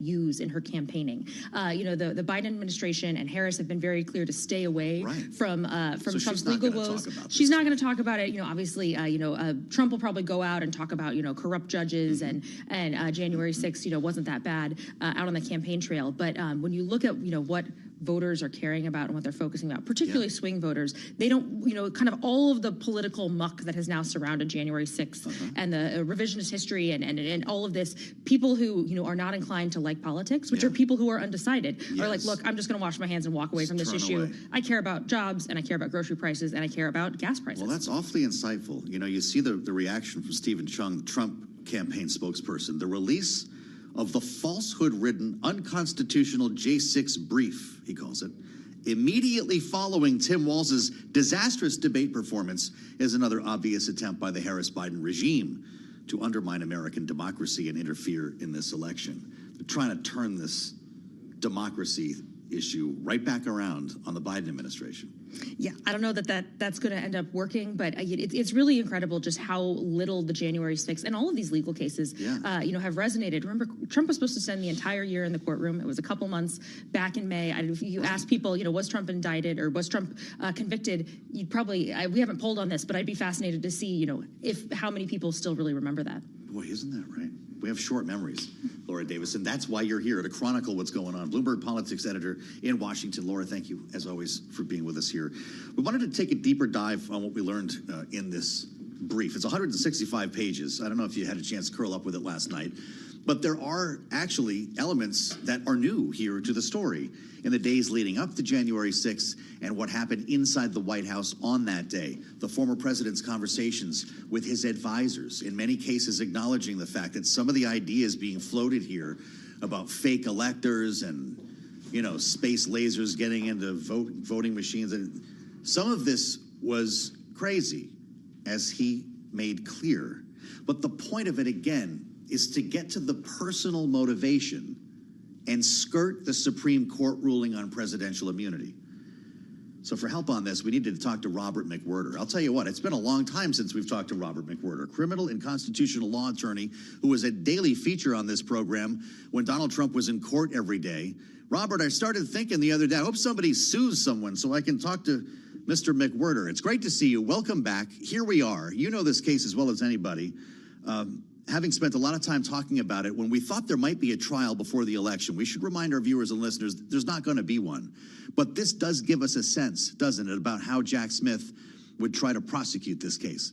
use in her campaigning. The Biden administration and Harris have been very clear to stay away from Trump's legal woes. She's not going to talk about it. Obviously, Trump will probably go out and talk about corrupt judges and January 6th, wasn't that bad out on the campaign trail. But when you look at what voters are caring about and what they're focusing about, particularly swing voters, they don't, kind of all of the political muck that has now surrounded January 6th and the revisionist history and all of this, people who, are not inclined to like politics, which are people who are undecided, are like, look, I'm just going to wash my hands and walk away from this issue. I care about jobs and I care about grocery prices and I care about gas prices. Well, that's awfully insightful. You see the reaction from Stephen Chung, the Trump campaign spokesperson, the release of the falsehood-ridden, unconstitutional J6 brief, he calls it, immediately following Tim Walz's disastrous debate performance is another obvious attempt by the Harris-Biden regime to undermine American democracy and interfere in this election. They're trying to turn this democracy issue right back around on the Biden administration. Yeah, I don't know that's going to end up working, but it's really incredible just how little the January 6th and all of these legal cases, have resonated. Remember, Trump was supposed to spend the entire year in the courtroom. It was a couple months back in May. If you ask people, was Trump indicted or was Trump convicted, you'd probably, we haven't polled on this, but I'd be fascinated to see, how many people still really remember that. Boy, isn't that right? We have short memories, Laura Davison. That's why you're here to chronicle what's going on. Bloomberg politics editor in Washington. Laura, thank you, as always, for being with us here. We wanted to take a deeper dive on what we learned in this brief. It's 165 pages. I don't know if you had a chance to curl up with it last night, but there are actually elements that are new here to the story in the days leading up to January 6th and what happened inside the White House on that day. The former president's conversations with his advisors, in many cases acknowledging the fact that some of the ideas being floated here about fake electors and, space lasers getting into voting machines, and some of this was crazy, as he made clear. But the point of it, again, is to get to the personal motivation and skirt the Supreme Court ruling on presidential immunity. So for help on this, we needed to talk to Robert McWhirter. I'll tell you what, it's been a long time since we've talked to Robert McWhirter, criminal and constitutional law attorney who was a daily feature on this program when Donald Trump was in court every day. Robert, I started thinking the other day, I hope somebody sues someone so I can talk to Mr. McWhirter. It's great to see you. Welcome back. Here we are. You know this case as well as anybody. Having spent a lot of time talking about it, when we thought there might be a trial before the election, we should remind our viewers and listeners there's not going to be one. But this does give us a sense, doesn't it, about how Jack Smith would try to prosecute this case.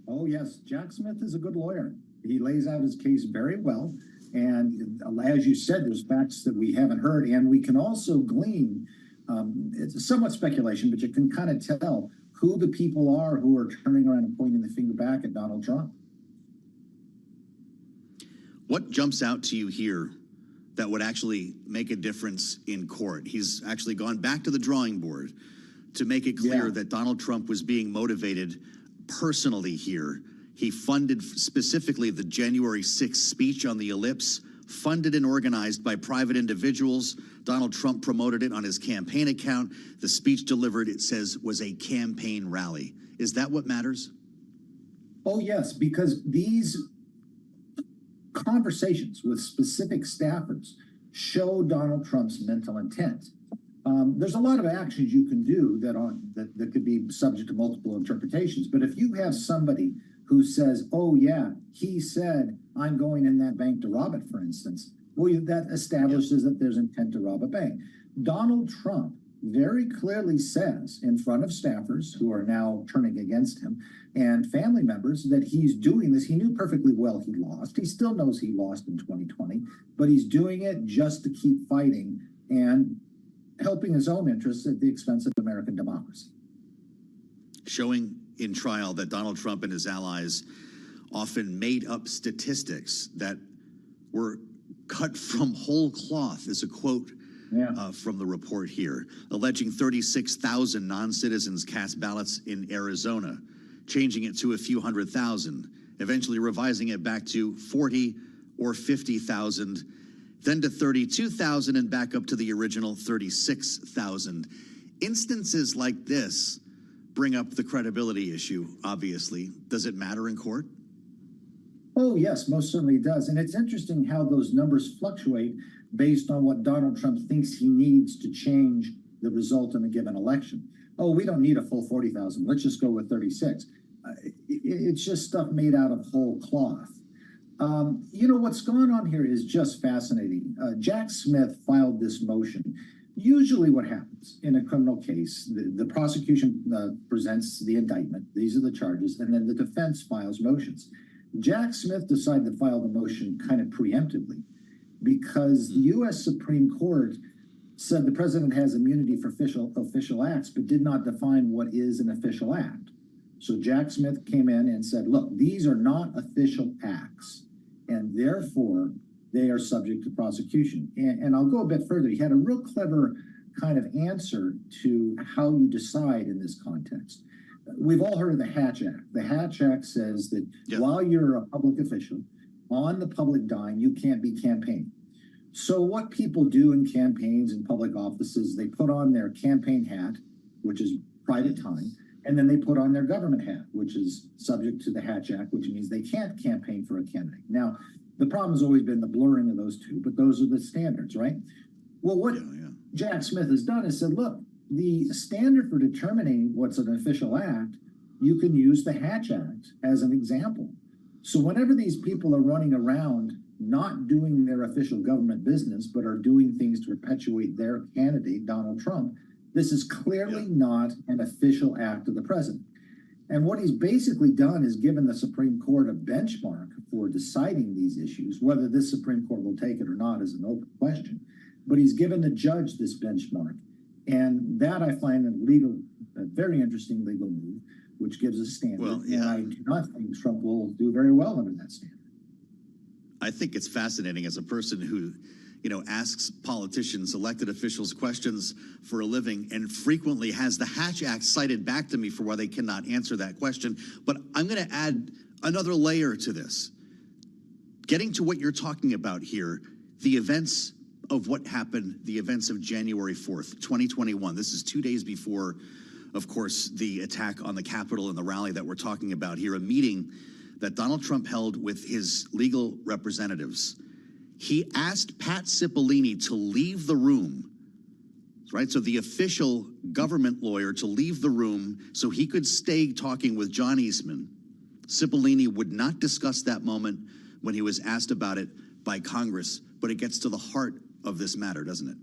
Oh, yes. Jack Smith is a good lawyer. He lays out his case very well. And as you said, there's facts that we haven't heard. And we can also glean, it's somewhat speculation, but you can kind of tell who the people are who are turning around and pointing the finger back at Donald Trump. What jumps out to you here that would actually make a difference in court? He's actually gone back to the drawing board to make it clear that Donald Trump was being motivated personally here. He funded specifically the January 6th speech on the ellipse, funded and organized by private individuals. Donald Trump promoted it on his campaign account. The speech delivered, it says, was a campaign rally. Is that what matters? Oh, yes, because these conversations with specific staffers show Donald Trump's mental intent. There's a lot of actions you can do that could be subject to multiple interpretations. But if you have somebody who says, oh, yeah, he said, I'm going in that bank to rob it, for instance, well, that establishes that there's intent to rob a bank. Donald Trump very clearly says in front of staffers who are now turning against him and family members that he's doing this. He knew perfectly well he lost. He still knows he lost in 2020, but he's doing it just to keep fighting and helping his own interests at the expense of American democracy. Showing in trial that Donald Trump and his allies often made up statistics that were cut from whole cloth, is a quote from the report here, alleging 36,000 non-citizens cast ballots in Arizona, changing it to a few 100,000, eventually revising it back to 40 or 50,000, then to 32,000 and back up to the original 36,000. Instances like this bring up the credibility issue, obviously. Does it matter in court? Oh, yes, most certainly it does. And it's interesting how those numbers fluctuate based on what Donald Trump thinks he needs to change the result in a given election. Oh, we don't need a full 40,000. Let's just go with 36. It's just stuff made out of whole cloth. What's going on here is just fascinating. Jack Smith filed this motion. Usually what happens in a criminal case, the prosecution presents the indictment. These are the charges, and then the defense files motions. Jack Smith decided to file the motion kind of preemptively because the U.S. Supreme Court said the president has immunity for official acts, but did not define what is an official act. So Jack Smith came in and said, look, these are not official acts, and therefore they are subject to prosecution. And I'll go a bit further. He had a real clever kind of answer to how you decide in this context. We've all heard of the Hatch Act. The Hatch Act says that while you're a public official, on the public dime, you can't be campaigning. So what people do in campaigns and public offices, they put on their campaign hat, which is private time, and then they put on their government hat, which is subject to the Hatch Act, which means they can't campaign for a candidate. Now, the problem has always been the blurring of those two, but those are the standards, right? Well, what Jack Smith has done is said, look, the standard for determining what's an official act, you can use the Hatch Act as an example. So whenever these people are running around not doing their official government business, but are doing things to perpetuate their candidate, Donald Trump, this is clearly not an official act of the president. And what he's basically done is given the Supreme Court a benchmark for deciding these issues. Whether this Supreme Court will take it or not is an open question. But he's given the judge this benchmark. And that I find a very interesting legal move, which gives a standard. Well, and I do not think Trump will do very well under that standard. I think it's fascinating as a person who, asks politicians, elected officials questions for a living and frequently has the Hatch Act cited back to me for why they cannot answer that question. But I'm going to add another layer to this. Getting to what you're talking about here, the events of what happened, the events of January 4th, 2021. This is 2 days before, of course, the attack on the Capitol and the rally that we're talking about here, a meeting that Donald Trump held with his legal representatives. He asked Pat Cipollini to leave the room, right? So the official government lawyer to leave the room so he could stay talking with John Eastman. Cipollini would not discuss that moment when he was asked about it by Congress, but it gets to the heart of this matter, doesn't it?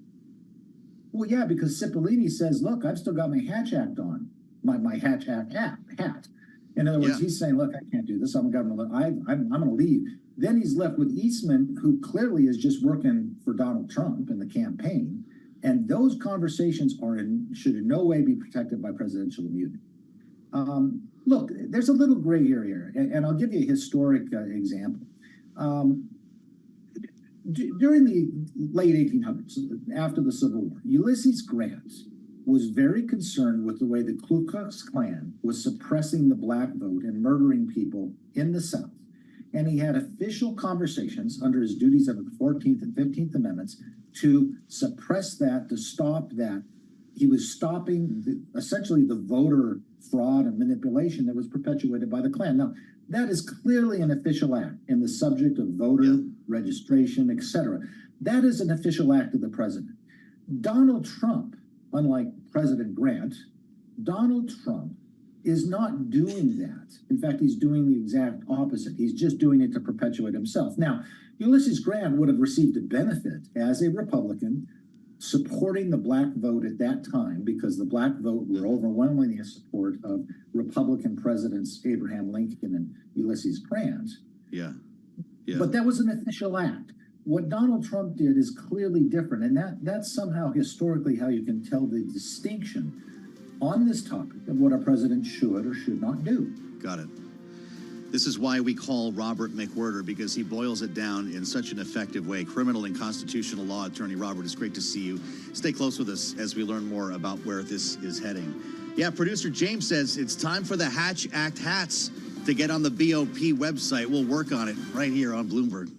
Well, yeah, because Cipollini says, look, I've still got my Hatch Act on, my Hatch Act hat. In other words, he's saying, look, I can't do this. I'm a government. I'm going to leave. Then he's left with Eastman, who clearly is just working for Donald Trump in the campaign. And those conversations should in no way be protected by presidential immunity. Look, there's a little gray area here, and I'll give you a historic example. During the late 1800s, after the Civil War, Ulysses Grant was very concerned with the way the Ku Klux Klan was suppressing the black vote and murdering people in the South. And he had official conversations under his duties under the 14th and 15th Amendments to suppress that, to stop that. He was stopping essentially the voter fraud and manipulation that was perpetuated by the Klan. Now, that is clearly an official act in the subject of voter registration, etc. That is an official act of the president. Donald Trump, unlike President Grant, Donald Trump is not doing that. In fact, he's doing the exact opposite. He's just doing it to perpetuate himself. Now, Ulysses Grant would have received a benefit as a Republican supporting the black vote at that time because the black vote were overwhelmingly in support of Republican presidents Abraham Lincoln and Ulysses Grant. But that was an official act. What Donald Trump did is clearly different, and that's somehow historically how you can tell the distinction on this topic of what a president should or should not do. Got it. This is why we call Robert McWhirter, because he boils it down in such an effective way. Criminal and constitutional law attorney Robert, it's great to see you. Stay close with us as we learn more about where this is heading. Yeah, producer James says it's time for the Hatch Act hats to get on the BOP website. We'll work on it right here on Bloomberg.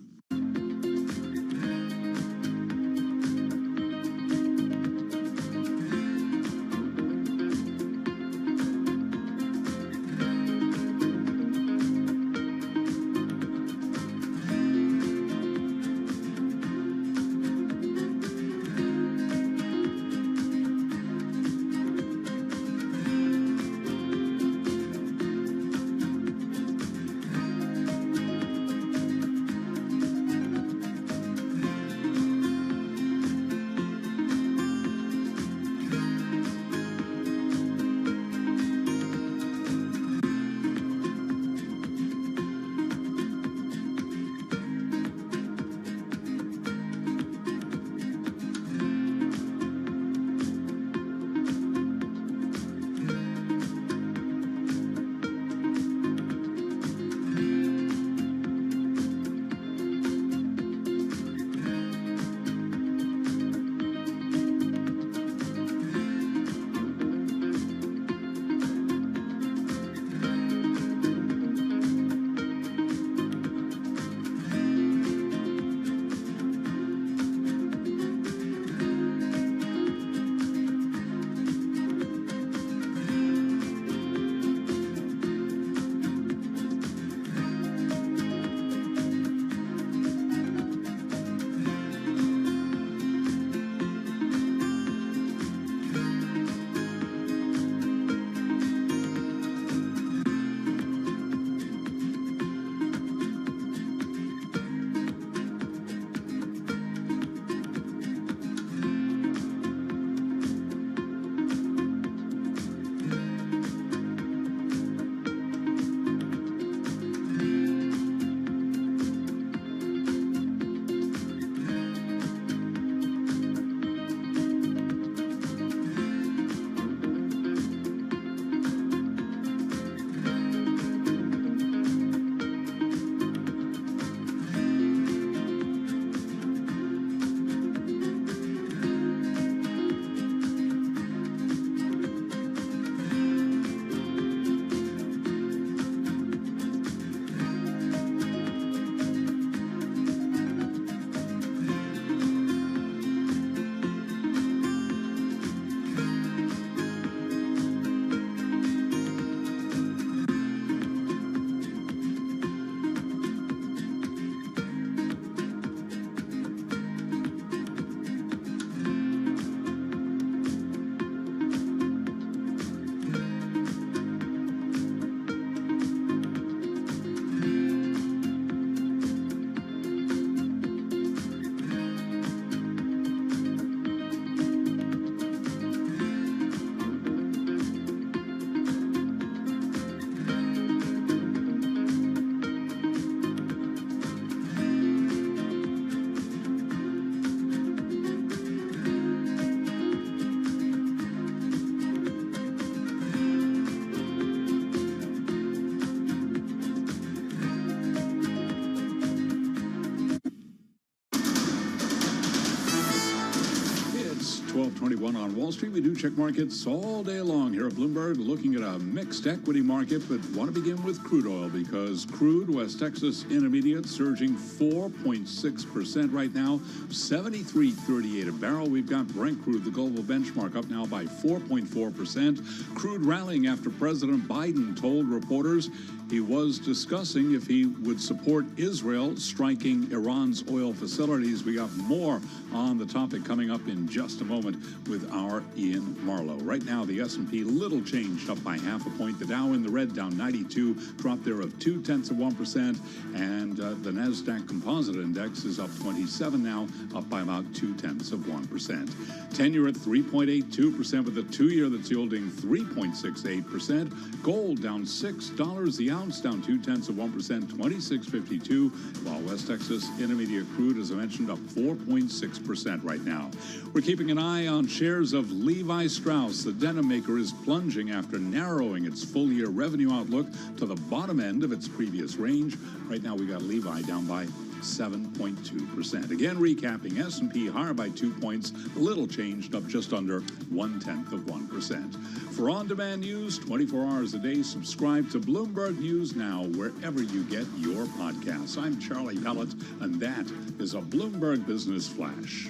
12:21 on Wall Street. We do check markets all day long here at Bloomberg, looking at a mixed equity market, but want to begin with crude oil because crude West Texas Intermediate surging 4.6% right now, 73.38 a barrel. We've got Brent crude, the global benchmark, up now by 4.4%. Crude rallying after President Biden told reporters he was discussing if he would support Israel striking Iran's oil facilities. We got more on the topic coming up in just a moment with our Ian Marlowe. Right now, the S&P little changed, up by half a point. The Dow in the red, down 92, drop there of 0.2%. And the NASDAQ Composite Index is up 27 now, up by about 0.2%. 10-year at 3.82%, with a 2-year that's yielding 3.68%. Gold down $6 the ounce, down 0.2%, 26.52, while West Texas Intermediate crude, as I mentioned, up 4.6% right now. We're keeping an eye on shares of Levi Strauss. The denim maker is plunging after narrowing its full-year revenue outlook to the bottom end of its previous range. Right now, we got Levi down by 7.2%. Again, recapping, S&P higher by 2 points, little changed, up just under 0.1%. For on-demand news, 24 hours a day, subscribe to Bloomberg News Now, wherever you get your podcasts. I'm Charlie Pellet, and that is a Bloomberg Business Flash.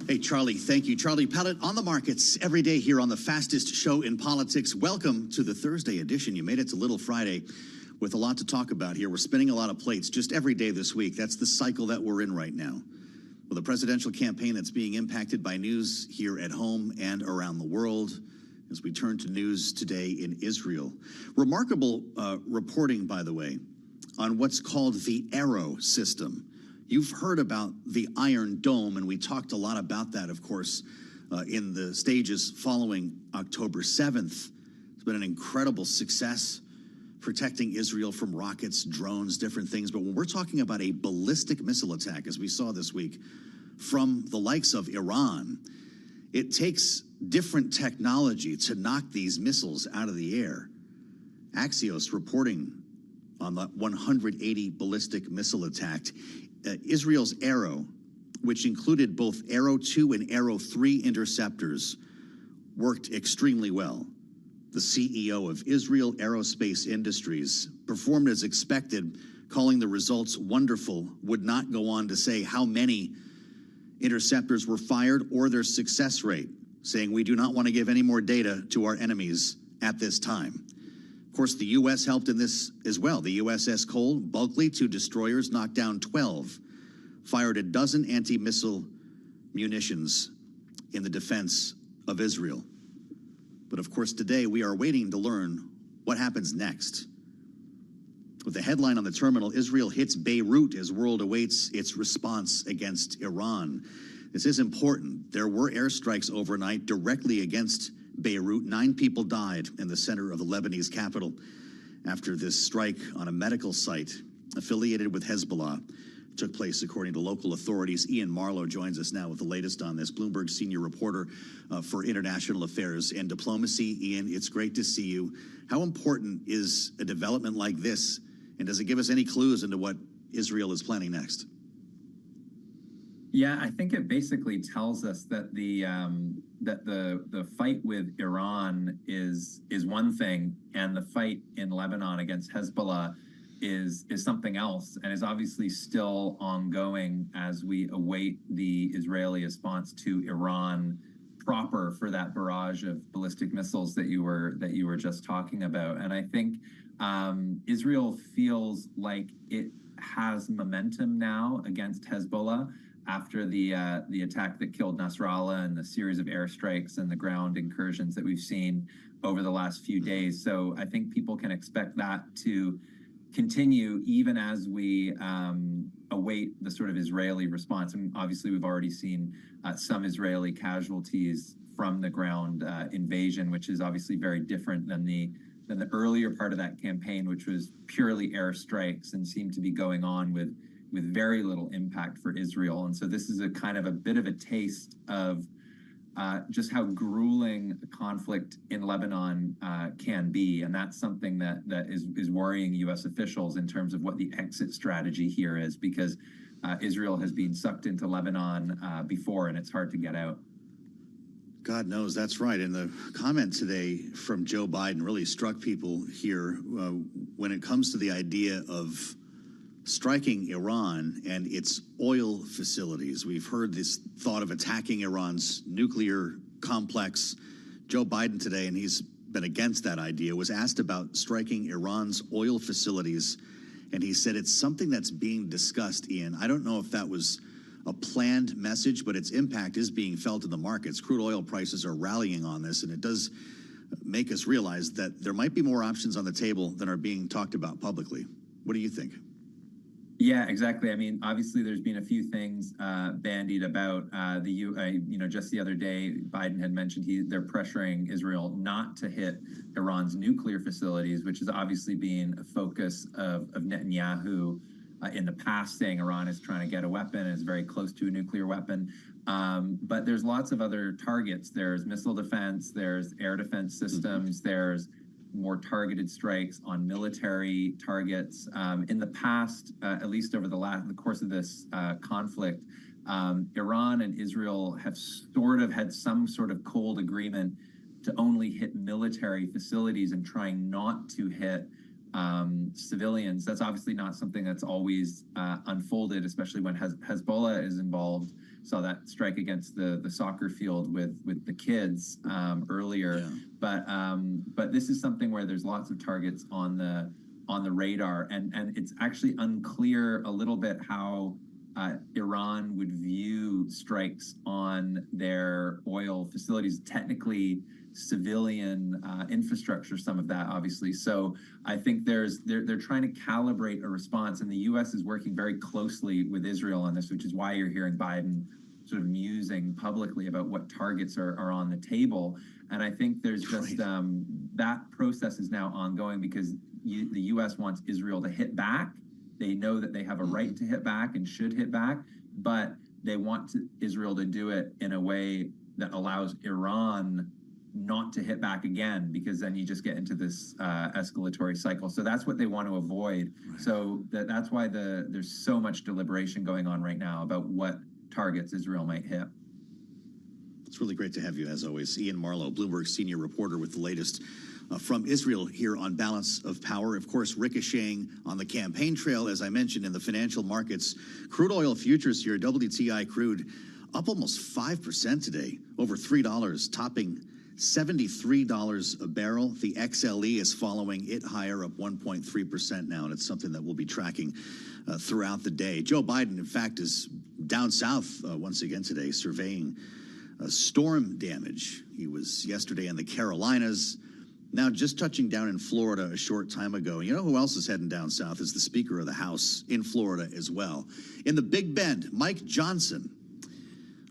Hey, Charlie, thank you. Charlie Pellet on the markets every day here on the fastest show in politics. Welcome to the Thursday edition. You made it to Little Friday with a lot to talk about here. We're spinning a lot of plates just every day this week. That's the cycle that we're in right now. With a presidential campaign that's being impacted by news here at home and around the world, as we turn to news today in Israel. Remarkable reporting, by the way, on what's called the Arrow system. You've heard about the Iron Dome, and we talked a lot about that, of course, in the stages following October 7th. It's been an incredible success, protecting Israel from rockets, drones, different things. But when we're talking about a ballistic missile attack, as we saw this week, from the likes of Iran, it takes different technology to knock these missiles out of the air. Axios reporting on the 180 ballistic missile attack. Israel's Arrow, which included both Arrow 2 and Arrow 3 interceptors, worked extremely well. The CEO of Israel Aerospace Industries performed as expected, calling the results wonderful, would not go on to say how many interceptors were fired or their success rate, saying we do not want to give any more data to our enemies at this time. Of course, the U.S. helped in this as well. The USS Cole, bulkily 2 destroyers, knocked down 12, fired a dozen anti-missile munitions in the defense of Israel. But of course, today we are waiting to learn what happens next. With the headline on the terminal, Israel hits Beirut as world awaits its response against Iran. This is important. There were airstrikes overnight directly against Beirut. 9 people died in the center of the Lebanese capital after this strike on a medical site affiliated with Hezbollah took place, according to local authorities. Ian Marlowe joins us now with the latest on this. Bloomberg senior reporter for international affairs and diplomacy. Ian, it's great to see you. How important is a development like this, and does it give us any clues into what Israel is planning next? Yeah, I think it basically tells us that the fight with Iran is one thing, and the fight in Lebanon against Hezbollah is something else, and is obviously still ongoing as we await the Israeli response to Iran proper for that barrage of ballistic missiles that you were just talking about. And I think Israel feels like it has momentum now against Hezbollah after the attack that killed Nasrallah and the series of airstrikes and the ground incursions that we've seen over the last few days. So I think people can expect that to continue even as we await the sort of Israeli response. And obviously, we've already seen some Israeli casualties from the ground invasion, which is obviously very different than the earlier part of that campaign, which was purely airstrikes and seemed to be going on with very little impact for Israel. And so this is a kind of a bit of a taste of just how grueling a conflict in Lebanon can be. And that's something that is worrying U.S. officials in terms of what the exit strategy here is, because Israel has been sucked into Lebanon before, and it's hard to get out. God knows, that's right. And the comment today from Joe Biden really struck people here when it comes to the idea of striking Iran and its oil facilities. We've heard this thought of attacking Iran's nuclear complex. Joe Biden today, and he's been against that idea, was asked about striking Iran's oil facilities, and he said it's something that's being discussed, Ian. I don't know if that was a planned message, but its impact is being felt in the markets. Crude oil prices are rallying on this, and it does make us realize that there might be more options on the table than are being talked about publicly. What do you think? Yeah, exactly. I mean, obviously, there's been a few things bandied about just the other day, Biden had mentioned they're pressuring Israel not to hit Iran's nuclear facilities, which has obviously been a focus of Netanyahu in the past, saying Iran is trying to get a weapon and is very close to a nuclear weapon. But there's lots of other targets. There's missile defense, there's air defense systems, there's more targeted strikes on military targets. In the past, at least over the course of this conflict, Iran and Israel have sort of had some sort of cold agreement to only hit military facilities and trying not to hit civilians. That's obviously not something that's always unfolded, especially when Hezbollah is involved. Saw that strike against the soccer field with the kids earlier. Yeah. But this is something where there's lots of targets on the radar, and it's actually unclear a little bit how Iran would view strikes on their oil facilities. Technically, civilian infrastructure, some of that, obviously. So I think they're trying to calibrate a response, and the U.S. is working very closely with Israel on this, which is why you're hearing Biden sort of musing publicly about what targets are on the table. And I think there's just that process is now ongoing because the U.S. wants Israel to hit back. They know that they have a right to hit back and should hit back, but they want Israel to do it in a way that allows Iran not to hit back again, because then you just get into this escalatory cycle. So that's what they want to avoid. Right. So that's why there's so much deliberation going on right now about what targets Israel might hit. It's really great to have you, as always. Ian Marlowe, Bloomberg senior reporter, with the latest from Israel here on Balance of Power. Of course, ricocheting on the campaign trail, as I mentioned, in the financial markets. Crude oil futures here, WTI crude, up almost 5% today, over $3, topping $73 a barrel. The XLE is following it higher, up 1.3% now, and it's something that we'll be tracking throughout the day. Joe Biden, in fact, is down south once again today, surveying storm damage. He was yesterday in the Carolinas, now just touching down in Florida a short time ago. And you know who else is heading down south is the Speaker of the House in Florida as well. In the Big Bend, Mike Johnson,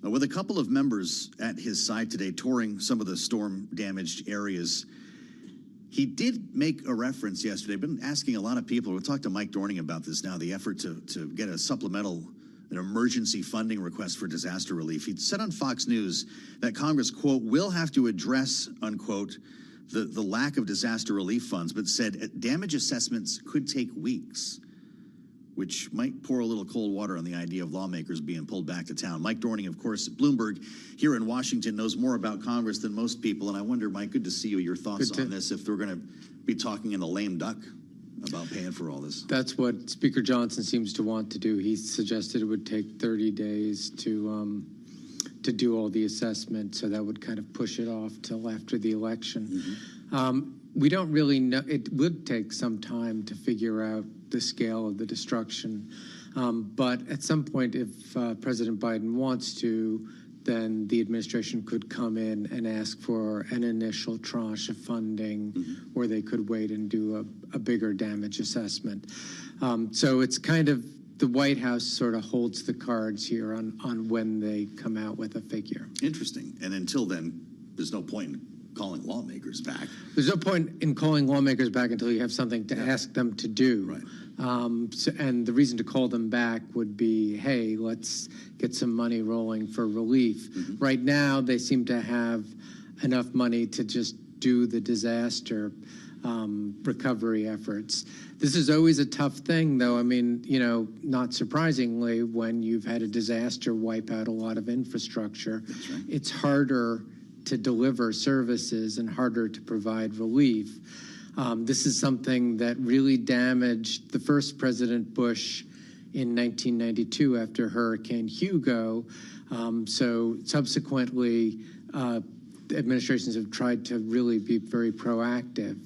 with a couple of members at his side today touring some of the storm-damaged areas. He did make a reference yesterday. I've been asking a lot of people. We'll talk to Mike Dorning about this now, the effort to get a supplemental, an emergency funding request for disaster relief. He said on Fox News that Congress, quote, will have to address, unquote, the lack of disaster relief funds, but said damage assessments could take weeks, which might pour a little cold water on the idea of lawmakers being pulled back to town. Mike Dorning, of course, Bloomberg here in Washington, knows more about Congress than most people. And I wonder, Mike, good to see you. Your thoughts on this, if we're going to be talking in the lame duck about paying for all this. That's what Speaker Johnson seems to want to do. He suggested it would take 30 days to do all the assessment, so that would kind of push it off till after the election. We don't really know. It would take some time to figure out the scale of the destruction. But at some point, if President Biden wants to, then the administration could come in and ask for an initial tranche of funding, or they could wait and do a bigger damage assessment. So it's kind of, the White House sort of holds the cards here on when they come out with a figure. Interesting. And until then, there's no point in calling lawmakers back. There's no point in calling lawmakers back until you have something to ask them to do. Right. And the reason to call them back would be, hey, let's get some money rolling for relief. Right now, they seem to have enough money to just do the disaster recovery efforts. This is always a tough thing, though. I mean, you know, not surprisingly, when you've had a disaster wipe out a lot of infrastructure, it's harder to deliver services and harder to provide relief. This is something that really damaged the first President Bush in 1992 after Hurricane Hugo. So subsequently, administrations have tried to really be very proactive.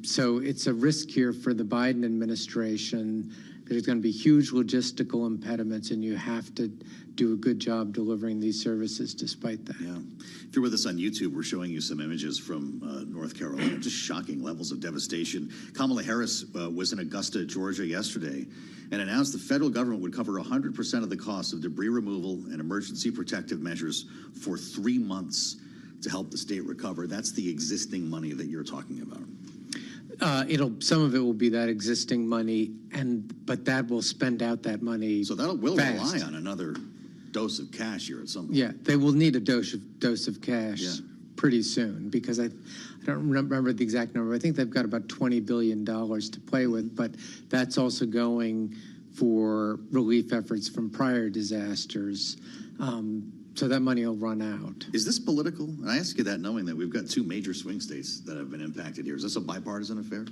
So it's a risk here for the Biden administration. There's going to be huge logistical impediments, and you have to do a good job delivering these services despite that. Yeah. If you're with us on YouTube, we're showing you some images from North Carolina, just shocking levels of devastation. Kamala Harris was in Augusta, Georgia yesterday and announced the federal government would cover 100% of the cost of debris removal and emergency protective measures for 3 months to help the state recover. That's the existing money that you're talking about. Some of it will be that existing money, but that will spend out that money. So that will fast. rely on another dose of cash here at some point. Yeah, they will need a dose of cash pretty soon, because I don't remember the exact number. I think they've got about $20 billion to play with, but that's also going for relief efforts from prior disasters. So that money will run out. Is this political? And I ask you that knowing that we've got 2 major swing states that have been impacted here. Is this a bipartisan affair?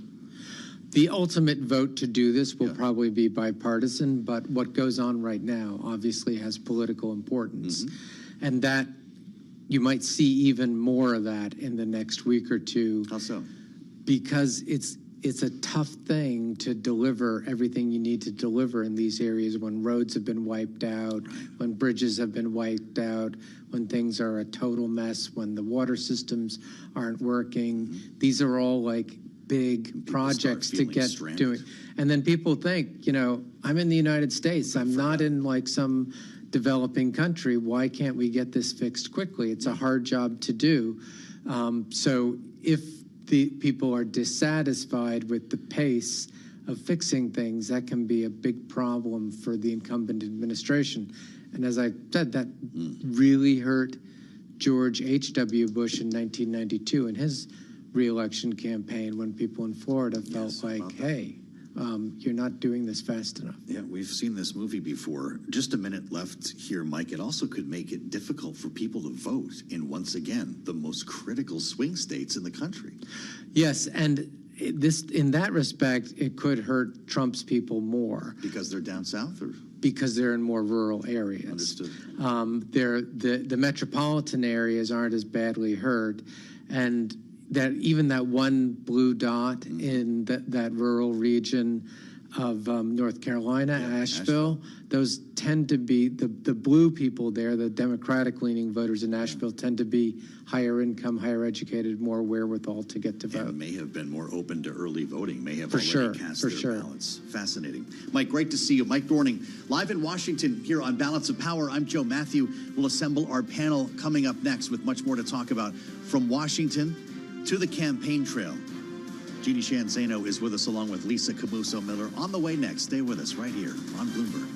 The ultimate vote to do this will probably be bipartisan, but what goes on right now obviously has political importance. And that you might see even more of that in the next week or two. How so? Because it's a tough thing to deliver everything you need to deliver in these areas when roads have been wiped out, when bridges have been wiped out, when things are a total mess, when the water systems aren't working. These are all like big projects to get doing. And then people think, I'm in the United States. I'm not in like some developing country. Why can't we get this fixed quickly? It's a hard job to do. So if the people are dissatisfied with the pace of fixing things, that can be a big problem for the incumbent administration. And as I said, that really hurt George H.W. Bush in 1992 in his re-election campaign, when people in Florida felt like, hey, you're not doing this fast enough. Yeah, we've seen this movie before. Just a minute left here, Mike. It also could make it difficult for people to vote in, once again, the most critical swing states in the country. Yes, and in that respect, it could hurt Trump's people more. Because they're down south, or? Because they're in more rural areas. Understood. The metropolitan areas aren't as badly hurt, and that even that one blue dot in that rural region of North Carolina, Asheville, those tend to be, the blue people there, the Democratic-leaning voters in Asheville, tend to be higher income, higher educated, more wherewithal to get to vote. And may have been more open to early voting, may have already cast their ballots. Fascinating. Mike, great to see you. Mike Dorning, live in Washington here on Balance of Power. I'm Joe Matthew. We'll assemble our panel coming up next with much more to talk about. From Washington to the campaign trail, Jeannie Shanzano is with us along with Lisa Camuso-Miller. On the way next, stay with us right here on Bloomberg.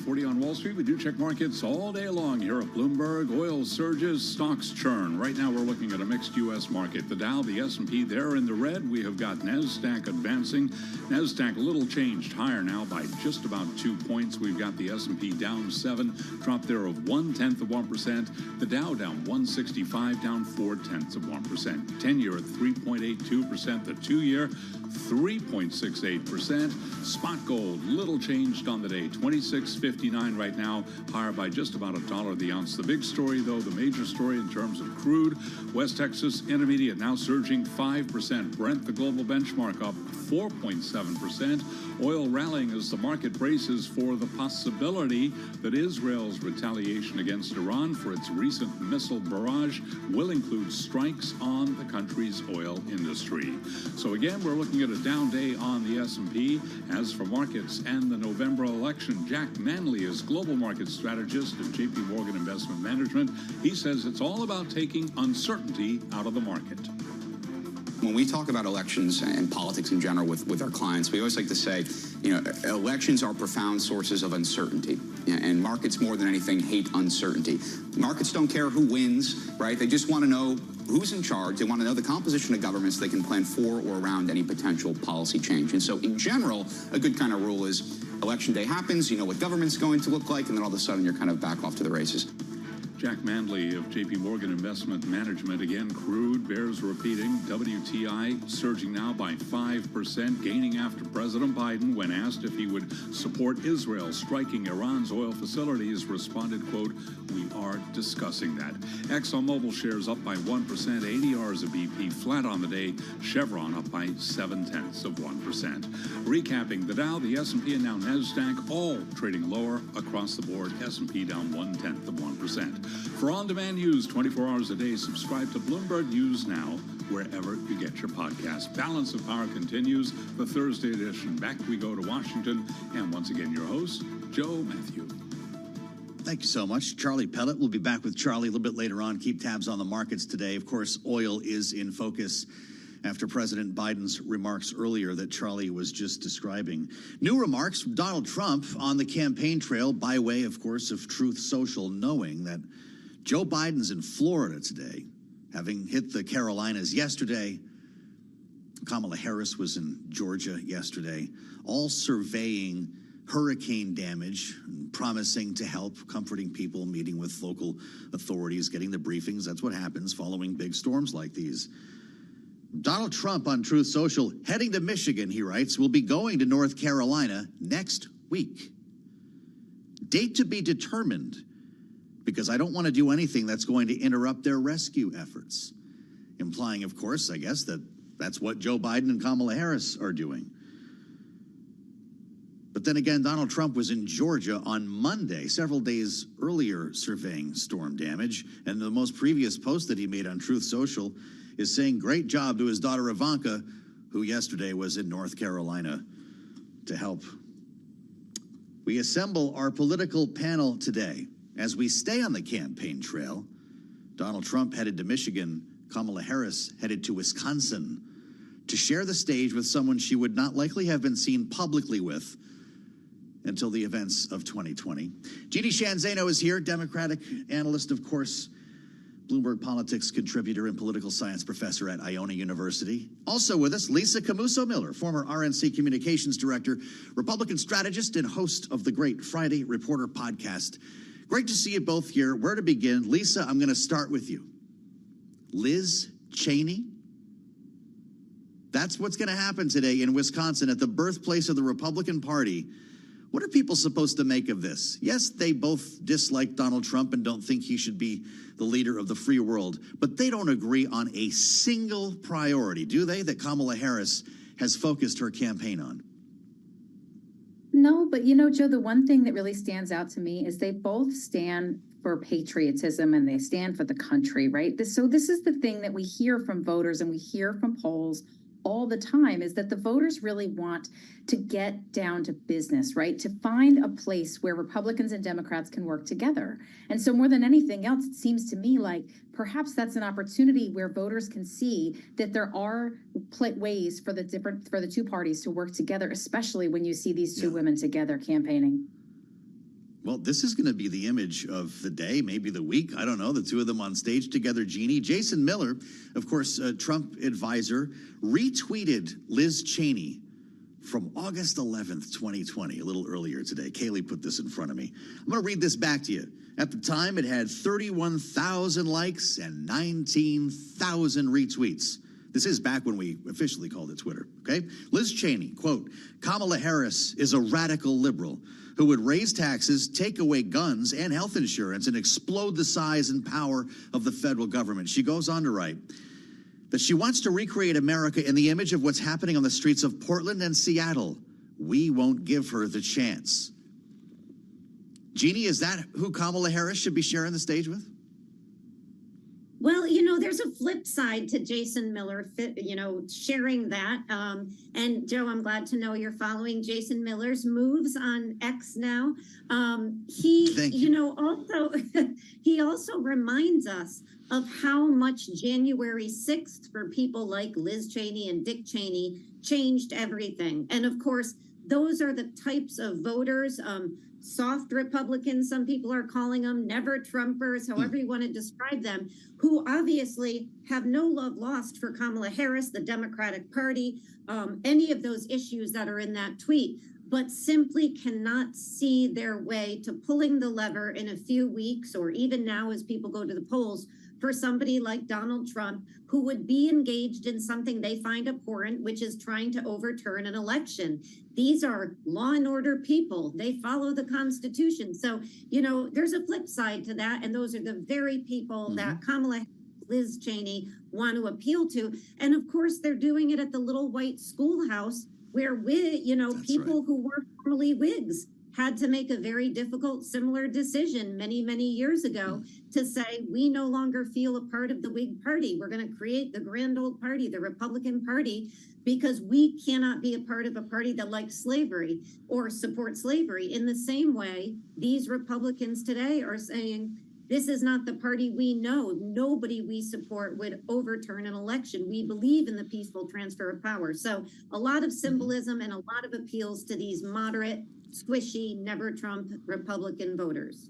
8:40 on Wall Street. We do check markets all day long here at Bloomberg. Oil surges, stocks churn. Right now we're looking at a mixed U.S. market. The Dow, the S&P, they're in the red. We have got NASDAQ advancing. NASDAQ a little changed higher now by just about 2 points. We've got the S&P down 7, drop there of 0.1%. The Dow down 165, down 0.4%. 10-year at 3.82%. The 2-year 3.68%. Spot gold, little changed on the day, $26.59 right now, higher by just about $1 the ounce. The big story, though, the major story in terms of crude, West Texas Intermediate now surging 5%. Brent, the global benchmark, up 4.7%. Oil rallying as the market braces for the possibility that Israel's retaliation against Iran for its recent missile barrage will include strikes on the country's oil industry. So again, we're looking at a down day on the S&P. As for markets and the November election, Jack Manley is global market strategist at JP Morgan Investment Management. He says it's all about taking uncertainty out of the market. When we talk about elections and politics in general with our clients, we always like to say, elections are profound sources of uncertainty. And markets, more than anything, hate uncertainty. Markets don't care who wins, right? They just want to know who's in charge. They want to know the composition of governments they can plan for or around any potential policy change. And so, in general, a good kind of rule is election day happens, you know what government's going to look like, and then all of a sudden you're kind of back off to the races. Jack Manley of JP Morgan Investment Management. Again, crude bears repeating. WTI surging now by 5%, gaining after President Biden, when asked if he would support Israel striking Iran's oil facilities, responded, quote, "We are discussing that." ExxonMobil shares up by 1%, ADRs of BP flat on the day, Chevron up by 0.7%. Recapping, the Dow, the S&P, and now NASDAQ all trading lower across the board. S&P down 0.1%. For on-demand news 24 hours a day, subscribe to Bloomberg News Now, wherever you get your podcasts. Balance of Power continues, the Thursday edition. Back we go to Washington, and once again, your host, Joe Matthew. Thank you so much. Charlie Pellet. We'll be back with Charlie a little bit later on. Keep tabs on the markets today. Of course, oil is in focus after President Biden's remarks earlier that Charlie was just describing. New remarks from Donald Trump on the campaign trail by way, of course, of Truth Social, knowing that Joe Biden's in Florida today, having hit the Carolinas yesterday. Kamala Harris was in Georgia yesterday, all surveying hurricane damage, promising to help, comforting people, meeting with local authorities, getting the briefings. That's what happens following big storms like these. Donald Trump on Truth Social, heading to Michigan, he writes, will be going to North Carolina next week. Date to be determined, because I don't want to do anything that's going to interrupt their rescue efforts. Implying, of course, I guess, that that's what Joe Biden and Kamala Harris are doing. But then again, Donald Trump was in Georgia on Monday, several days earlier, surveying storm damage. And the most previous post that he made on Truth Social is saying great job to his daughter Ivanka, who yesterday was in North Carolina to help. We assemble our political panel today. As we stay on the campaign trail, Donald Trump headed to Michigan, Kamala Harris headed to Wisconsin to share the stage with someone she would not likely have been seen publicly with until the events of 2020. Jeannie Shanzano is here, Democratic analyst, of course, Bloomberg Politics contributor and political science professor at Iona University. Also with us, Lisa Camuso-Miller, former RNC Communications Director, Republican strategist, and host of the Great Friday Reporter podcast. Great to see you both here. Where to begin? Lisa, I'm going to start with you. Liz Cheney? That's what's going to happen today in Wisconsin at the birthplace of the Republican Party. What are people supposed to make of this? Yes, they both dislike Donald Trump and don't think he should be the leader of the free world, but they don't agree on a single priority, do they, that Kamala Harris has focused her campaign on? No, but Joe, the one thing that really stands out to me is they both stand for patriotism and they stand for the country, right? So this is the thing that we hear from voters and we hear from polls all the time, is that the voters really want to get down to business, right? To find a place where Republicans and Democrats can work together. And so more than anything else, it seems to me like perhaps that's an opportunity where voters can see that there are ways for the two parties to work together, especially when you see these two women together campaigning. Well, this is going to be the image of the day, maybe the week. I don't know. The two of them on stage together, Jeannie. Jason Miller, of course, Trump advisor, retweeted Liz Cheney from August 11th, 2020, a little earlier today. Kaylee put this in front of me. I'm going to read this back to you. At the time, it had 31,000 likes and 19,000 retweets. This is back when we officially called it Twitter, okay? Liz Cheney, quote, Kamala Harris is a radical liberal who would raise taxes, take away guns and health insurance, and explode the size and power of the federal government. She goes on to write that she wants to recreate America in the image of what's happening on the streets of Portland and Seattle. We won't give her the chance. Jeannie, is that who Kamala Harris should be sharing the stage with? Well, there's a flip side to Jason Miller, sharing that. And Joe, I'm glad to know you're following Jason Miller's moves on X now. He also reminds us of how much January 6th for people like Liz Cheney and Dick Cheney changed everything. And of course, those are the types of voters, soft Republicans, some people are calling them, never Trumpers, however you want to describe them, who obviously have no love lost for Kamala Harris, the Democratic Party, any of those issues that are in that tweet, but simply cannot see their way to pulling the lever in a few weeks, or even now as people go to the polls, for somebody like Donald Trump, who would be engaged in something they find abhorrent, which is trying to overturn an election. These are law and order people. They follow the Constitution. So, there's a flip side to that. And those are the very people that Kamala Harris, Liz Cheney want to appeal to. And of course, they're doing it at the little white schoolhouse where people who were formerly Whigs had to make a very difficult, similar decision many, many years ago to say, we no longer feel a part of the Whig Party. We're going to create the grand old party, the Republican Party, because we cannot be a part of a party that likes slavery or supports slavery. In the same way, these Republicans today are saying, this is not the party we know. Nobody we support would overturn an election. We believe in the peaceful transfer of power. So a lot of symbolism and a lot of appeals to these moderate, squishy, never Trump Republican voters.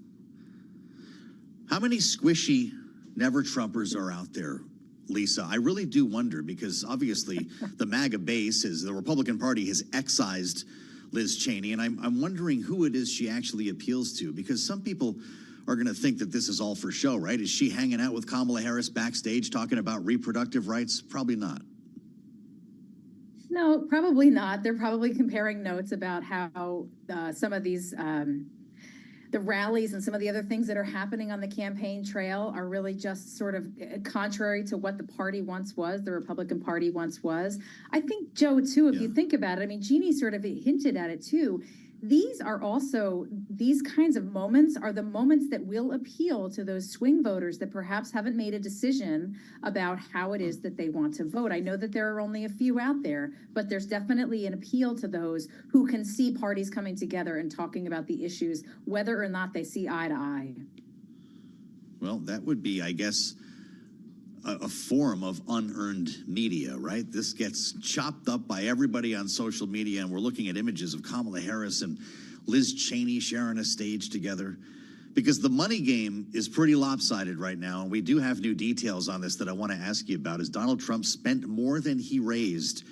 How many squishy never Trumpers are out there, Lisa? I really do wonder, because obviously the MAGA base is the Republican Party has excised Liz Cheney, and I'm wondering who it is she actually appeals to, because some people are going to think that this is all for show, right? Is she hanging out with Kamala Harris backstage talking about reproductive rights? Probably not. No, probably not. They're probably comparing notes about how some of these, the rallies and some of the other things that are happening on the campaign trail are really just sort of contrary to what the party once was, the Republican Party once was. I think, Joe, too, if you think about it, I mean, Jeannie sort of hinted at it, too. These kinds of moments are the moments that will appeal to those swing voters that perhaps haven't made a decision about how it is that they want to vote. I know that there are only a few out there, but there's definitely an appeal to those who can see parties coming together and talking about the issues, whether or not they see eye to eye. Well, that would be, I guess, a form of unearned media, right? This gets chopped up by everybody on social media, and we're looking at images of Kamala Harris and Liz Cheney sharing a stage together, because the money game is pretty lopsided right now, and we do have new details on this that I want to ask you about. As Donald Trump spent more than he raised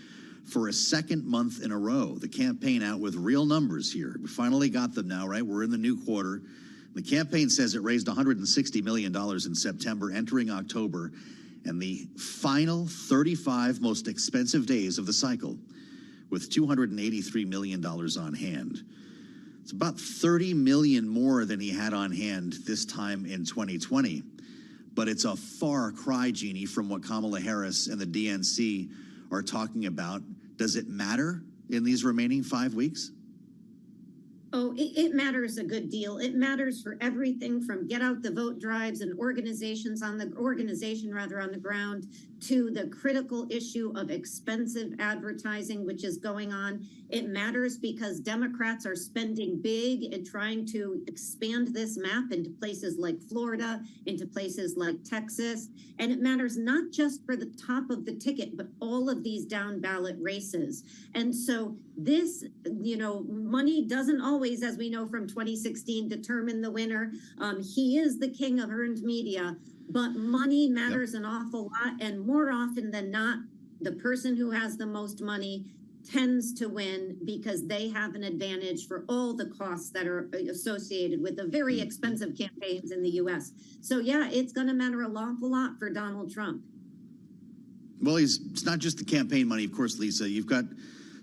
for a second month in a row. The campaign out with real numbers here. We finally got them now, right? We're in the new quarter. The campaign says it raised $160 million in September, entering October, and the final 35 most expensive days of the cycle, with $283 million on hand. It's about $30 million more than he had on hand this time in 2020. But it's a far cry, Jeannie, from what Kamala Harris and the DNC are talking about. Does it matter in these remaining 5 weeks? Oh, it matters a good deal. It matters for everything from get out the vote drives and organization on the ground to the critical issue of expensive advertising, which is going on. It matters because Democrats are spending big and trying to expand this map into places like Florida, into places like Texas. And it matters not just for the top of the ticket, but all of these down ballot races. And so this, money doesn't always, as we know from 2016, determine the winner. He is the king of earned media. But money matters an awful lot, and more often than not, the person who has the most money tends to win because they have an advantage for all the costs that are associated with the very expensive campaigns in the US. So yeah, it's going to matter an awful lot for Donald Trump. Well, it's not just the campaign money, of course, Lisa. You've got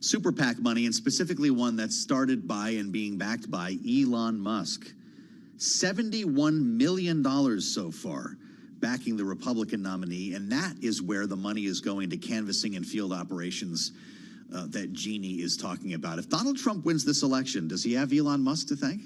super PAC money, and specifically one that's started by and being backed by Elon Musk. $71 million so far, backing the Republican nominee, and that is where the money is going to canvassing and field operations that Jeannie is talking about. If Donald Trump wins this election, does he have Elon Musk to thank?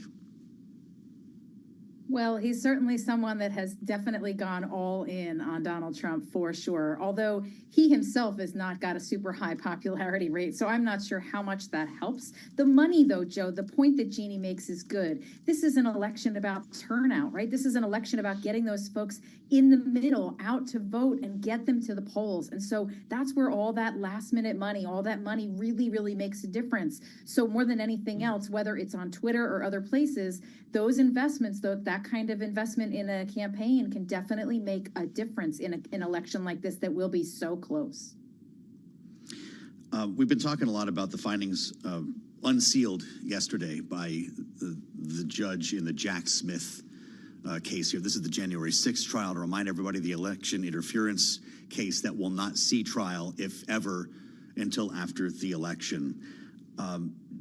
Well, he's certainly someone that has definitely gone all in on Donald Trump for sure, although he himself has not got a super high popularity rate, so I'm not sure how much that helps. The money, though, Joe, the point that Jeannie makes is good. This is an election about turnout, right? This is an election about getting those folks in the middle out to vote and get them to the polls. And so that's where all that last minute money, all that money really, really makes a difference. So more than anything else, whether it's on Twitter or other places, those investments, that kind of investment in a campaign can definitely make a difference in an election like this that will be so close. We've been talking a lot about the findings unsealed yesterday by the judge in the Jack Smith case here. This is the January 6th trial. To remind everybody, the election interference case that will not see trial, if ever, until after the election.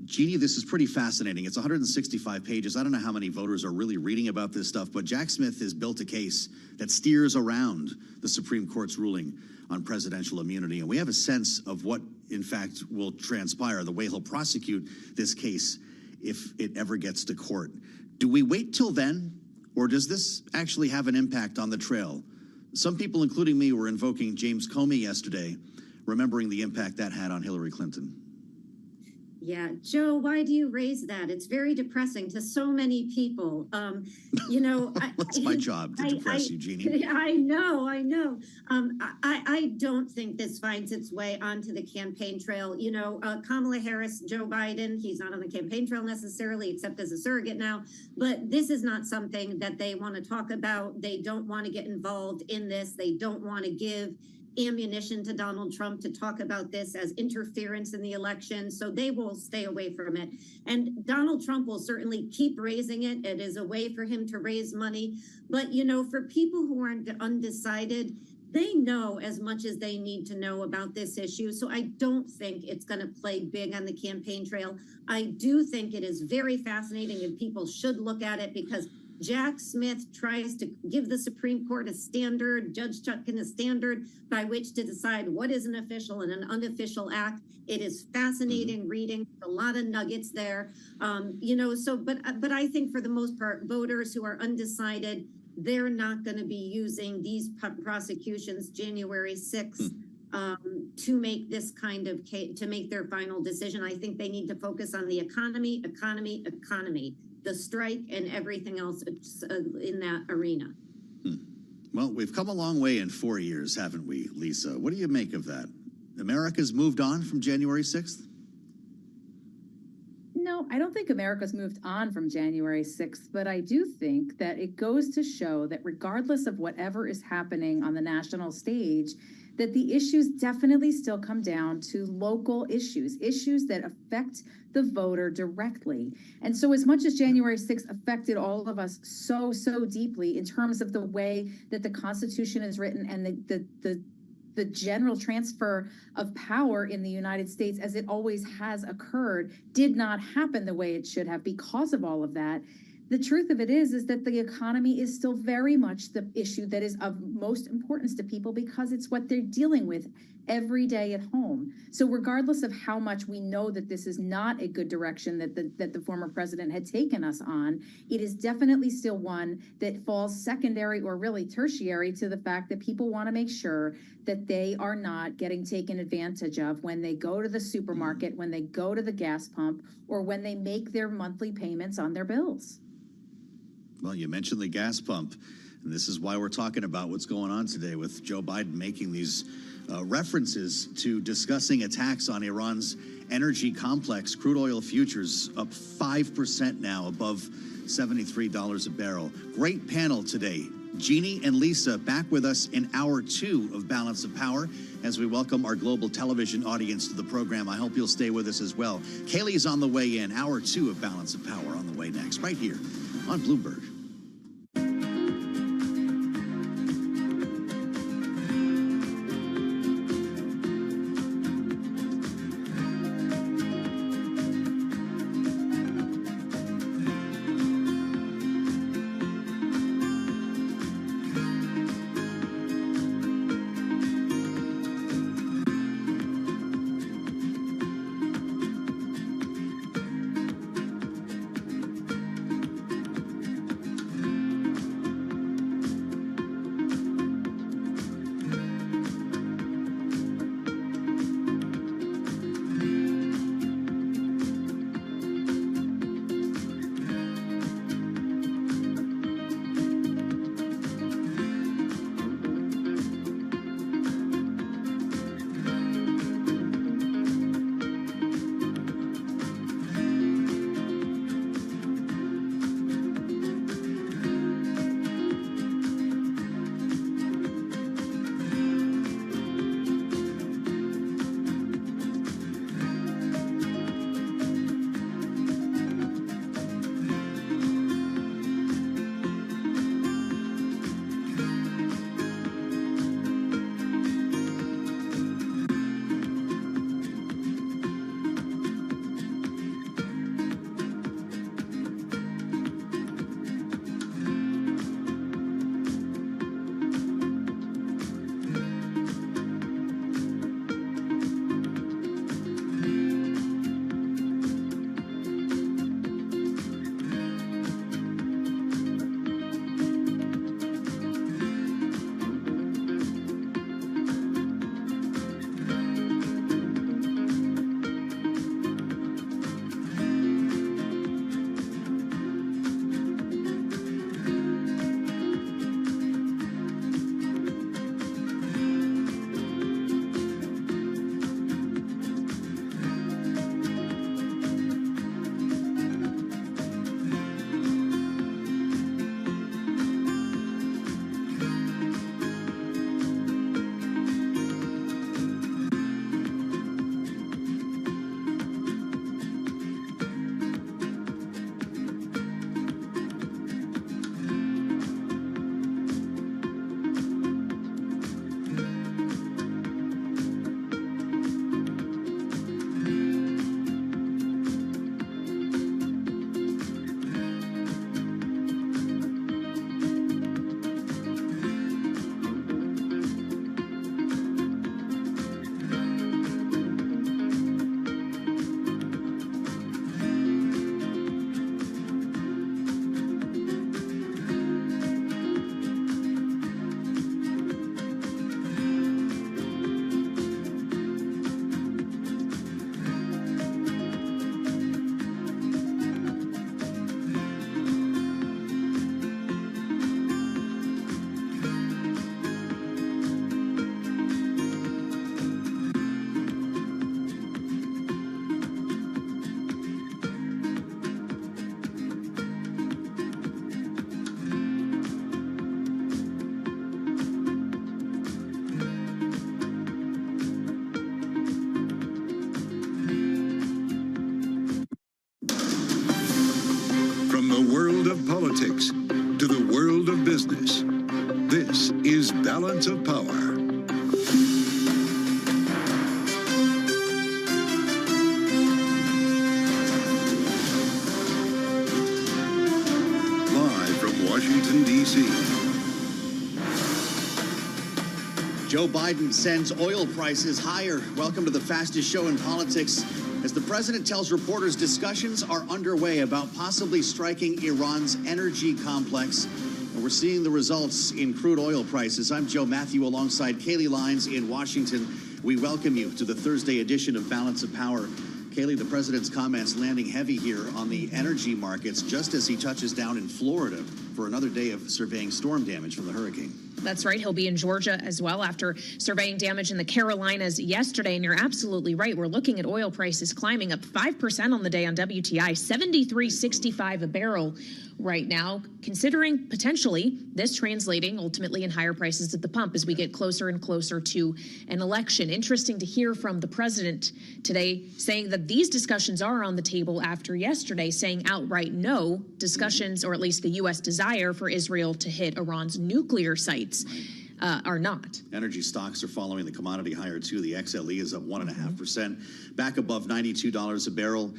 Jeannie, this is pretty fascinating. It's 165 pages. I don't know how many voters are really reading about this stuff, but Jack Smith has built a case that steers around the Supreme Court's ruling on presidential immunity. And we have a sense of what, in fact, will transpire, the way he'll prosecute this case if it ever gets to court. Do we wait till then, or does this actually have an impact on the trail? Some people, including me, were invoking James Comey yesterday, remembering the impact that had on Hillary Clinton. Yeah, Joe, why do you raise that? It's very depressing to so many people. That's my job, to depress you, Jeannie. I know. I don't think this finds its way onto the campaign trail. Kamala Harris, Joe Biden, he's not on the campaign trail necessarily, except as a surrogate now. But this is not something that they want to talk about. They don't want to get involved in this. They don't want to give ammunition to Donald Trump to talk about this as interference in the election, so they will stay away from it. And Donald Trump will certainly keep raising it. It is a way for him to raise money. But, for people who are undecided, they know as much as they need to know about this issue. So I don't think it's going to play big on the campaign trail. I do think it is very fascinating and people should look at it because Jack Smith tries to give the Supreme Court a standard, Judge Chutkan a standard by which to decide what is an official and an unofficial act. It is fascinating reading, a lot of nuggets there. But I think for the most part, voters who are undecided, they're not going to be using these prosecutions January 6th to make this kind of case, to make their final decision. I think they need to focus on the economy, the strike and everything else in that arena. Well, we've come a long way in 4 years, haven't we, Lisa? What do you make of that? America's moved on from January 6th? No, I don't think America's moved on from January 6th, but I do think that it goes to show that regardless of whatever is happening on the national stage, that the issues definitely still come down to local issues that affect the voter directly. And so as much as January 6th affected all of us so deeply in terms of the way that the Constitution is written and the general transfer of power in the United States, as it always has occurred, did not happen the way it should have because of all of that. The truth of it is that the economy is still very much the issue that is of most importance to people because it's what they're dealing with every day at home. So regardless of how much we know that this is not a good direction that the former president had taken us on, it is definitely still one that falls secondary or really tertiary to the fact that people want to make sure that they are not getting taken advantage of when they go to the supermarket, when they go to the gas pump, or when they make their monthly payments on their bills. Well, you mentioned the gas pump, and this is why we're talking about what's going on today with Joe Biden making these references to discussing attacks on Iran's energy complex. Crude oil futures up 5% now, above $73 a barrel. Great panel today. Jeannie and Lisa back with us in hour 2 of Balance of Power as we welcome our global television audience to the program. I hope you'll stay with us as well. Kaylee's on the way in. Hour 2 of Balance of Power on the way next, right here on Bloomberg. world of politics to the world of business. This is Balance of Power. Live from Washington, D.C. Joe Biden sends oil prices higher. Welcome to the fastest show in politics. As the president tells reporters discussions are underway about possibly striking Iran's energy complex. And we're seeing the results in crude oil prices. I'm Joe Matthew alongside Kaylee Lines in Washington. We welcome you to the Thursday edition of Balance of Power. Kaylee, the president's comments landing heavy here on the energy markets just as he touches down in Florida for another day of surveying storm damage from the hurricane. That's right. He'll be in Georgia as well after surveying damage in the Carolinas yesterday. And you're absolutely right. We're looking at oil prices climbing up 5% on the day on WTI, $73.65 a barrel right now, considering potentially this translating ultimately in higher prices at the pump as we get closer and closer to an election. Interesting to hear from the president today saying that these discussions are on the table after yesterday saying outright no discussions, or at least the U.S. desire for Israel to hit Iran's nuclear sites. Are not. Energy stocks are following the commodity higher too. The XLE is up 1.5%, back above $92 a barrel.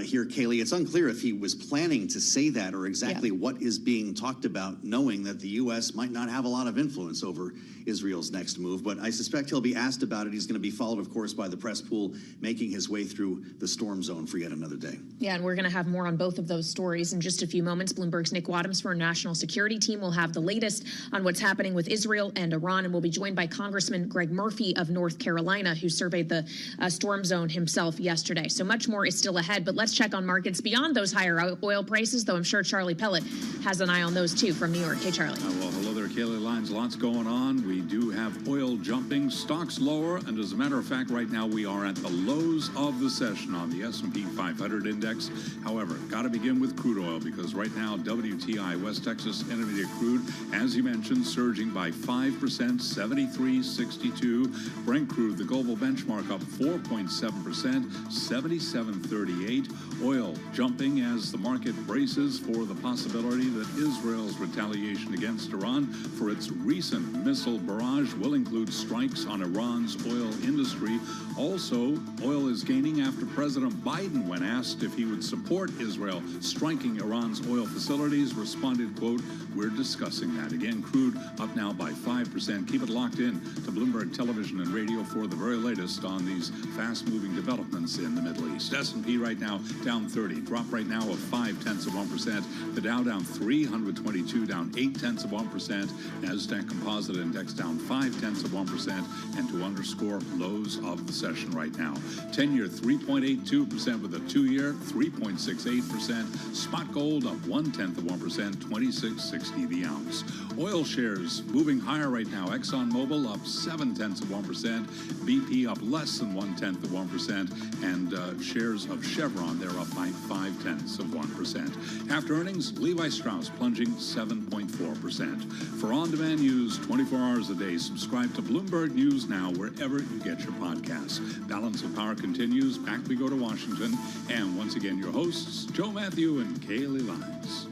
Here, Kaylee, it's unclear if he was planning to say that or exactly what is being talked about, knowing that the U.S. might not have a lot of influence over Israel's next move. But I suspect he'll be asked about it. He's going to be followed, of course, by the press pool making his way through the storm zone for yet another day. Yeah, and we're going to have more on both of those stories in just a few moments. Bloomberg's Nick Wadhams for our national security team will have the latest on what's happening with Israel and Iran, and we'll be joined by Congressman Greg Murphy of North Carolina, who surveyed the storm zone himself yesterday. So much more is still ahead, but let's check on markets beyond those higher oil prices, though I'm sure Charlie Pellet has an eye on those too from New York. Hey, Charlie. Well, hello there, Kaylee Lines. Lots going on. We do have oil jumping, stocks lower, and as a matter of fact, right now we are at the lows of the session on the S&P 500 index. However, got to begin with crude oil because right now WTI, West Texas Intermediate crude, as you mentioned, surging by 5%, 73.62. Brent crude, the global benchmark, up 4.7%, 77.38. Oil jumping as the market braces for the possibility that Israel's retaliation against Iran for its recent missile barrage will include strikes on Iran's oil industry. Also, oil is gaining after President Biden, when asked if he would support Israel striking Iran's oil facilities, responded, quote, "We're discussing that." Again, crude up now by 5%. Keep it locked in to Bloomberg Television and Radio for the very latest on these fast-moving developments in the Middle East. S&P right now down 30, drop right now of 0.5%. The Dow down 322, down 0.8%. NASDAQ Composite Index down 0.5%. And to underscore lows of the session right now, 10-year 3.82% with a 2-year 3.68%. Spot gold up 0.1%, 26.60 the ounce. Oil shares moving higher right now. ExxonMobil up 0.7%. BP up less than 0.1%, and shares of Chevron, they're up by 0.5%. After earnings, Levi Strauss plunging 7.4%. For on-demand news 24 hours a day, subscribe to Bloomberg News Now wherever you get your podcasts. Balance of Power continues. Back we go to Washington. And once again, your hosts, Joe Matthew and Kaylee Lines.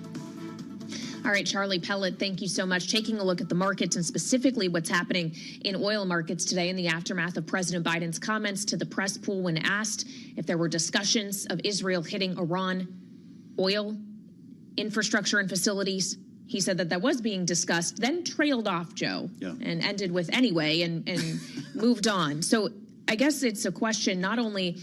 All right, Charlie Pellet, thank you so much. Taking a look at the markets and specifically what's happening in oil markets today in the aftermath of President Biden's comments to the press pool when asked if there were discussions of Israel hitting Iran oil infrastructure and facilities. He said that was being discussed, then trailed off, Joe, and ended with anyway and moved on. So I guess it's a question not only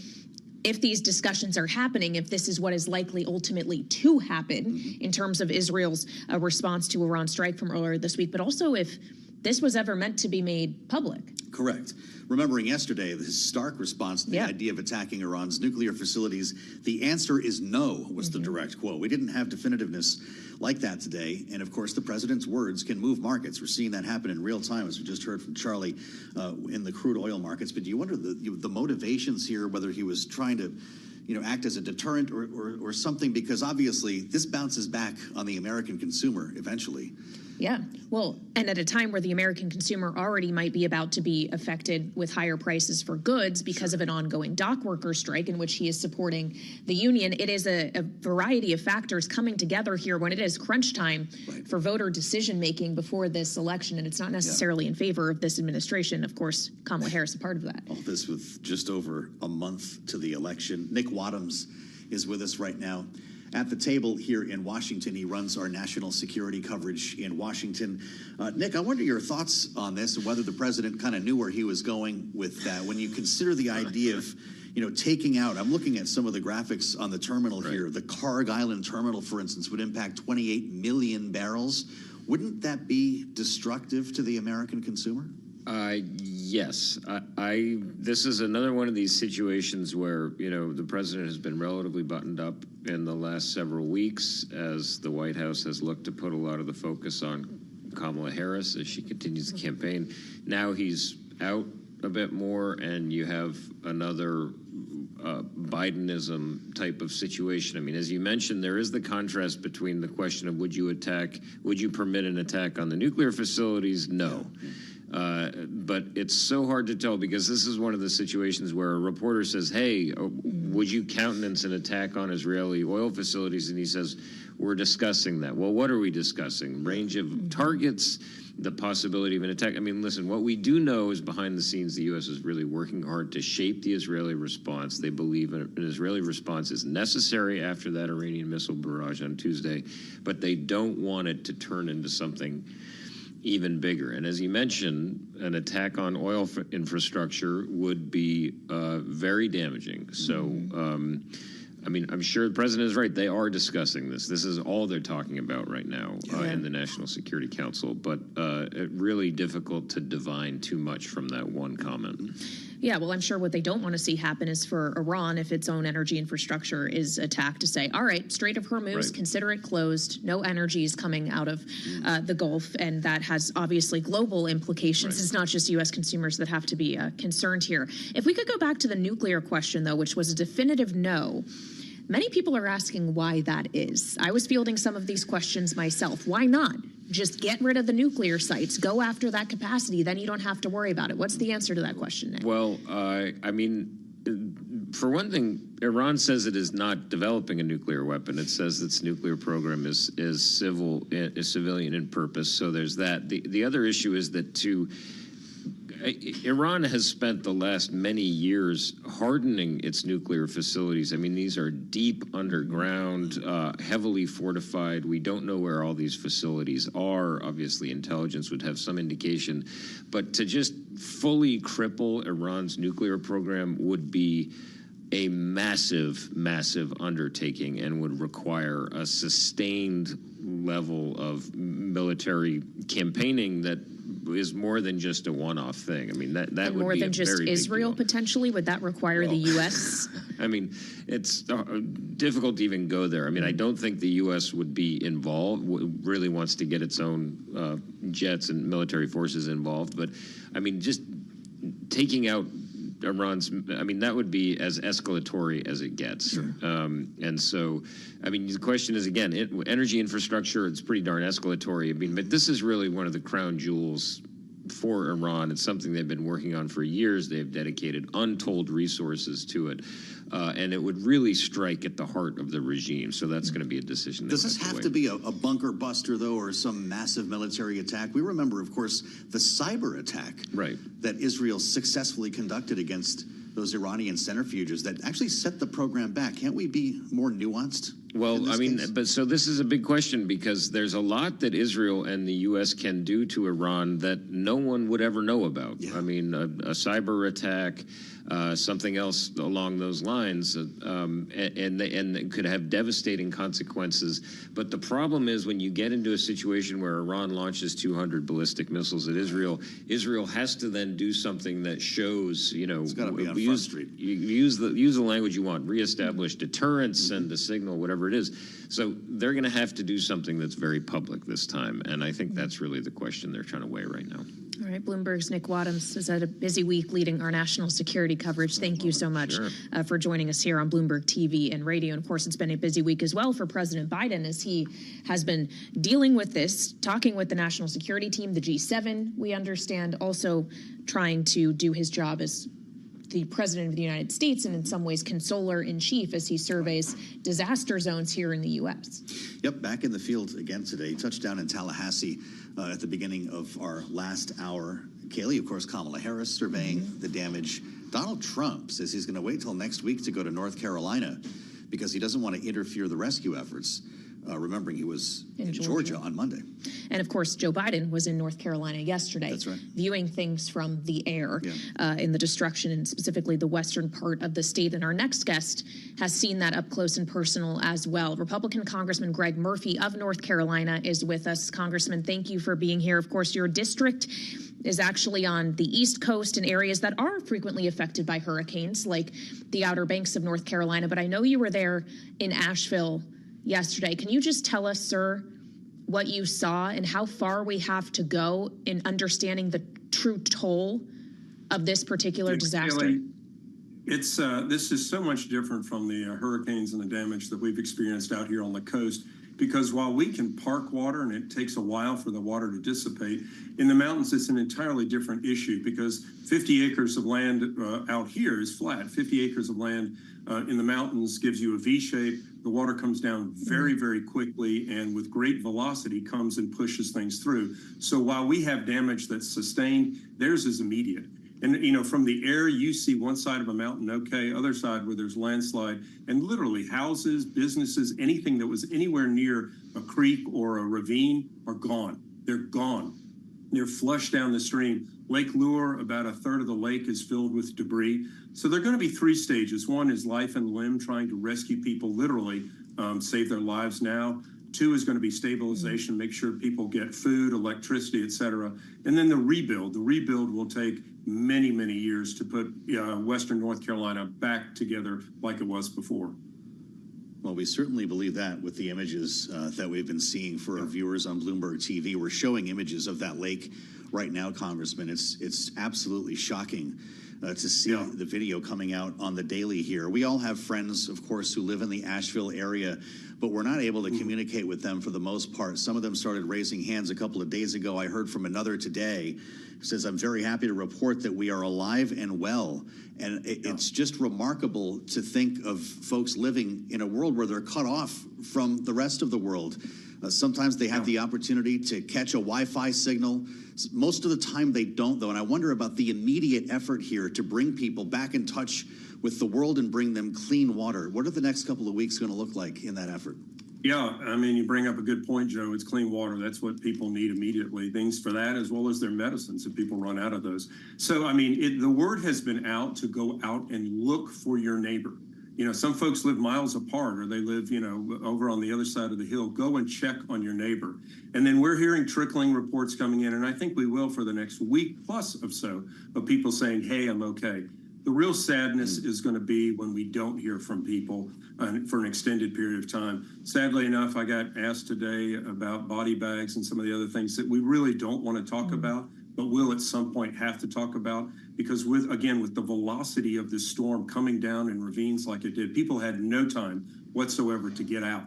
if these discussions are happening, if this is what is likely ultimately to happen in terms of Israel's response to Iran's strike from earlier this week, but also if this was ever meant to be made public. Correct. Remembering yesterday, his stark response to the idea of attacking Iran's nuclear facilities, the answer is no, was the direct quote. We didn't have definitiveness like that today. And of course, the president's words can move markets. We're seeing that happen in real time, as we just heard from Charlie, in the crude oil markets. But do you wonder the motivations here, whether he was trying to act as a deterrent or something? Because obviously this bounces back on the American consumer eventually. Yeah. Well, and at a time where the American consumer already might be about to be affected with higher prices for goods because of an ongoing dock worker strike in which he is supporting the union, it is a variety of factors coming together here when it is crunch time for voter decision making before this election. And it's not necessarily in favor of this administration. Of course, Kamala Harris is a part of that. All this with just over a month to the election. Nick Wadhams is with us right now. at the table here in Washington. He runs our national security coverage in Washington. Nick, I wonder your thoughts on this and whether the president kind of knew where he was going with that. When you consider the idea of, taking out, I'm looking at some of the graphics on the terminal here. The Carg Island terminal, for instance, would impact 28 million barrels. Wouldn't that be destructive to the American consumer? Yes. This is another one of these situations where, the president has been relatively buttoned up in the last several weeks as the White House has looked to put a lot of the focus on Kamala Harris as she continues the campaign. Now he's out a bit more, and you have another Bidenism type of situation. I mean, as you mentioned, there is the contrast between the question of would you permit an attack on the nuclear facilities? No. But it's so hard to tell because this is one of the situations where a reporter says, hey, would you countenance an attack on Israeli oil facilities? And he says, we're discussing that. Well, what are we discussing? Range of targets, the possibility of an attack. I mean, listen, what we do know is behind the scenes, the U.S. is really working hard to shape the Israeli response. They believe an Israeli response is necessary after that Iranian missile barrage on Tuesday, but they don't want it to turn into something even bigger. And as you mentioned, an attack on oil infrastructure would be very damaging. So, I'm sure the president is right. They are discussing this. This is all they're talking about right now in the National Security Council, but really difficult to divine too much from that one comment. Yeah, well, I'm sure what they don't want to see happen is for Iran, if its own energy infrastructure is attacked, to say, all right, Strait of Hormuz, consider it closed. No energy is coming out of the Gulf, and that has obviously global implications. It's not just U.S. consumers that have to be concerned here. If we could go back to the nuclear question, though, which was a definitive no, many people are asking why that is. I was fielding some of these questions myself. Why not? Just get rid of the nuclear sites, go after that capacity, then you don't have to worry about it. What's the answer to that question, Nick? Well, for one thing, Iran says it is not developing a nuclear weapon. It says its nuclear program is civilian in purpose, so there's that. The other issue is that Iran has spent the last many years hardening its nuclear facilities. I mean, these are deep underground, heavily fortified. We don't know where all these facilities are. Obviously, intelligence would have some indication. But to just fully cripple Iran's nuclear program would be a massive, massive undertaking and would require a sustained level of military campaigning that is more than just a one-off thing. I mean, that would be more than just Israel deal. Potentially. Would that require the U.S.? I mean, it's difficult to even go there. I mean, I don't think the U.S. would be involved. Really wants to get its own jets and military forces involved. But I mean, just taking out Iran's, that would be as escalatory as it gets. Sure. And so, the question is, again, energy infrastructure, it's pretty darn escalatory. But this is really one of the crown jewels for Iran. It's something they've been working on for years. They've dedicated untold resources to it. And it would really strike at the heart of the regime. So that's going to be a decision. Does this have to be a bunker buster, though, or some massive military attack? We remember, of course, the cyber attack that Israel successfully conducted against those Iranian centrifuges that actually set the program back. Can't we be more nuanced? Well, so this is a big question because there's a lot that Israel and the U.S. can do to Iran that no one would ever know about. Yeah. A cyber attack, something else along those lines, and it could have devastating consequences. But the problem is when you get into a situation where Iran launches 200 ballistic missiles at Israel, Israel has to then do something that shows, it's got to be on use the language you want, reestablish deterrence, send a signal, whatever it is. So they're going to have to do something that's very public this time, and I think that's really the question they're trying to weigh right now. All right, Bloomberg's Nick Wadhams has had a busy week leading our national security coverage. Thank you so much for joining us here on Bloomberg TV and radio. And of course, it's been a busy week as well for President Biden as he has been dealing with this, talking with the national security team, the G7, we understand, also trying to do his job as the President of the United States and in some ways consoler-in-chief as he surveys disaster zones here in the U.S. Yep, back in the field again today. Touchdown in Tallahassee at the beginning of our last hour. Kaylee, of course, Kamala Harris surveying the damage. Donald Trump says he's going to wait till next week to go to North Carolina because he doesn't want to interfere the rescue efforts. Remembering he was in Georgia on Monday. And of course, Joe Biden was in North Carolina yesterday. That's right. Viewing things from the air in the destruction and specifically the western part of the state. And our next guest has seen that up close and personal as well. Republican Congressman Greg Murphy of North Carolina is with us. Congressman, thank you for being here. Of course, your district is actually on the East Coast in areas that are frequently affected by hurricanes, like the Outer Banks of North Carolina. But I know you were there in Asheville yesterday. Can you just tell us, sir, what you saw and how far we have to go in understanding the true toll of this particular disaster? Kelly, it's this is so much different from the hurricanes and the damage that we've experienced out here on the coast, because while we can park water and it takes a while for the water to dissipate, in the mountains it's an entirely different issue, because 50 acres of land out here is flat. 50 acres of land in the mountains gives you a V shape. The water comes down very, very quickly and with great velocity comes and pushes things through. So while we have damage that's sustained, theirs is immediate. And, you know, from the air, you see one side of a mountain, okay, other side where there's landslide, and literally houses, businesses, anything that was anywhere near a creek or a ravine are gone. They're gone. They're flushed down the stream. Lake Lure, about a third of the lake is filled with debris. So there are going to be three stages. One is life and limb, trying to rescue people, literally save their lives now. Two is going to be stabilization, make sure people get food, electricity, et cetera. And then the rebuild. The rebuild will take many, many years to put Western North Carolina back together like it was before. Well, we certainly believe that with the images that we've been seeing for our viewers on Bloomberg TV. We're showing images of that lake right now, Congressman. It's absolutely shocking to see the video coming out on the daily here. We all have friends, of course, who live in the Asheville area, but we're not able to communicate with them for the most part. Some of them started raising hands a couple of days ago. I heard from another today who says, I'm very happy to report that we are alive and well. And it's just remarkable to think of folks living in a world where they're cut off from the rest of the world. Sometimes they have the opportunity to catch a Wi-Fi signal. Most of the time they don't, though. And I wonder about the immediate effort here to bring people back in touch with the world and bring them clean water. What are the next couple of weeks going to look like in that effort? Yeah, I mean, you bring up a good point, Joe. It's clean water. That's what people need immediately. Things for that, as well as their medicines if people run out of those. So, I mean, the word has been out to go out and look for your neighbor. You know, some folks live miles apart, or they live, you know, over on the other side of the hill. Go and check on your neighbor. And then we're hearing trickling reports coming in, and I think we will for the next week plus or so, of people saying, hey, I'm okay. The real sadness is going to be when we don't hear from people for an extended period of time. Sadly enough, I got asked today about body bags and some of the other things that we really don't want to talk about, but will at some point have to talk about, because with the velocity of this storm coming down in ravines like it did, people had no time whatsoever to get out.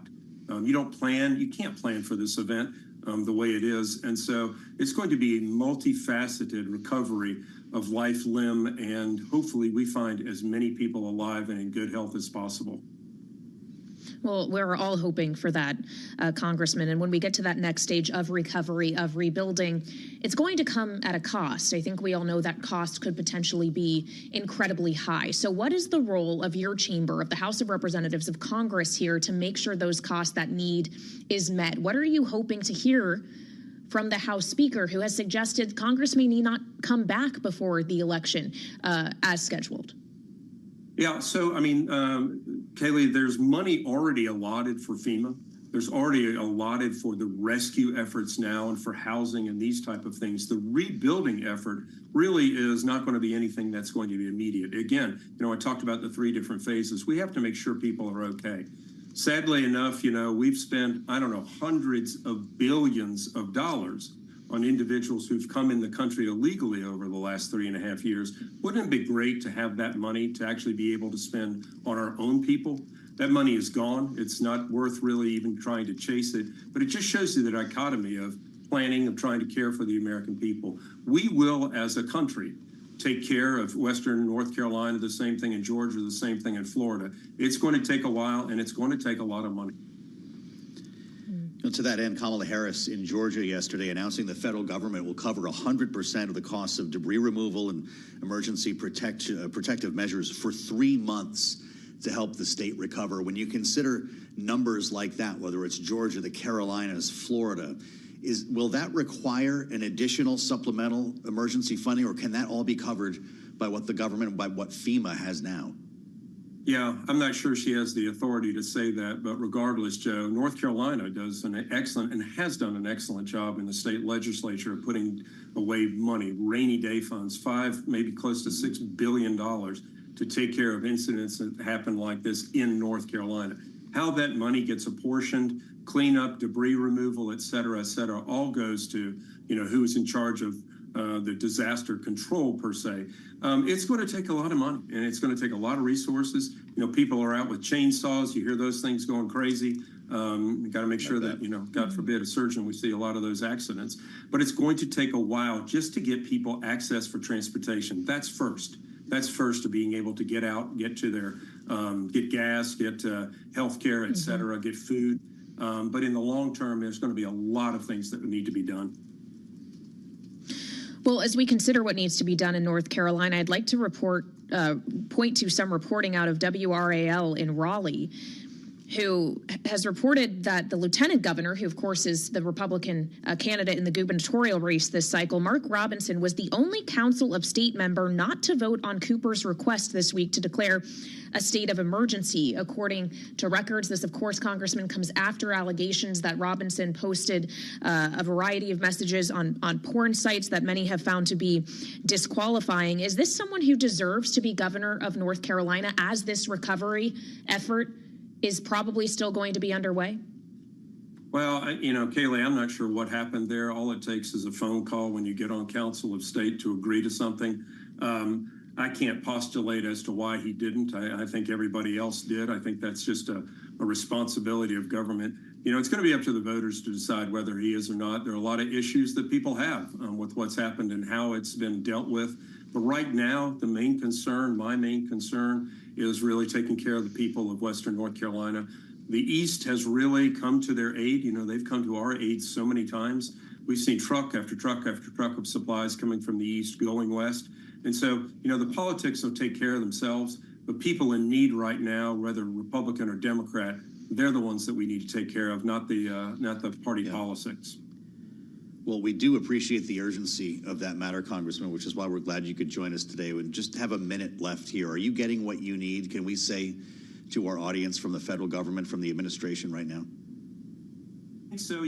You can't plan for this event the way it is. And so it's going to be a multifaceted recovery of life, limb, and hopefully we find as many people alive and in good health as possible. Well, we're all hoping for that, Congressman. And when we get to that next stage of recovery, of rebuilding, it's going to come at a cost. I think we all know that cost could potentially be incredibly high. So what is the role of your chamber, of the House of Representatives of Congress here, to make sure those costs, that need, is met? What are you hoping to hear from the House Speaker, who has suggested Congress may need not come back before the election as scheduled? Yeah, so, I mean, Kaylee, there's money already allotted for FEMA. There's already allotted for the rescue efforts now and for housing and these type of things. The rebuilding effort really is not going to be anything that's going to be immediate. Again, you know, I talked about the three different phases. We have to make sure people are okay. Sadly enough, you know, we've spent, I don't know, hundreds of billions of dollars on individuals who've come in the country illegally over the last 3.5 years. Wouldn't it be great to have that money to actually be able to spend on our own people? That money is gone. It's not worth really even trying to chase it, but it just shows you the dichotomy of planning, of trying to care for the American people. We will, as a country, take care of Western North Carolina, the same thing in Georgia, the same thing in Florida. It's going to take a while, and it's going to take a lot of money. To that end, Kamala Harris in Georgia yesterday announcing the federal government will cover 100% of the costs of debris removal and emergency protective measures for 3 months. to help the state recover. When you consider numbers like that, whether it's Georgia, the Carolinas, Florida, will that require an additional supplemental emergency funding, or can that all be covered by what the government, by what FEMA has now? Yeah, I'm not sure she has the authority to say that, but regardless, Joe, North Carolina does an excellent and has done an excellent job in the state legislature of putting away money, rainy day funds, maybe close to $6 billion to take care of incidents that happen like this in North Carolina. How that money gets apportioned, cleanup, debris removal, et cetera, all goes to, who's in charge of the disaster control per se. It's going to take a lot of money, and it's going to take a lot of resources. People are out with chainsaws. You hear those things going crazy. You got to make sure that, God forbid, a surgeon, we see a lot of those accidents. But it's going to take a while just to get people access for transportation. That's first. That's first, to being able to get out, get to their, get gas, get health care, et cetera, get food. But in the long term, there's going to be a lot of things that need to be done. Well, as we consider what needs to be done in North Carolina, I'd like to point to some reporting out of WRAL in Raleigh, who has reported that the lieutenant governor, who of course is the Republican candidate in the gubernatorial race this cycle, Mark Robinson, was the only Council of State member not to vote on Cooper's request this week to declare a state of emergency. According to records, this, of course, Congressman, comes after allegations that Robinson posted a variety of messages on porn sites that many have found to be disqualifying. Is this someone who deserves to be governor of North Carolina as this recovery effort is probably still going to be underway? Well, Kayleigh, I'm not sure what happened there. All it takes is a phone call when you get on Council of State to agree to something. I can't postulate as to why he didn't. I think everybody else did. I think that's just a responsibility of government. It's going to be up to the voters to decide whether he is or not. There are a lot of issues that people have with what's happened and how it's been dealt with. But right now, my main concern, is really taking care of the people of Western North Carolina. The East has really come to their aid. They've come to our aid so many times. We've seen truck after truck after truck of supplies coming from the East going West. And so, the politics will take care of themselves. But people in need right now, whether Republican or Democrat, they're the ones that we need to take care of, not the party politics. Well, we do appreciate the urgency of that matter, Congressman, which is why we're glad you could join us today. We just have a minute left here. Are you getting what you need? Can we say to our audience from the federal government, from the administration right now? I think so.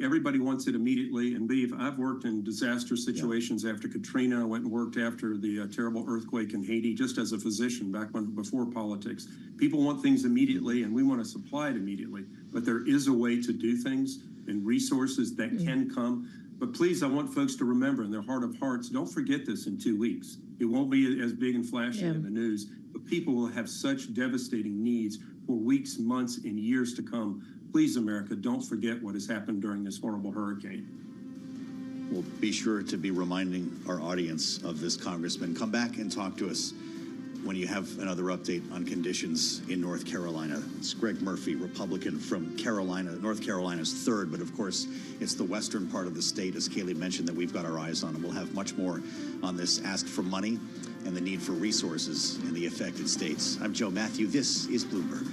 Everybody wants it immediately. And I've worked in disaster situations after Katrina. I went and worked after the terrible earthquake in Haiti, just as a physician before politics. People want things immediately, and we want to supply it immediately. But there is a way to do things and resources that can come. But please, I want folks to remember in their heart of hearts, don't forget this in 2 weeks. It won't be as big and flashy in the news, but people will have such devastating needs for weeks, months, and years to come. Please, America, don't forget what has happened during this horrible hurricane. We'll be sure to be reminding our audience of this, Congressman. Come back and talk to us when you have another update on conditions in North Carolina. It's Greg Murphy, Republican from North Carolina's 3rd, but of course, it's the western part of the state, as Kayleigh mentioned, that we've got our eyes on. And we'll have much more on this ask for money and the need for resources in the affected states. I'm Joe Matthew. This is Bloomberg.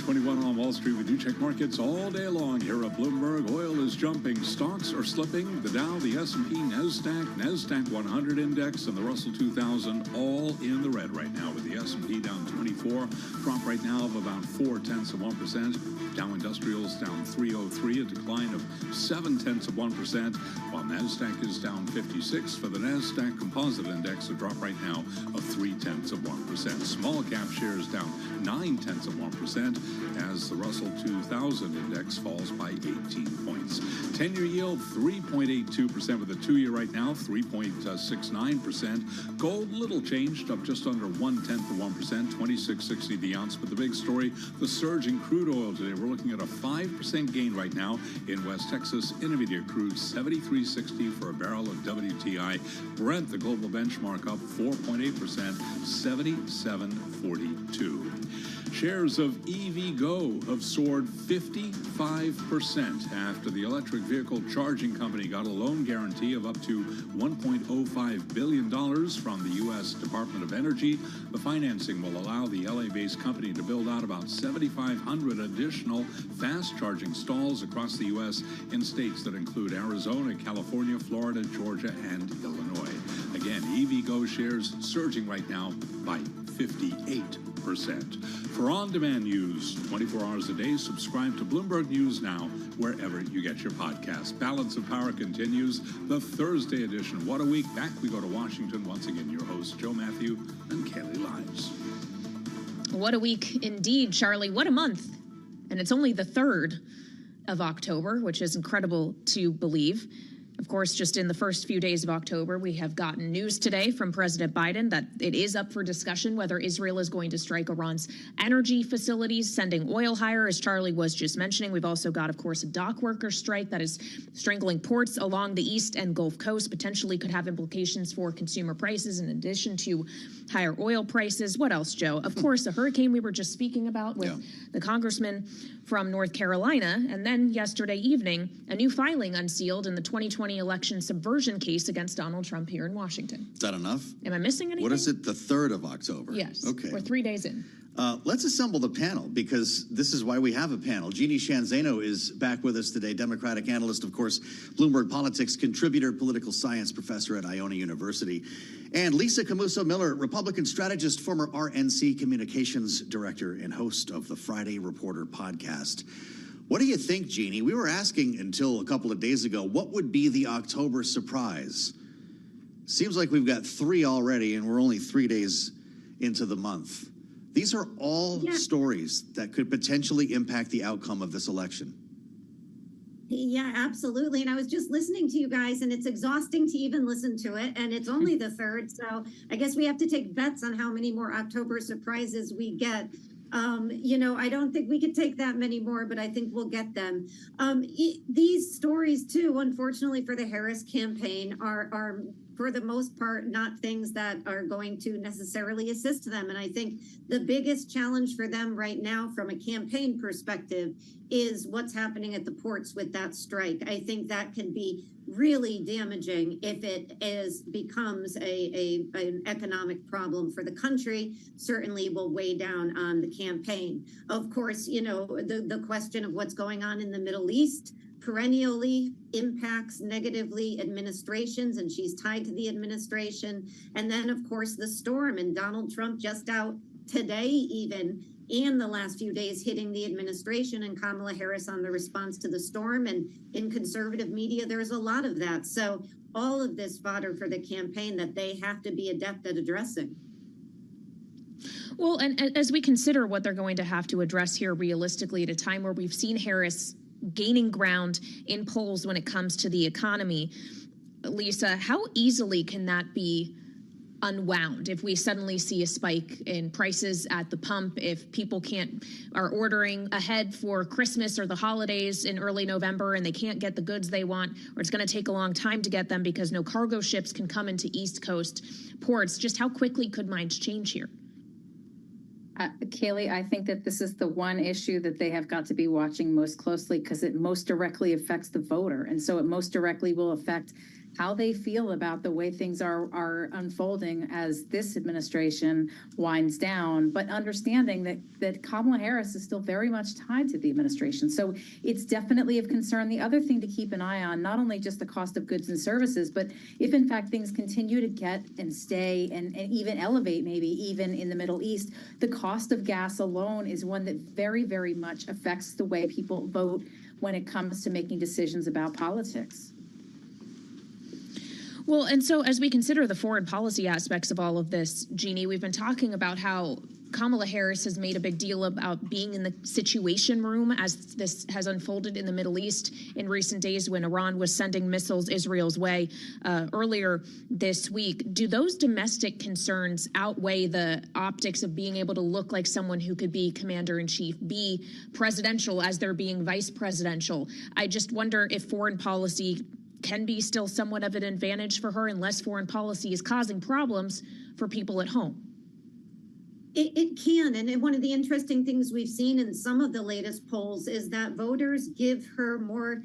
9:21 on Wall Street. We do check markets all day long here at Bloomberg. Oil is jumping. Stocks are slipping. The Dow, the S&P, NASDAQ 100 index, and the Russell 2000 all in the red right now, with the S&P down 24. Drop right now of about 0.4%. Dow Industrials down 303, a decline of 0.7%, while NASDAQ is down 56. For the NASDAQ Composite Index, a drop right now of 0.3%. Small cap shares down 0.9%, as the Russell 2000 index falls by 18 points. 10-year yield 3.82%, with a 2-year right now 3.69%. Gold little changed, up just under 0.1%, $26.60 the ounce. But the big story, the surge in crude oil today. We're looking at a 5% gain right now in West Texas Intermediate crude, $73.60 for a barrel of WTI. Brent, the global benchmark, up 4.8%, $77.42. Shares of EVgo have soared 55% after the electric vehicle charging company got a loan guarantee of up to $1.05 billion from the U.S. Department of Energy. The financing will allow the LA-based company to build out about 7,500 additional fast charging stalls across the U.S. in states that include Arizona, California, Florida, Georgia, and Illinois. Again, EVgo shares surging right now by 58%. For on-demand news 24 hours a day, subscribe to Bloomberg News Now wherever you get your podcasts. Balance of Power continues, the Thursday edition. What a week. Back we go to Washington. Once again, your hosts, Joe Matthew and Kaylee Lives. What a week indeed, Charlie. What a month. And it's only the 3rd of October, which is incredible to believe. Of course, just in the first few days of October, we have gotten news today from President Biden that it is up for discussion whether Israel is going to strike Iran's energy facilities, sending oil higher, as Charlie was just mentioning. We've also got, of course, a dock worker strike that is strangling ports along the East and Gulf Coast, potentially could have implications for consumer prices in addition to higher oil prices. What else, Joe? Of course, a hurricane we were just speaking about with the congressman from North Carolina. And then yesterday evening, a new filing unsealed in the 2020 election subversion case against Donald Trump here in Washington. Is that enough? Am I missing anything? What is it, the 3rd of October? Yes. Okay. We're 3 days in. Let's assemble the panel, because this is why we have a panel. Jeannie Shanzano is back with us today, Democratic analyst, of course, Bloomberg Politics contributor, political science professor at Iona University. And Lisa Camuso-Miller, Republican strategist, former RNC communications director, and host of the Friday Reporter podcast. What do you think, Jeannie? We were asking until a couple of days ago, what would be the October surprise? Seems like we've got 3 already, and we're only 3 days into the month. These are all stories that could potentially impact the outcome of this election. Yeah, absolutely. And I was just listening to you guys, and it's exhausting to even listen to it. And it's only the 3rd. So I guess we have to take bets on how many more October surprises we get. I don't think we could take that many more, but I think we'll get them. These stories, too, unfortunately for the Harris campaign, are for the most part, not things that are going to necessarily assist them. And I think the biggest challenge for them right now from a campaign perspective is what's happening at the ports with that strike. I think that can be really damaging if it becomes an economic problem for the country. Certainly will weigh down on the campaign. Of course, the question of what's going on in the Middle East perennially impacts negatively administrations, and she's tied to the administration. And then, of course, the storm, and Donald Trump just out today even, and the last few days hitting the administration, and Kamala Harris on the response to the storm. And in conservative media, there's a lot of that. So all of this fodder for the campaign that they have to be adept at addressing. Well, and as we consider what they're going to have to address here realistically at a time where we've seen Harris gaining ground in polls when it comes to the economy, Lisa, how easily can that be unwound if we suddenly see a spike in prices at the pump, if people are ordering ahead for Christmas or the holidays in early November and they can't get the goods they want, or it's going to take a long time to get them because no cargo ships can come into East Coast ports? Just how quickly could minds change here? Kaylee, I think that this is the one issue that they have got to be watching most closely, because it most directly affects the voter. And so it most directly will affect how they feel about the way things are unfolding as this administration winds down, but understanding that Kamala Harris is still very much tied to the administration. So it's definitely of concern. The other thing to keep an eye on, not only just the cost of goods and services, but if in fact things continue to get and stay and even elevate, maybe even in the Middle East, the cost of gas alone is one that very, very much affects the way people vote when it comes to making decisions about politics. Well, and so as we consider the foreign policy aspects of all of this, Jeannie, we've been talking about how Kamala Harris has made a big deal about being in the situation room as this has unfolded in the Middle East in recent days when Iran was sending missiles Israel's way earlier this week. Do those domestic concerns outweigh the optics of being able to look like someone who could be commander-in-chief, be presidential as they're being vice presidential? I just wonder if foreign policy can be still somewhat of an advantage for her unless foreign policy is causing problems for people at home. It can. And one of the interesting things we've seen in some of the latest polls is that voters give her more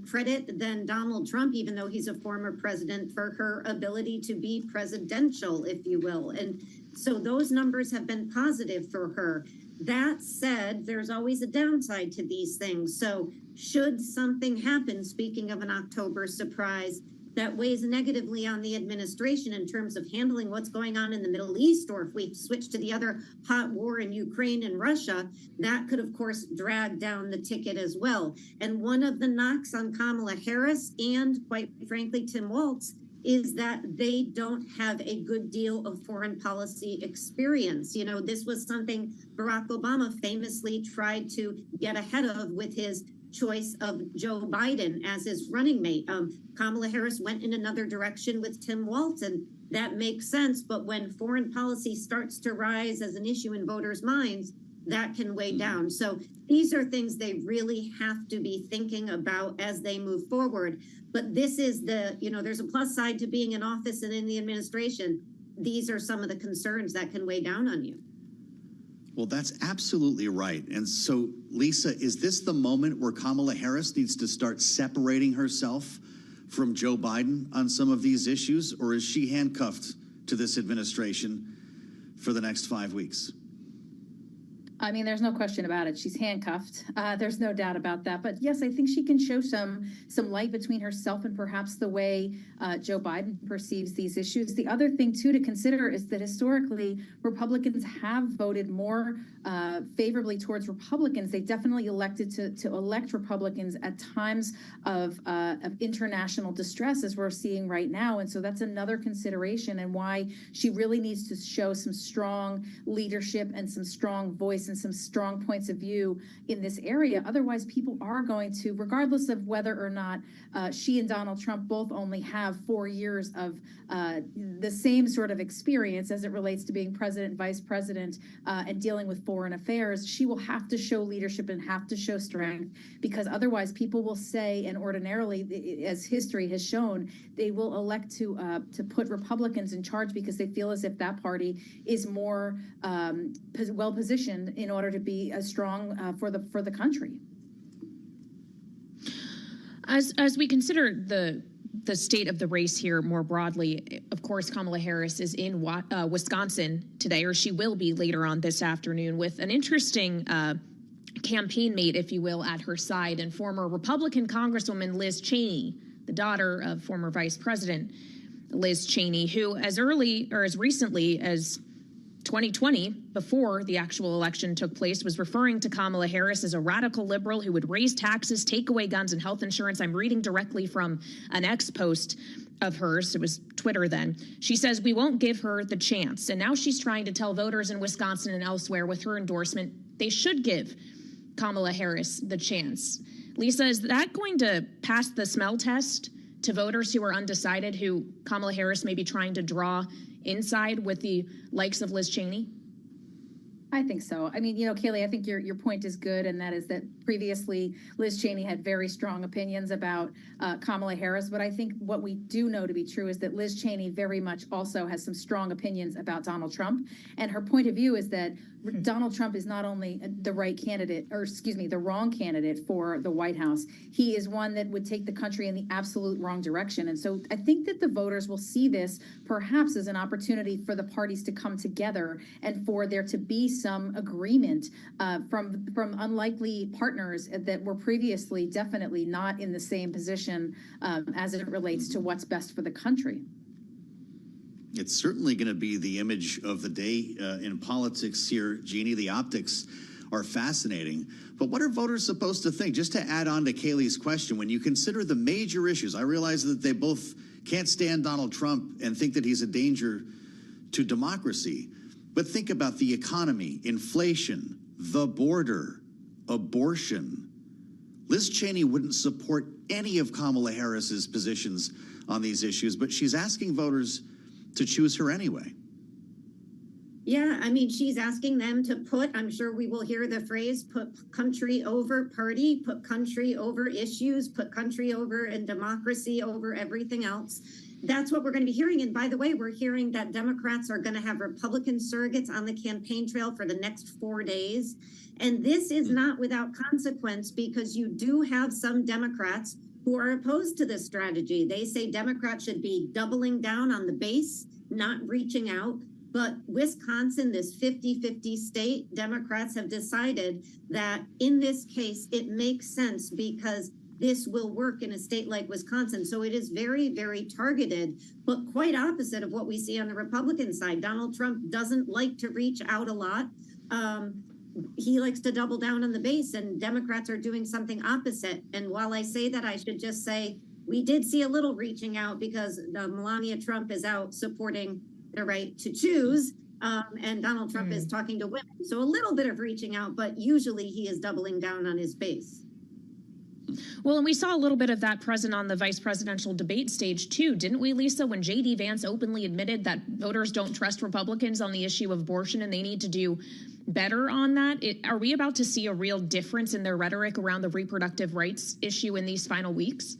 credit than Donald Trump, even though he's a former president, for her ability to be presidential, if you will. And so those numbers have been positive for her. That said, there's always a downside to these things. So should something happen, speaking of an October surprise, that weighs negatively on the administration in terms of handling what's going on in the Middle East, or if we switch to the other hot war in Ukraine and Russia, that could, of course, drag down the ticket as well. And one of the knocks on Kamala Harris and, quite frankly, Tim Walz is that they don't have a good deal of foreign policy experience. You know, this was something Barack Obama famously tried to get ahead of with his choice of Joe Biden as his running mate. Kamala Harris went in another direction with Tim Walz, and that makes sense. But when foreign policy starts to rise as an issue in voters' minds, that can weigh down. So these are things they really have to be thinking about as they move forward. But this is there's a plus side to being in office and in the administration. These are some of the concerns that can weigh down on you. Well, that's absolutely right. And so, Lisa, is this the moment where Kamala Harris needs to start separating herself from Joe Biden on some of these issues, or is she handcuffed to this administration for the next 5 weeks? I mean, there's no question about it. She's handcuffed. There's no doubt about that. But yes, I think she can show some light between herself and perhaps the way Joe Biden perceives these issues. The other thing, too, to consider is that historically, Republicans have voted more favorably towards Republicans. They definitely elected to elect Republicans at times of international distress, as we're seeing right now. And so that's another consideration, and why she really needs to show some strong leadership and some strong voice and some strong points of view in this area. Otherwise, people are going to, regardless of whether or not she and Donald Trump both only have 4 years of the same sort of experience as it relates to being president, vice president, and dealing with foreign affairs, she will have to show leadership and have to show strength, because otherwise people will say, and ordinarily, as history has shown, they will elect to put Republicans in charge because they feel as if that party is more well positioned in order to be as strong for the country. As we consider the state of the race here more broadly, of course, Kamala Harris is in Wisconsin today, or she will be later on this afternoon, with an interesting campaign mate, if you will, at her side, and former Republican Congresswoman Liz Cheney, the daughter of former Vice President Liz Cheney, who as recently as 2020, before the actual election took place, was referring to Kamala Harris as a radical liberal who would raise taxes, take away guns and health insurance. I'm reading directly from an X post of hers. It was Twitter then. She says, "We won't give her the chance." And now she's trying to tell voters in Wisconsin and elsewhere with her endorsement they should give Kamala Harris the chance. Lisa, is that going to pass the smell test to voters who are undecided, who Kamala Harris may be trying to draw inside with the likes of Liz Cheney? I think so. I mean, Kaylee, I think your point is good, and that is that previously Liz Cheney had very strong opinions about Kamala Harris. But I think what we do know to be true is that Liz Cheney very much also has some strong opinions about Donald Trump. And her point of view is that Donald Trump is not only the right candidate, or excuse me, the wrong candidate for the White House, he is one that would take the country in the absolute wrong direction. And so I think that the voters will see this perhaps as an opportunity for the parties to come together and for there to be some agreement from unlikely partners that were previously definitely not in the same position as it relates to what's best for the country. It's certainly going to be the image of the day in politics here, Jeannie. The optics are fascinating. But what are voters supposed to think? Just to add on to Kaylee's question, when you consider the major issues, I realize that they both can't stand Donald Trump and think that he's a danger to democracy. But think about the economy, inflation, the border, abortion. Liz Cheney wouldn't support any of Kamala Harris's positions on these issues, but she's asking voters to choose her anyway. Yeah, I mean, she's asking them to put, I'm sure we will hear the phrase, put country over party, put country over issues, put country over and democracy over everything else. That's what we're going to be hearing. And by the way, we're hearing that Democrats are going to have Republican surrogates on the campaign trail for the next 4 days. And this is not without consequence, because you do have some Democrats who are opposed to this strategy. They say Democrats should be doubling down on the base, not reaching out. But Wisconsin, this 50-50 state, Democrats have decided that in this case, it makes sense because this will work in a state like Wisconsin. So it is very, very targeted, but quite opposite of what we see on the Republican side. Donald Trump doesn't like to reach out a lot. He likes to double down on the base, and Democrats are doing something opposite. And while I say that, I should just say we did see a little reaching out because Melania Trump is out supporting the right to choose, and Donald Trump is talking to women. So a little bit of reaching out, but usually he is doubling down on his base. Well, and we saw a little bit of that present on the vice presidential debate stage, too, didn't we, Lisa, when J.D. Vance openly admitted that voters don't trust Republicans on the issue of abortion and they need to do better on that? Are we about to see a real difference in their rhetoric around the reproductive rights issue in these final weeks?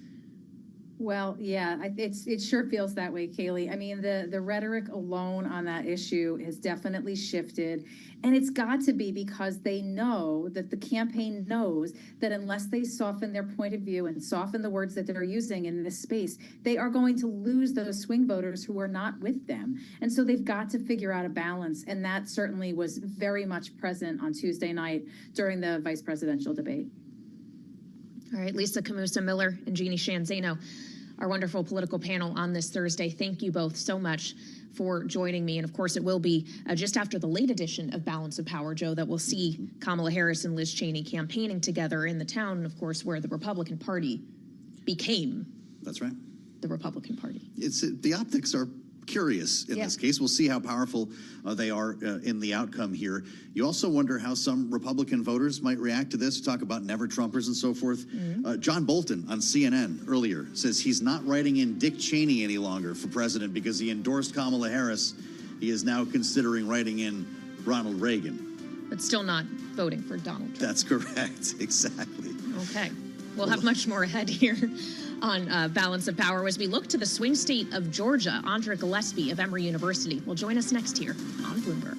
Well, yeah, it sure feels that way, Kaylee. I mean, the rhetoric alone on that issue has definitely shifted. And it's got to be because they know that the campaign knows that unless they soften their point of view and soften the words that they're using in this space, they are going to lose those swing voters who are not with them. And so they've got to figure out a balance. And that certainly was very much present on Tuesday night during the vice presidential debate. All right, Lisa Camusa Miller and Jeannie Shanzano, our wonderful political panel on this Thursday. Thank you both so much for joining me. And of course, it will be just after the late edition of Balance of Power, Joe, that we'll see Kamala Harris and Liz Cheney campaigning together in the town, of course, where the Republican Party became. That's right. The Republican Party. The optics are curious in this case. We'll see how powerful they are in the outcome here. You also wonder how some Republican voters might react to this. Talk about never Trumpers and so forth. John Bolton on CNN earlier says he's not writing in Dick Cheney any longer for president because he endorsed Kamala Harris. He is now considering writing in Ronald Reagan. But still not voting for Donald Trump. That's correct. Exactly. Okay. We'll have much more ahead here on Balance of Power as we look to the swing state of Georgia. Andra Gillespie of Emory University will join us next here on Bloomberg.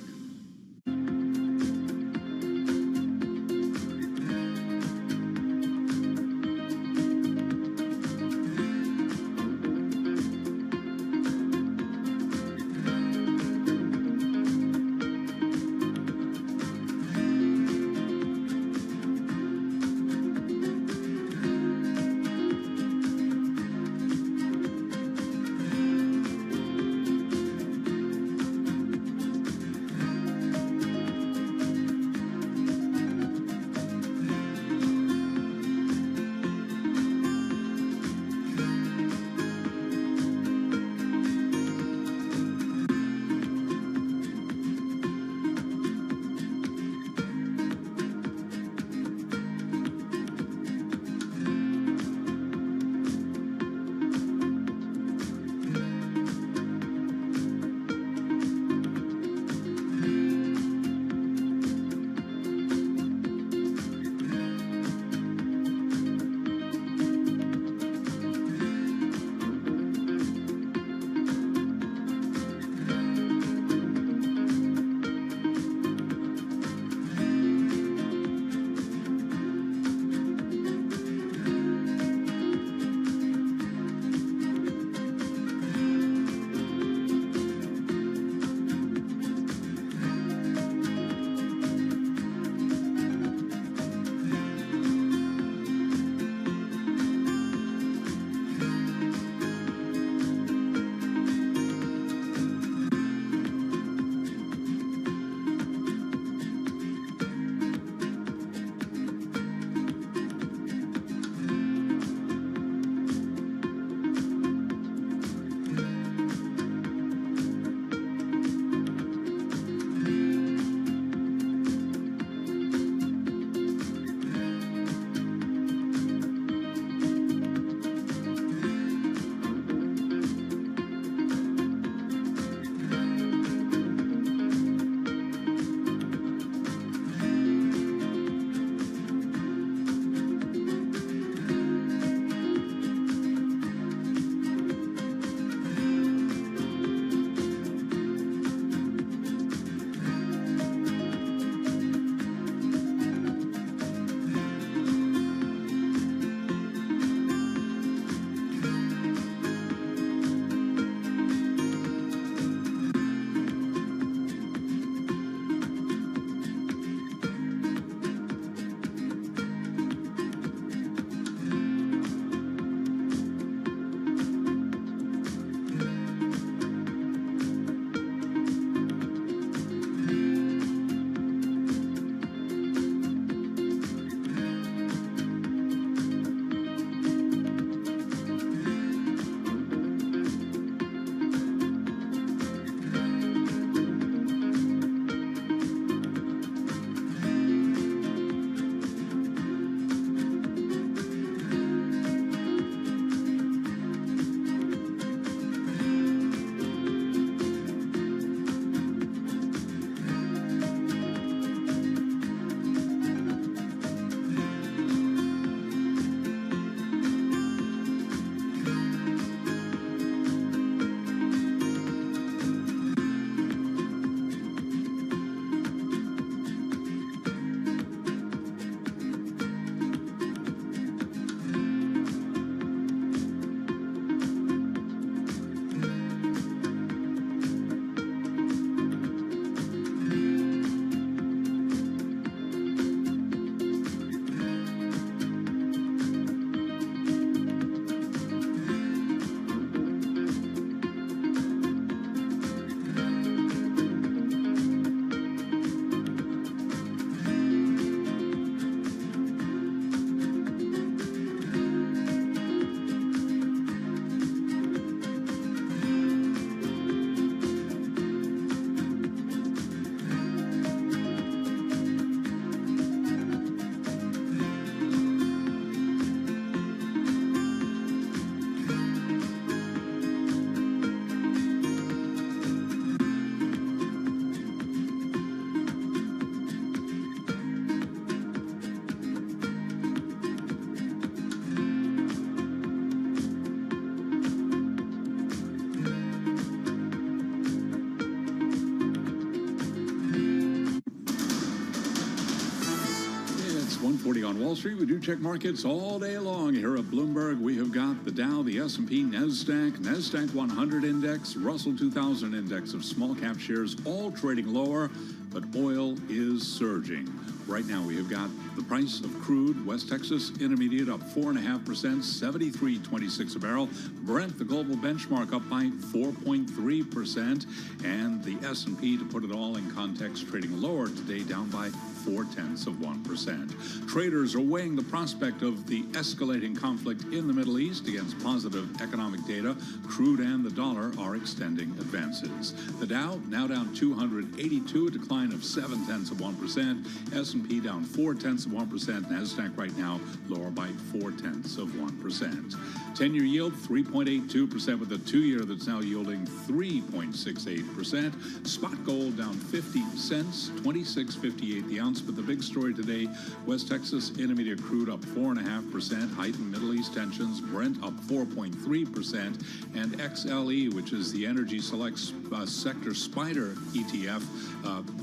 1:40 on Wall Street. We do check markets all day long here at Bloomberg. We have got the Dow, the S&P, NASDAQ 100 index, Russell 2000 index of small cap shares, all trading lower, but oil is surging. Right now, we have got the price of crude, West Texas Intermediate, up 4.5%, 73.26 a barrel. Brent, the global benchmark, up by 4.3%, and the S&P, to put it all in context, trading lower today, down by 0.4%. Traders are weighing the prospect of the escalating conflict in the Middle East against positive economic data. Crude and the dollar are extending advances. The Dow now down 282, a decline of 0.7%. S&P down 0.4%. NASDAQ right now lower by 0.4%. 10-year yield 3.82%, with a 2-year that's now yielding 3.68%. Spot gold down 50 cents, 26.58 the ounce. But the big story today, West Texas Intermediate crude up 4.5%, heightened Middle East tensions. Brent up 4.3%, and XLE, which is the Energy Select Sector Spider ETF,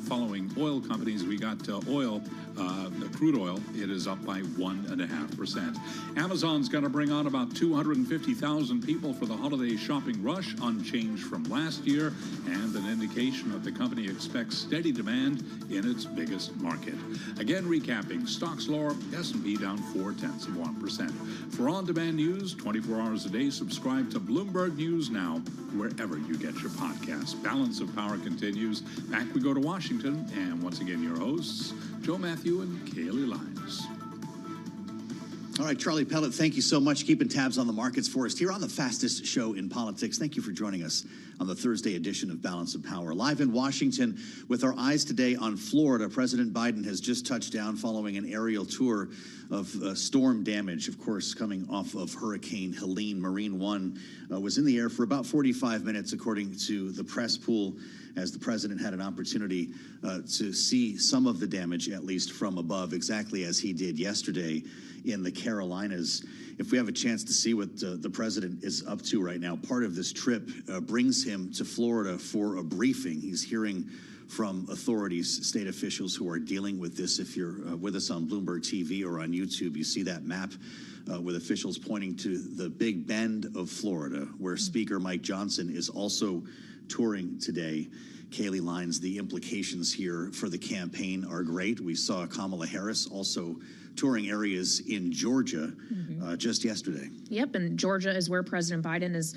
following oil companies. We got crude oil. It is up by 1.5%. Amazon's going to bring on about 250,000 people for the holiday shopping rush, unchanged from last year, and an indication that the company expects steady demand in its biggest market. Again, recapping, stocks lower, S&P down 0.4%. For on-demand news, 24 hours a day, subscribe to Bloomberg News Now, wherever you get your podcasts. Balance of Power continues. Back we go to Washington, and once again, your hosts, Joe Matthew and Kaylee Lyons. All right, Charlie Pellet, thank you so much. Keeping tabs on the markets for us here on the fastest show in politics. Thank you for joining us on the Thursday edition of Balance of Power. Live in Washington with our eyes today on Florida. President Biden has just touched down following an aerial tour of storm damage, of course, coming off of Hurricane Helene. Marine One was in the air for about 45 minutes, according to the press pool, as the president had an opportunity to see some of the damage, at least from above, exactly as he did yesterday in the Carolinas. If we have a chance to see what the president is up to right now, part of this trip brings him to Florida for a briefing. He's hearing from authorities, state officials who are dealing with this. If you're with us on Bloomberg TV or on YouTube, you see that map with officials pointing to the Big Bend of Florida, where Speaker Mike Johnson is also touring today. Kaylee Lyons, the implications here for the campaign are great. We saw Kamala Harris also touring areas in Georgia just yesterday. Yep, and Georgia is where President Biden is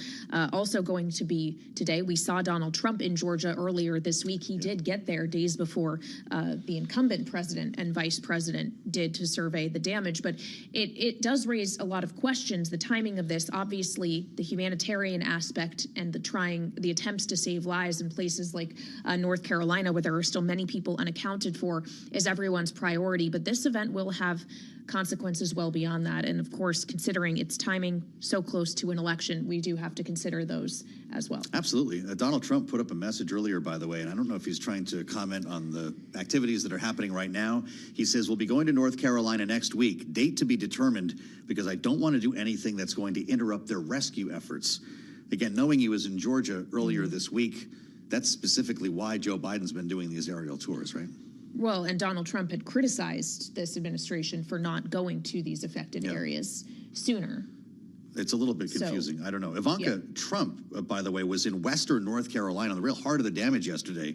also going to be today. We saw Donald Trump in Georgia earlier this week. He did get there days before the incumbent president and vice president did, to survey the damage. But it does raise a lot of questions, the timing of this. Obviously, the humanitarian aspect and the attempts to save lives in places like North Carolina, where there are still many people unaccounted for, is everyone's priority. But this event will have consequences well beyond that. And of course, considering its timing so close to an election, we do have to consider those as well. Absolutely. Donald Trump put up a message earlier, by the way, and I don't know if he's trying to comment on the activities that are happening right now. He says, we'll be going to North Carolina next week. Date to be determined, because I don't want to do anything that's going to interrupt their rescue efforts. Again, knowing he was in Georgia earlier this week, that's specifically why Joe Biden's been doing these aerial tours, right? Well, and Donald Trump had criticized this administration for not going to these affected areas sooner. It's a little bit confusing. I don't know. Ivanka Trump, by the way, was in western North Carolina, the real heart of the damage yesterday,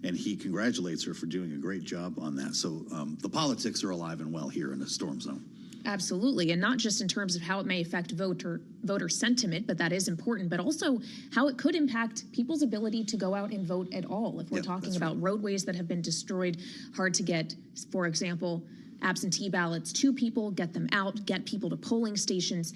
and he congratulates her for doing a great job on that. So the politics are alive and well here in the storm zone. Absolutely, and not just in terms of how it may affect voter sentiment, but that is important, but also how it could impact people's ability to go out and vote at all. If we're talking about roadways that have been destroyed, hard to get, for example, absentee ballots to people, get them out, get people to polling stations,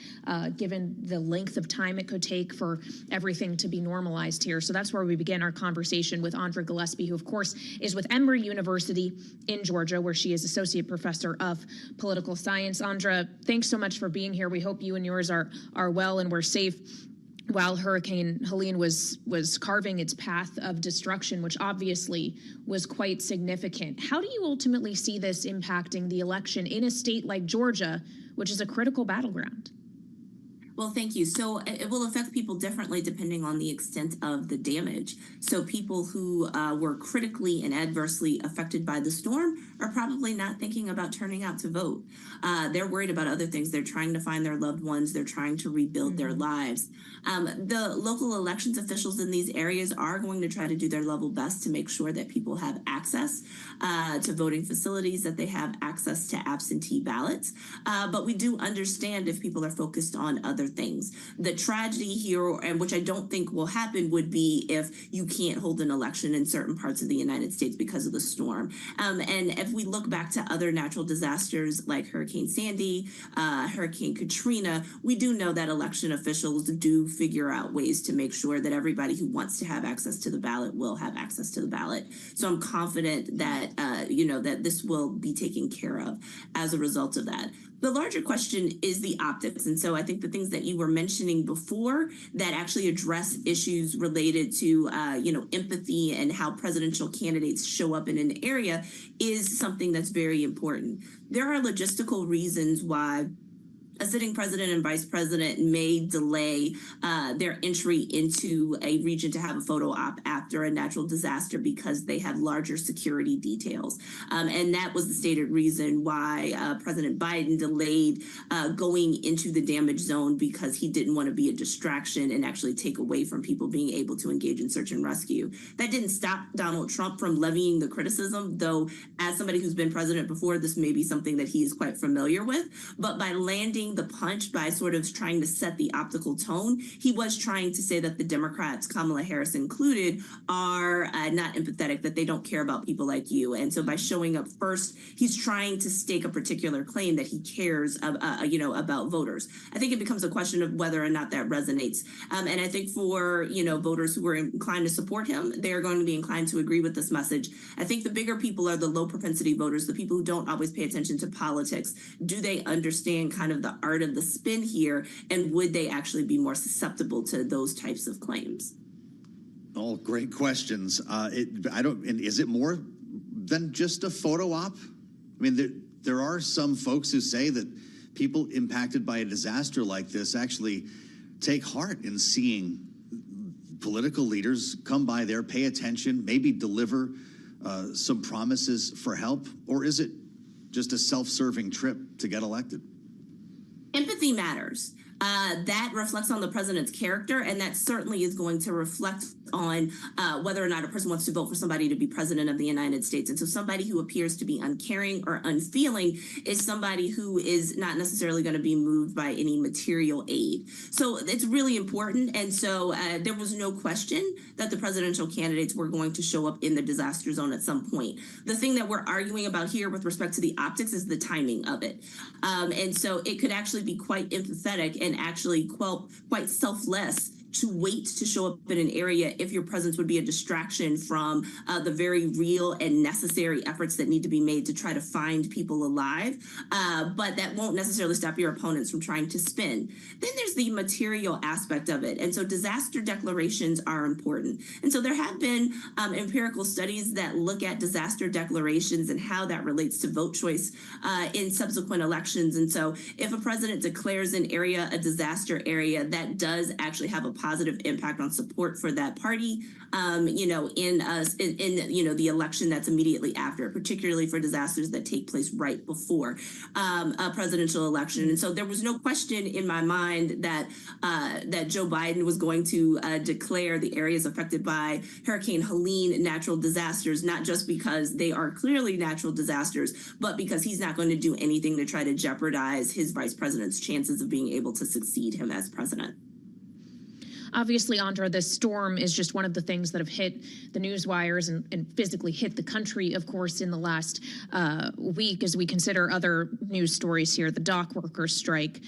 given the length of time it could take for everything to be normalized here. So that's where we begin our conversation with Andra Gillespie, who of course is with Emory University in Georgia, where she is Associate Professor of Political Science. Andra, thanks so much for being here. We hope you and yours are well and we're safe while Hurricane Helene was carving its path of destruction, which obviously was quite significant. How do you ultimately see this impacting the election in a state like Georgia, which is a critical battleground? Well, thank you. So it will affect people differently depending on the extent of the damage. So people who were critically and adversely affected by the storm are probably not thinking about turning out to vote. They're worried about other things. They're trying to find their loved ones. They're trying to rebuild their lives. The local elections officials in these areas are going to try to do their level best to make sure that people have access to voting facilities, that they have access to absentee ballots. But we do understand if people are focused on other things. The tragedy here, and which I don't think will happen, would be if you can't hold an election in certain parts of the United States because of the storm. And if we look back to other natural disasters like Hurricane Sandy, Hurricane Katrina, we do know that election officials do figure out ways to make sure that everybody who wants to have access to the ballot will have access to the ballot. So I'm confident that, that this will be taken care of as a result of that. The larger question is the optics. And so I think the things that you were mentioning before that actually address issues related to, empathy and how presidential candidates show up in an area is something that's very important. There are logistical reasons why a sitting president and vice president may delay their entry into a region to have a photo op after a natural disaster because they have larger security details. And that was the stated reason why President Biden delayed going into the damage zone, because he didn't want to be a distraction and actually take away from people being able to engage in search and rescue. That didn't stop Donald Trump from levying the criticism, though as somebody who's been president before, this may be something that he is quite familiar with. But by landing the punch, by sort of trying to set the optical tone, he was trying to say that the Democrats, Kamala Harris included, are not empathetic, that they don't care about people like you. And so by showing up first, he's trying to stake a particular claim that he cares about voters. I think it becomes a question of whether or not that resonates. And I think for voters who are inclined to support him, they're going to be inclined to agree with this message. I think the bigger people are the low propensity voters, the people who don't always pay attention to politics. Do they understand kind of the art of the spin here, and would they actually be more susceptible to those types of claims? All great questions. Is it more than just a photo op? I mean, there are some folks who say that people impacted by a disaster like this actually take heart in seeing political leaders come by there, pay attention, maybe deliver some promises for help, or is it just a self-serving trip to get elected? Empathy matters. That reflects on the president's character, and that certainly is going to reflect on whether or not a person wants to vote for somebody to be president of the United States. And so somebody who appears to be uncaring or unfeeling is somebody who is not necessarily going to be moved by any material aid. So it's really important. And so there was no question that the presidential candidates were going to show up in the disaster zone at some point. The thing that we're arguing about here with respect to the optics is the timing of it. And so it could actually be quite empathetic and actually quite selfless to wait to show up in an area if your presence would be a distraction from the very real and necessary efforts that need to be made to try to find people alive. But that won't necessarily stop your opponents from trying to spin. Then there's the material aspect of it. And so disaster declarations are important. And so there have been empirical studies that look at disaster declarations and how that relates to vote choice in subsequent elections. And so if a president declares an area a disaster area, that does actually have a positive impact on support for that party, in the election that's immediately after, particularly for disasters that take place right before a presidential election. And so there was no question in my mind that Joe Biden was going to declare the areas affected by Hurricane Helene natural disasters, not just because they are clearly natural disasters, but because he's not going to do anything to try to jeopardize his vice president's chances of being able to succeed him as president. Obviously, Andra, this storm is just one of the things that have hit the news wires and physically hit the country, of course, in the last week as we consider other news stories here, the dock workers strike,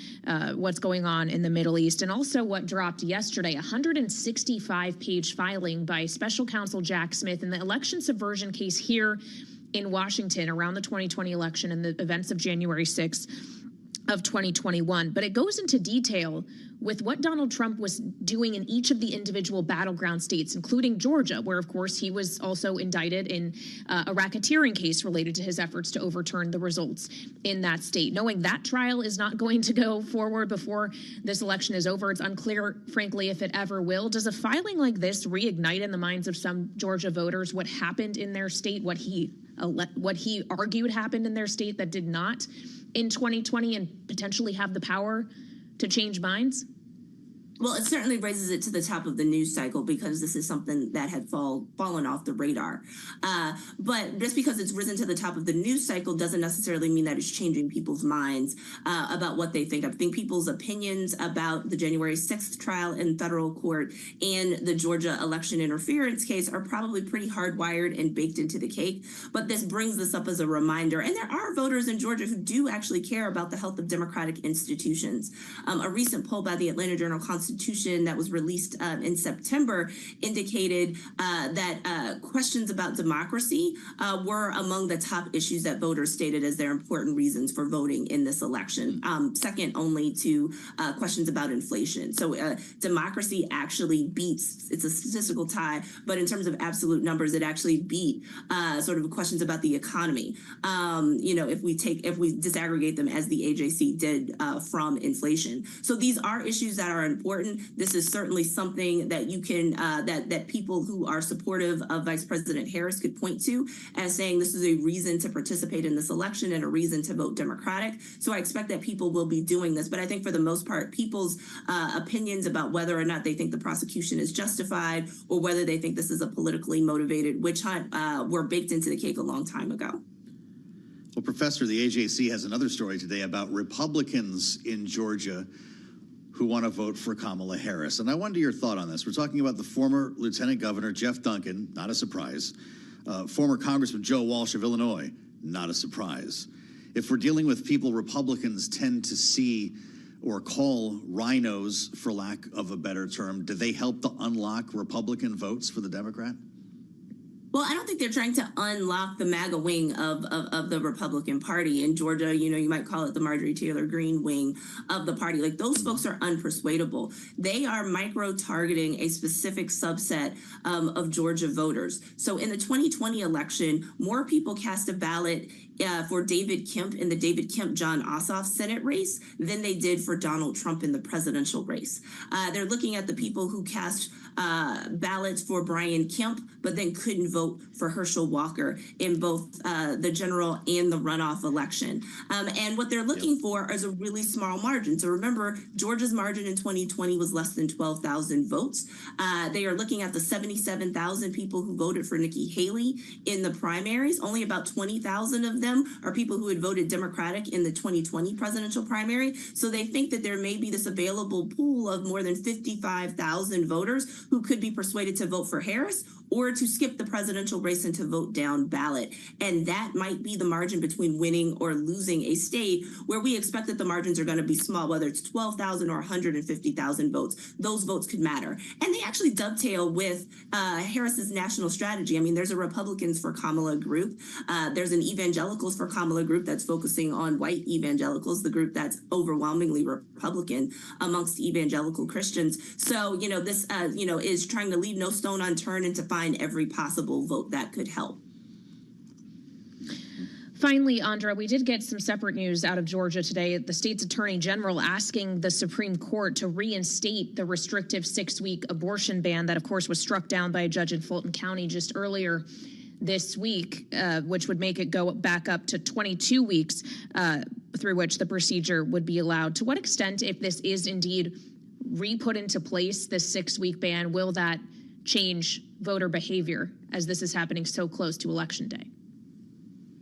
what's going on in the Middle East, and also what dropped yesterday, a 165-page filing by special counsel Jack Smith in the election subversion case here in Washington around the 2020 election and the events of January 6th. of 2021, but it goes into detail with what Donald Trump was doing in each of the individual battleground states, including Georgia, where, of course, he was also indicted in a racketeering case related to his efforts to overturn the results in that state. Knowing that trial is not going to go forward before this election is over, it's unclear, frankly, if it ever will. Does a filing like this reignite in the minds of some Georgia voters what happened in their state, what he argued happened in their state that did not in 2020, and potentially have the power to change minds? Well, it certainly raises it to the top of the news cycle because this is something that had fallen off the radar. But just because it's risen to the top of the news cycle doesn't necessarily mean that it's changing people's minds about what they think. I think people's opinions about the January 6th trial in federal court and the Georgia election interference case are probably pretty hardwired and baked into the cake. But this brings this up as a reminder. And there are voters in Georgia who do actually care about the health of democratic institutions. A recent poll by the Atlanta Journal-Constitution that was released in September indicated that questions about democracy were among the top issues that voters stated as their important reasons for voting in this election, second only to questions about inflation. So democracy actually beats, it's a statistical tie, but in terms of absolute numbers, it actually beat sort of questions about the economy. If we disaggregate them as the AJC did from inflation. So these are issues that are important. This is certainly something that you can that people who are supportive of Vice President Harris could point to as saying this is a reason to participate in this election and a reason to vote Democratic. So I expect that people will be doing this. But I think for the most part, people's opinions about whether or not they think the prosecution is justified or whether they think this is a politically motivated witch hunt were baked into the cake a long time ago. Well, Professor, the AJC has another story today about Republicans in Georgia who want to vote for Kamala Harris. And I wonder your thought on this. We're talking about the former Lieutenant Governor Jeff Duncan, not a surprise. Former Congressman Joe Walsh of Illinois, not a surprise. If we're dealing with people Republicans tend to see or call rhinos, for lack of a better term, do they help to unlock Republican votes for the Democrat? Well, I don't think they're trying to unlock the MAGA wing of the Republican Party. In Georgia, you might call it the Marjorie Taylor Greene wing of the party. Like, those folks are unpersuadable. They are micro-targeting a specific subset of Georgia voters. So in the 2020 election, more people cast a ballot for David Kemp in the David Kemp-John Ossoff Senate race than they did for Donald Trump in the presidential race. They're looking at the people who cast ballots for Brian Kemp, but then couldn't vote for Herschel Walker in both the general and the runoff election. And what they're looking for is a really small margin. So remember, Georgia's margin in 2020 was less than 12,000 votes. They are looking at the 77,000 people who voted for Nikki Haley in the primaries. Only about 20,000 of them are people who had voted Democratic in the 2020 presidential primary. So they think that there may be this available pool of more than 55,000 voters who could be persuaded to vote for Harris or to skip the presidential race and to vote down ballot. And that might be the margin between winning or losing a state where we expect that the margins are going to be small, whether it's 12,000 or 150,000 votes. Those votes could matter. And they actually dovetail with Harris's national strategy. I mean, there's a Republicans for Kamala group. There's an Evangelicals for Kamala group that's focusing on white evangelicals, the group that's overwhelmingly Republican amongst evangelical Christians. So, this, is trying to leave no stone unturned and to find every possible vote that could help. Finally, Andra, we did get some separate news out of Georgia today. The state's attorney general asking the Supreme Court to reinstate the restrictive 6-week abortion ban that, of course, was struck down by a judge in Fulton County just earlier this week, which would make it go back up to 22 weeks through which the procedure would be allowed. To what extent, if this is indeed re-put into place, this 6-week ban, will that change voter behavior as this is happening so close to Election Day?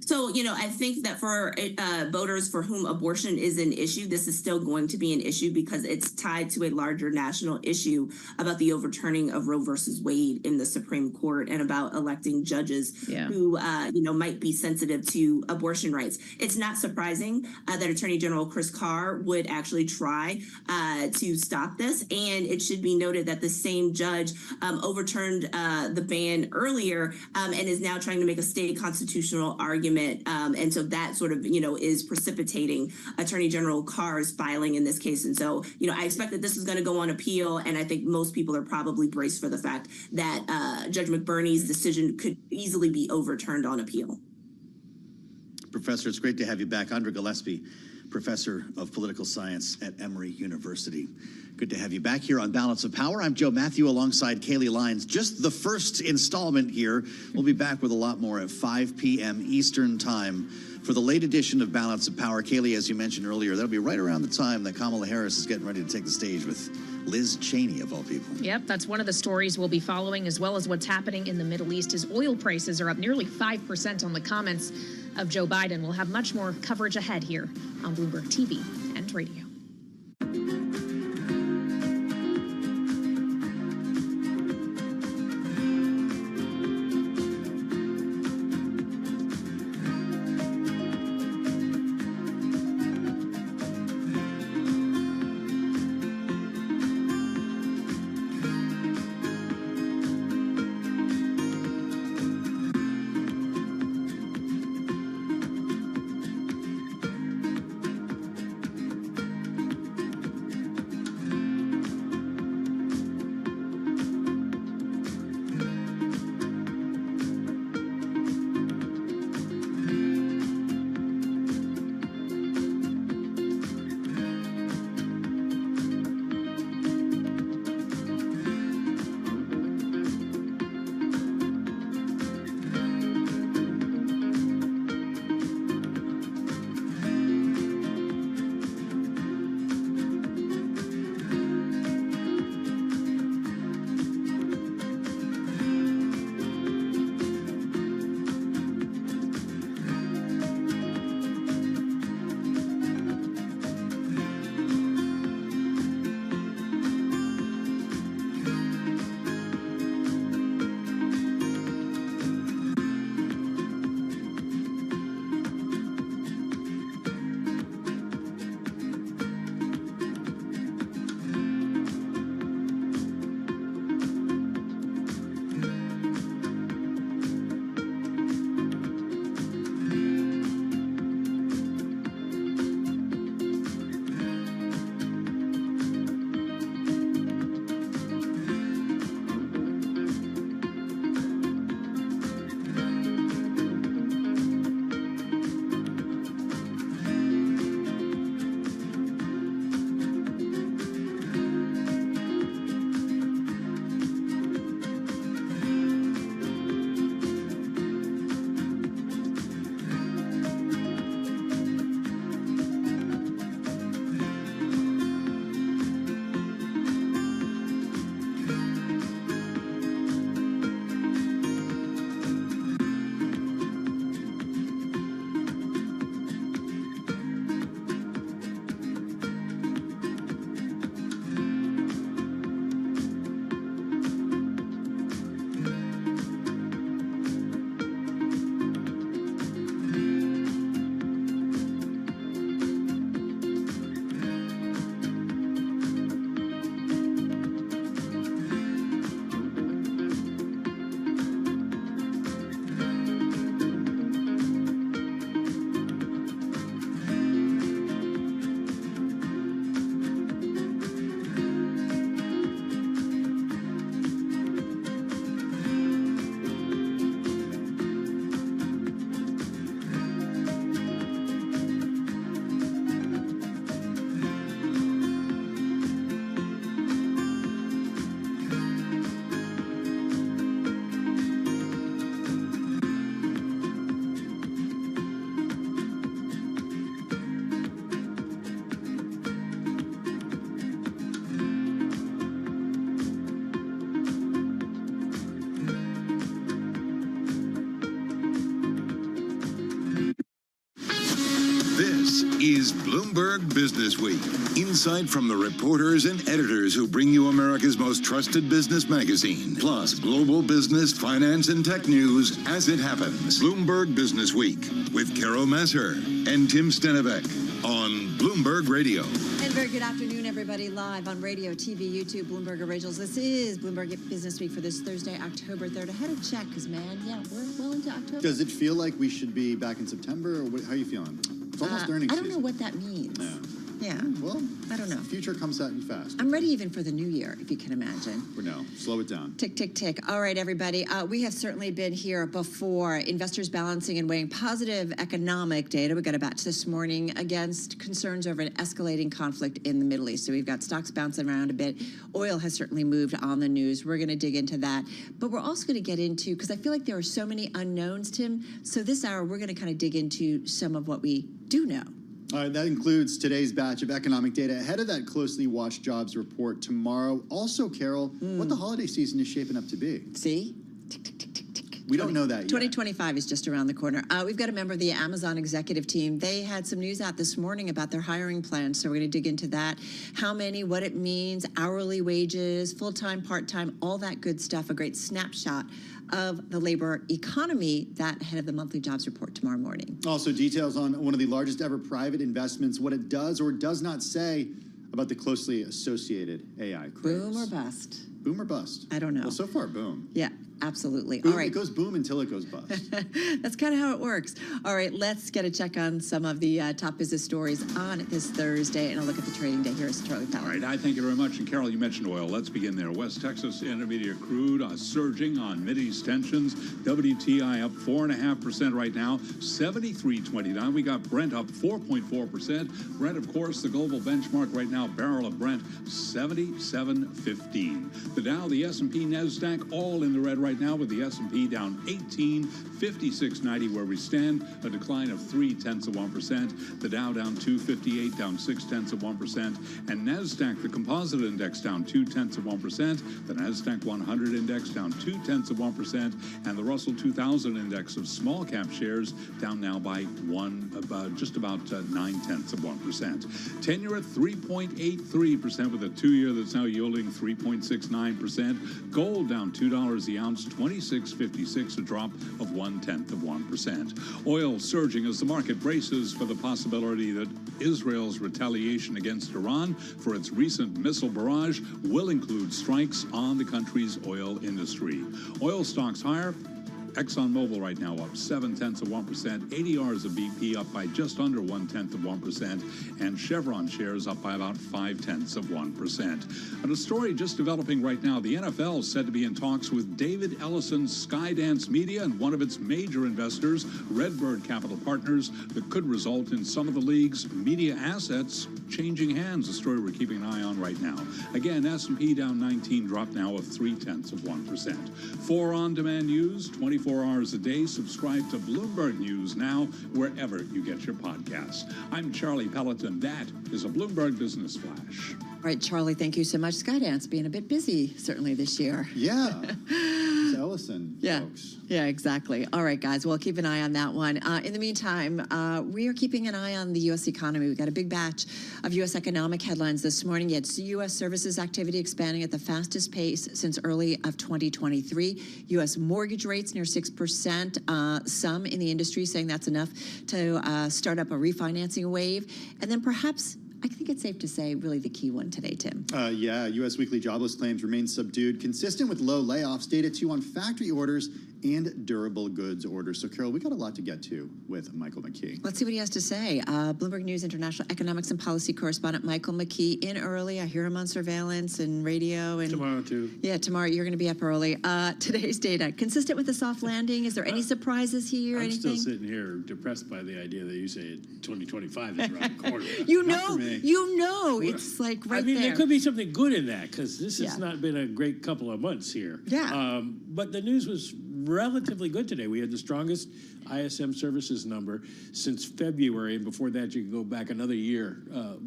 So, I think that for voters for whom abortion is an issue, this is still going to be an issue because it's tied to a larger national issue about the overturning of Roe versus Wade in the Supreme Court and about electing judges who, might be sensitive to abortion rights. It's not surprising that Attorney General Chris Carr would actually try to stop this. And it should be noted that the same judge overturned the ban earlier and is now trying to make a state constitutional argument government. And so that sort of, is precipitating Attorney General Carr's filing in this case. And so, I expect that this is going to go on appeal. And I think most people are probably braced for the fact that Judge McBurney's decision could easily be overturned on appeal. Professor, it's great to have you back. Andra Gillespie, Professor of Political Science at Emory University. Good to have you back here on Balance of Power. I'm Joe Matthew alongside Kaylee Lyons. Just the first installment here. We'll be back with a lot more at 5 p.m. Eastern Time for the late edition of Balance of Power. Kaylee, as you mentioned earlier, that'll be right around the time that Kamala Harris is getting ready to take the stage with Liz Cheney, of all people. Yep, that's one of the stories we'll be following, as well as what's happening in the Middle East, as oil prices are up nearly 5% on the comments of Joe Biden. We'll have much more coverage ahead here on Bloomberg TV and radio. This is Bloomberg Business Week. Insight from the reporters and editors who bring you America's most trusted business magazine. Plus, global business, finance, and tech news as it happens. Bloomberg Business Week with Carol Masser and Tim Stenevec on Bloomberg Radio. And very good afternoon, everybody, live on radio, TV, YouTube, Bloomberg Originals. This is Bloomberg Business Week for this Thursday, October 3rd. I had to check because, man, we're well into October. Does it feel like we should be back in September, or how are you feeling? It's almost earnings I don't know season. what that means. Yeah. Well, I don't know. The future comes at you fast. I'm ready even for the new year, if you can imagine. No, slow it down. Tick, tick, tick. All right, everybody. We have certainly been here before. Investors balancing and weighing positive economic data. We got a batch this morning against concerns over an escalating conflict in the Middle East. So we've got stocks bouncing around a bit. Oil has certainly moved on the news. We're going to dig into that. But we're also going to get into, because I feel like there are so many unknowns, Tim. So this hour, we're going to kind of dig into some of what we do know. All right, that includes today's batch of economic data ahead of that closely watched jobs report tomorrow. Also, Carol, what the holiday season is shaping up to be. See? We don't know that yet. 2025 is just around the corner. We've got a member of the Amazon executive team. They had some news out this morning about their hiring plans, so we're going to dig into that. How many, what it means, hourly wages, full-time, part-time, all that good stuff. A great snapshot of the labor economy, that ahead of the monthly jobs report tomorrow morning. Also, details on one of the largest ever private investments, what it does or does not say about the closely associated AI craze. Boom or bust? Boom or bust? I don't know. Well, so far, boom. Yeah, absolutely. Boom, all right. It goes boom until it goes bust. That's kind of how it works. All right, let's get a check on some of the top business stories on this Thursday and a look at the trading day. Here's Charlie Powell. All right, I thank you very much. And Carol, you mentioned oil. Let's begin there. West Texas Intermediate crude surging on Mideast tensions. WTI up 4.5% right now, 73.29. We got Brent up 4.4%. Brent, of course, the global benchmark right now, barrel of Brent, 77.15. The Dow, the S&P, NASDAQ, all in the red right now, with the S&P down 18, 56.90 where we stand, a decline of 0.3%. The Dow down 258, down 0.6%, and NASDAQ, the composite index, down 0.2%. The NASDAQ 100 index down 0.2%, and the Russell 2000 index of small cap shares down now by just about 0.9%. 10-year at 3.83% with a 2-year that's now yielding 3.69%. Gold down $2 the ounce, 26.56, a drop of 0.1%. Oil surging as the market braces for the possibility that Israel's retaliation against Iran for its recent missile barrage will include strikes on the country's oil industry. Oil stocks higher. ExxonMobil right now up 0.7%, ADRs of BP up by just under 0.1%, and Chevron shares up by about 0.5%. And a story just developing right now, the NFL is said to be in talks with David Ellison's Skydance Media and one of its major investors, Redbird Capital Partners, that could result in some of the league's media assets changing hands, a story we're keeping an eye on right now. Again, S&P down 19, drop now of 0.3%. For on-demand news, 24 hours a day. Subscribe to Bloomberg News now, wherever you get your podcasts. I'm Charlie Pelleton. That is a Bloomberg Business Flash. All right, Charlie, thank you so much. Skydance being a bit busy, certainly this year. Yeah. It's Ellison, folks. Yeah, exactly. All right, guys, well, keep an eye on that one. In the meantime, we are keeping an eye on the U.S. economy. We've got a big batch of U.S. economic headlines this morning. Yet U.S. services activity expanding at the fastest pace since early of 2023. U.S. mortgage rates near 6%. Some in the industry saying that's enough to start up a refinancing wave. And then perhaps, I think it's safe to say, really the key one today, Tim. Yeah, U.S. weekly jobless claims remain subdued, consistent with low layoffs. Data, too, on factory orders and durable goods orders. So, Carol, we got a lot to get to with Michael McKee. Let's see what he has to say. Bloomberg News international economics and policy correspondent Michael McKee in early. I hear him on surveillance and radio. And tomorrow, too. Yeah, tomorrow. You're going to be up early. Today's data, consistent with the soft landing. Is there any surprises here? I'm anything? still sitting here depressed by the idea that you say 2025 is around the corner. You know, it's like right there. There could be something good in that because this has not been a great couple of months here. Yeah. But the news was relatively good today. We had the strongest ISM services number since February, and before that, you could go back another year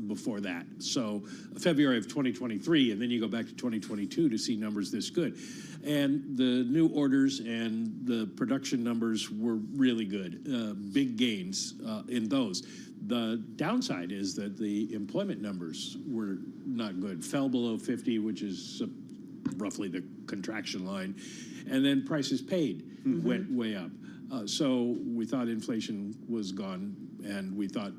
before that. So February of 2023, and then you go back to 2022 to see numbers this good. And the new orders and the production numbers were really good, big gains in those. The downside is that the employment numbers were not good, fell below 50, which is roughly the contraction line, and then prices paid went way up. So we thought inflation was gone, and we thought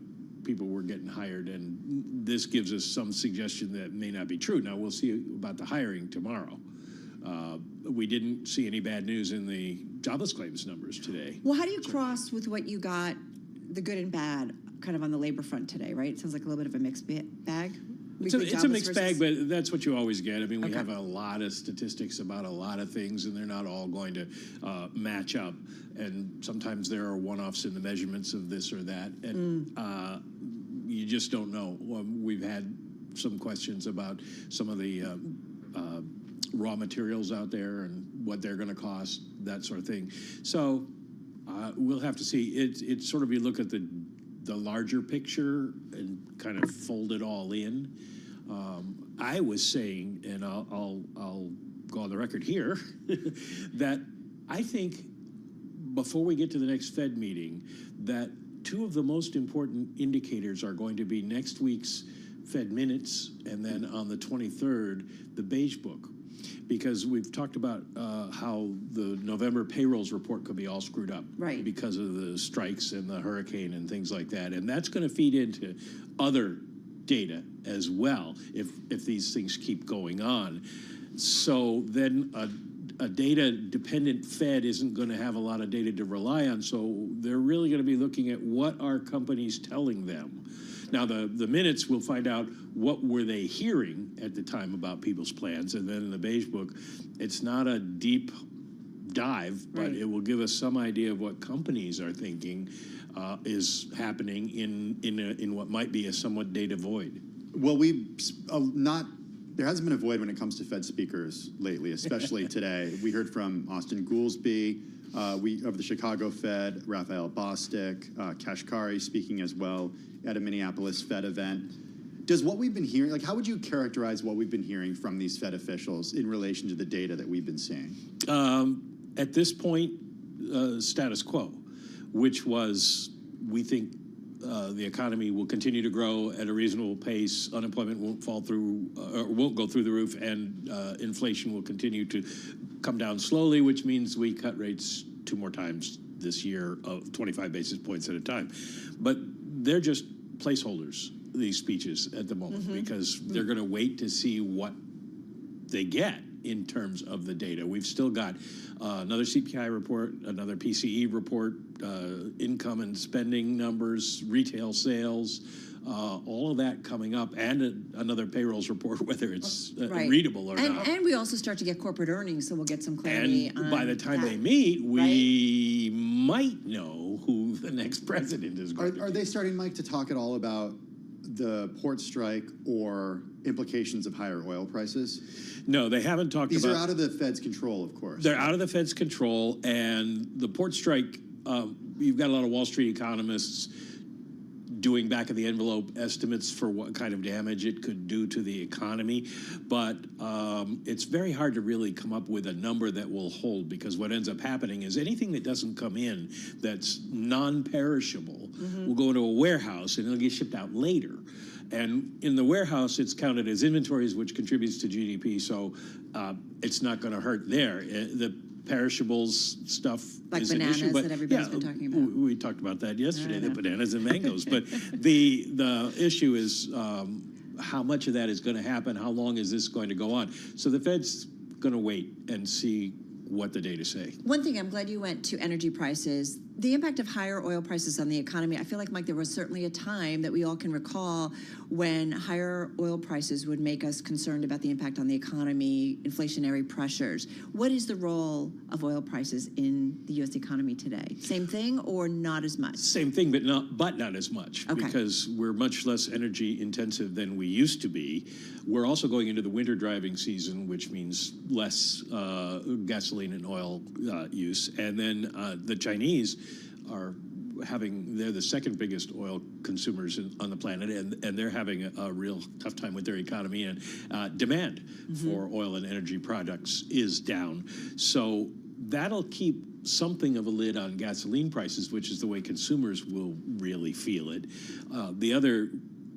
people were getting hired, and this gives us some suggestion that may not be true. Now, we'll see about the hiring tomorrow. We didn't see any bad news in the jobless claims numbers today. Well, how do you cross with what you got, the good and bad, kind of on the labor front today, right? It sounds like a little bit of a mixed bag. It's a mixed bag, but that's what you always get. I mean, we have a lot of statistics about a lot of things, and they're not all going to match up. And sometimes there are one-offs in the measurements of this or that, and you just don't know. We've had some questions about some of the raw materials out there and what they're going to cost, that sort of thing. So we'll have to see. It's sort of, you look at the larger picture and kind of fold it all in. I was saying, and I'll go on the record here, that I think before we get to the next Fed meeting, that two of the most important indicators are going to be next week's Fed minutes, and then on the 23rd, the Beige Book. Because we've talked about how the November payrolls report could be all screwed up because of the strikes and the hurricane and things like that. And that's going to feed into other data as well if these things keep going on. So then a data-dependent Fed isn't going to have a lot of data to rely on. So they're really going to be looking at what are companies telling them. Now, the minutes, we'll find out what were they hearing at the time about people's plans. And then in the Beige Book, it's not a deep dive, but it will give us some idea of what companies are thinking is happening in what might be a somewhat data void. Well, there hasn't been a void when it comes to Fed speakers lately, especially today. We heard from Austin Goolsbee, of the Chicago Fed, Raphael Bostic, Kashkari speaking as well at a Minneapolis Fed event. Does what we've been hearing, like, how would you characterize what we've been hearing from these Fed officials in relation to the data that we've been seeing? At this point, status quo, which was, we think the economy will continue to grow at a reasonable pace, unemployment won't fall through, or won't go through the roof, and inflation will continue to come down slowly, which means we cut rates 2 more times this year of 25 basis points at a time. But they're just placeholders, these speeches at the moment, because they're going to wait to see what they get in terms of the data. We've still got another CPI report, another PCE report, income and spending numbers, retail sales, all of that coming up, and another payrolls report, whether it's readable or not. And we also start to get corporate earnings, so we'll get some clarity. And by the time they meet, we might know who the next president is going to be. Are they starting, Mike, to talk at all about the port strike or implications of higher oil prices? No, they haven't talked about... These are out of the Fed's control, of course. They're out of the Fed's control, and the port strike, you've got a lot of Wall Street economists doing back-of-the-envelope estimates for what kind of damage it could do to the economy, but it's very hard to really come up with a number that will hold, because what ends up happening is anything that doesn't come in that's non-perishable will go into a warehouse and it'll get shipped out later. And in the warehouse, it's counted as inventories, which contributes to GDP, so it's not going to hurt there. The perishables stuff like is bananas an issue, but that everybody's been talking about. We talked about that yesterday, the bananas and mangoes. But the issue is how much of that is going to happen? How long is this going to go on? So the Fed's going to wait and see what the data say. One thing, I'm glad you went to energy prices. The impact of higher oil prices on the economy, I feel like, Mike, there was certainly a time that we all can recall when higher oil prices would make us concerned about the impact on the economy, inflationary pressures. What is the role of oil prices in the U.S. economy today? Same thing or not as much? Same thing, but not as much, because we're much less energy intensive than we used to be. We're also going into the winter driving season, which means less gasoline and oil use. And then the Chinese they're the second biggest oil consumers on the planet, and they're having a real tough time with their economy, and demand for oil and energy products is down. So that'll keep something of a lid on gasoline prices, which is the way consumers will really feel it. The other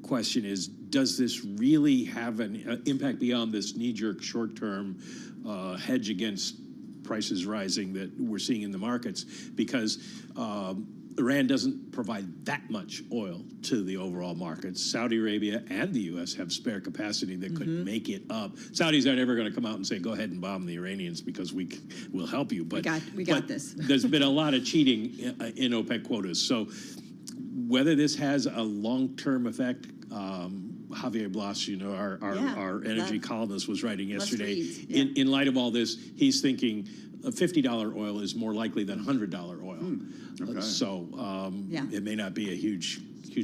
question is, does this really have an impact beyond this knee-jerk short-term hedge against prices rising that we're seeing in the markets? Because Iran doesn't provide that much oil to the overall markets. Saudi Arabia and the U.S. have spare capacity that could make it up. Saudis aren't ever going to come out and say, go ahead and bomb the Iranians because we'll help you. But we got this. There's been a lot of cheating in OPEC quotas. So whether this has a long-term effect, Javier Blas, our energy columnist, was writing yesterday. In light of all this, he's thinking $50 oil is more likely than $100 oil. So it may not be a huge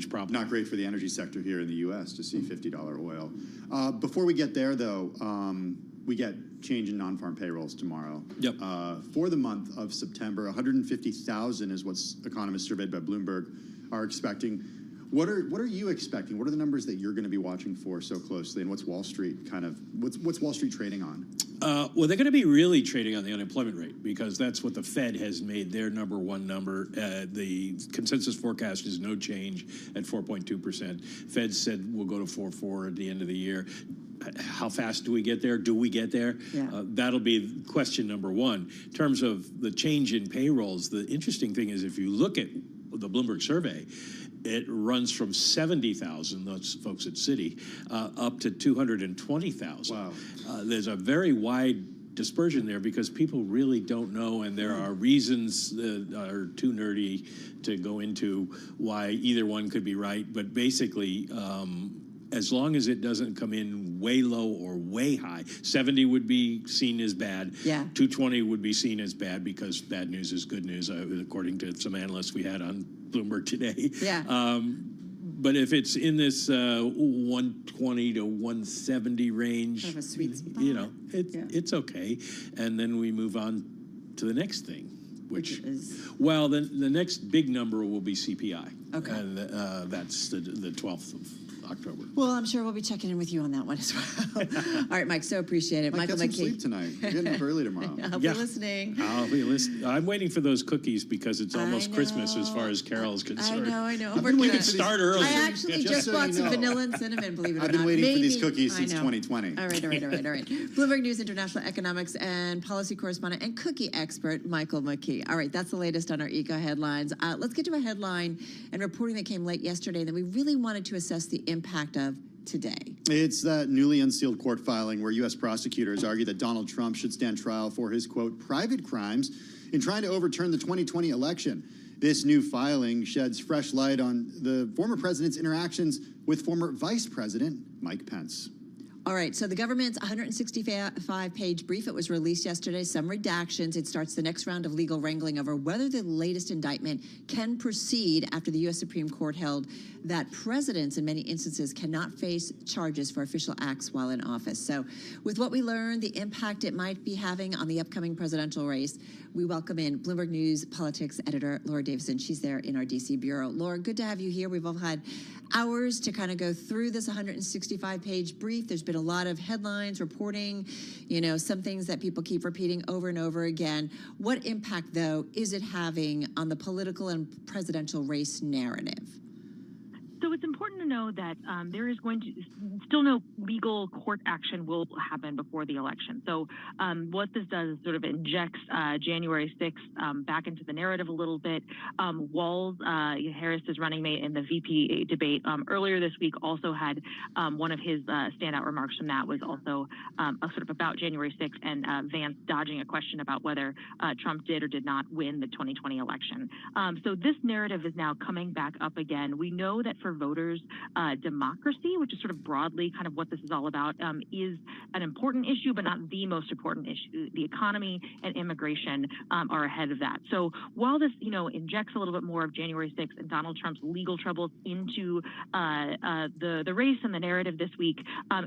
problem. Not great for the energy sector here in the U.S. to see $50 oil. Before we get there, though, we get change in non-farm payrolls tomorrow. Yep. For the month of September, 150,000 is what economists surveyed by Bloomberg are expecting. What are you expecting? What are the numbers that you're going to be watching for so closely, and what's Wall Street what's Wall Street trading on? Well, they're going to be really trading on the unemployment rate, because that's what the Fed has made their number one number. The consensus forecast is no change at 4.2%. Fed said we'll go to 4.4 at the end of the year. How fast do we get there? Do we get there? Yeah. That'll be question number one. In terms of the change in payrolls, the interesting thing is if you look at the Bloomberg survey, it runs from 70,000, those folks at Citi, up to 220,000. Wow. There's a very wide dispersion there because people really don't know, and there are reasons that are too nerdy to go into why either one could be right. But basically, as long as it doesn't come in way low or way high, 70 would be seen as bad. Yeah. 220 would be seen as bad because bad news is good news, according to some analysts we had on Bloomberg today. Yeah. But if it's in this 120 to 170 range, Kind of a sweet spot. It's okay. And then we move on to the next thing, which is? Well, the next big number will be CPI. Okay. And that's the 12th of October. Well, I'm sure we'll be checking in with you on that one as well. All right, Mike, so appreciate it. Mike, Michael get some McKee. sleep tonight. You're getting up early tomorrow. I'll be listening. I'll be listening. I'm waiting for those cookies because it's almost Christmas as far as Carol is concerned. I know. We can start early. I actually just bought some vanilla and cinnamon, believe it or not. I've been waiting for these cookies since I know. 2020. All right. Bloomberg News international economics and policy correspondent and cookie expert, Michael McKee. All right, that's the latest on our eco headlines. Let's get to a headline and reporting that came late yesterday that we really wanted to assess the impact of today. It's that newly unsealed court filing where U.S. prosecutors argue that Donald Trump should stand trial for his, quote, private crimes in trying to overturn the 2020 election. This new filing sheds fresh light on the former president's interactions with former Vice President Mike Pence. All right, so the government's 165-page brief, it was released yesterday, some redactions. It starts the next round of legal wrangling over whether the latest indictment can proceed after the U.S. Supreme Court held that presidents in many instances cannot face charges for official acts while in office. So with what we learned, the impact it might be having on the upcoming presidential race, we welcome in Bloomberg News politics editor Laura Davison. She's there in our D.C. bureau. Laura, good to have you here. We've all had hours to kind of go through this 165-page brief. There's been a lot of headlines, reporting, some things that people keep repeating over and over again. What impact, though, is it having on the political and presidential race narrative? So it's important to know that there is going to still no legal court action will happen before the election. So what this does is sort of injects January 6th back into the narrative a little bit. Walz, Harris's running mate in the VP debate earlier this week, also had one of his standout remarks from that was also sort of about January 6th and Vance dodging a question about whether Trump did or did not win the 2020 election. So this narrative is now coming back up again. We know that for voters, democracy, which is sort of broadly kind of what this is all about, is an important issue, but not the most important issue. The economy and immigration are ahead of that. So while this, injects a little bit more of January 6th and Donald Trump's legal troubles into the race and the narrative this week,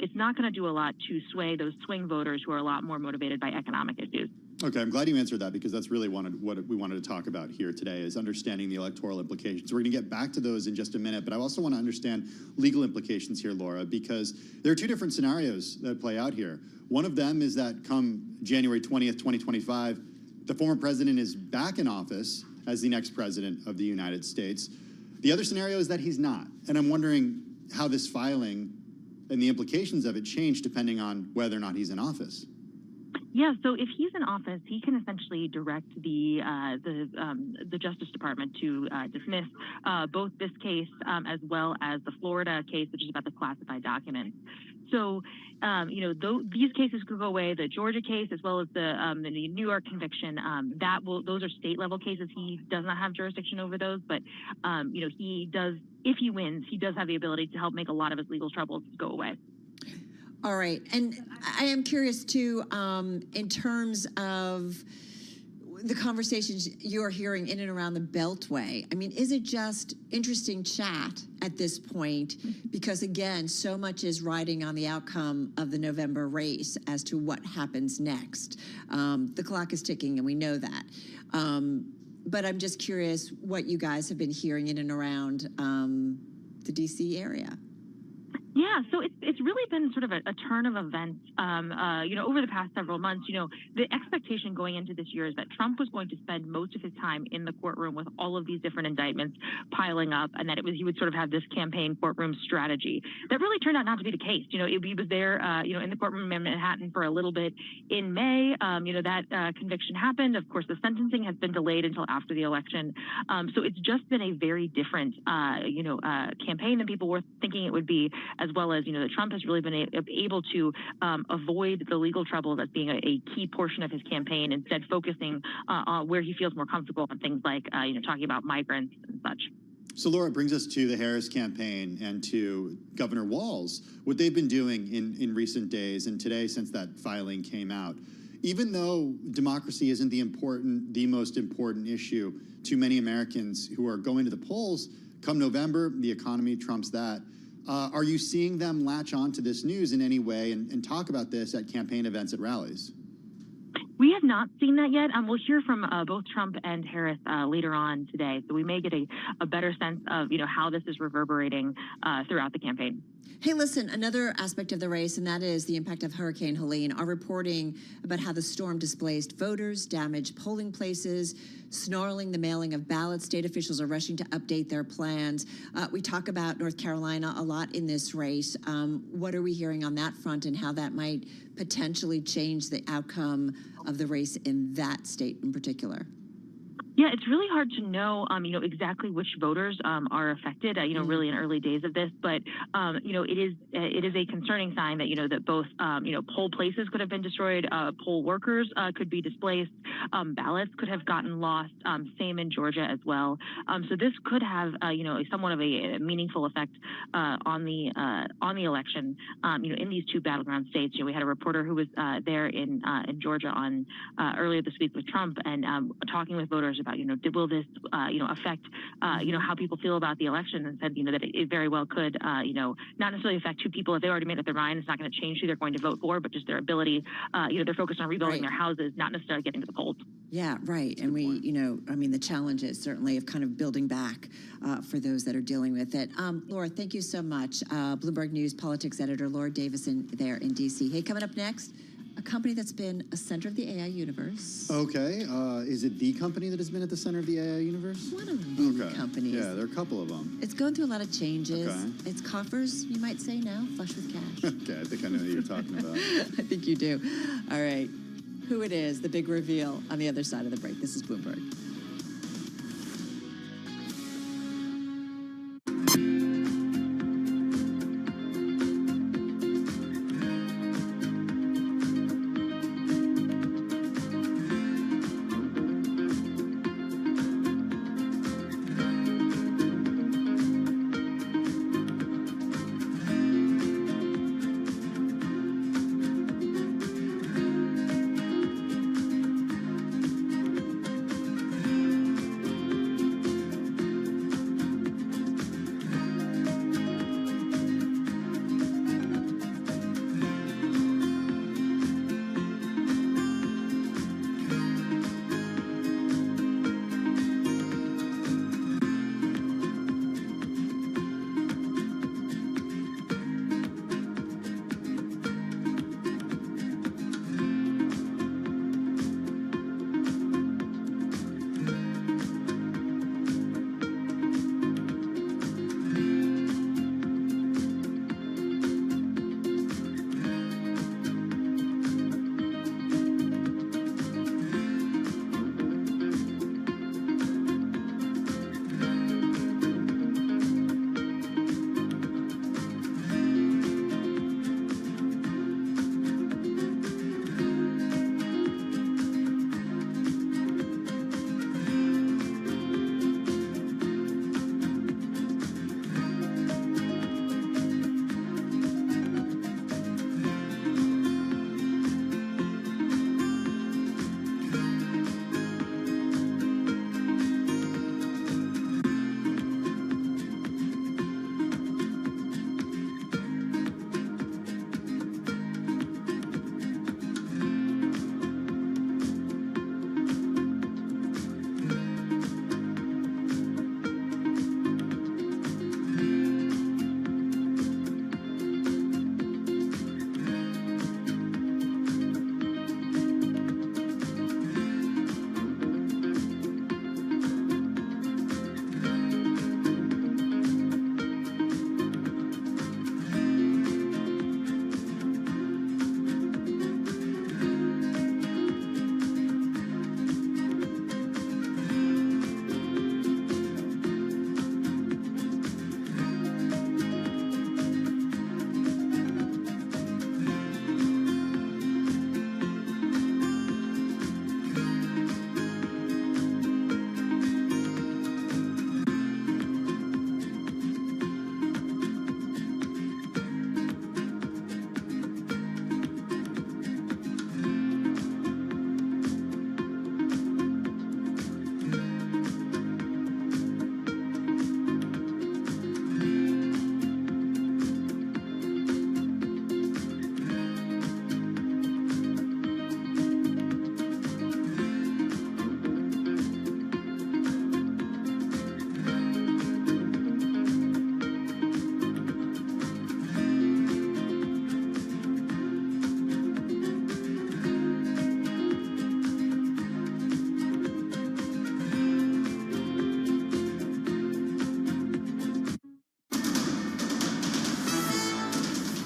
it's not going to do a lot to sway those swing voters who are a lot more motivated by economic issues. Okay, I'm glad you answered that because that's really what we wanted to talk about here today is understanding the electoral implications. We're going to get back to those in just a minute, but I also want to understand legal implications here, Laura, because there are two different scenarios that play out here. One of them is that come January 20th, 2025, the former president is back in office as the next president of the United States. The other scenario is that he's not, and I'm wondering how this filing and the implications of it change depending on whether or not he's in office. Yeah, so if he's in office, he can essentially direct the Justice Department to dismiss both this case as well as the Florida case, which is about the classified documents. So, these cases could go away. The Georgia case, as well as the New York conviction, those are state level cases. He does not have jurisdiction over those, but he does. If he wins, he does have the ability to help make a lot of his legal troubles go away. All right. And I am curious, too, in terms of the conversations you're hearing in and around the Beltway. I mean, is it just interesting chat at this point? Because, again, so much is riding on the outcome of the November race as to what happens next. The clock is ticking, and we know that. But I'm just curious what you guys have been hearing in and around the D.C. area. Yeah, so it's really been sort of a turn of events, over the past several months. The expectation going into this year is that Trump was going to spend most of his time in the courtroom with all of these different indictments piling up, and that he would sort of have this campaign courtroom strategy. That really turned out not to be the case. He was there, in the courtroom in Manhattan for a little bit in May. That conviction happened. Of course, the sentencing has been delayed until after the election. So it's just been a very different, campaign than people were thinking it would be, as well as, that Trump has really been able to avoid the legal troubles as being a key portion of his campaign, instead focusing on where he feels more comfortable on things like, talking about migrants and such. So, Laura, it brings us to the Harris campaign and to Governor Walz, what they've been doing in recent days and today since that filing came out. Even though democracy isn't the most important issue to many Americans who are going to the polls, come November, the economy trumps that. Are you seeing them latch on to this news in any way and talk about this at campaign events at rallies? We have not seen that yet. We'll hear from both Trump and Harris later on today, so we may get a better sense of how this is reverberating throughout the campaign. Hey, listen, another aspect of the race, and that is the impact of Hurricane Helene, are reporting about how the storm displaced voters, damaged polling places, snarling the mailing of ballots. State officials are rushing to update their plans. We talk about North Carolina a lot in this race. What are we hearing on that front and how that might potentially change the outcome of the race in that state in particular? Yeah, it's really hard to know, exactly which voters are affected, really in early days of this. But, it is a concerning sign that, that both, poll places could have been destroyed, poll workers could be displaced, ballots could have gotten lost, same in Georgia as well. So this could have, somewhat of a meaningful effect on the election, in these two battleground states. We had a reporter who was there in Georgia on earlier this week with Trump and talking with voters about, will this, affect, how people feel about the election, and said, that it very well could, not necessarily affect who people, if they already made up their mind, it's not going to change who they're going to vote for, but just their ability, they're focused on rebuilding their houses, not necessarily getting to the polls. Yeah, right. And we, the challenges certainly of kind of building back for those that are dealing with it. Laura, thank you so much. Bloomberg News politics editor Laura Davison there in D.C. Hey, coming up next, a company that's been a center of the AI universe. Okay. Is it the company that has been at the center of the AI universe? One of the companies. Yeah, there are a couple of them. It's going through a lot of changes. Okay. Its coffers, you might say now, flush with cash. Okay, I think I know who you're talking about. I think you do. All right. Who it is, the big reveal on the other side of the break. This is Bloomberg.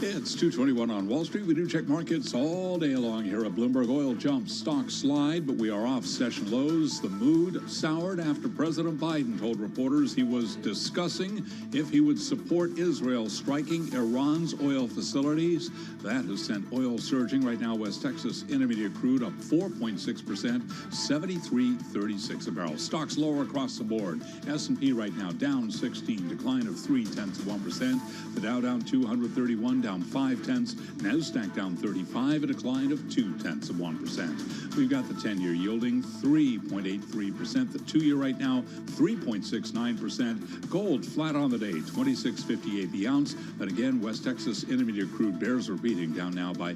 It's 2:21 on Wall Street. We do check markets all day long here at Bloomberg. Oil jumps, stocks slide, but we are off session lows. The mood soured after President Biden told reporters he was discussing if he would support Israel striking Iran's oil facilities. That has sent oil surging. Right now, West Texas Intermediate crude up 4.6%, 73.36 a barrel. Stocks lower across the board. S&P right now down 16, decline of 0.3%. The Dow down 231, down 0.5. NASDAQ down 35, a decline of 0.2%. We've got the 10-year yielding 3.83%. The 2-year right now 3.69%. Gold flat on the day, $26.58 the ounce. But again, West Texas Intermediate crude bears repeating, down now by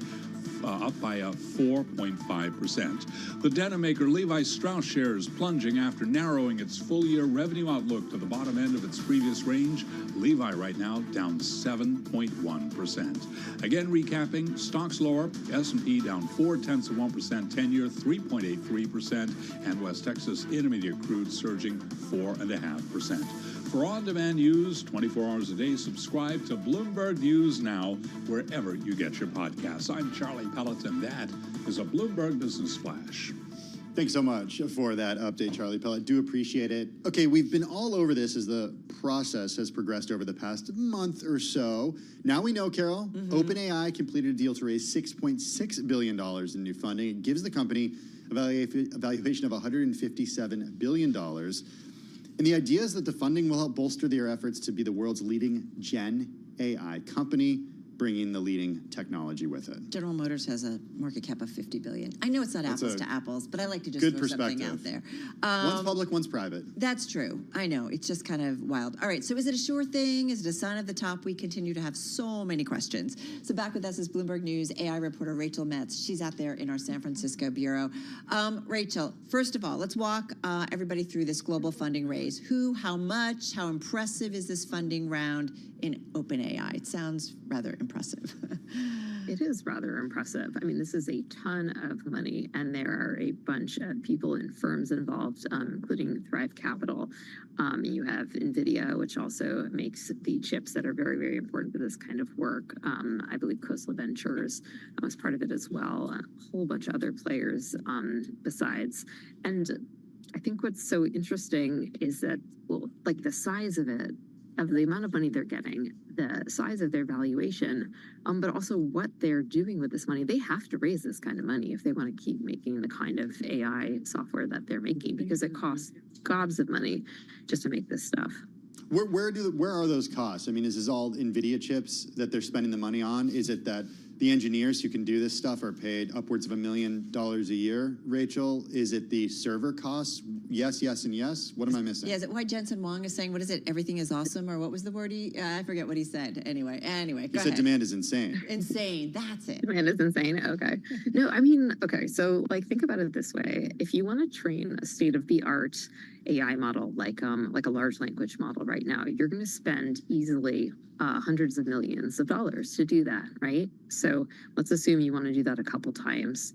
up by 4.5%. The denim maker Levi Strauss shares plunging after narrowing its full-year revenue outlook to the bottom end of its previous range. Levi right now down 7.1%. Again, recapping, stocks lower, S&P down 0.4%, 10-year 3.83%, and West Texas Intermediate crude surging 4.5%. For on-demand news, 24 hours a day, subscribe to Bloomberg News Now, wherever you get your podcasts. I'm Charlie Pelleton. That is a Bloomberg Business Flash. Thanks so much for that update, Charlie Pellet. Do appreciate it. Okay, we've been all over this as the process has progressed over the past month or so. Now we know, Carol, OpenAI completed a deal to raise $6.6 billion in new funding. It gives the company a valuation of $157 billion. And the idea is that the funding will help bolster their efforts to be the world's leading Gen AI company, bringing the leading technology with it. General Motors has a market cap of $50 billion. I know it's not apples to apples, but I like to just throw something out there. One's public, one's private. That's true. I know. It's just kind of wild. All right. So is it a sure thing? Is it a sign of the top? We continue to have so many questions. So back with us is Bloomberg News AI reporter Rachel Metz. She's out there in our San Francisco bureau. Rachel, first of all, let's walk everybody through this global funding raise. Who, how much, how impressive is this funding round in OpenAI? It sounds rather impressive. It is rather impressive. I mean, this is a ton of money, and there are a bunch of people and firms involved, including Thrive Capital. You have NVIDIA, which also makes the chips that are very, very important for this kind of work. I believe Khosla Ventures was part of it as well. A whole bunch of other players besides. And I think what's so interesting is that, well, like the size of it, of the amount of money they're getting, the size of their valuation, but also what they're doing with this money. They have to raise this kind of money if they want to keep making the kind of AI software that they're making, because it costs gobs of money just to make this stuff. Where are those costs? I mean, is this all NVIDIA chips that they're spending the money on? Is it that the engineers who can do this stuff are paid upwards of $1 million a year, Rachel? Is it the server costs? Yes, yes, and yes? What am I missing? Yeah, is it why Jensen Huang is saying, what is it, everything is awesome? Or what was the word I forget what he said. Anyway, He said demand is insane. Insane, that's it. Demand is insane, okay. No, I mean, okay, so like think about it this way. If you want to train a state-of-the-art AI model like a large language model right now, you're going to spend easily hundreds of millions of dollars to do that, right? So let's assume you want to do that a couple times.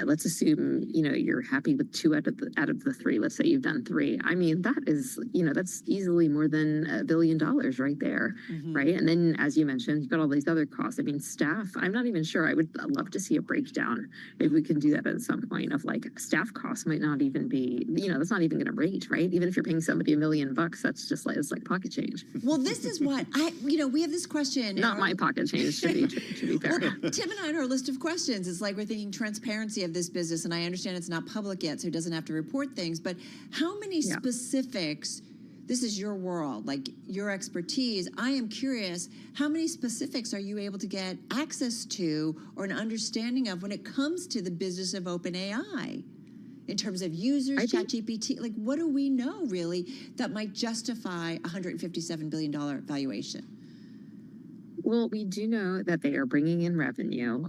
Let's assume, you're happy with 2 out of the 3. Let's say you've done 3. I mean, that is, that's easily more than $1 billion right there, right? And then, as you mentioned, you've got all these other costs. I mean, staff, I'm not even sure. I would love to see a breakdown. Maybe we can do that at some point of like staff costs might not even be, that's not even going to rate, right? Even if you're paying somebody $1 million, that's just like, it's like pocket change. Well, this is what we have this question. Not my pocket change, to be fair. Well, Tim and I on our list of questions, it's like we're thinking transparency of this business, and I understand it's not public yet, so it doesn't have to report things, but how many specifics, this is your world, like your expertise, I am curious, how many specifics are you able to get access to or an understanding of when it comes to the business of OpenAI? In terms of users, ChatGPT, like what do we know really that might justify a $157 billion valuation? Well, we do know that they are bringing in revenue.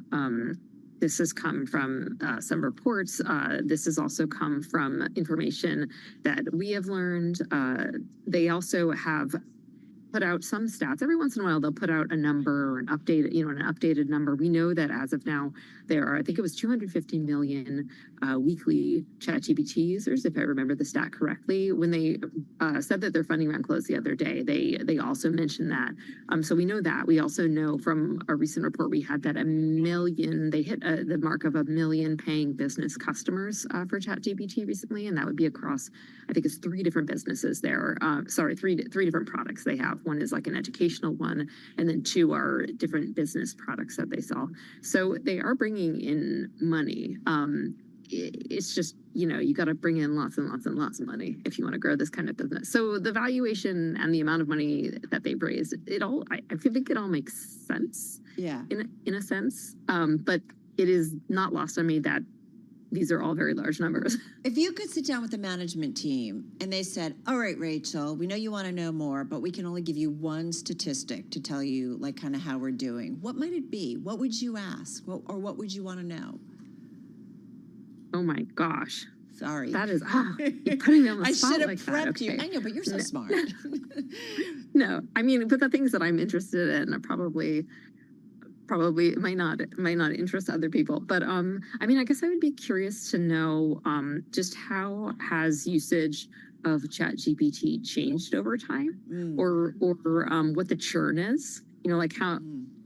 This has come from some reports. This has also come from information that we have learned. They also have put out some stats. Every once in a while, they'll put out a number or an updated number. We know that as of now, there are, I think it was 250 million weekly ChatGPT users, if I remember the stat correctly. When they said that their funding round closed the other day, they also mentioned that. So we know that. We also know from a recent report we had that they hit the mark of 1 million paying business customers for ChatGPT recently, and that would be across, I think it's 3 different businesses there. Three different products they have. One is like an educational one, and then 2 are different business products that they sell. So they are bringing in money. It's just, you got to bring in lots and lots and lots of money if you want to grow this kind of business. So the valuation and the amount of money that they've raised, I think it all makes sense. Yeah. In a sense. But it is not lost on me that these are all very large numbers. If you could sit down with the management team and they said, all right, Rachel, we know you want to know more, but we can only give you one statistic to tell you like kind of how we're doing. What might it be? What would you ask? Or what would you want to know? Oh my gosh. Sorry. That is, you're putting me on the spot like that. I should have prepped you. I know, but you're so smart. No, I mean, but the things that I'm interested in are probably might not interest other people. But I mean, I guess I would be curious to know just how has usage of ChatGPT changed over time, or what the churn is. You know, like how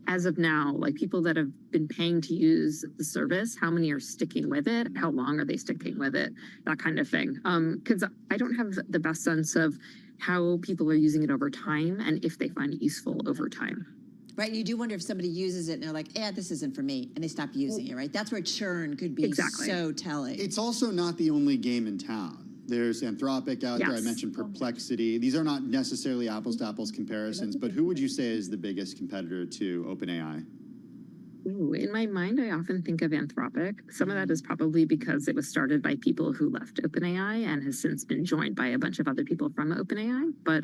as of now, like people that have been paying to use the service, how many are sticking with it? How long are they sticking with it? That kind of thing. Because I don't have the best sense of how people are using it over time and if they find it useful over time. Right, you do wonder if somebody uses it and they're like, this isn't for me, and they stop using it, right? That's where churn could be so telling. It's also not the only game in town. There's Anthropic out there. I mentioned Perplexity. These are not necessarily apples-to-apples comparisons, but who would you say is the biggest competitor to OpenAI? Ooh, in my mind, I often think of Anthropic. Some of that is probably because it was started by people who left OpenAI and has since been joined by a bunch of other people from OpenAI. But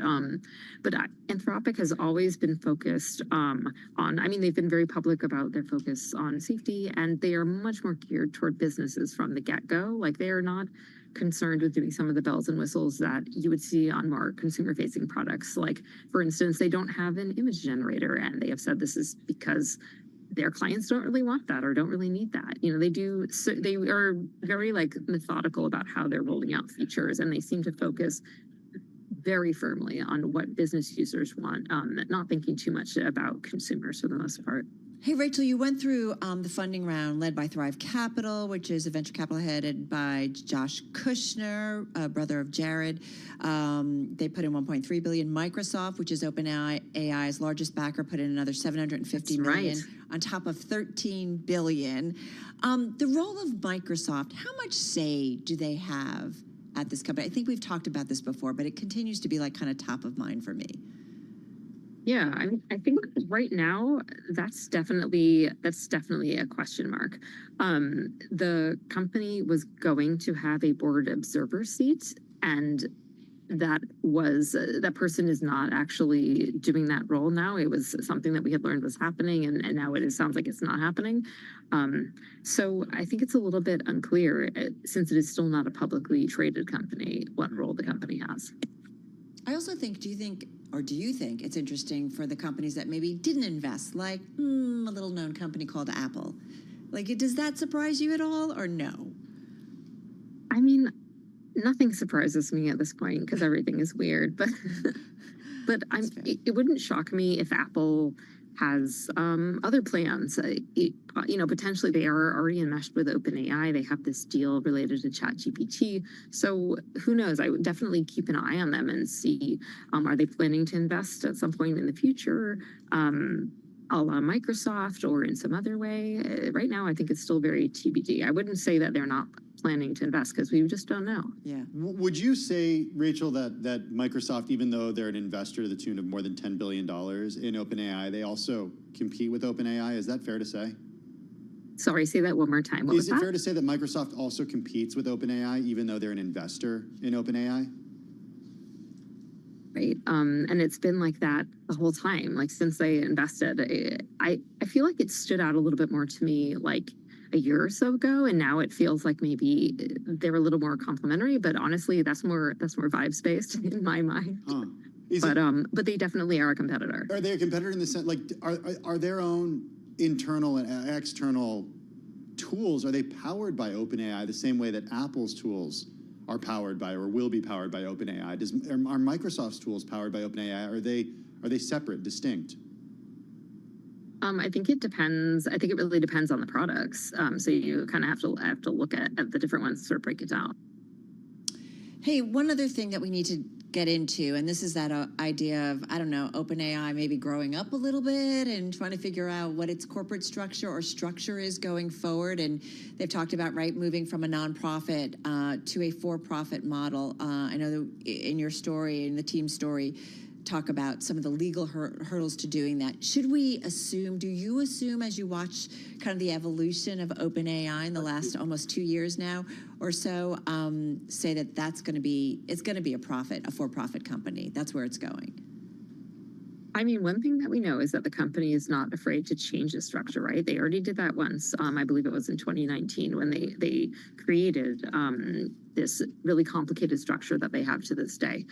Anthropic has always been focused on, I mean, they've been very public about their focus on safety, and they are much more geared toward businesses from the get-go. Like, they are not concerned with doing some of the bells and whistles that you would see on more consumer-facing products. Like, for instance, they don't have an image generator, and they have said this is because their clients don't really want that or don't really need that. You know, they do. So they are very like methodical about how they're rolling out features, and they seem to focus very firmly on what business users want, not thinking too much about consumers for the most part. Hey, Rachel, you went through the funding round led by Thrive Capital, which is a venture capital headed by Josh Kushner, brother of Jared. They put in $1.3 billion. Microsoft, which is OpenAI's largest backer, put in another $750 million on top of $13 billion. The role of Microsoft, how much say do they have at this company? I think we've talked about this before, but it continues to be like kind of top of mind for me. Yeah, I mean, I think right now that's definitely a question mark. The company was going to have a board observer seat, and that person is not actually doing that role now. It was something that we had learned was happening, and now sounds like it's not happening. So I think it's a little bit unclear, since it is still not a publicly traded company, what role the company has. I also think, do you think it's interesting for the companies that maybe didn't invest, like a little known company called Apple? Like, does that surprise you at all, or no? I mean, nothing surprises me at this point because everything is weird, but it wouldn't shock me if Apple has other plans. Potentially they are already enmeshed with OpenAI. They have this deal related to ChatGPT. So who knows? I would definitely keep an eye on them and see, are they planning to invest at some point in the future, a la Microsoft or in some other way? Right now, I think it's still very TBD. I wouldn't say that they're not planning to invest because we just don't know. Yeah. Would you say, Rachel, that Microsoft, even though they're an investor to the tune of more than $10 billion in OpenAI, they also compete with OpenAI? Is that fair to say? Sorry, say that one more time. Is it fair to say that Microsoft also competes with OpenAI, even though they're an investor in OpenAI? Right. And it's been like that the whole time, like since they invested. I feel like it stood out a little bit more to me like a year or so ago, and now it feels like maybe they're a little more complimentary, but honestly that's more vibes based in my mind. But they definitely are a competitor. Are they a competitor in the sense, like, are their own internal and external tools, are they powered by OpenAI the same way that Apple's tools are powered by or will be powered by OpenAI? Are Microsoft's tools powered by OpenAI? Are they separate, distinct? I think it depends. I think it really depends on the products. So you kind of have to look at the different ones to sort of break it down. Hey, one other thing that we need to get into, and this is that idea of, I don't know, OpenAI maybe growing up a little bit and trying to figure out what its corporate structure is going forward. And they've talked about, right, moving from a nonprofit to a for-profit model. I know that in your story, in the team story, talk about some of the legal hurdles to doing that. Should we assume, do you assume as you watch kind of the evolution of OpenAI in the last almost 2 years now or so, say that it's going to be a for-profit company? That's where it's going. I mean, one thing that we know is that the company is not afraid to change the structure, right? They already did that once. I believe it was in 2019 when they created this really complicated structure that they have to this day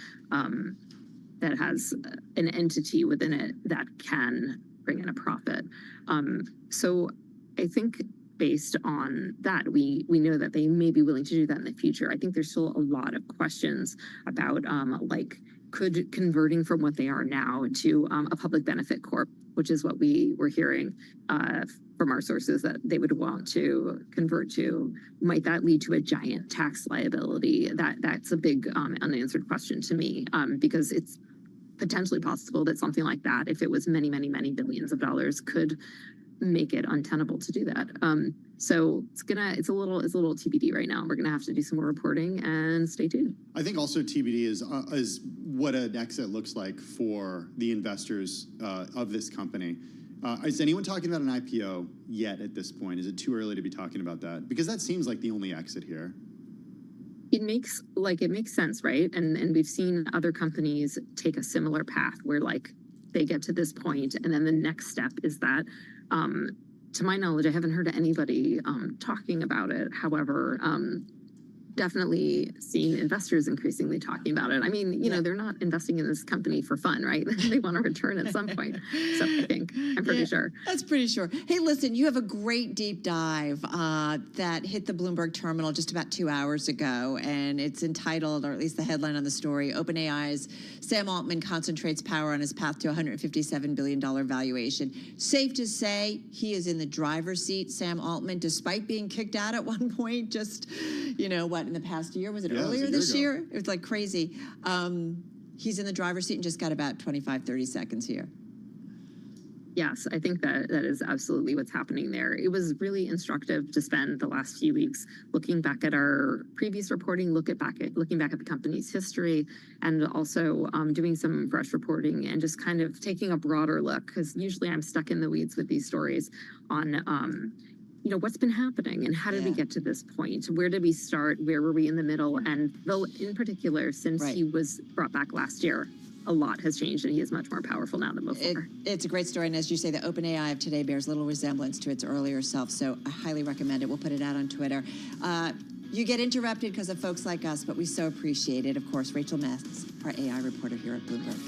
that has an entity within it that can bring in a profit. So I think based on that, we know that they may be willing to do that in the future. I think there's still a lot of questions about could converting from what they are now to a public benefit corp, which is what we were hearing from our sources that they would want to convert to, might that lead to a giant tax liability? That's a big unanswered question to me, because it's potentially possible that something like that, if it was many, many, many billions of dollars, could make it untenable to do that. So it's a little TBD right now. We're gonna have to do some more reporting and stay tuned. I think also TBD is what an exit looks like for the investors of this company. Is anyone talking about an IPO yet at this point? Is it too early to be talking about that? Because that seems like the only exit here. It makes sense, right? And we've seen other companies take a similar path where they get to this point and then the next step is that. To my knowledge, I haven't heard anybody talking about it. However, definitely seeing investors increasingly talking about it. I mean, they're not investing in this company for fun, right? They want to return at some point. So I'm pretty sure. That's pretty sure. Hey, listen, you have a great deep dive that hit the Bloomberg terminal just about 2 hours ago, and it's entitled, or at least the headline on the story, OpenAI's Sam Altman concentrates power on his path to $157 billion valuation. Safe to say he is in the driver's seat, Sam Altman, despite being kicked out at one point, just, in the past year? Was it earlier this year? It was crazy. He's in the driver's seat and just got about 25, 30 seconds here. Yes, I think that is absolutely what's happening there. It was really instructive to spend the last few weeks looking back at our previous reporting, looking back at the company's history, and also doing some fresh reporting and just kind of taking a broader look, because usually I'm stuck in the weeds with these stories on what's been happening and how did we get to this point? Where did we start? Where were we in the middle? And in particular, since he was brought back last year, a lot has changed and he is much more powerful now than before. It's a great story. And as you say, the OpenAI of today bears little resemblance to its earlier self. So I highly recommend it. We'll put it out on Twitter. You get interrupted because of folks like us, but we so appreciate it. Of course, Rachel Metz, our AI reporter here at Bloomberg.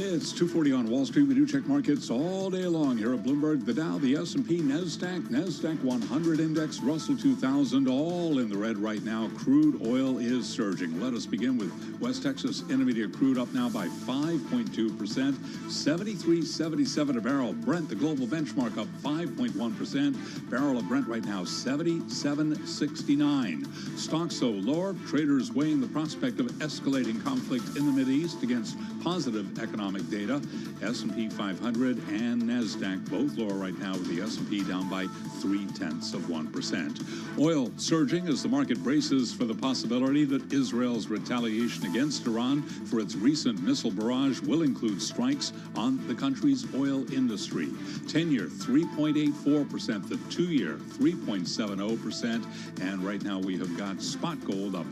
It's 2:40 on Wall Street. We do check markets all day long here at Bloomberg. The Dow, the S&P, NASDAQ 100 index, Russell 2000, all in the red right now. Crude oil is surging. Let us begin with West Texas Intermediate crude up now by 5.2%, 73.77 a barrel. Brent, the global benchmark, up 5.1%. Barrel of Brent right now 77.69. Stocks so lower. Traders weighing the prospect of escalating conflict in the Mideast against positive economic data. S&P 500 and NASDAQ both lower right now, with the S&P down by 0.3%. Oil surging as the market braces for the possibility that Israel's retaliation against Iran for its recent missile barrage will include strikes on the country's oil industry. 10-year 3.84%, the 2-year 3.70%, and right now we have got spot gold up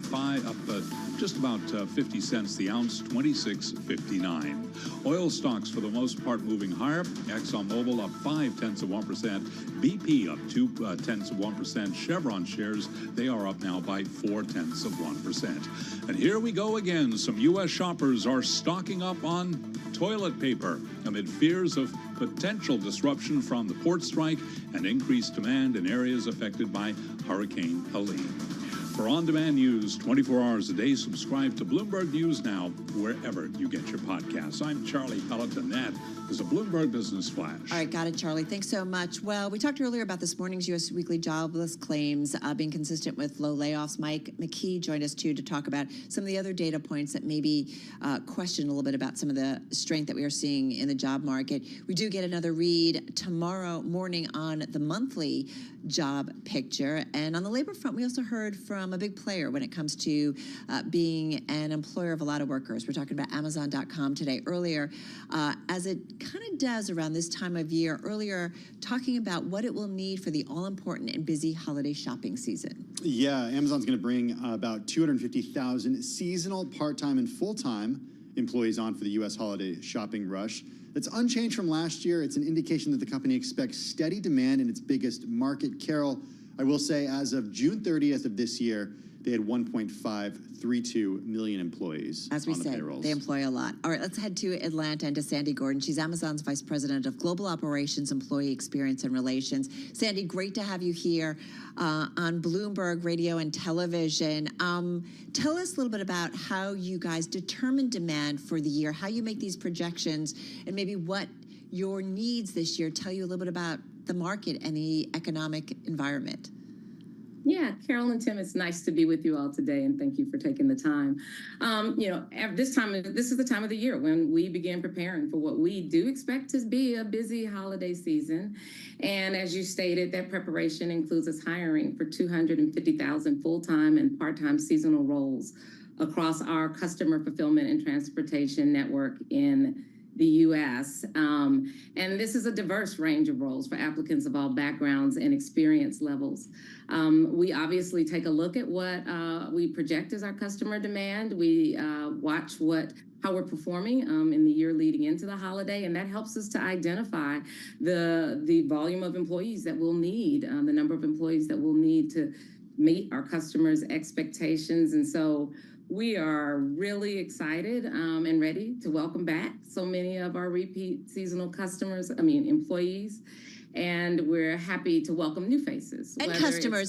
just about 50 cents the ounce, 26.59. Oil stocks for the most part moving higher. ExxonMobil up 0.5%. BP up 0.2%. Chevron shares, they are up now by 0.4%. And here we go again. Some U.S. shoppers are stocking up on toilet paper amid fears of potential disruption from the port strike and increased demand in areas affected by Hurricane Helene. For on-demand news 24 hours a day, subscribe to Bloomberg News Now wherever you get your podcasts. I'm Charlie Pellet, and that is a Bloomberg Business Flash. All right, got it, Charlie. Thanks so much. Well, we talked earlier about this morning's U.S. weekly jobless claims being consistent with low layoffs. Mike McKee joined us, too, to talk about some of the other data points that maybe question a little bit about some of the strength that we are seeing in the job market. We do get another read tomorrow morning on the monthly job picture. And on the labor front, we also heard from a big player when it comes to being an employer of a lot of workers. We're talking about Amazon.com today. Earlier, as it kind of does around this time of year, earlier talking about what it will need for the all-important and busy holiday shopping season. Yeah, Amazon's going to bring about 250,000 seasonal, part-time, and full-time employees on for the U.S. holiday shopping rush. That's unchanged from last year. It's an indication that the company expects steady demand in its biggest market. Carol, I will say, as of June 30th of this year, they had 1.532 million employees. As we on the say, payrolls. they employ a lot. All right, let's head to Atlanta and to Sandy Gordon. She's Amazon's Vice President of Global Operations, Employee Experience, and Relations. Sandy, great to have you here on Bloomberg Radio and Television. Tell us a little bit about how you guys determine demand for the year, how you make these projections, and maybe what your needs this year tell you a little bit about the market and the economic environment. Yeah, Carol and Tim, it's nice to be with you all today, and thank you for taking the time. This is the time of the year when we begin preparing for what we do expect to be a busy holiday season. And as you stated, that preparation includes us hiring for 250,000 full-time and part-time seasonal roles across our customer fulfillment and transportation network in the U.S. And this is a diverse range of roles for applicants of all backgrounds and experience levels. We obviously take a look at what we project as our customer demand. We watch how we're performing in the year leading into the holiday, and that helps us to identify the volume of employees that we'll need, the number of employees that we'll need to meet our customers' expectations. And so we are really excited and ready to welcome back so many of our repeat seasonal employees. And we're happy to welcome new faces. And customers,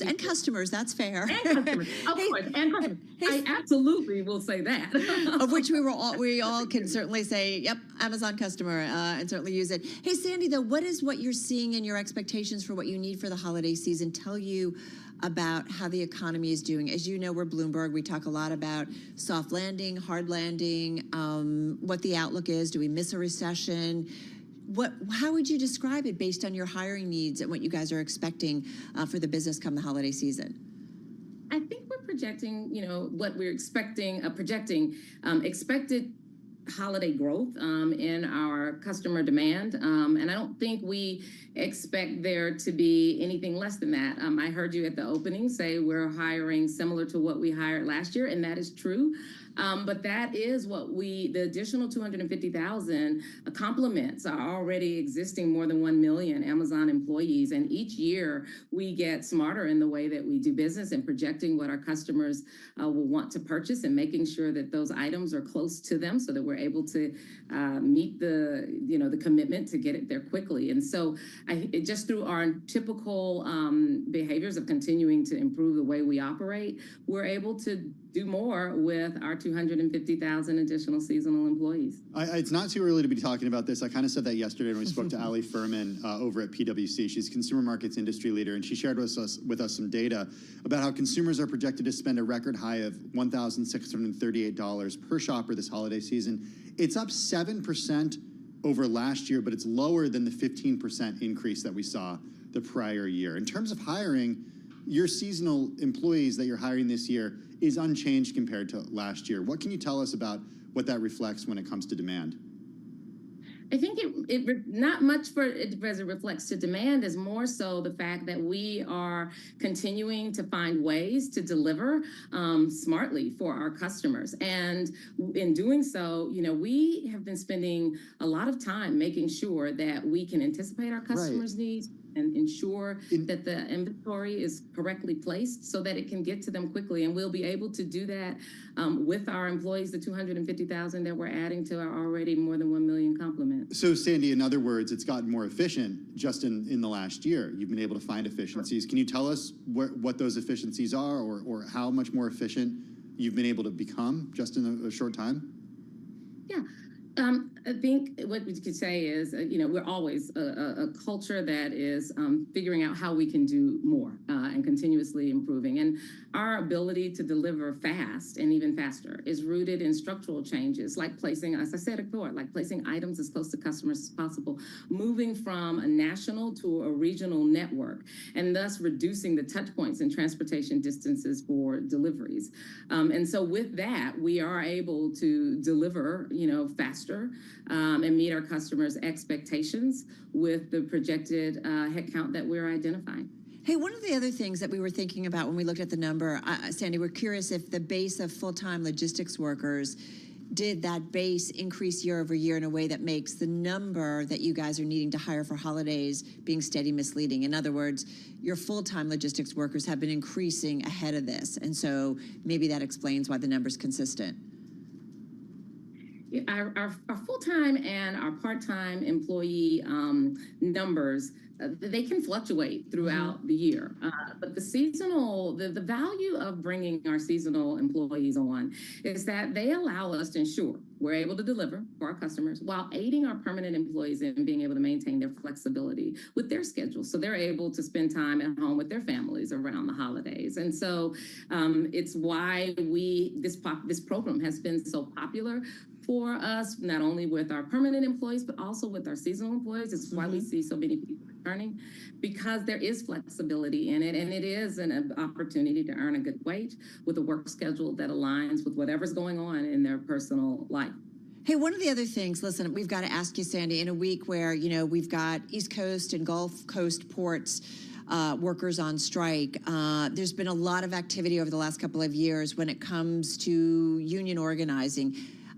that's fair. And customers, of course, and customers. I absolutely will say that. Of which we all can certainly say, yep, Amazon customer, and certainly use it. Hey, Sandy, though, what you're seeing and your expectations for what you need for the holiday season tell you about how the economy is doing? As you know, we're Bloomberg. We talk a lot about soft landing, hard landing, what the outlook is. Do we miss a recession? How would you describe it based on your hiring needs and what you guys are expecting for the business come the holiday season? I think we're projecting, what we're expecting, expected holiday growth in our customer demand. And I don't think we expect there to be anything less than that. I heard you at the opening say we're hiring similar to what we hired last year, and that is true. But that is what the additional 250,000 complements our already existing more than 1 million Amazon employees. And each year we get smarter in the way that we do business and projecting what our customers will want to purchase and making sure that those items are close to them so that we're able to meet the commitment to get it there quickly. And so just through our typical behaviors of continuing to improve the way we operate, we're able to do more with our 250,000 additional seasonal employees. It's not too early to be talking about this. I kind of said that yesterday when we spoke to Ali Furman over at PwC. She's consumer markets industry leader, and she shared with us some data about how consumers are projected to spend a record high of $1,638 per shopper this holiday season. It's up 7% over last year, but it's lower than the 15% increase that we saw the prior year. In terms of hiring, your seasonal employees that you're hiring this year is unchanged compared to last year. What can you tell us about what that reflects when it comes to demand? I think it not much for it as it reflects to demand is more so the fact that we are continuing to find ways to deliver smartly for our customers. And in doing so, we have been spending a lot of time making sure that we can anticipate our customers' needs and ensure that the inventory is correctly placed so that it can get to them quickly. And we'll be able to do that with our employees, the 250,000 that we're adding to our already more than 1 million complement. So, Sandy, in other words, it's gotten more efficient just in the last year. You've been able to find efficiencies. Can you tell us what those efficiencies are or how much more efficient you've been able to become just in a short time? Yeah. I think what we could say is, we're always a culture that is figuring out how we can do more and continuously improving. And our ability to deliver fast and even faster is rooted in structural changes, like placing, as I said before, like placing items as close to customers as possible, moving from a national to a regional network, and thus reducing the touch points and transportation distances for deliveries. And so with that, we are able to deliver, faster and meet our customers' expectations with the projected headcount that we're identifying. Hey, one of the other things that we were thinking about when we looked at the number, Sandy, we're curious if the base of full-time logistics workers, did that base increase year over year in a way that makes the number that you guys are needing to hire for holidays being steady misleading? In other words, your full-time logistics workers have been increasing ahead of this. And so maybe that explains why the number's consistent. Our full-time and our part-time employee numbers, they can fluctuate throughout the year. But the value of bringing our seasonal employees on is that they allow us to ensure we're able to deliver for our customers while aiding our permanent employees in being able to maintain their flexibility with their schedules. So they're able to spend time at home with their families around the holidays. And so it's why this program has been so popular for us, not only with our permanent employees, but also with our seasonal employees. It's why we see so many people returning, because there is flexibility in it, and it is an opportunity to earn a good wage with a work schedule that aligns with whatever's going on in their personal life. Hey, one of the other things, listen, we've got to ask you, Sandy, in a week where, we've got East Coast and Gulf Coast ports workers on strike. There's been a lot of activity over the last couple of years when it comes to union organizing.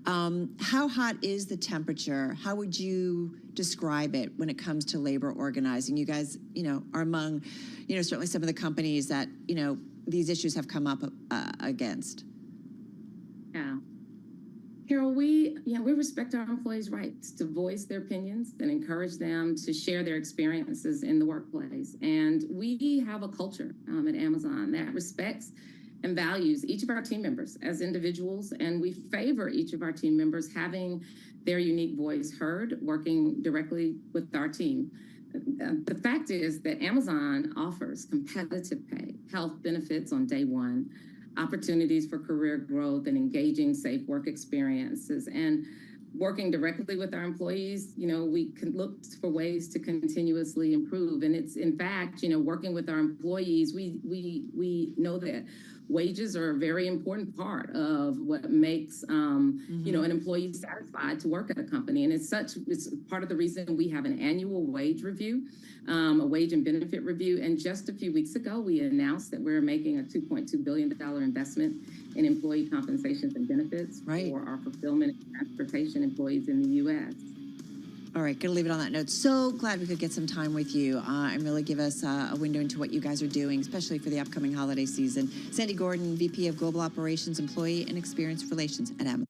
How hot is the temperature? How would you describe it when it comes to labor organizing? You guys, are among, certainly some of the companies that, these issues have come up against. Yeah. Carol, we respect our employees' rights to voice their opinions and encourage them to share their experiences in the workplace. And we have a culture at Amazon that respects and values each of our team members as individuals, and we favor each of our team members having their unique voice heard, working directly with our team. The fact is that Amazon offers competitive pay, health benefits on day one, opportunities for career growth, and engaging, safe work experiences. And working directly with our employees, we can look for ways to continuously improve. And it's, in fact, working with our employees, we know that wages are a very important part of what makes, you know, an employee satisfied to work at a company. And it's part of the reason we have an annual wage review, a wage and benefit review. And just a few weeks ago, we announced that we're making a $2.2 billion investment in employee compensations and benefits for our fulfillment and transportation employees in the U.S. All right, gonna leave it on that note. So glad we could get some time with you and really give us a window into what you guys are doing, especially for the upcoming holiday season. Sandy Gordon, VP of Global Operations, Employee and Experience Relations at Amazon.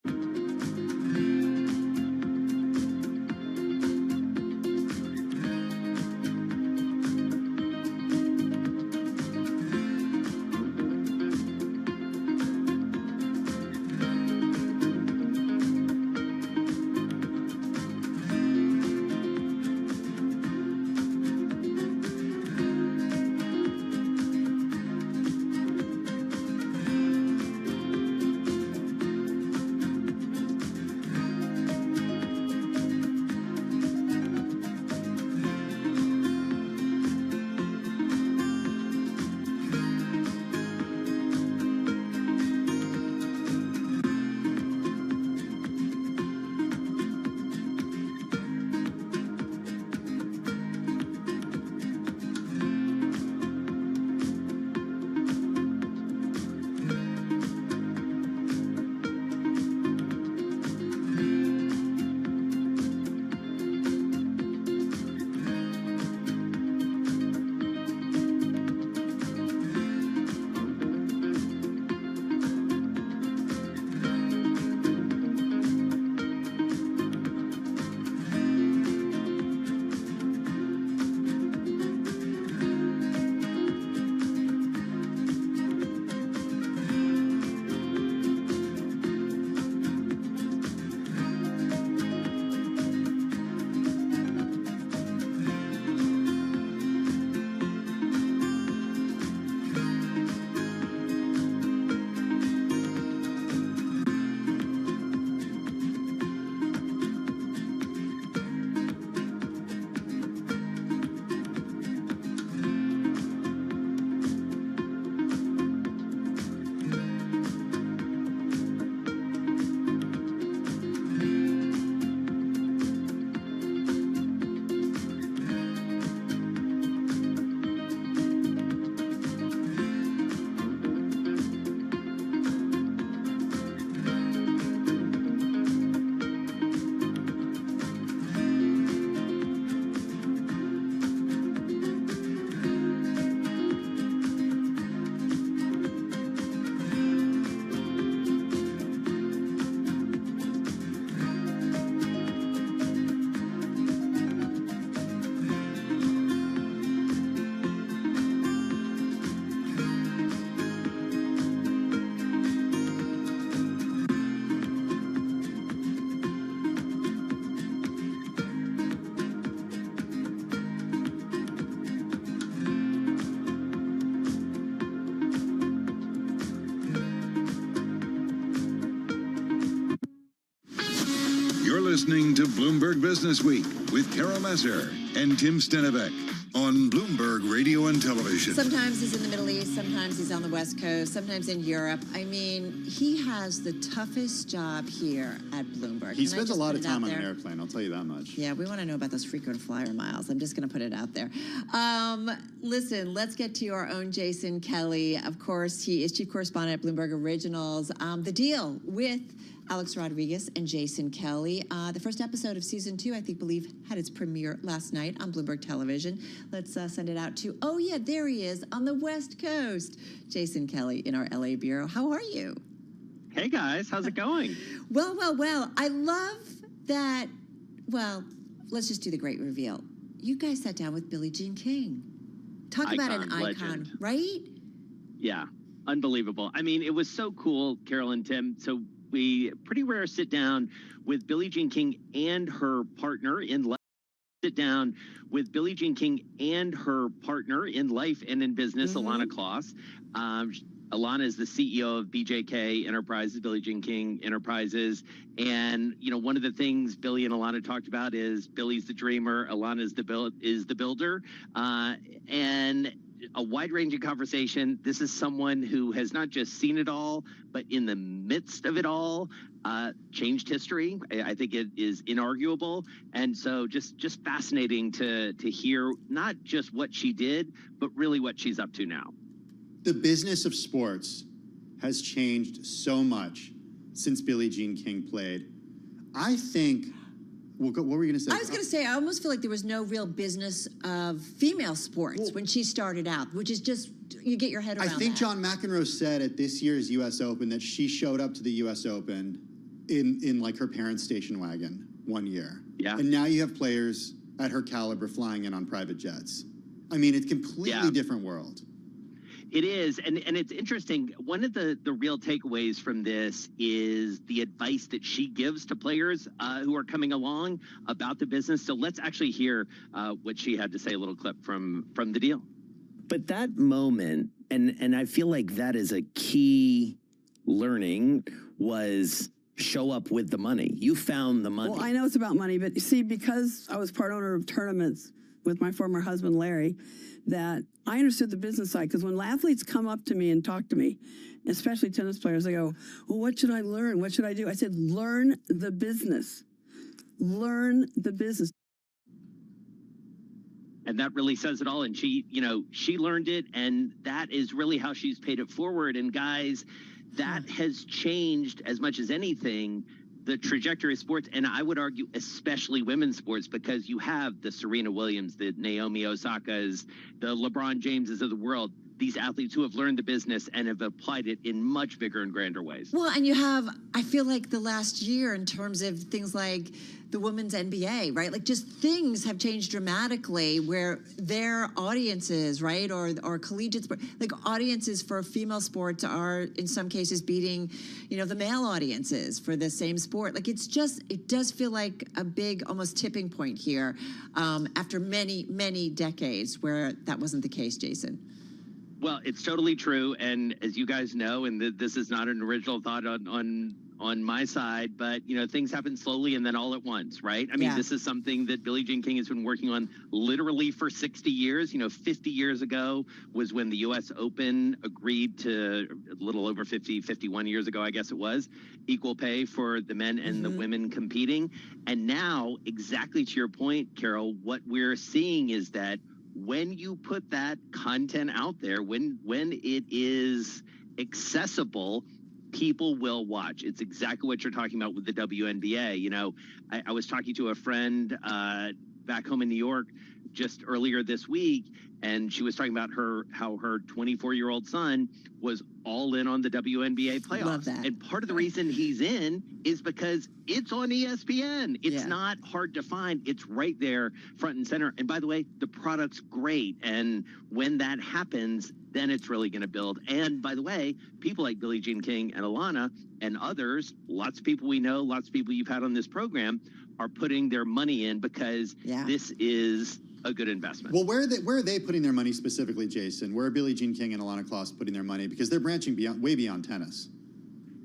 Listening to Bloomberg Business Week with Carol Messer and Tim Stenevec on Bloomberg Radio and Television. Sometimes he's in the Middle East, sometimes he's on the West Coast, sometimes in Europe. I mean, he has the toughest job here at Bloomberg. He spends a lot of time on an airplane, I'll tell you that much. Yeah, we want to know about those frequent flyer miles. I'm just going to put it out there. Listen, let's get to our own Jason Kelly. Of course, he is chief correspondent at Bloomberg Originals. The deal with Alex Rodriguez and Jason Kelly. The first episode of season 2, I believe, had its premiere last night on Bloomberg Television. Let's send it out to, oh yeah, there he is on the West Coast. Jason Kelly in our LA bureau. How are you? Hey guys, how's it going? Well. I love that. Well, let's just do the great reveal. You guys sat down with Billie Jean King. Talk about an icon, legend. Right? Yeah, unbelievable. I mean, it was so cool, Carol and Tim. So we pretty rare sit down with Billie Jean King and her partner in life. Sit down with Billie Jean King and her partner in life and in business, Alana Kloss. Alana is the CEO of BJK Enterprises, Billie Jean King Enterprises. And, you know, one of the things Billie and Alana talked about is Billie's the dreamer, Alana is the builder. And a wide-ranging conversation. This is someone who has not just seen it all, but in the midst of it all, changed history. I think it is inarguable, and so just fascinating to hear not just what she did, but really what she's up to now. The business of sports has changed so much since Billie Jean King played. I think. Well, what were you going to say? I was going to say, I almost feel like there was no real business of female sports when she started out, which is just, you get your head around I think that. John McEnroe said at this year's U.S. Open that she showed up to the U.S. Open in like her parents' station wagon one year. Yeah. And now you have players at her caliber flying in on private jets. I mean, it's a completely different world. It is, and it's interesting. One of the real takeaways from this is the advice that she gives to players who are coming along about the business. So let's actually hear what she had to say, a little clip from the deal. But that moment, and I feel like that is a key learning, was show up with the money. You found the money. Well, I know it's about money, but you see, because I was part owner of tournaments with my former husband, Larry, that I understood the business side. Because when athletes come up to me and talk to me, especially tennis players, they go, well, what should I learn? What should I do? I said, learn the business. Learn the business. And that really says it all. And she learned it, and that is really how she's paid it forward. And guys, that has changed as much as anything the trajectory of sports, and I would argue especially women's sports, because you have the Serena Williams, the Naomi Osakas, the LeBron Jameses of the world, these athletes who have learned the business and have applied it in much bigger and grander ways. Well, and you have, I feel like the last year in terms of things like the women's NBA, right? Like just things have changed dramatically where their audiences, right? Or collegiate sport, like audiences for female sports are in some cases beating, the male audiences for the same sport. Like it does feel like a big almost tipping point here after many, many decades where that wasn't the case, Jason. Well, it's totally true, and as you guys know, and this is not an original thought on my side, but things happen slowly and then all at once, right? I mean, this is something that Billie Jean King has been working on literally for 60 years. 50 years ago was when the U.S. Open agreed to, a little over 51 years ago, I guess it was, equal pay for the men and the women competing. And now, exactly to your point, Carol, what we're seeing is that when you put that content out there, when it is accessible, people will watch. It's exactly what you're talking about with the WNBA. I was talking to a friend back home in New York just earlier this week, and she was talking about how her 24-year-old son was all in on the WNBA playoffs. Love that. And part of the reason he's in is because it's on ESPN. It's not hard to find. It's right there, front and center. And by the way, the product's great. And when that happens, then it's really going to build. And by the way, people like Billie Jean King and Alana and others, lots of people we know, lots of people you've had on this program, are putting their money in because this is a good investment. Well, where are they putting their money specifically, Jason? Where are Billie Jean King and Alana Kloss putting their money? Because they're branching way beyond tennis.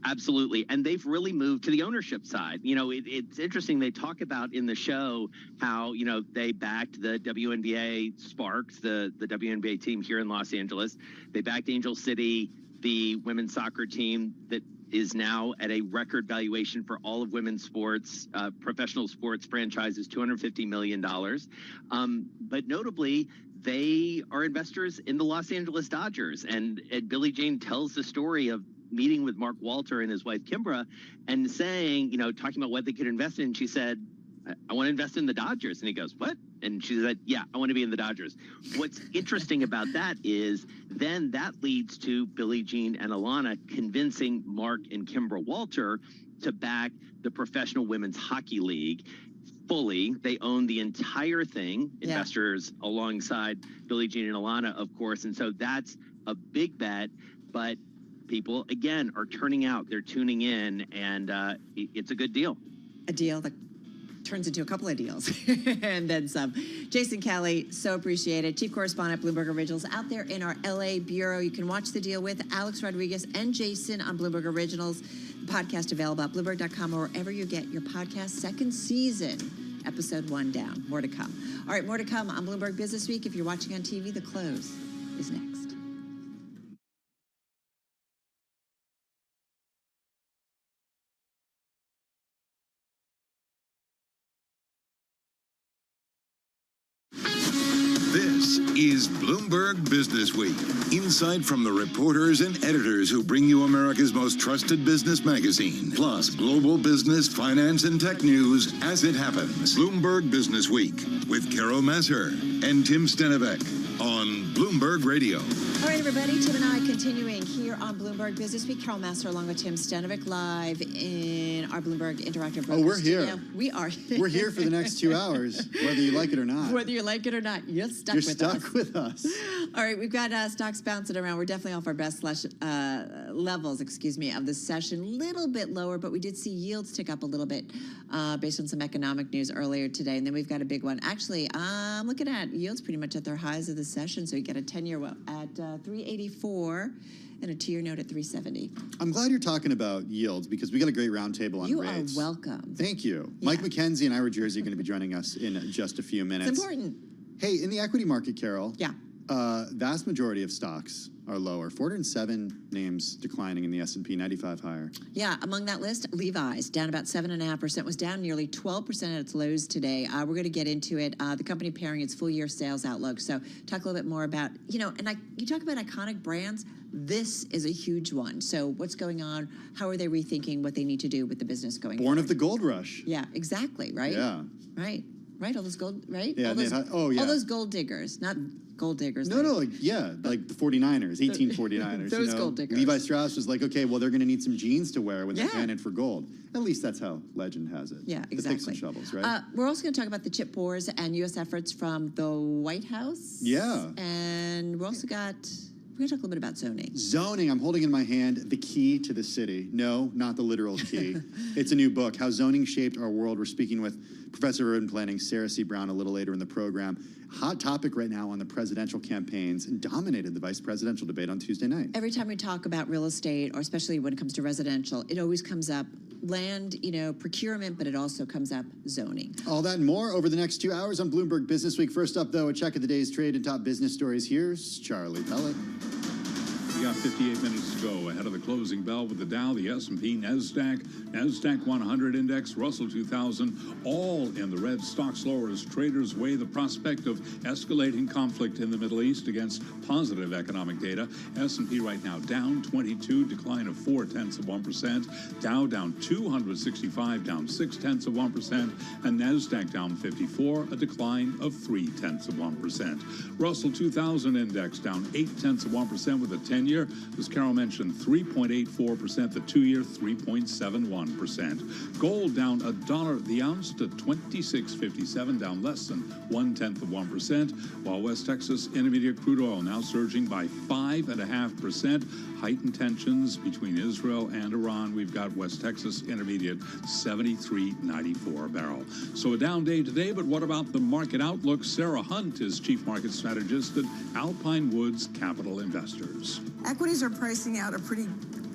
Absolutely. And they've really moved to the ownership side. It's interesting. They talk about in the show how, they backed the WNBA Sparks, the WNBA team here in Los Angeles. They backed Angel City, the women's soccer team that is now at a record valuation for all of women's sports, professional sports franchises, $250 million. But notably, they are investors in the Los Angeles Dodgers. And Billie Jean tells the story of meeting with Mark Walter and his wife, Kimbra, and saying, talking about what they could invest in. She said, I want to invest in the Dodgers. And he goes, what? And she said, yeah, I want to be in the Dodgers. What's interesting about that is then that leads to Billie Jean and Alana convincing Mark and Kimbra Walter to back the Professional Women's Hockey League fully. They own the entire thing, investors alongside Billie Jean and Alana, of course. And so that's a big bet. But people, again, are turning out. They're tuning in, and it's a good deal. A deal that turns into a couple of deals and then some. Jason Kelly, so appreciated. Chief correspondent, Bloomberg Originals, out there in our LA bureau. You can watch the deal with Alex Rodriguez and Jason on Bloomberg Originals. The podcast available at Bloomberg.com or wherever you get your podcast. Second season, episode 1 down. More to come. All right, more to come on Bloomberg Business Week. If you're watching on TV, the close is next. This is Bloomberg Business Week. Insight from the reporters and editors who bring you America's most trusted business magazine. Plus, global business, finance, and tech news as it happens. Bloomberg Business Week with Carol Masser and Tim Stenivek on Bloomberg Radio. All right, everybody. Tim and I continuing here on Bloomberg Business Week. Carol Master along with Tim Stenivek live in our Bloomberg Interactive Broker we're here. studio. We are. We're here for the next 2 hours, whether you like it or not. Whether you like it or not, you're stuck with us. All right, we've got stocks bouncing around. We're definitely off our best levels, of the session. Little bit lower, but we did see yields tick up a little bit based on some economic news earlier today. And then we've got a big one. Actually, I'm looking at yields pretty much at their highs of the session. So you get a 10-year at 384 and a 2-year note at 370. I'm glad you're talking about yields because we got a great roundtable on you rates. You are welcome. Thank you. Yeah. Mike McKenzie and Ira Jersey are going to be joining us in just a few minutes. It's important. Hey, in the equity market, Carol. Yeah. Vast majority of stocks are lower. 407 names declining in the S&P, 95 higher. Yeah, among that list, Levi's down about 7.5%, was down nearly 12% at its lows today. We're going to get into it. The company pairing its full-year sales outlook. So talk a little bit more about, you talk about iconic brands. This is a huge one. So what's going on? How are they rethinking what they need to do with the business going Born forward? of the gold rush. Yeah, exactly, right? Yeah. Right, all those gold, right? Yeah, all those gold diggers, not gold diggers. No, like the 49ers, 1849ers. Those gold diggers. Levi Strauss was like, okay, well, they're going to need some jeans to wear when they're panning for gold. At least that's how legend has it. Yeah, The exactly. picks and shovels, right? We're also going to talk about the chip wars and U.S. efforts from the White House. Yeah. And we're also we're going to talk a little bit about zoning. Zoning, I'm holding in my hand The Key to the City. No, not the literal key. It's a new book, How Zoning Shaped Our World. We're speaking with Professor of Urban Planning, Sarah C. Brown, a little later in the program. Hot topic right now on the presidential campaigns and dominated the vice presidential debate on Tuesday night. Every time we talk about real estate, or especially when it comes to residential, it always comes up land, procurement, but it also comes up zoning. All that and more over the next 2 hours on Bloomberg Business Week. First up, though, a check of the day's trade and top business stories. Here's Charlie Pellet. We got 58 minutes to go ahead of the closing bell with the Dow, the S&P, NASDAQ 100 index, Russell 2000, all in the red. Stocks lower as traders weigh the prospect of escalating conflict in the Middle East against positive economic data. S&P right now down 22, decline of 0.4%. Dow down 265, down 0.6%, and NASDAQ down 54, a decline of 0.3%. Russell 2000 index down 0.8% with a 10-year. As Carol mentioned, 3.84%, the 2-year 3.71%. Gold down $1 the ounce to $26.57, down less than 0.1%, while West Texas Intermediate crude oil now surging by 5.5%. Heightened tensions between Israel and Iran. We've got West Texas Intermediate 73.94 a barrel. So a down day today, but what about the market outlook? Sarah Hunt is Chief Market Strategist at Alpine Woods Capital Investors. Equities are pricing out a pretty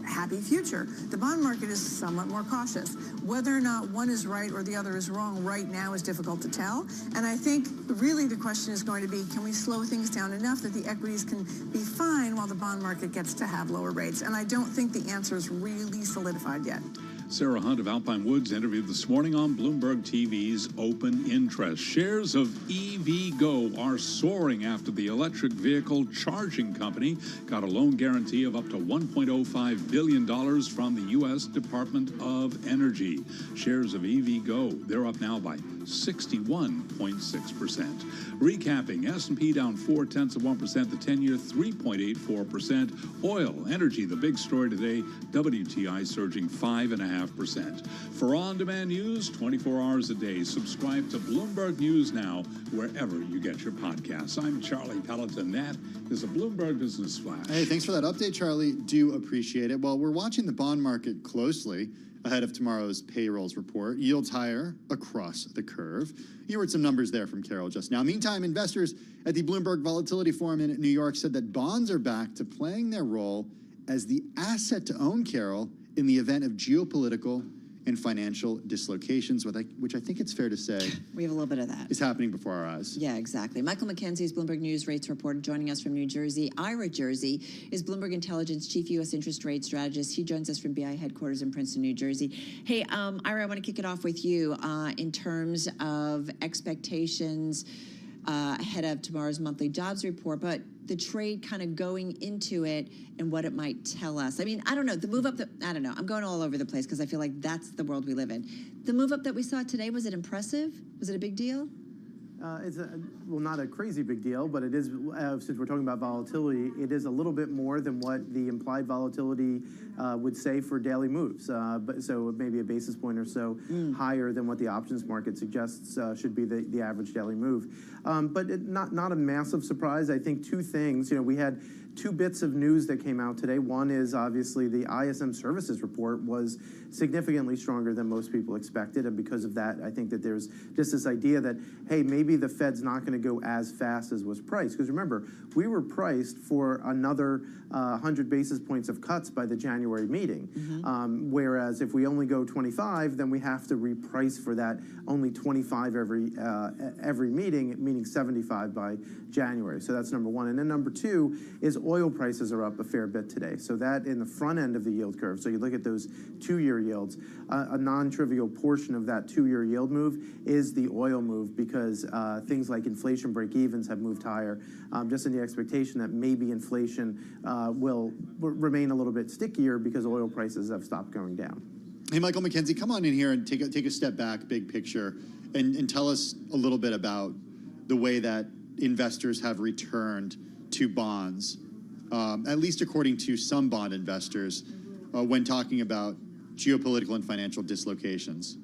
happy future. The bond market is somewhat more cautious. Whether or not one is right or the other is wrong right now is difficult to tell. And I think really the question is going to be, can we slow things down enough that the equities can be fine while the bond market gets to have lower rates? And I don't think the answer is really solidified yet. Sarah Hunt of Alpine Woods interviewed this morning on Bloomberg TV's Open Interest. Shares of EVgo are soaring after the electric vehicle charging company got a loan guarantee of up to $1.05 billion from the U.S. Department of Energy. Shares of EVgo, they're up now by 61.6%. Recapping, S&P down 0.4%, the 10-year 3.84%. Oil, energy, the big story today, WTI surging 5.5%. For on-demand news, 24 hours a day, subscribe to Bloomberg News Now wherever you get your podcasts. I'm Charlie Pelleton. That is a Bloomberg Business Flash. Hey, thanks for that update, Charlie. Do appreciate it. Well, we're watching the bond market closely ahead of tomorrow's payrolls report. Yields higher across the curve. You heard some numbers there from Carol just now. Meantime, investors at the Bloomberg Volatility Forum in New York said that bonds are back to playing their role as the asset to own, Carol, in the event of geopolitical and financial dislocations, which I think it's fair to say we have a little bit of that is happening before our eyes. Yeah, exactly. Michael McKenzie is Bloomberg News rates reporter joining us from New Jersey. Ira Jersey is Bloomberg Intelligence Chief U.S. Interest Rate Strategist. He joins us from BI headquarters in Princeton, New Jersey. Hey, Ira, I want to kick it off with you in terms of expectations ahead of tomorrow's monthly jobs report, but the trade kind of going into it and what it might tell us. I mean, I don't know, the move up, I don't know, I'm going all over the place because I feel like that's the world we live in. The move up that we saw today, was it impressive? Was it a big deal? It's well, not a crazy big deal, but it is, since we're talking about volatility, it is a little bit more than what the implied volatility would say for daily moves. But so maybe a basis point or so higher than what the options market suggests should be the average daily move. But not a massive surprise. I think two things. You know, we had two bits of news that came out today. One is obviously the ISM services report was significantly stronger than most people expected. And because of that, I think that there's just this idea that, hey, maybe the Fed's not going to go as fast as was priced. Because remember, we were priced for another 100 basis points of cuts by the January meeting. Whereas if we only go 25, then we have to reprice for that only 25 every meeting, meaning 75 by January. So that's number one. And then number two is oil prices are up a fair bit today. So that in the front end of the yield curve, so you look at those two-year yields, a non-trivial portion of that two-year yield move is the oil move because things like inflation break-evens have moved higher, just in the expectation that maybe inflation will remain a little bit stickier because oil prices have stopped going down. Hey, Michael McKenzie, come on in here and take a step back, big picture, and tell us a little bit about the way that investors have returned to bonds, at least according to some bond investors, when talking about geopolitical and financial dislocations.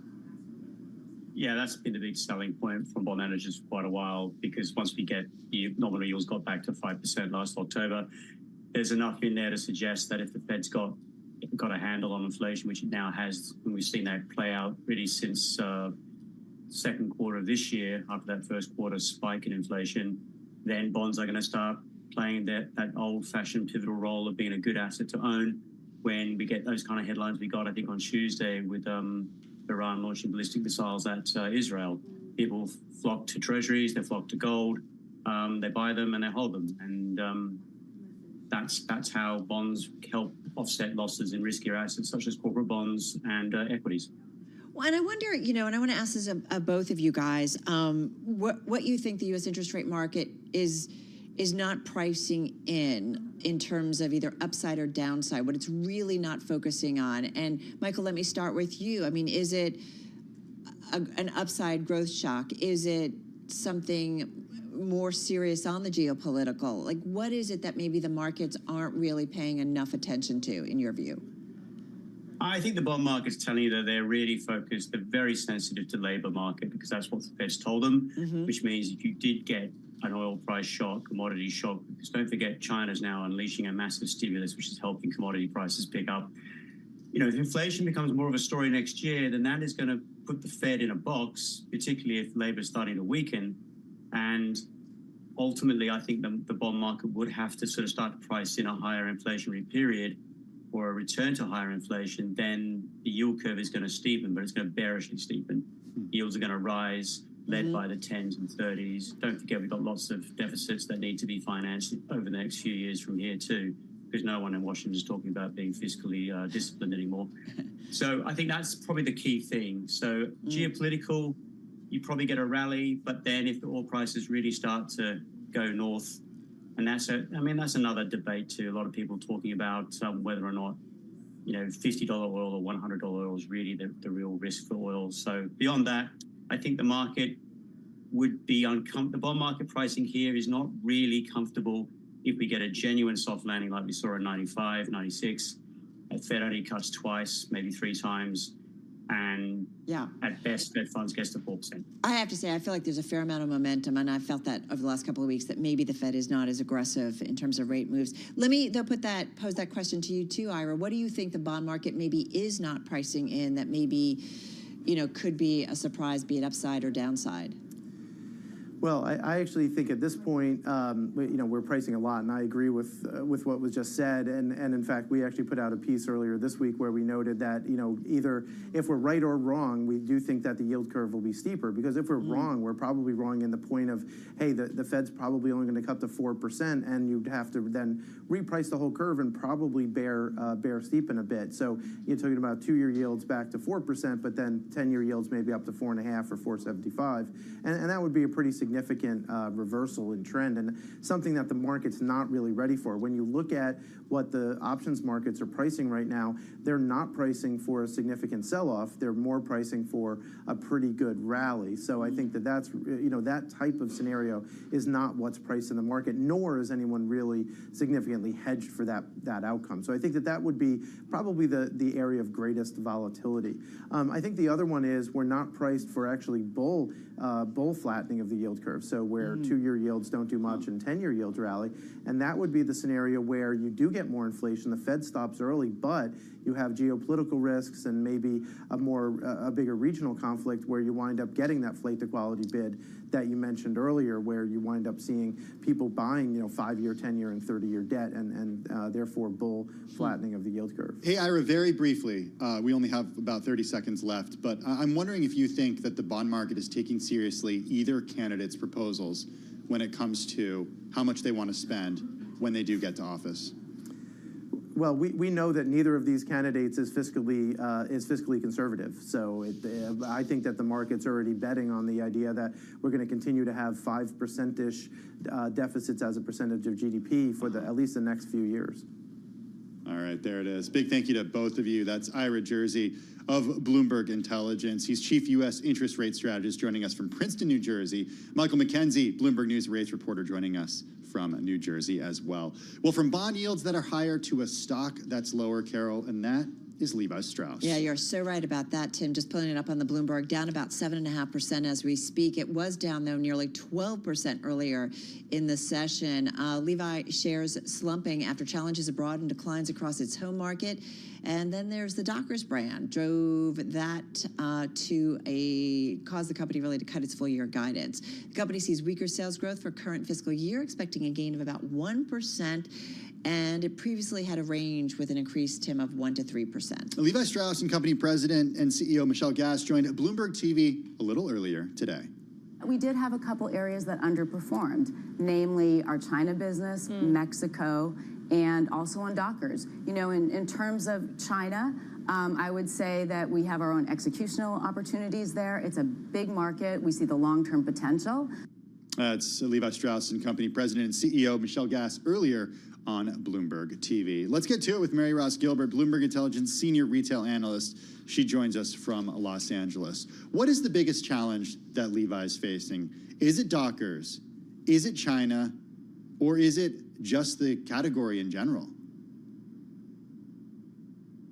Yeah, that's been the big selling point from bond managers for quite a while, because once we get the nominal yields got back to 5% last October, there's enough in there to suggest that if the Fed's got a handle on inflation, which it now has, and we've seen that play out really since second quarter of this year, after that first quarter spike in inflation, then bonds are going to start playing that old-fashioned pivotal role of being a good asset to own when we get those kind of headlines we got, I think, on Tuesday with Iran launching ballistic missiles at Israel. People flock to treasuries, they flock to gold, they buy them and they hold them. And that's how bonds help offset losses in riskier assets such as corporate bonds and equities. Well, and I wonder, you know, and I want to ask this of both of you guys, what you think the U.S. interest rate market is not pricing in terms of either upside or downside, what it's really not focusing on. And Michael, let me start with you. I mean, is it an upside growth shock? Is it something more serious on the geopolitical? Like, what is it that maybe the markets aren't really paying enough attention to, in your view? I think the bond market's telling you that they're really focused, they're very sensitive to labor market because that's what the Fed's told them, which means if you did get an oil price shock, commodity shock, because don't forget China's now unleashing a massive stimulus, which is helping commodity prices pick up. You know, if inflation becomes more of a story next year, then that is going to put the Fed in a box, particularly if labor is starting to weaken. And ultimately, I think the bond market would have to sort of start to price in a higher inflationary period or a return to higher inflation. Then the yield curve is going to steepen, but it's going to bearishly steepen. Yields are going to rise, led by the 10s and 30s. Don't forget, we've got lots of deficits that need to be financed over the next few years from here too, because no one in Washington is talking about being fiscally disciplined anymore. So I think that's probably the key thing. So geopolitical, you probably get a rally, but then if the oil prices really start to go north, and that's another debate too. A lot of people talking about whether or not, you know, $50 oil or $100 oil is really the real risk for oil. So beyond that, I think the market would be uncomfortable. The bond market pricing here is not really comfortable if we get a genuine soft landing like we saw in 95, 96. Fed only cuts twice, maybe 3 times. And at best, Fed funds gets to 4%. I have to say, I feel like there's a fair amount of momentum, and I've felt that over the last couple of weeks, that maybe the Fed is not as aggressive in terms of rate moves. Let me, though, pose that question to you too, Ira. What do you think the bond market maybe is not pricing in that maybe, you know, could be a surprise, be it upside or downside? Well, I actually think at this point, we're pricing a lot, and I agree with what was just said. And in fact, we actually put out a piece earlier this week where we noted that, either if we're right or wrong, we do think that the yield curve will be steeper. Because if we're wrong, we're probably wrong in the point of, hey, the Fed's probably only going to cut to 4%, and you'd have to then reprice the whole curve and probably bear steepen a bit. So you're talking about 2-year yields back to 4%, but then 10-year yields maybe up to 4.5 or 4.75, and that would be a pretty significant reversal in trend, and something that the market's not really ready for. When you look at what the options markets are pricing right now, they're not pricing for a significant sell-off. They're more pricing for a pretty good rally. So I think that's that type of scenario is not what's priced in the market, nor is anyone really significantly hedged for that outcome. So I think that would be probably the area of greatest volatility. I think the other one is we're not priced for actually bull flattening of the yield curve, so where 2-year yields don't do much and 10-year yields rally, and that would be the scenario where you do get more inflation, the Fed stops early, but you have geopolitical risks and maybe a bigger regional conflict where you wind up getting that flight to quality bid that you mentioned earlier, where you wind up seeing people buying 5-year, 10-year, and 30-year debt, and therefore bull flattening of the yield curve. Hey, Ira, very briefly, we only have about 30 seconds left, but I'm wondering if you think that the bond market is taking seriously either candidate's proposals when it comes to how much they want to spend when they do get to office. Well, we know that neither of these candidates is fiscally conservative. So I think that the market's already betting on the idea that we're going to continue to have 5%-ish deficits as a percentage of GDP for at least the next few years. All right, there it is. Big thank you to both of you. That's Ira Jersey of Bloomberg Intelligence. He's Chief U.S. Interest Rate Strategist joining us from Princeton, New Jersey. Michael McKenzie, Bloomberg News Rates reporter, joining us from New Jersey as well. Well, from bond yields that are higher to a stock that's lower, Carol, and that is Levi Strauss. Yeah, you're so right about that, Tim. Just pulling it up on the Bloomberg, down about 7.5% as we speak. It was down, though, nearly 12% earlier in the session. Levi shares slumping after challenges abroad and declines across its home market. And then there's the Dockers brand, drove that caused the company really to cut its full-year guidance. The company sees weaker sales growth for current fiscal year, expecting a gain of about 1%. And it previously had a range with an increase, Tim, of 1% to 3%. Levi Strauss & Company President and CEO Michelle Gass joined Bloomberg TV a little earlier today. We did have a couple areas that underperformed, namely our China business, Mexico, and also on Dockers. In terms of China, I would say that we have our own executional opportunities there. It's a big market. We see the long-term potential. That's Levi Strauss & Company President and CEO Michelle Gass earlier on Bloomberg TV. Let's get to it with Mary Ross Gilbert, Bloomberg Intelligence Senior Retail Analyst. She joins us from Los Angeles. What is the biggest challenge that Levi is facing? Is it Dockers? Is it China? Or is it just the category in general?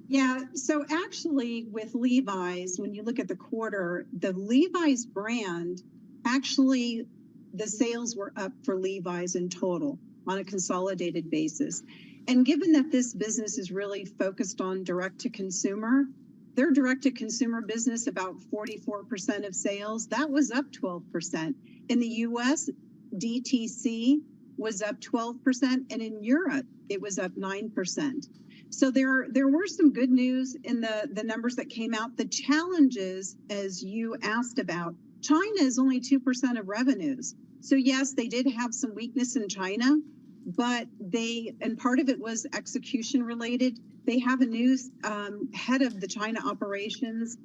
Yeah, so actually with Levi's, when you look at the quarter, the Levi's brand, actually the sales were up for Levi's in total on a consolidated basis. And given that this business is really focused on direct-to-consumer, their direct-to-consumer business, about 44% of sales, that was up 12%. In the U.S., DTC was up 12%, and in Europe, it was up 9%. So there were some good news in the numbers that came out. The challenges, as you asked about, China is only 2% of revenues. So yes, they did have some weakness in China, but and part of it was execution related. They have a new head of the China operations.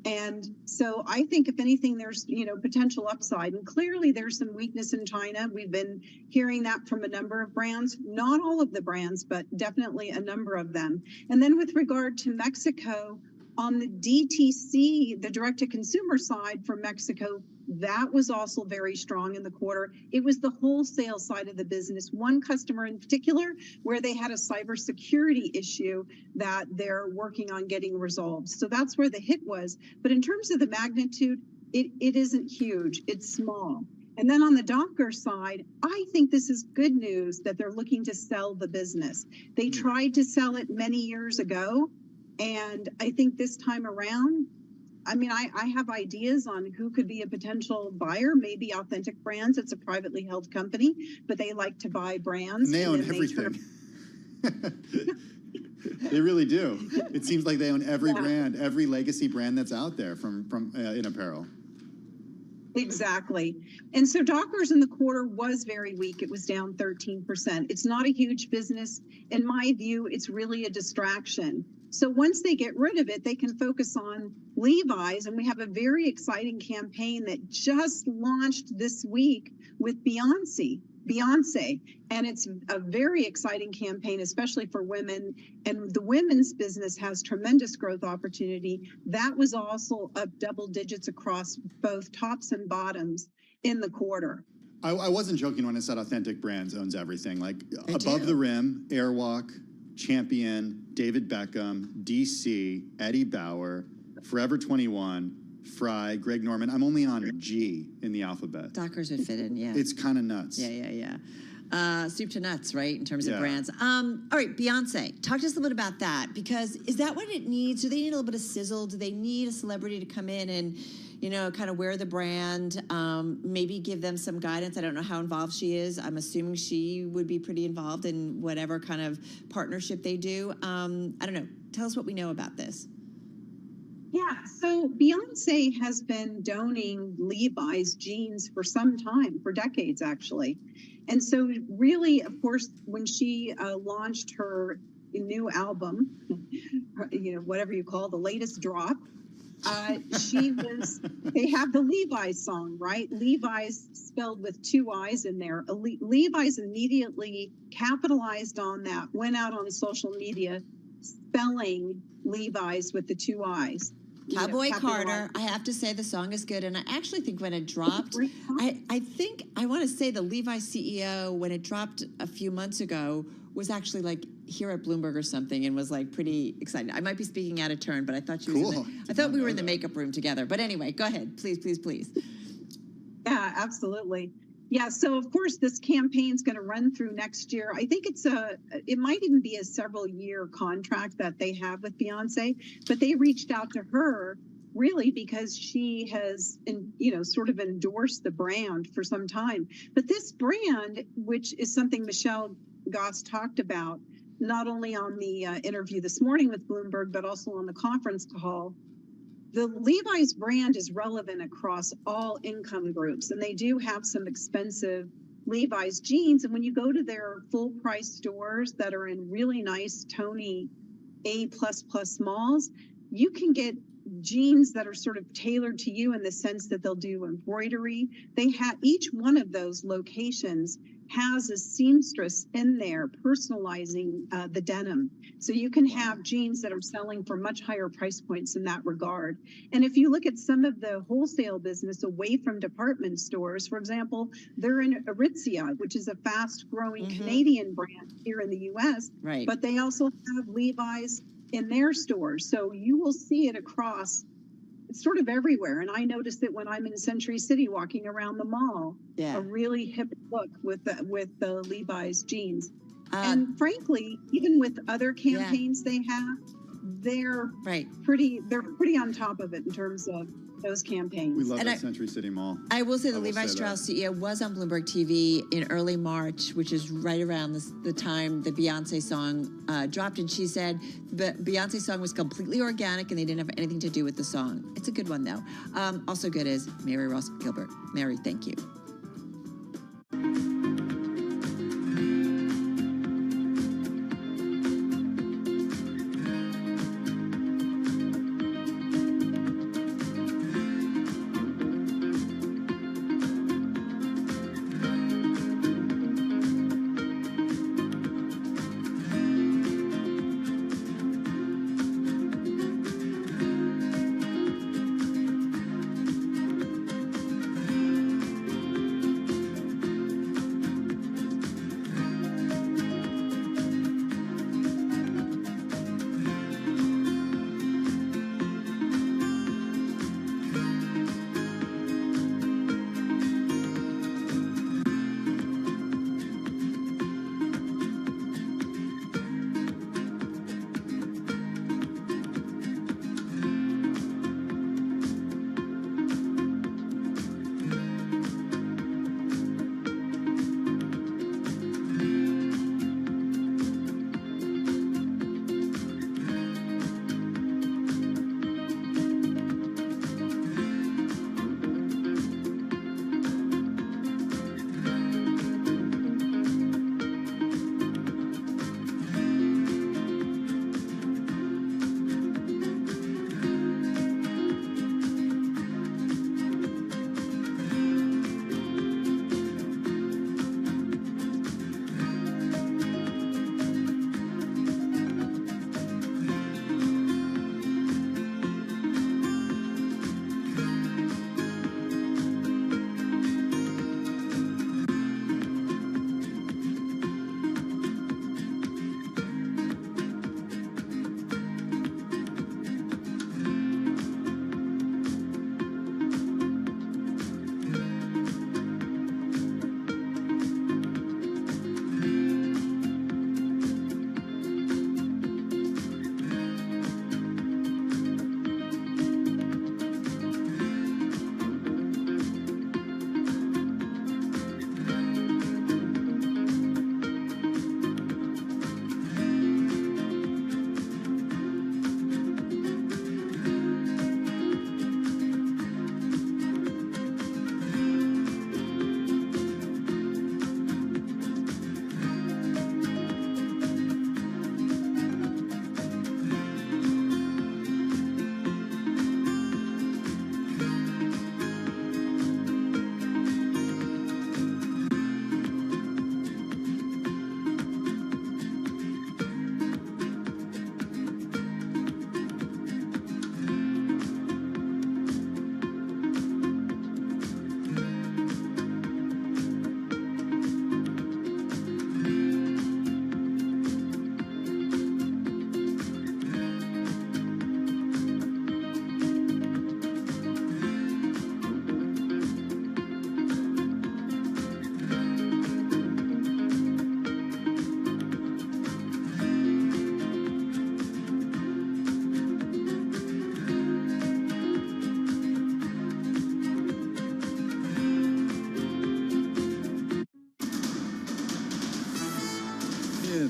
And so I think if anything, there's, potential upside. And clearly there's some weakness in China. We've been hearing that from a number of brands, not all of the brands, but definitely a number of them. And then with regard to Mexico, on the DTC, the direct-to-consumer side for Mexico, that was also very strong in the quarter. It was the wholesale side of the business, one customer in particular, where they had a cybersecurity issue that they're working on getting resolved. So that's where the hit was. But in terms of the magnitude, it isn't huge. It's small. And then on the Dockers side, I think this is good news that they're looking to sell the business. They tried to sell it many years ago. And I think this time around, I mean, I have ideas on who could be a potential buyer. Maybe Authentic Brands. It's a privately held company, but they like to buy brands. And they own then everything. They really do. It seems like they own every brand, every legacy brand that's out there from in apparel. Exactly. And so Dockers in the quarter was very weak. It was down 13%. It's not a huge business. In my view, it's really a distraction. So once they get rid of it, they can focus on Levi's. And we have a very exciting campaign that just launched this week with Beyonce. And it's a very exciting campaign, especially for women. And the women's business has tremendous growth opportunity. That was also up double digits across both tops and bottoms in the quarter. I wasn't joking when I said Authentic Brands owns everything. Like They Above do. the Rim, Airwalk, Champion, David Beckham, DC, Eddie Bauer, Forever 21, Fry, Greg Norman. I'm only on G in the alphabet. Dockers would fit in, yeah. It's kind of nuts. Yeah. Soup to nuts, right, in terms of Yeah. brands. All right, Beyonce. Talk to us a little bit about that, because is that what it needs? Do they need a little bit of sizzle? Do they need a celebrity to come in and, you know, kind of wear the brand, maybe give them some guidance? I don't know how involved she is. I'm assuming she would be pretty involved in whatever kind of partnership they do. I don't know. Tell us what we know about this. Yeah, so Beyonce has been donating Levi's jeans for some time, for decades actually. And so really, of course, when she launched her new album, you know, whatever you call the latest drop, they have the Levi's song, right? Levi's spelled with two I's in there. Levi's immediately capitalized on that, went out on social media spelling Levi's with the two I's. Cowboy Carter, I have to say the song is good, and I actually think when it dropped, I want to say the Levi's CEO, when it dropped a few months ago, was actually like here at Bloomberg or something and was like pretty excited. I might be speaking out of turn, but I thought she was I thought we were in the makeup room together. But anyway, go ahead, please. Yeah, absolutely. Yeah, so of course this campaign's going to run through next year. I think it might even be a several-year contract that they have with Beyonce, but they reached out to her really because she has, sort of endorsed the brand for some time. But this brand, which is something Michelle Goss talked about, not only on the interview this morning with Bloomberg, but also on the conference call, the Levi's brand is relevant across all income groups, and they do have some expensive Levi's jeans. And when you go to their full price stores that are in really nice Tony A++ malls, you can get jeans that are sort of tailored to you in the sense that they'll do embroidery. They have each one of those locations has a seamstress in there personalizing the denim. So you can have jeans that are selling for much higher price points in that regard. And if you look at some of the wholesale business away from department stores, for example, they're in Aritzia, which is a fast growing Canadian brand here in the US, right. But they also have Levi's in their stores. So you will see it across, it's sort of everywhere. And I noticed it when I'm in Century City walking around the mall. Yeah. A really hip look with the Levi's jeans. And frankly, even with other campaigns they have, they're pretty on top of it in terms of those campaigns. We love that Century City Mall. I will say the Levi Strauss CEO was on Bloomberg TV in early March, which is right around the time the Beyonce song dropped, and she said the Beyonce song was completely organic and they didn't have anything to do with the song. It's a good one, though. Also good is Mary Ross Gilbert. Mary, thank you.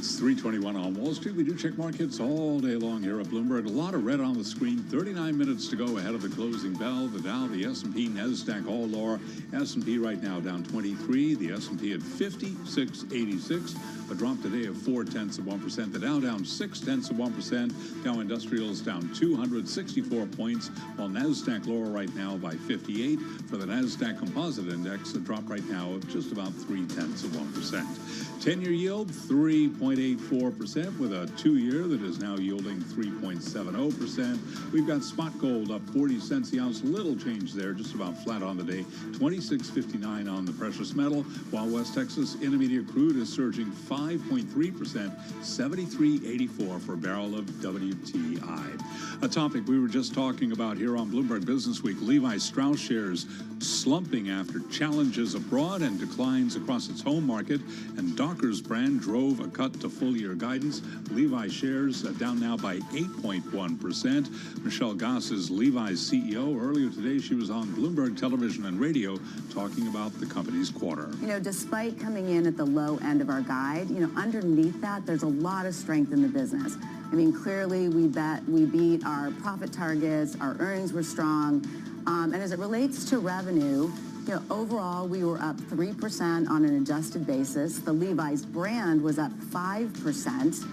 It's 3:21 on Wall Street. We do check markets all day long here at Bloomberg. A lot of red on the screen. 39 minutes to go ahead of the closing bell. The Dow, the S&P, NASDAQ all lower. S&P right now down 23. The S&P at 56.86. A drop today of 0.4%. The Dow down 0.6%. Dow Industrials down 264 points, while NASDAQ lower right now by 58. For the NASDAQ Composite Index, a drop right now of just about 0.3%. 10-year yield 3.84% with a 2-year that is now yielding 3.70%. We've got spot gold up 40 cents the ounce, little change there, just about flat on the day. 26.59 on the precious metal, while West Texas Intermediate crude is surging 5.3%, 73.84 for a barrel of WTI. A topic we were just talking about here on Bloomberg Business Week: Levi Strauss shares slumping after challenges abroad and declines across its home market, and Dockers brand drove a cut to full-year guidance. Levi shares down now by 8.1%. Michelle Goss is Levi's CEO. Earlier today, she was on Bloomberg Television and Radio talking about the company's quarter. You know, despite coming in at the low end of our guide, you know, underneath that, there's a lot of strength in the business. I mean, clearly we beat our profit targets, our earnings were strong, and as it relates to revenue, you know, overall we were up 3% on an adjusted basis. The Levi's brand was up 5%.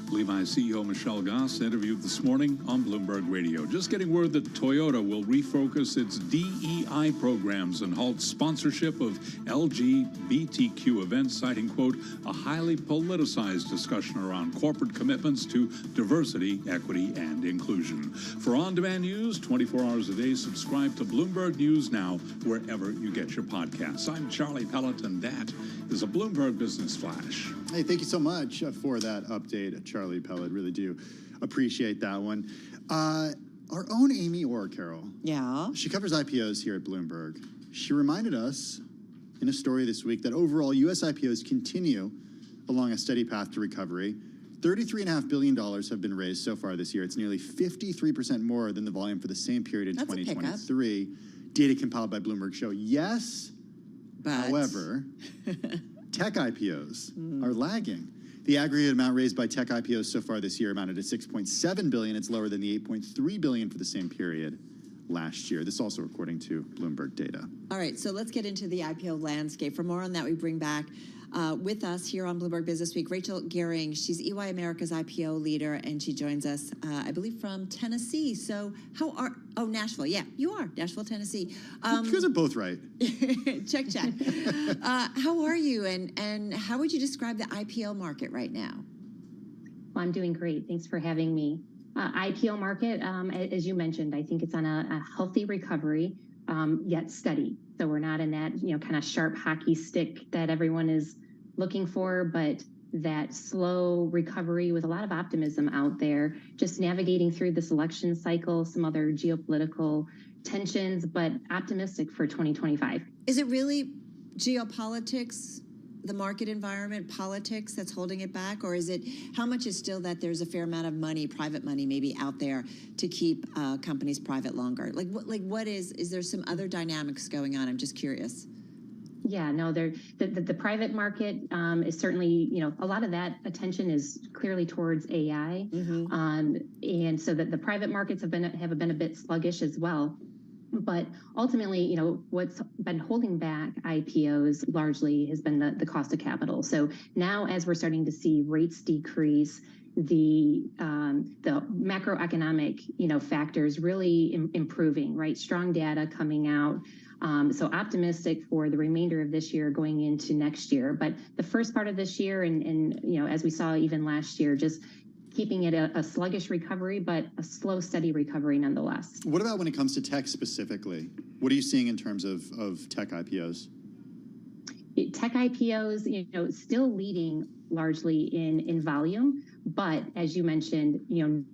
Levi's CEO Michelle Goss interviewed this morning on Bloomberg Radio. Just getting word that Toyota will refocus its DEI programs and halt sponsorship of LGBTQ events, citing, quote, a highly politicized discussion around corporate commitments to diversity, equity, and inclusion. For on-demand news, 24 hours a day, subscribe to Bloomberg News Now wherever you get your podcasts. I'm Charlie Pellet, and that is a Bloomberg Business Flash. Hey, thank you so much for that update, Charlie Pellet. Really do appreciate that one. Our own Amy Orr, Carol. Yeah. She covers IPOs here at Bloomberg. She reminded us in a story this week that overall U.S. IPOs continue along a steady path to recovery. $33.5 billion have been raised so far this year. It's nearly 53% more than the volume for the same period in 2023. Data compiled by Bloomberg show. Yes, but however, tech IPOs are lagging. The aggregate amount raised by tech IPOs so far this year amounted to $6.7 billion. It's lower than the $8.3 billion for the same period last year. This also according to Bloomberg data. All right, so let's get into the IPO landscape. For more on that, we bring back with us here on Bloomberg Business Week, Rachel Gehring. She's EY America's IPO leader, and she joins us, I believe, from Tennessee. So Nashville. Yeah, you are, Nashville, Tennessee. You guys are both right. Check. How are you, and how would you describe the IPO market right now? Well, I'm doing great. Thanks for having me. IPO market, as you mentioned, I think it's on a healthy recovery, yet steady. So we're not in that, kind of sharp hockey stick that everyone is looking for, but that slow recovery with a lot of optimism out there, just navigating through this election cycle, some other geopolitical tensions, but optimistic for 2025. Is it really geopolitics, the market environment, politics that's holding it back? Or is it, how much is still that there's a fair amount of money, private money maybe out there to keep companies private longer? What is there some other dynamics going on? I'm just curious. Yeah, no, the private market is certainly, a lot of that attention is clearly towards AI. And so that the private markets have been a bit sluggish as well. But ultimately, what's been holding back IPOs largely has been the cost of capital. So now, as we're starting to see rates decrease, the macroeconomic, factors really improving, right? Strong data coming out. So optimistic for the remainder of this year going into next year. But the first part of this year and as we saw even last year, just keeping it a sluggish recovery, but a slow, steady recovery nonetheless. What about when it comes to tech specifically? What are you seeing in terms of tech IPOs? Tech IPOs, still leading largely in volume, but as you mentioned,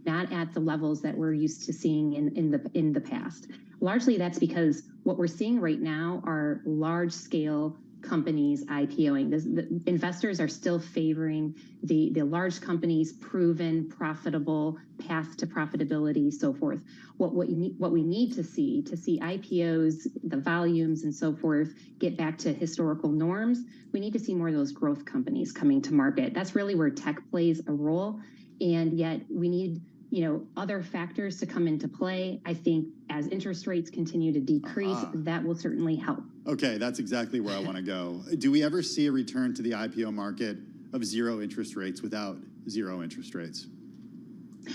not at the levels that we're used to seeing in the past. Largely that's because what we're seeing right now are large scale companies IPOing. The investors are still favoring the large companies, proven, profitable, path to profitability, so forth. What we need to see IPOs, the volumes and so forth, get back to historical norms, we need to see more of those growth companies coming to market. That's really where tech plays a role, and yet we need other factors to come into play. I think as interest rates continue to decrease, that will certainly help. Okay, that's exactly where I want to go. Do we ever see a return to the IPO market of zero interest rates without zero interest rates?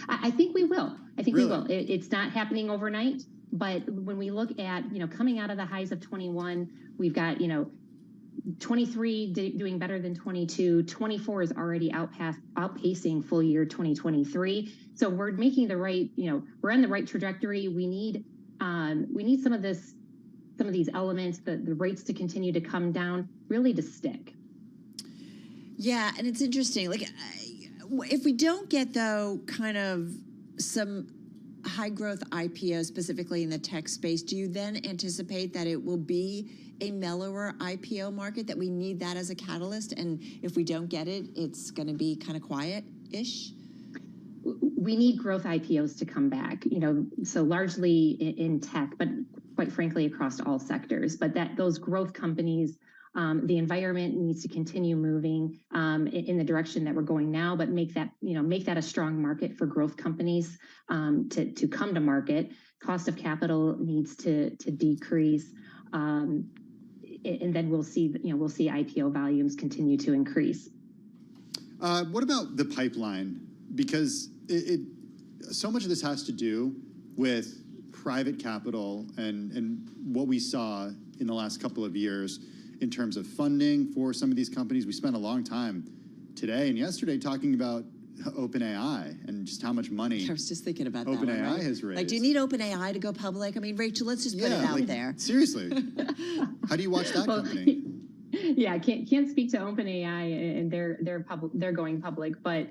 I think we will. I think Really? we will. It's not happening overnight, but when we look at, coming out of the highs of 21, we've got, 23 doing better than 22. 24 is already outpacing full year 2023. So we're making the right, we're on the right trajectory. We need some of these elements, the rates to continue to come down, really to stick. Yeah, and it's interesting. Like, if we don't get, though, kind of some high growth IPOs, specifically in the tech space, do you then anticipate that it will be a mellower IPO market, that we need that as a catalyst? And if we don't get it, it's going to be kind of quiet-ish? We need growth IPOs to come back, so largely in tech, but quite frankly across all sectors. But those growth companies, the environment needs to continue moving in the direction that we're going now, but make that a strong market for growth companies to come to market. Cost of capital needs to decrease, and then we'll see IPO volumes continue to increase. What about the pipeline? Because so much of this has to do with private capital and what we saw in the last couple of years in terms of funding for some of these companies. We spent a long time today and yesterday talking about OpenAI and just how much money I was just thinking about that OpenAI has raised. Like, do you need OpenAI to go public? I mean, Rachel, let's just put it out there. Seriously. How do you watch that company? Yeah, I can't speak to OpenAI and they're going public, but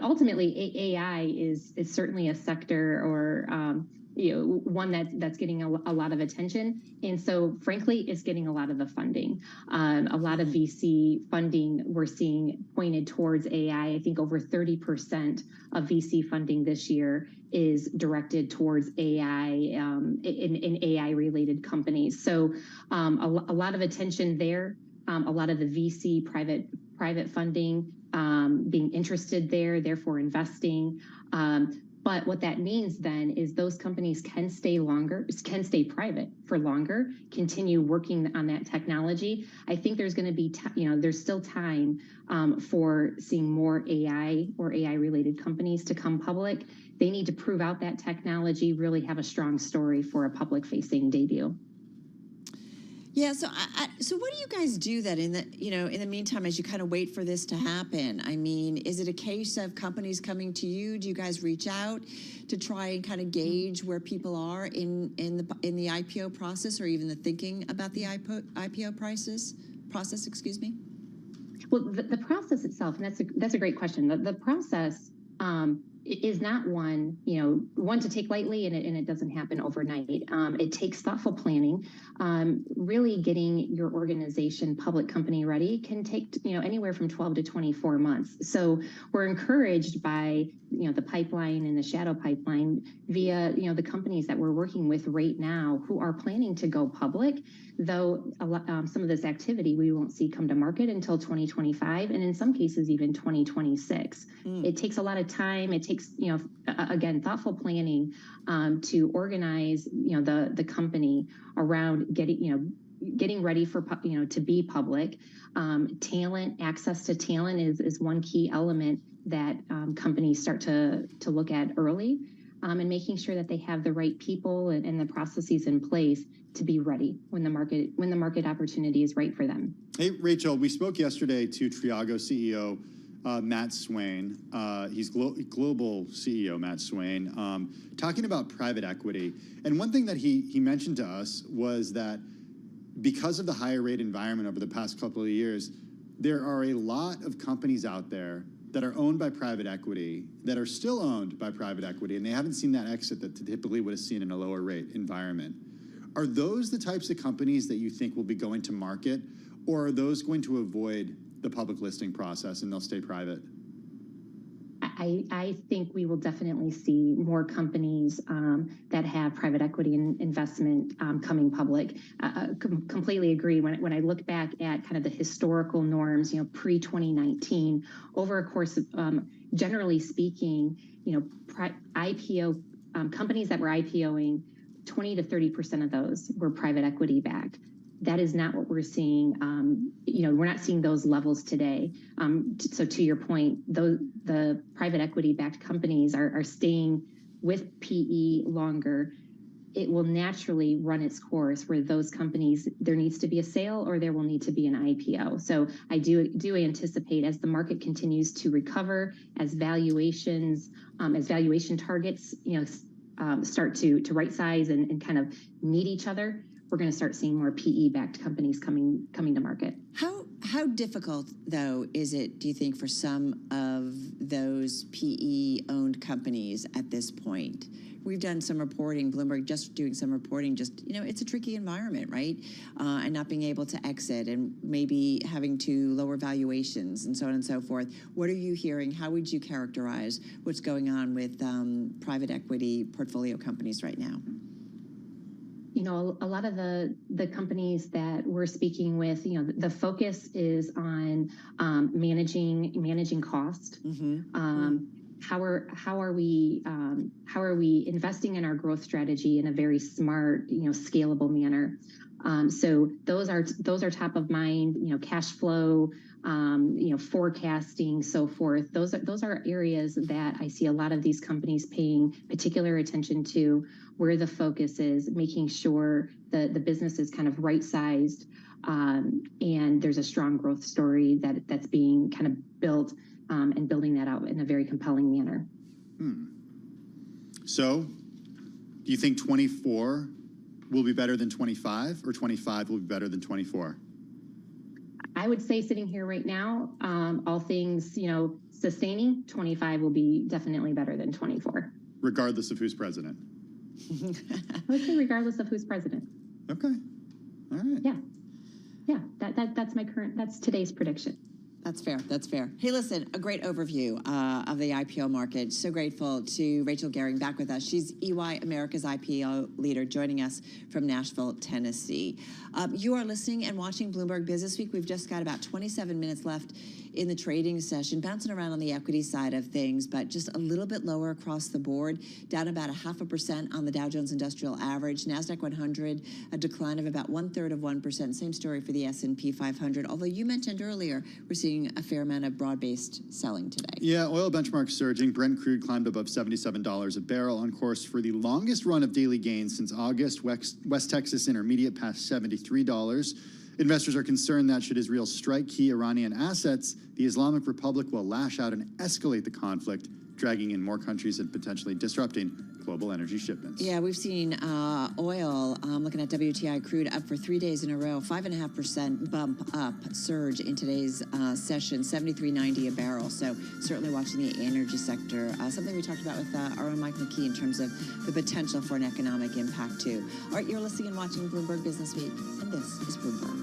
ultimately AI is certainly a sector or one that's getting a lot of attention, and so frankly, it's getting a lot of the funding. A lot of VC funding we're seeing pointed towards AI. I think over 30% of VC funding this year is directed towards AI in AI related companies. So a lot of attention there. A lot of the VC private funding being interested there, therefore investing. But what that means then is those companies can stay private for longer, continue working on that technology. I think there's going to be, there's still time for seeing more AI or AI related companies to come public. They need to prove out that technology, really have a strong story for a public facing debut. Yeah, so what do you guys do then in the meantime as you kind of wait for this to happen? I mean, is it a case of companies coming to you? Do you guys reach out to try and kind of gauge where people are in the IPO process, or even the thinking about the IPO process? Excuse me. Well, the process itself, and that's a great question. The process is not one to take lightly, and it doesn't happen overnight. It takes thoughtful planning. Really getting your organization public company ready can take anywhere from 12 to 24 months. So we're encouraged by the pipeline and the shadow pipeline via the companies that we're working with right now who are planning to go public, though some of this activity we won't see come to market until 2025, and in some cases even 2026. It takes a lot of time. It takes again, thoughtful planning to organize the company around getting ready for to be public. Access to talent is one key element that companies start to look at early, and making sure that they have the right people and the processes in place to be ready when the market opportunity is right for them. Hey, Rachel, we spoke yesterday to Triago CEO Matt Swain. He's global CEO Matt Swain, talking about private equity. And one thing that he mentioned to us was that because of the higher rate environment over the past couple of years, there are a lot of companies out there that are owned by private equity, that are still owned by private equity, and they haven't seen that exit that they typically would have seen in a lower rate environment. Are those the types of companies that you think will be going to market, or are those going to avoid the public listing process and they'll stay private? I think we will definitely see more companies that have private equity investment coming public. Completely agree. When I look back at kind of the historical norms, pre-2019, over a course of, generally speaking, IPO companies that were IPOing, 20 to 30% of those were private equity backed. That is not what we're seeing. We're not seeing those levels today. So to your point, the private equity-backed companies are staying with PE longer. It will naturally run its course where those companies, there needs to be a sale or there will need to be an IPO. So I do anticipate as the market continues to recover, as valuation targets, start to right size and kind of meet each other, we're going to start seeing more PE-backed companies coming to market. How difficult, though, is it, do you think, for some of those PE-owned companies at this point? We've done some reporting, Bloomberg just doing some reporting, it's a tricky environment, right? And not being able to exit and maybe having to lower valuations and so on and so forth. What are you hearing? How would you characterize what's going on with private equity portfolio companies right now? A lot of the companies that we're speaking with, the focus is on managing cost. How are we investing in our growth strategy in a very smart, scalable manner? So those are top of mind. Cash flow, forecasting, so forth. Those are areas that I see a lot of these companies paying particular attention to, where the focus is, making sure the business is kind of right-sized, and there's a strong growth story that's being kind of built, and building that out in a very compelling manner. So, do you think 24 will be better than 25, or 25 will be better than 24? I would say, sitting here right now, all things, sustaining, 25 will be definitely better than 24. Regardless of who's president? I would say regardless of who's president. Okay. All right. Yeah. That's today's prediction. That's fair. That's fair. Hey, listen, a great overview of the IPO market. So grateful to Rachel Gehring back with us. She's EY America's IPO leader, joining us from Nashville, Tennessee. You are listening and watching Bloomberg Business Week. We've just got about 27 minutes left in the trading session, bouncing around on the equity side of things, but just a little bit lower across the board, down about 0.5% on the Dow Jones Industrial Average. NASDAQ 100, a decline of about 1/3%. Same story for the S&P 500, although you mentioned earlier we're seeing a fair amount of broad-based selling today. Yeah, oil benchmark surging. Brent crude climbed above $77 a barrel, on course for the longest run of daily gains since August. West Texas Intermediate passed $73. Investors are concerned that should Israel strike key Iranian assets, the Islamic Republic will lash out and escalate the conflict, dragging in more countries and potentially disrupting global energy shipments. Yeah, we've seen oil, looking at WTI crude, up for 3 days in a row, 5.5% bump up, surge in today's session, $73.90 a barrel. So certainly watching the energy sector, something we talked about with our own Mike McKee in terms of the potential for an economic impact too. All right, you're listening and watching Bloomberg Business Week, and this is Bloomberg.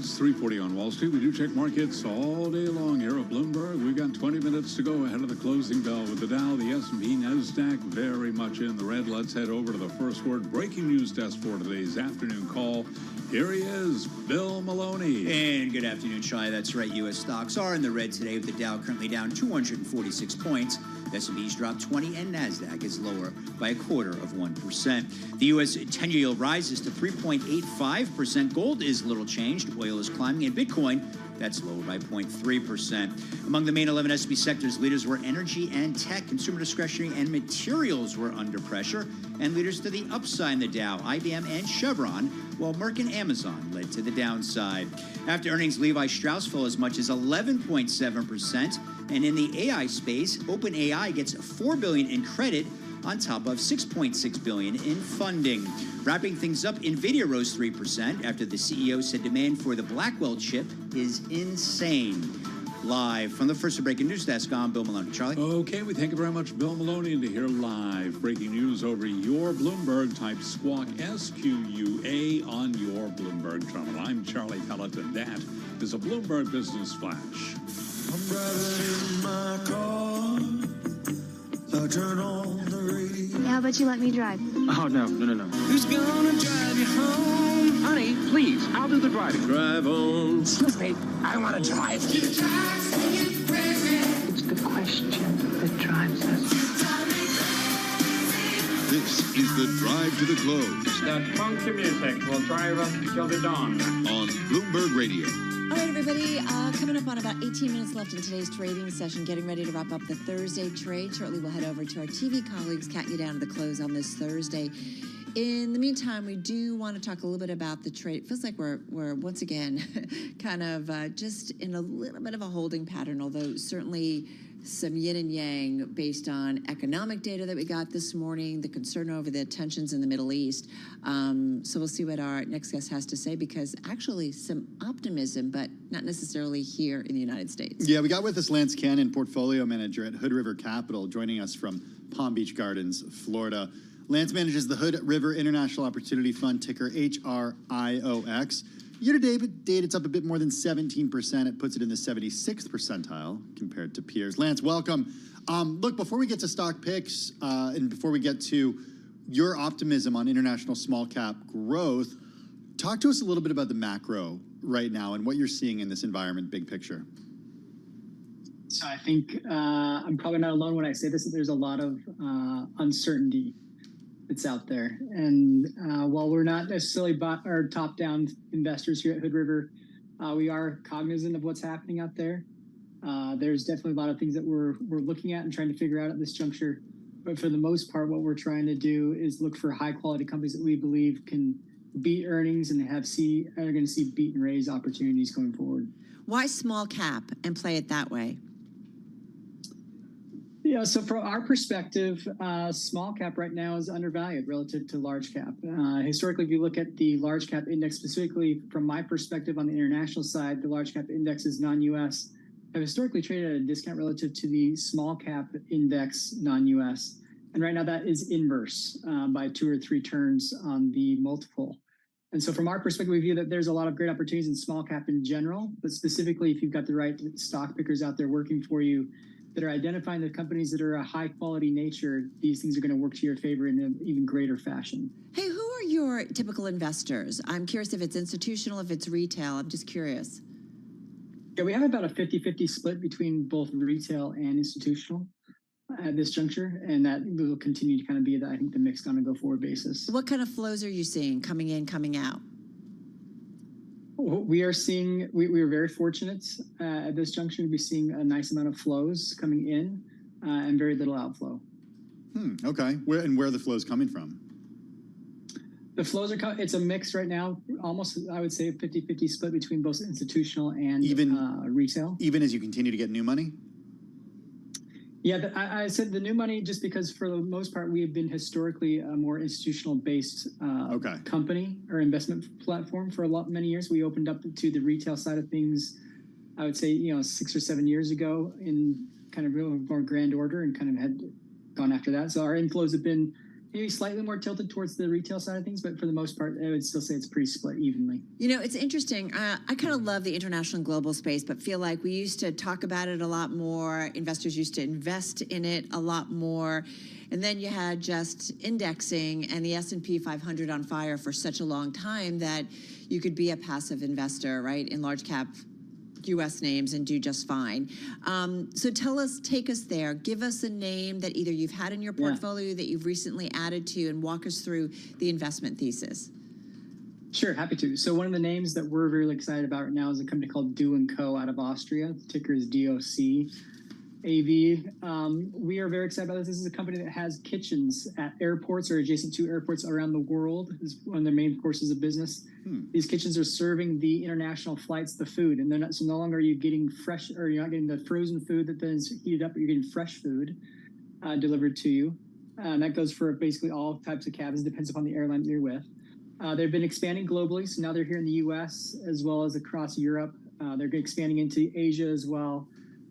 It's 3:40 on Wall Street. We do check markets all day long here at Bloomberg. We've got 20 minutes to go ahead of the closing bell with the Dow, the S&P, NASDAQ very much in the red. Let's head over to the first word breaking news desk for today's afternoon call. Here he is, Bill Maloney. And good afternoon, Shai. That's right. U.S. stocks are in the red today with the Dow currently down 246 points. The S&P's dropped 20 and NASDAQ is lower by 0.25%. The U.S. 10-year yield rises to 3.85%. Gold is little changed. Oil is climbing. And Bitcoin, that's lower by 0.3%. Among the main 11 S&P sectors, leaders were energy and tech. Consumer discretionary and materials were under pressure. And leaders to the upside in the Dow, IBM and Chevron, while Merck and Amazon led to the downside. After earnings, Levi Strauss fell as much as 11.7%. And in the AI space, OpenAI gets $4 billion in credit on top of $6.6 billion in funding. Wrapping things up, NVIDIA rose 3% after the CEO said demand for the Blackwell chip is insane. Live from the first breaking news desk, I'm Bill Maloney. Charlie? Okay, we thank you very much, Bill Maloney. And to hear live breaking news over your Bloomberg, type SQUA, SQUA, on your Bloomberg terminal. I'm Charlie Pellet, and that is a Bloomberg Business Flash. I'm driving in my car. I turn on the radio. How about you let me drive? Oh, no. Who's gonna drive you home? Honey, please, I'll do the driving. Drive on. Excuse me, I want to drive. It's the question that drives us. This is the drive to the close. That funky music will drive us till the dawn. On Bloomberg Radio. All right, everybody, coming up on about 18 minutes left in today's trading session, getting ready to wrap up the Thursday trade. Shortly, we'll head over to our TV colleagues, counting you down to the close on this Thursday. In the meantime, we do want to talk a little bit about the trade. It feels like we're once again kind of just in a little bit of a holding pattern, although certainly some yin and yang based on economic data that we got this morning, the concern over the tensions in the Middle East. So we'll see what our next guest has to say, because actually some optimism, but not necessarily here in the United States. Yeah, we got with us Lance Cannon, portfolio manager at Hood River Capital, joining us from Palm Beach Gardens, Florida. Lance manages the Hood River International Opportunity Fund, ticker HRIOX. Year to date, it's up a bit more than 17%. It puts it in the 76th percentile compared to peers. Lance, welcome. Look, before we get to stock picks and before we get to your optimism on international small cap growth, talk to us a little bit about the macro right now and what you're seeing in this environment, big picture. So I think I'm probably not alone when I say this, that there's a lot of uncertainty that's out there. And while we're not necessarily top-down investors here at Hood River, we are cognizant of what's happening out there. There's definitely a lot of things that we're looking at and trying to figure out at this juncture. But for the most part, what we're trying to do is look for high-quality companies that we believe can beat earnings and are going to see beat and raise opportunities going forward. Why small cap and play it that way? Yeah, so from our perspective, small cap right now is undervalued relative to large cap. Historically, if you look at the large cap index, specifically from my perspective on the international side, the large cap index is non-US, have historically traded at a discount relative to the small cap index non-US. And right now that is inverse by 2 or 3 turns on the multiple. And so from our perspective, we view that there's a lot of great opportunities in small cap in general, but specifically if you've got the right stock pickers out there working for you that are identifying the companies that are a high quality nature, these things are going to work to your favor in an even greater fashion. Hey, who are your typical investors? I'm curious if it's institutional, if it's retail. I'm just curious. Yeah, we have about a 50-50 split between both retail and institutional at this juncture, and that will continue to kind of be, I think, the mix on a go-forward basis. What kind of flows are you seeing coming in, coming out? We are seeing, we are very fortunate at this juncture to be seeing a nice amount of flows coming in and very little outflow. Okay. Where are the flows coming from? The flows are, it's a mix right now, almost, I would say, a 50-50 split between both institutional and retail. Even as you continue to get new money? Yeah, I said the new money just because for the most part, we have been historically a more institutional-based company or investment platform for many years. We opened up to the retail side of things, I would say, 6 or 7 years ago in kind of real more grand order and kind of had gone after that. So our inflows have been maybe slightly more tilted towards the retail side of things, but for the most part, I would still say it's pretty split evenly. You know, it's interesting. I kind of love the international and global space, but feel like we used to talk about it a lot more. Investors used to invest in it a lot more. And then you had just indexing and the S&P 500 on fire for such a long time that you could be a passive investor, right, in large cap U.S. names and do just fine. So take us there. Give us a name that either you've had in your portfolio that you've recently added to, and walk us through the investment thesis. Sure, happy to. So one of the names that we're really excited about right now is a company called Do & Co. out of Austria. The ticker is DOC. AV. We are very excited about this. This is a company that has kitchens at airports or adjacent to airports around the world. It's one of their main courses of business. These kitchens are serving the international flights the food, and they're not. So no longer are you getting fresh, or you're not getting the frozen food that then is heated up, but you're getting fresh food delivered to you. And that goes for basically all types of cabins. Depends upon the airline that you're with. They've been expanding globally, so now they're here in the U.S. as well as across Europe. They're expanding into Asia as well.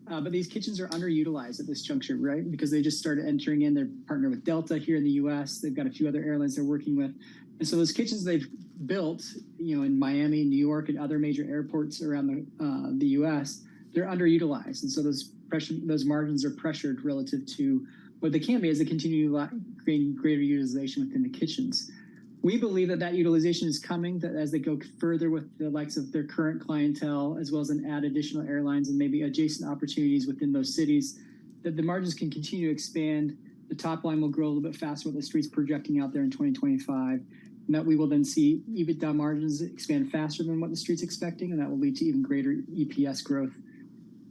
But these kitchens are underutilized at this juncture, right? Because they just started entering in. They're partnered with Delta here in the U.S. They've got a few other airlines they're working with. And so those kitchens they've built, you know, in Miami, New York, and other major airports around the U.S., they're underutilized. And so those margins are pressured relative to what they can be as they continue creating greater utilization within the kitchens. We believe that utilization is coming, that as they go further with the likes of their current clientele, as well as add additional airlines and maybe adjacent opportunities within those cities, that the margins can continue to expand. The top line will grow a little bit faster what the street's projecting out there in 2025. And that we will then see EBITDA margins expand faster than what the street's expecting, and that will lead to even greater EPS growth.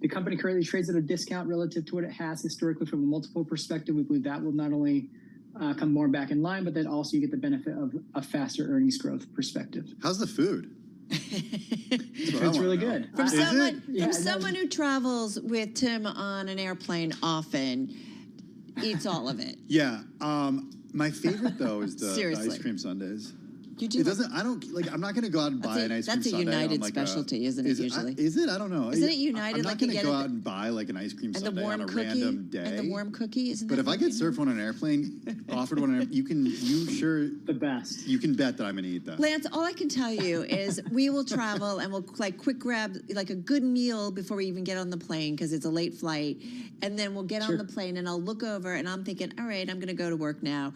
The company currently trades at a discount relative to what it has historically from a multiple perspective. We believe that will not only come more back in line, but then also you get the benefit of a faster earnings growth perspective. How's the food? It's really good. From someone who travels with Tim on an airplane often, eats all of it. Yeah. My favorite though is the ice cream sundaes. You do. I'm not going to go out and buy an ice cream sundae. That's a United specialty, isn't it? Usually, is it? I don't know. Isn't it United? I'm not going to go out and buy like an ice cream sundae on a random day. And the warm cookie, isn't But if I get served one on an airplane, offered one, the best. You can bet that I'm going to eat that. Lance, all I can tell you is we will travel and we'll quick grab a good meal before we even get on the plane because it's a late flight, and then we'll get on the plane and I'll look over and I'm thinking, all right, I'm going to go to work now.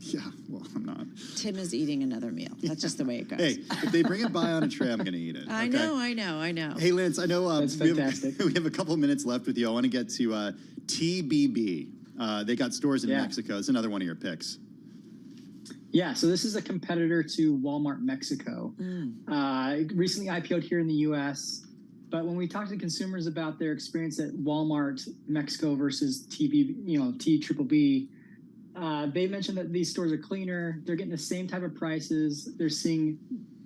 Yeah, well, I'm not. Tim is eating another meal. That's just the way it goes. Hey, if they bring it by on a tray, I'm going to eat it. I know. Hey, Lance, I know That's fantastic. we have a couple of minutes left with you. I want to get to TBB. They got stores in Mexico. It's another one of your picks. Yeah, so this is a competitor to Walmart Mexico. Recently IPO'd here in the U.S., but when we talk to consumers about their experience at Walmart Mexico versus TBB, they mentioned that these stores are cleaner. They're getting the same type of prices. They're seeing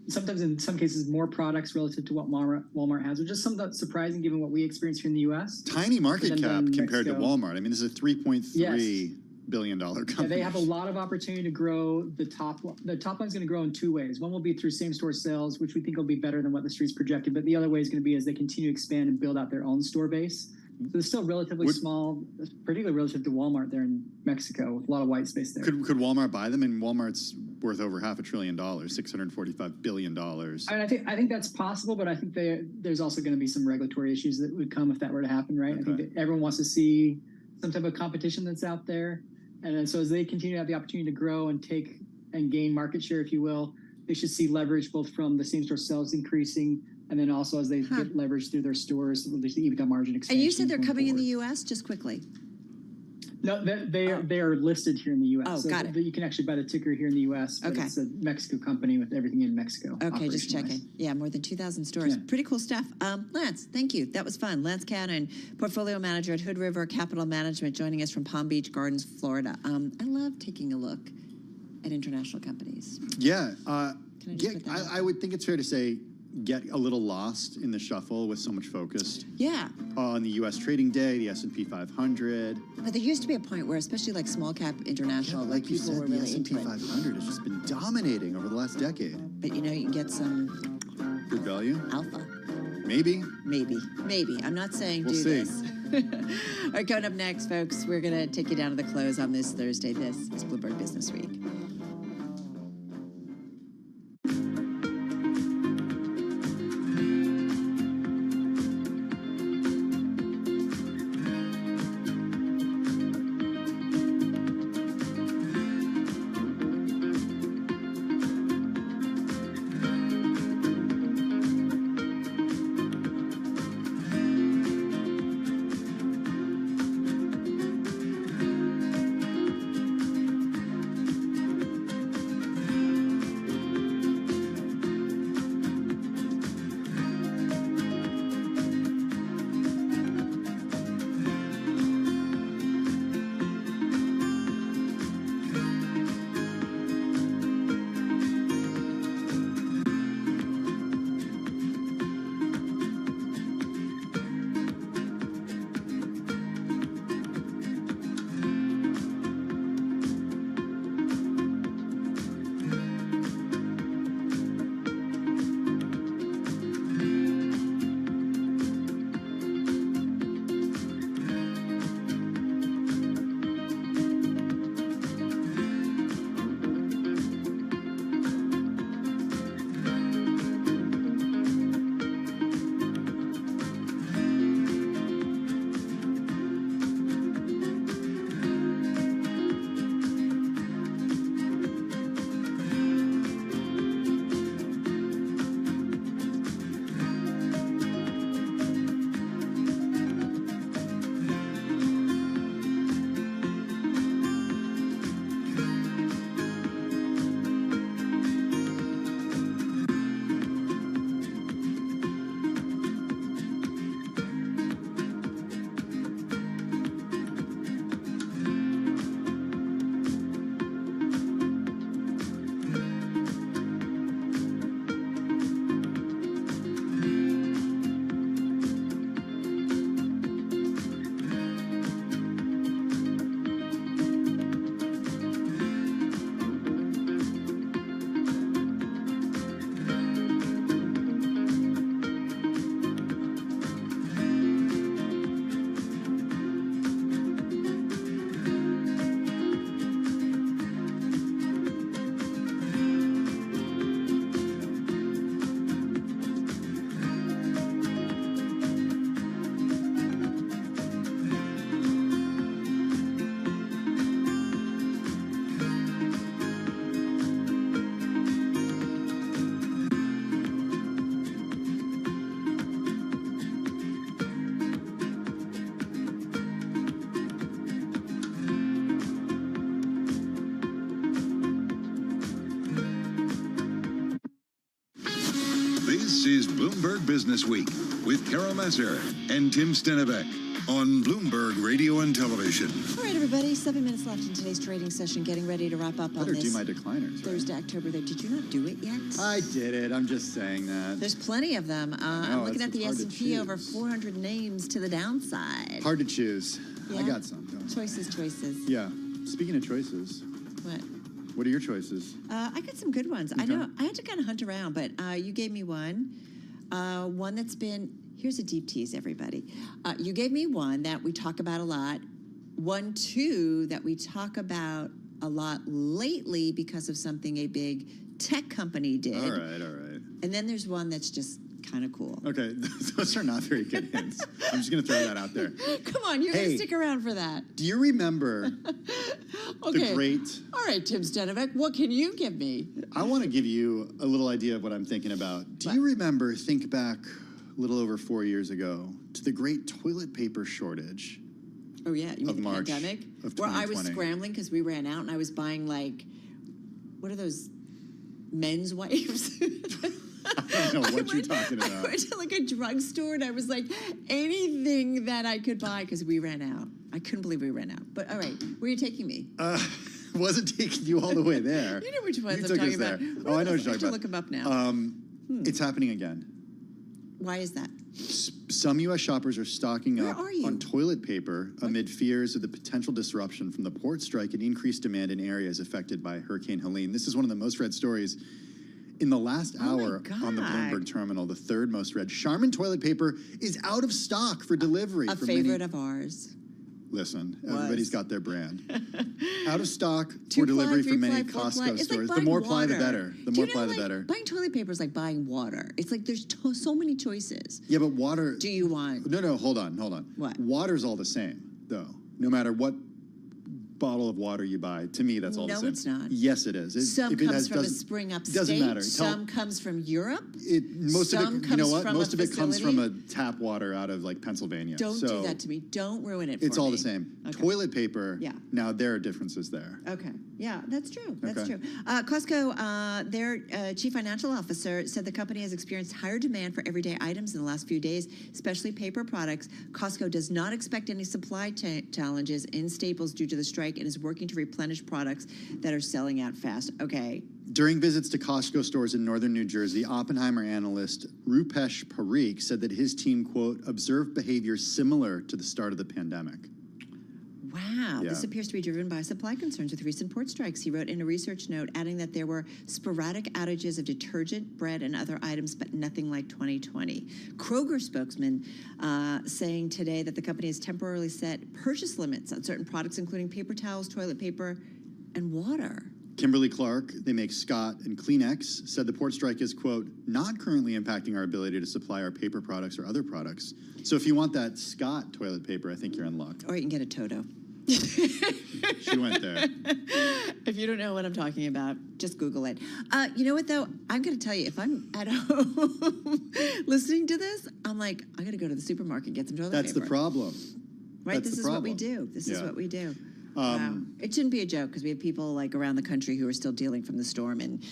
sometimes in some cases more products relative to what Walmart has, which is somewhat surprising given what we experience here in the U.S. Tiny market cap compared to Walmart. I mean, this is a $3.3 billion company. Yeah, they have a lot of opportunity to grow. The top line is going to grow in two ways. One will be through same store sales, which we think will be better than what the street's projected. But the other way is going to be as they continue to expand and build out their own store base. So they're still relatively small, particularly relative to Walmart there in Mexico, with a lot of white space there. Could Walmart buy them? And Walmart's worth over $500 billion, $645 billion. I think that's possible, but I think there's also going to be some regulatory issues that would come if that were to happen, right? I think that everyone wants to see some type of competition that's out there. And then so as they continue to have the opportunity to grow and take and gain market share, if you will, they should see leverage both from the same store sales increasing, and then also as they get leverage through their stores, the EBITDA margin expansion. And you said they're coming in the U.S. just quickly. No, they are listed here in the U.S. Oh, so got it. You can actually buy the ticker here in the U.S. But it's a Mexico company with everything in Mexico. Okay, just checking. Yeah, more than 2,000 stores. Yeah. Pretty cool stuff. Lance, thank you. That was fun. Lance Cannon, portfolio manager at Hood River Capital Management, joining us from Palm Beach Gardens, Florida. I love taking a look at international companies. Yeah. I would think it's fair to say get a little lost in the shuffle with so much focus on the U.S. trading day, the S&P 500. But there used to be a point where, especially like small cap international, like you said, the S&P 500 has just been dominating over the last decade. But you can get some good value alpha. Maybe. I'm not saying we'll do see. this. All right, coming up next, folks, we're going to take you down to the close on this Thursday. This is Bloomberg Business Week. This is Bloomberg Business Week with Carol Messer and Tim Stenevec on Bloomberg Radio and Television. All right, everybody, 7 minutes left in today's trading session, getting ready to wrap up on Better this do my decliners. Thursday, October 3rd. Did you not do it yet? I did it. I'm just saying that. There's plenty of them. I'm looking at the hard to S&P, over choose. 400 names to the downside. Hard to choose. I Yeah? got some. Don't worry. Choices. Yeah. Speaking of choices, What? what are your choices? I got some good ones. I Okay. know I had to kind of hunt around, but you gave me one. One that's been, here's a deep tease, everybody. You gave me one that we talk about a lot. One, two, that we talk about a lot lately because of something a big tech company did. All right. And then there's one that's just kind of cool. Okay, those are not very good hints. I'm just going to throw that out there. Come on, you're going to stick around for that. Do you remember Okay. the great... All right, Tim Stenevec, what can you give me? I want to give you a little idea of what I'm thinking about. Do you remember, think back a little over 4 years ago, to the great toilet paper shortage? Oh, yeah, you mean the March pandemic? of Where I was 2020. scrambling because we ran out and I was buying, like, what are those, men's wipes? I don't know what you're talking I about. went to like a drugstore and I was like, anything that I could buy because we ran out. I couldn't believe we ran out. But all right, where are you taking me? Wasn't taking you all the way there. You know which ones You I'm took talking us there. about. Oh, I know what I you're have talking to about. look them up now. It's happening again. Why is that? Some U.S. shoppers are stocking Where up are you? on toilet paper amid fears of the potential disruption from the port strike and increased demand in areas affected by Hurricane Helene. This is one of the most read stories In the last hour on the Bloomberg terminal, the third most read, Charmin toilet paper is out of stock for delivery. A favorite of ours. Listen, everybody's got their brand. Out of stock for delivery from many Costco stores. The more ply, the better. The more ply, the better. Buying toilet paper is like buying water. It's like there's so many choices. Yeah, but water... Do you want... No, hold on. What? Water's all the same, though. No matter what bottle of water you buy, to me, that's all the same. No, it's not. Yes, it is. Some comes from a spring upstate. Doesn't matter. Some comes from Europe. Most of it comes from a tap water out of like Pennsylvania. Don't do that to me. Don't ruin it for me. It's all the same. Okay. Toilet paper, now there are differences there. Okay. Yeah, that's true. That's true. Costco, their chief financial officer said the company has experienced higher demand for everyday items in the last few days, especially paper products. Costco does not expect any supply challenges in staples due to the strike and is working to replenish products that are selling out fast. Okay. During visits to Costco stores in northern New Jersey, Oppenheimer analyst Rupesh Parikh said that his team, quote, observed behavior similar to the start of the pandemic. Wow, this appears to be driven by supply concerns with recent port strikes. He wrote in a research note, adding that there were sporadic outages of detergent, bread, and other items, but nothing like 2020. Kroger spokesman saying today that the company has temporarily set purchase limits on certain products, including paper towels, toilet paper, and water. Kimberly Clark, they make Scott and Kleenex, said the port strike is, quote, not currently impacting our ability to supply our paper products or other products. So if you want that Scott toilet paper, I think you're in luck. Or you can get a Toto. She went there. If you don't know what I'm talking about, just Google it. You know what, though? I'm going to tell you, if I'm at home listening to this, I'm like, I got to go to the supermarket and get some toilet paper. That's the problem. Right? This is what we do. This is what we do. Wow. It shouldn't be a joke because we have people like around the country who are still dealing from the storm and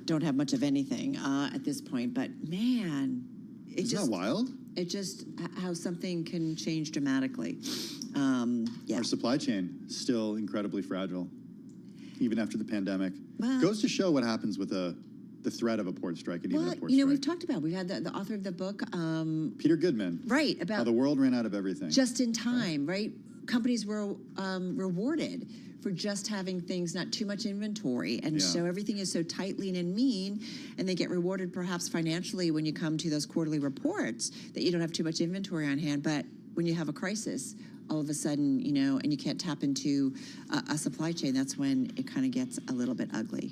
don't have much of anything at this point. But man, Isn't that wild? It just how something can change dramatically. Our supply chain still incredibly fragile, even after the pandemic. Well, goes to show what happens with the threat of a port strike and even a port strike. We've talked about. We've had the author of the book, Peter Goodman, right, about how the world ran out of everything just in time. Right, companies were rewarded for just having things, not too much inventory. And so everything is so tight, lean, and mean, and they get rewarded perhaps financially when you come to those quarterly reports that you don't have too much inventory on hand. But when you have a crisis, all of a sudden, and you can't tap into a supply chain, that's when it kind of gets a little bit ugly.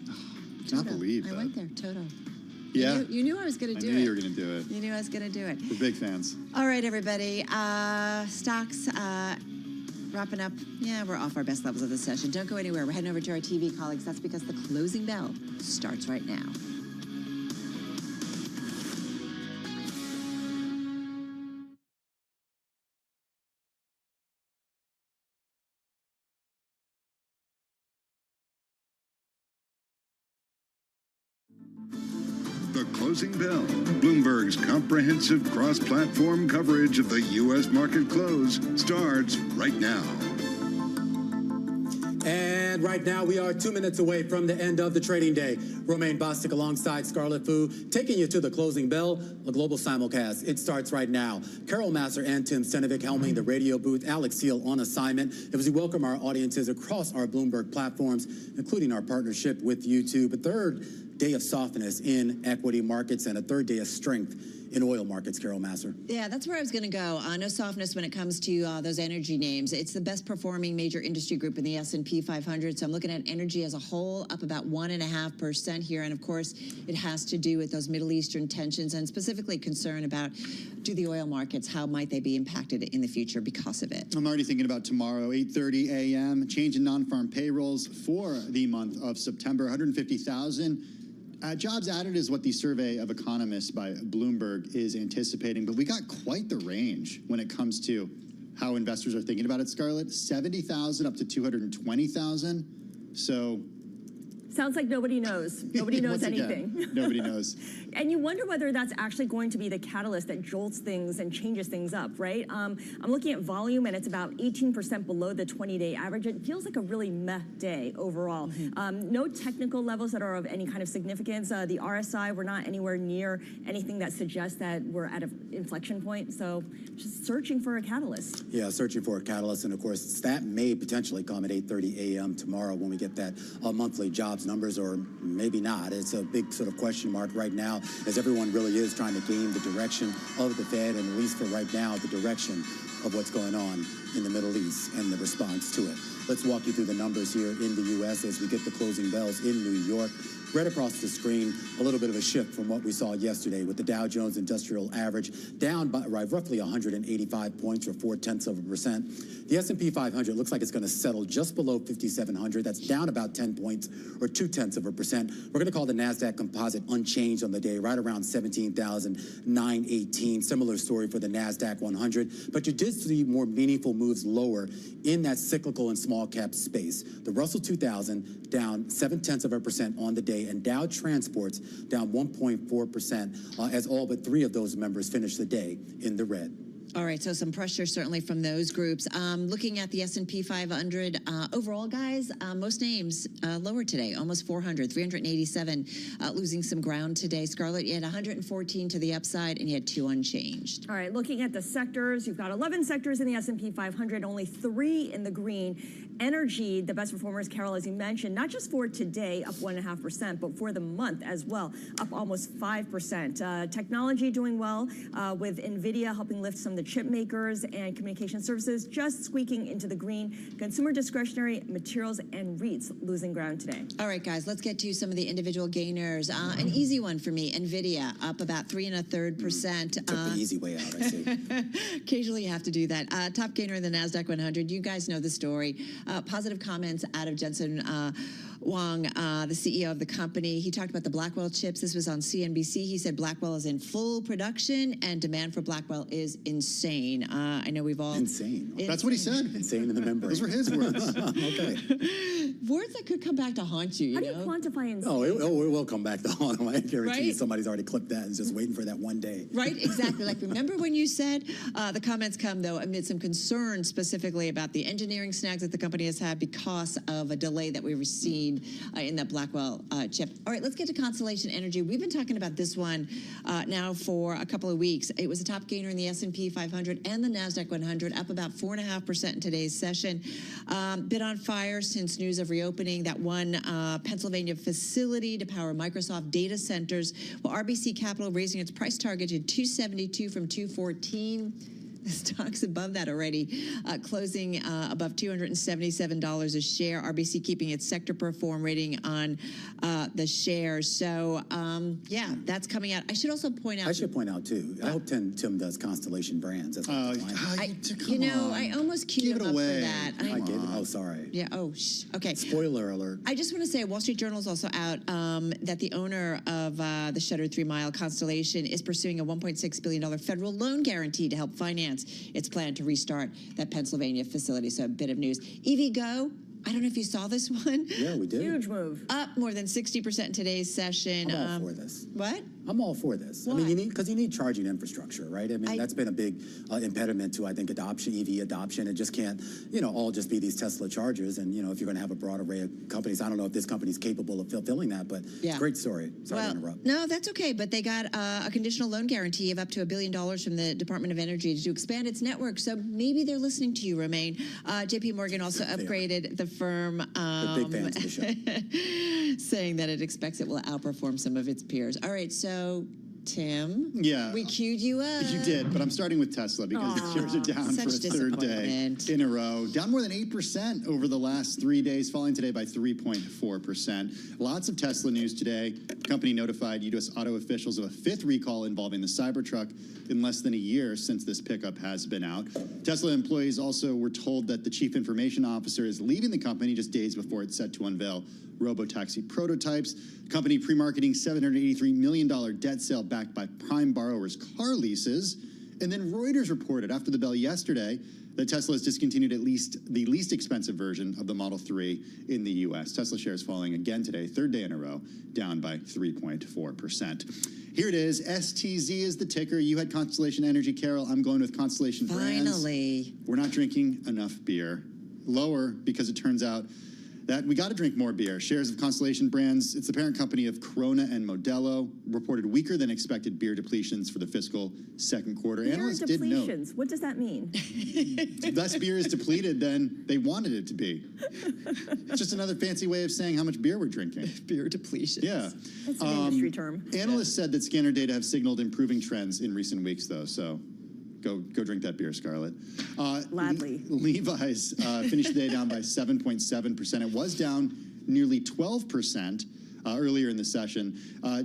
I cannot believe that. I went there, Toto. Yeah. You knew I was going to do it. I knew you were going to do it. You knew I was going to do it. We're big fans. All right, everybody. Stocks wrapping up. Yeah, we're off our best levels of the session. Don't go anywhere. We're heading over to our TV colleagues. That's because the closing bell starts right now. The Closing Bell, Bloomberg's comprehensive cross-platform coverage of the U.S. market close, starts right now. And right now, we are 2 minutes away from the end of the trading day. Romaine Bostic alongside Scarlett Fu, taking you to the closing bell, a global simulcast. It starts right now. Carol Massar and Tim Stenovic helming the radio booth, Alex Seal on assignment. As we welcome our audiences across our Bloomberg platforms, including our partnership with YouTube. A third day of softness in equity markets and a third day of strength in oil markets, Carol Massar. Yeah, that's where I was going to go. No softness when it comes to those energy names. It's the best performing major industry group in the S&P 500. So I'm looking at energy as a whole, up about 1.5% here. And of course, it has to do with those Middle Eastern tensions and specifically concern about do the oil markets, how might they be impacted in the future because of it? I'm already thinking about tomorrow, 8:30 a.m., change in non-farm payrolls for the month of September, 150,000. Jobs added is what the survey of economists by Bloomberg is anticipating, but we got quite the range when it comes to how investors are thinking about it, Scarlett. 70,000 up to 220,000. So sounds like nobody knows. Nobody knows anything. Nobody knows. And you wonder whether that's actually going to be the catalyst that jolts things and changes things up, right? I'm looking at volume, and it's about 18% below the 20-day average. It feels like a really meh day overall. No technical levels that are of any kind of significance. The RSI, we're not anywhere near anything that suggests that we're at an inflection point. So just searching for a catalyst. Yeah, searching for a catalyst. And of course, that may potentially come at 8:30 a.m. tomorrow when we get that monthly jobs jobs numbers or maybe not. It's a big sort of question mark right now, as everyone really is trying to game the direction of the Fed, and at least for right now, the direction of what's going on in the Middle East and the response to it. Let's walk you through the numbers here in the U.S. as we get the closing bells in New York. Right across the screen, a little bit of a shift from what we saw yesterday, with the Dow Jones Industrial Average down by roughly 185 points, or 0.4%. The S&P 500 looks like it's going to settle just below 5,700. That's down about 10 points, or 0.2%. We're going to call the NASDAQ Composite unchanged on the day, right around 17,918. Similar story for the NASDAQ 100. But you did see more meaningful moves lower in that cyclical and small cap space. The Russell 2000 down 0.7% on the day, and Dow Transports down 1.4%, as all but 3 of those members finished the day in the red. All right, so some pressure certainly from those groups. Looking at the S&P 500 overall, guys, most names lower today, almost 400, 387, losing some ground today. Scarlett, you had 114 to the upside, and you had 2 unchanged. All right, looking at the sectors, you've got 11 sectors in the S&P 500, only 3 in the green. Energy, the best performers, Carol, as you mentioned, not just for today, up 1.5%, but for the month as well, up almost 5%. Technology doing well, with NVIDIA helping lift some of the chip makers, and communication services just squeaking into the green. Consumer discretionary, materials, and REITs losing ground today. All right, guys, let's get to some of the individual gainers. An easy one for me, NVIDIA, up about 3.33%. Took the easy way out, I see. Occasionally you have to do that. Top gainer in the NASDAQ 100. You guys know the story. Positive comments out of Jensen Huang, the CEO of the company. He talked about the Blackwell chips. This was on CNBC. He said Blackwell is in full production and demand for Blackwell is insane. I know we've all... Insane. That's what he said. Insane in the membrane. Those were his words. Okay. Words that could come back to haunt you, How do you quantify insane? Oh, it will come back to haunt him. I guarantee you Right? somebody's already clipped that and is just waiting for that one day. Right, exactly. Like, remember when you said the comments come, though, amid some concern specifically about the engineering snags that the company has had because of a delay that we've seen in that Blackwell chip. All right, let's get to Constellation Energy. We've been talking about this one now for a couple of weeks. It was a top gainer in the S&P 500 and the NASDAQ 100, up about 4.5% in today's session. Been on fire since news of reopening that one Pennsylvania facility to power Microsoft data centers. Well, RBC Capital raising its price target to $272 from $214. The stock's above that already, closing above $277 a share. RBC keeping its sector perform rating on the shares. So, yeah, that's coming out. I should also point out. I should point out, too. I hope Tim does Constellation Brands. That's I almost queued him up for that. I gave it. Oh, sorry. Yeah, okay. Spoiler alert. I just want to say, Wall Street Journal is also out that the owner of the shuttered 3 Mile Constellation is pursuing a $1.6 billion federal loan guarantee to help finance its plan to restart that Pennsylvania facility. So a bit of news. EVgo, I don't know if you saw this one. Yeah, we did. Huge move. Up more than 60% in today's session. I'm all for this. What? I'm all for this. Why? I mean, you need charging infrastructure, right? I mean, that's been a big impediment to, I think, EV adoption. It just can't, all just be these Tesla chargers. And, if you're going to have a broad array of companies, I don't know if this company's capable of fulfilling that, but great story. Sorry to interrupt. No, that's okay. But they got a conditional loan guarantee of up to $1 billion from the Department of Energy to expand its network. So maybe they're listening to you, Romaine. JP Morgan also upgraded the firm. They're big fans of the show. Saying that it expects it will outperform some of its peers. All right, so Tim, we queued you up. You did, but I'm starting with Tesla because the shares are down for a third day in a row. Down more than 8% over the last 3 days, falling today by 3.4%. Lots of Tesla news today. The company notified U.S. auto officials of a 5th recall involving the Cybertruck in less than a year since this pickup has been out. Tesla employees also were told that the chief information officer is leaving the company just days before it's set to unveil robotaxi prototypes. Company pre-marketing $783 million debt sale backed by prime borrowers' car leases. And then Reuters reported after the bell yesterday that Tesla has discontinued at least the least expensive version of the Model 3 in the U.S. Tesla shares falling again today, 3rd day in a row, down by 3.4%. Here it is. STZ is the ticker. You had Constellation Energy, Carol. I'm going with Constellation Brands. Finally. We're not drinking enough beer. Lower because it turns out that we got to drink more beer. Shares of Constellation Brands, it's the parent company of Corona and Modelo, reported weaker than expected beer depletions for the fiscal second quarter. Beer Analysts did note depletions. What does that mean? less beer is depleted than they wanted it to be. It's just another fancy way of saying how much beer we're drinking. Beer depletions. Yeah. That's an industry term. Analysts said that scanner data have signaled improving trends in recent weeks, though, so go drink that beer, Scarlett. Gladly. Levi's finished the day down by 7.7%. It was down nearly 12% earlier in the session.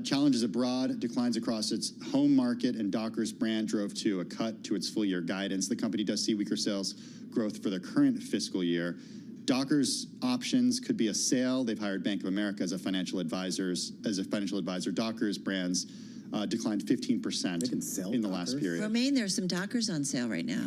Challenges abroad, declines across its home market, and Dockers brand drove to a cut to its full-year guidance. The company does see weaker sales growth for the current fiscal year. Dockers options could be a sale. They've hired Bank of America as a financial advisor. Dockers brands declined 15% in the last period. Romaine, there's some Dockers on sale right now.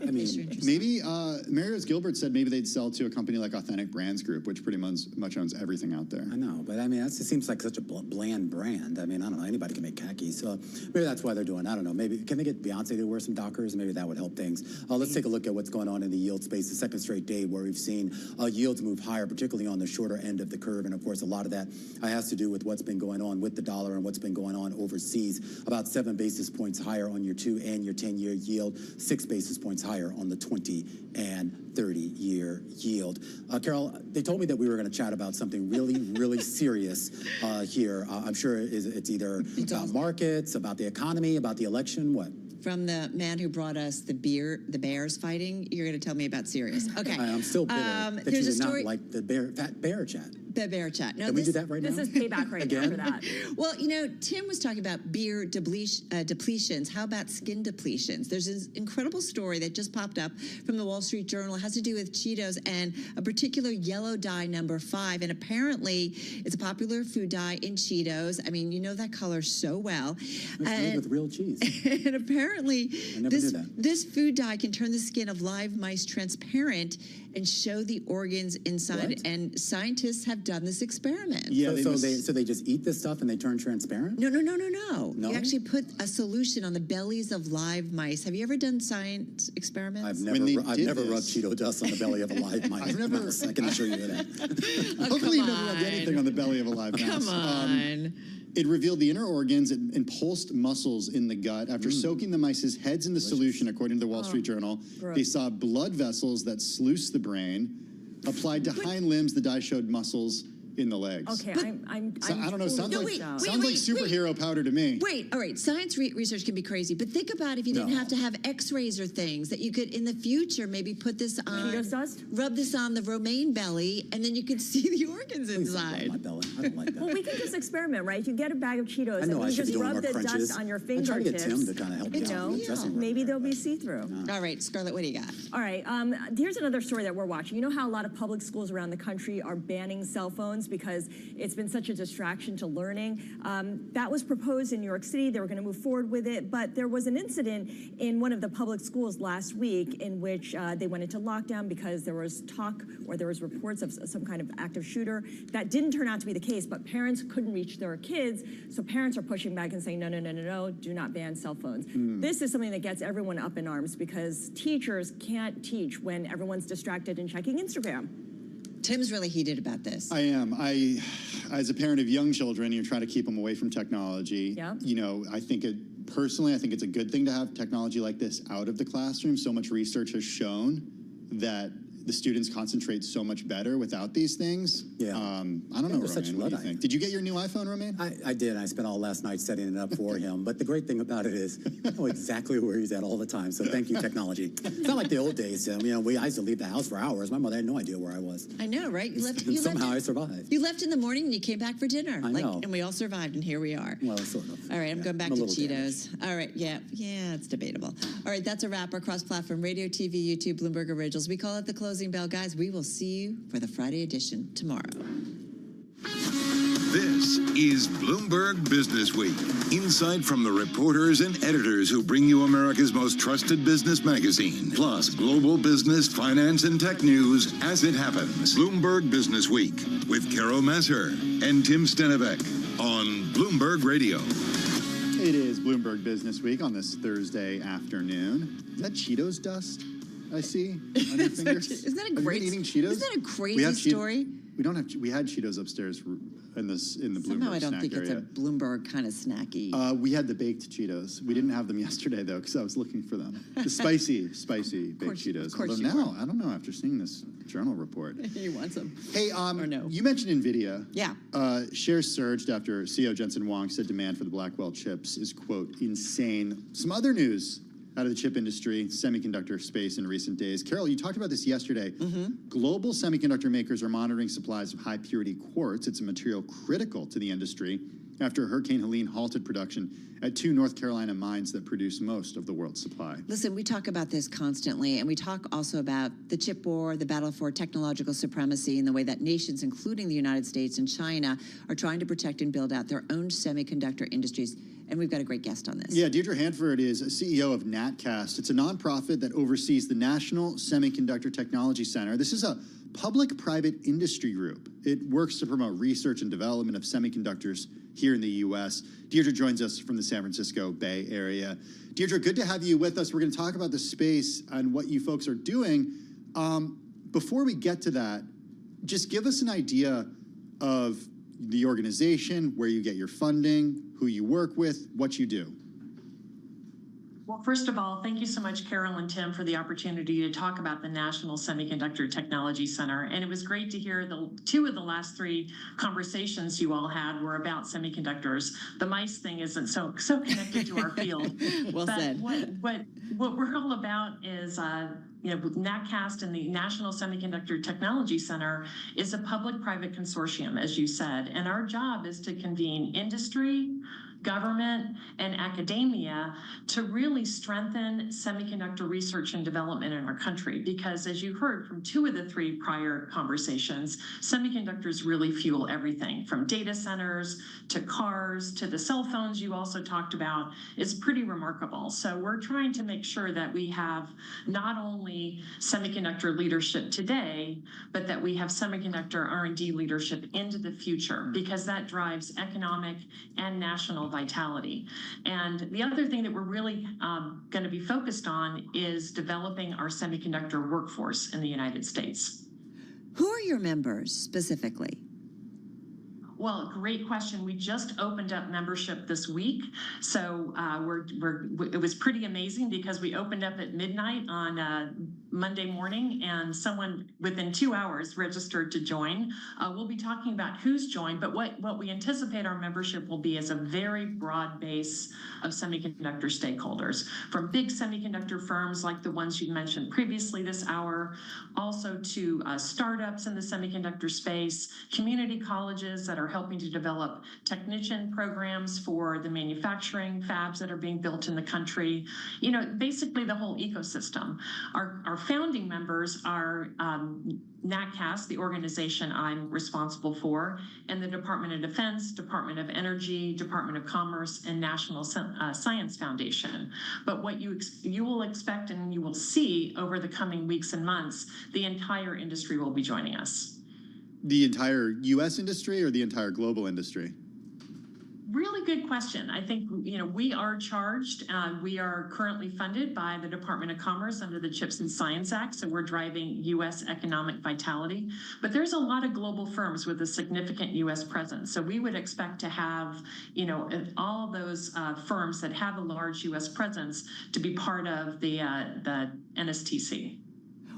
I mean, maybe Mario's Gilbert said maybe they'd sell to a company like Authentic Brands Group, which pretty much owns everything out there. I know, but I mean, that seems like such a bland brand. I mean, I don't know, anybody can make khakis, so maybe that's why they're doing. I don't know. Maybe can they get Beyonce to wear some Dockers? Maybe that would help things. Let's take a look at what's going on in the yield space. The second straight day where we've seen yields move higher, particularly on the shorter end of the curve, and of course, a lot of that has to do with what's been going on with the dollar and what's been going on overseas. About 7 basis points higher on your 2 and your 10-year yield, 6 basis points higher on the 20 and 30-year yield. Carol, they told me that we were going to chat about something really, really serious here. I'm sure it's either about markets, about the economy, about the election, what? From the man who brought us the Bears fighting, you're going to tell me about Sirius. Okay. I'm still bitter that you did not like the bear chat. The bear chat. No, Can we do that right now? This is payback right now for that. Well, you know, Tim was talking about beer depletions. How about skin depletions? There's this incredible story that just popped up from the Wall Street Journal. It has to do with Cheetos and a particular yellow dye, number 5. And apparently, it's a popular food dye in Cheetos. I mean, you know that color so well. It's made with real cheese. And apparently, this food dye can turn the skin of live mice transparent and show the organs inside. What? And scientists have done this experiment. Yeah, so they just eat this stuff and they turn transparent? No. You actually put a solution on the bellies of live mice. Have you ever done science experiments? I've never rubbed Cheeto dust on the belly of a live mouse. I can assure you of that. Hopefully you've never rubbed anything on the belly of a live mouse. Come on. It revealed the inner organs and pulsed muscles in the gut. After soaking the mice's heads in the solution, according to the Wall Street Journal, they saw blood vessels that sluice the brain. Applied to hind limbs, the dye showed muscles in the legs. Okay, I don't know. Sounds like wait, superhero powder to me. Wait, all right. Science research can be crazy, but think about if you didn't have to have X-rays or things that you could in the future maybe put this on. Cheetos dust? Rub this on the romaine belly, and then you could see the organs inside. My belly. I don't like that. Well, we can just experiment, right? You get a bag of Cheetos and you just rub the dust on your fingertips. I'm trying to get Tim to kind of help me out. Maybe they'll be see-through. All right, Scarlett, what do you got? All right, here's another story that we're watching. You know how a lot of public schools around the country are banning cell phones because it's been such a distraction to learning. That was proposed in New York City. They were going to move forward with it, but there was an incident in one of the public schools last week in which they went into lockdown because there was talk or there was reports of some kind of active shooter. That didn't turn out to be the case, but parents couldn't reach their kids, so parents are pushing back and saying, no, do not ban cell phones. This is something that gets everyone up in arms because teachers can't teach when everyone's distracted and checking Instagram. Tim's really heated about this. I am. As a parent of young children, you're trying to keep them away from technology. Yeah. You know, personally, I think it's a good thing to have technology like this out of the classroom. So much research has shown that the students concentrate so much better without these things. Yeah. I don't know, Romaine, what do you think? Did you get your new iPhone, Romaine? I did. I spent all last night setting it up for him. But the great thing about it is I know exactly where he's at all the time. So thank you, technology. It's not like the old days. I used to leave the house for hours. My mother had no idea where I was. I know, right? Somehow I survived. You left in the morning and you came back for dinner. I know. And we all survived, and here we are. Well, sort of. All right, I'm going back to Cheetos. All right, yeah, it's debatable. All right, that's a wrap. Our cross-platform radio, TV, YouTube, Bloomberg Originals. We call it the closing bell, guys. We will see you for the Friday edition tomorrow. This is Bloomberg Business Week. Insight from the reporters and editors who bring you America's most trusted business magazine. Plus, global business, finance, and tech news as it happens. Bloomberg Business Week with Carol Masser and Tim Stenevec on Bloomberg Radio. It is Bloomberg Business Week on this Thursday afternoon. Is that Cheetos dust I see on your fingers? Isn't that a great eating Cheetos? Isn't that a crazy story? We don't have. We had Cheetos upstairs in the Bloomberg Somehow I don't snack think area. it's a Bloomberg kind of snacky. We had the baked Cheetos. We didn't have them yesterday though, because I was looking for them. The spicy baked Cheetos. Although now, I don't know. After seeing this journal report, You want some? hey, Or no? you mentioned Nvidia. Yeah. Shares surged after CEO Jensen Huang said demand for the Blackwell chips is quote insane. Some other news out of the chip industry, semiconductor space in recent days. Carol, you talked about this yesterday. Global semiconductor makers are monitoring supplies of high purity quartz. It's a material critical to the industry after Hurricane Helene halted production at 2 North Carolina mines that produce most of the world's supply. Listen, we talk about this constantly, and we talk also about the chip war, the battle for technological supremacy, and the way that nations, including the United States and China, are trying to protect and build out their own semiconductor industries. And we've got a great guest on this. Yeah, Deirdre Hanford is CEO of NatCast. It's a nonprofit that oversees the National Semiconductor Technology Center. This is a public-private industry group. It works to promote research and development of semiconductors here in the U.S. Deirdre joins us from the San Francisco Bay Area. Deirdre, good to have you with us. We're going to talk about the space and what you folks are doing. Before we get to that, just give us an idea of the organization, where you get your funding, who you work with, what you do. Well, first of all, thank you so much, Carol and Tim, for the opportunity to talk about the National Semiconductor Technology Center. And it was great to hear 2 of the last 3 conversations you all had were about semiconductors. The mice thing isn't so connected to our field. Well but said. What we're all about is NatCast and the National Semiconductor Technology Center is a public-private consortium, as you said, and our job is to convene industry, government, and academia to really strengthen semiconductor research and development in our country. Because as you heard from 2 of the 3 prior conversations, semiconductors really fuel everything from data centers to cars to the cell phones you also talked about. It's pretty remarkable. So we're trying to make sure that we have not only semiconductor leadership today, but that we have semiconductor R&D leadership into the future, because that drives economic and national vitality. And the other thing that we're really going to be focused on is developing our semiconductor workforce in the United States. Who are your members specifically? Well, great question. We just opened up membership this week. So it was pretty amazing because we opened up at midnight on Monday morning and someone within 2 hours registered to join. We'll be talking about who's joined, but what we anticipate our membership will be is a very broad base of semiconductor stakeholders, from big semiconductor firms like the ones you mentioned previously this hour, also to startups in the semiconductor space, community colleges that are helping to develop technician programs for the manufacturing fabs that are being built in the country. Basically the whole ecosystem. Our founding members are NatCast, the organization I'm responsible for, and the Department of Defense, Department of Energy, Department of Commerce, and National Science Foundation. But what you will expect and you will see over the coming weeks and months, the entire industry will be joining us. The entire U.S. industry or the entire global industry? Really good question. I think, we are charged. We are currently funded by the Department of Commerce under the CHIPS and Science Act, so we're driving U.S. economic vitality. But there's a lot of global firms with a significant U.S. presence. So we would expect to have, all of those firms that have a large U.S. presence to be part of the NSTC.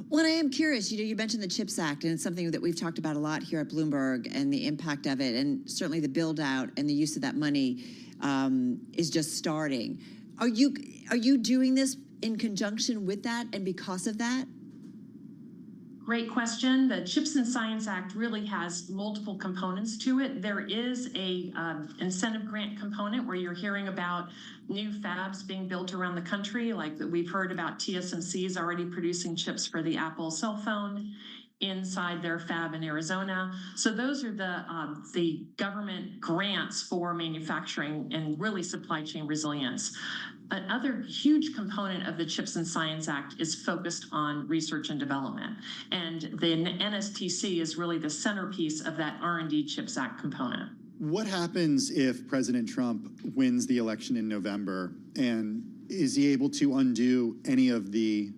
Well, I am curious, you mentioned the CHIPS Act, and it's something that we've talked about a lot here at Bloomberg, and the impact of it, and certainly the build out and the use of that money is just starting. Are you doing this in conjunction with that and because of that? Great question. The CHIPS and Science Act really has multiple components to it. There is a incentive grant component where you're hearing about new fabs being built around the country, like we've heard about TSMC's already producing chips for the Apple cell phone inside their fab in Arizona. So those are the government grants for manufacturing and really supply chain resilience. Another huge component of the CHIPS and Science Act is focused on research and development. And the NSTC is really the centerpiece of that R&D CHIPS Act component. What happens if President Trump wins the election in November, and is he able to undo any of the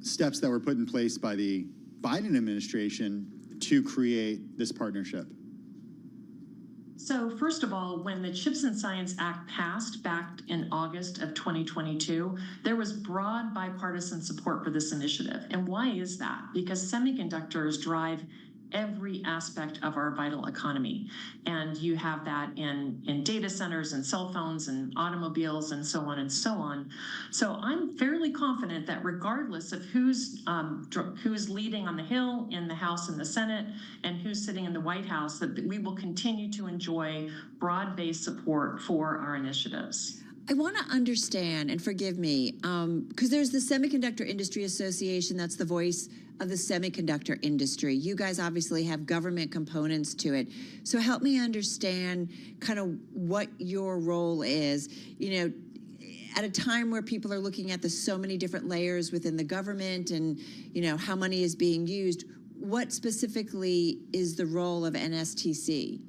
steps that were put in place by the Biden administration to create this partnership? So first of all, when the CHIPS and Science Act passed back in August of 2022, there was broad bipartisan support for this initiative. And why is that? Because semiconductors drive every aspect of our vital economy. And you have that in data centers and cell phones and automobiles and so on and so on. So I'm fairly confident that regardless of who's leading on the Hill, in the House and the Senate, and who's sitting in the White House, that we will continue to enjoy broad-based support for our initiatives. I want to understand, and forgive me, because there's the Semiconductor Industry Association, that's the voice of the semiconductor industry. You guys obviously have government components to it. So help me understand kind of what your role is. You know, at a time where people are looking at the so many different layers within the government and, you know, how money is being used, what specifically is the role of NSTC?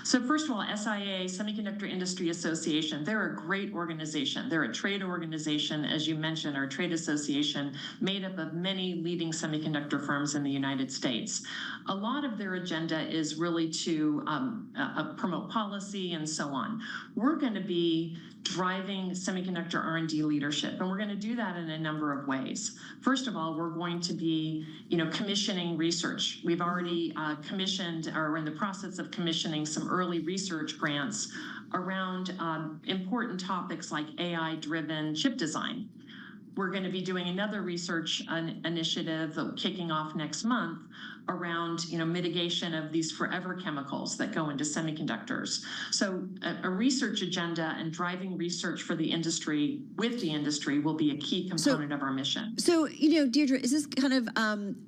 So first of all, SIA, Semiconductor Industry Association, they're a great organization. They're a trade organization, as you mentioned, our trade association, made up of many leading semiconductor firms in the United States. A lot of their agenda is really to promote policy and so on. We're going to be driving semiconductor R&D leadership, and we're going to do that in a number of ways. First of all, we're going to be, commissioning research. We've already commissioned, or we're in the process of commissioning some early research grants around important topics like AI-driven chip design. We're going to be doing another research initiative kicking off next month around mitigation of these forever chemicals that go into semiconductors. So a research agenda and driving research for the industry with the industry will be a key component of our mission. So, Deirdre, is this kind of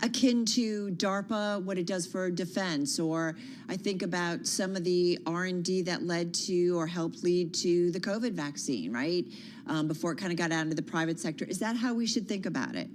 akin to DARPA, what it does for defense? Or I think about some of the R&D that led to or helped lead to the COVID vaccine, right? Before it kind of got out into the private sector. Is that how we should think about it?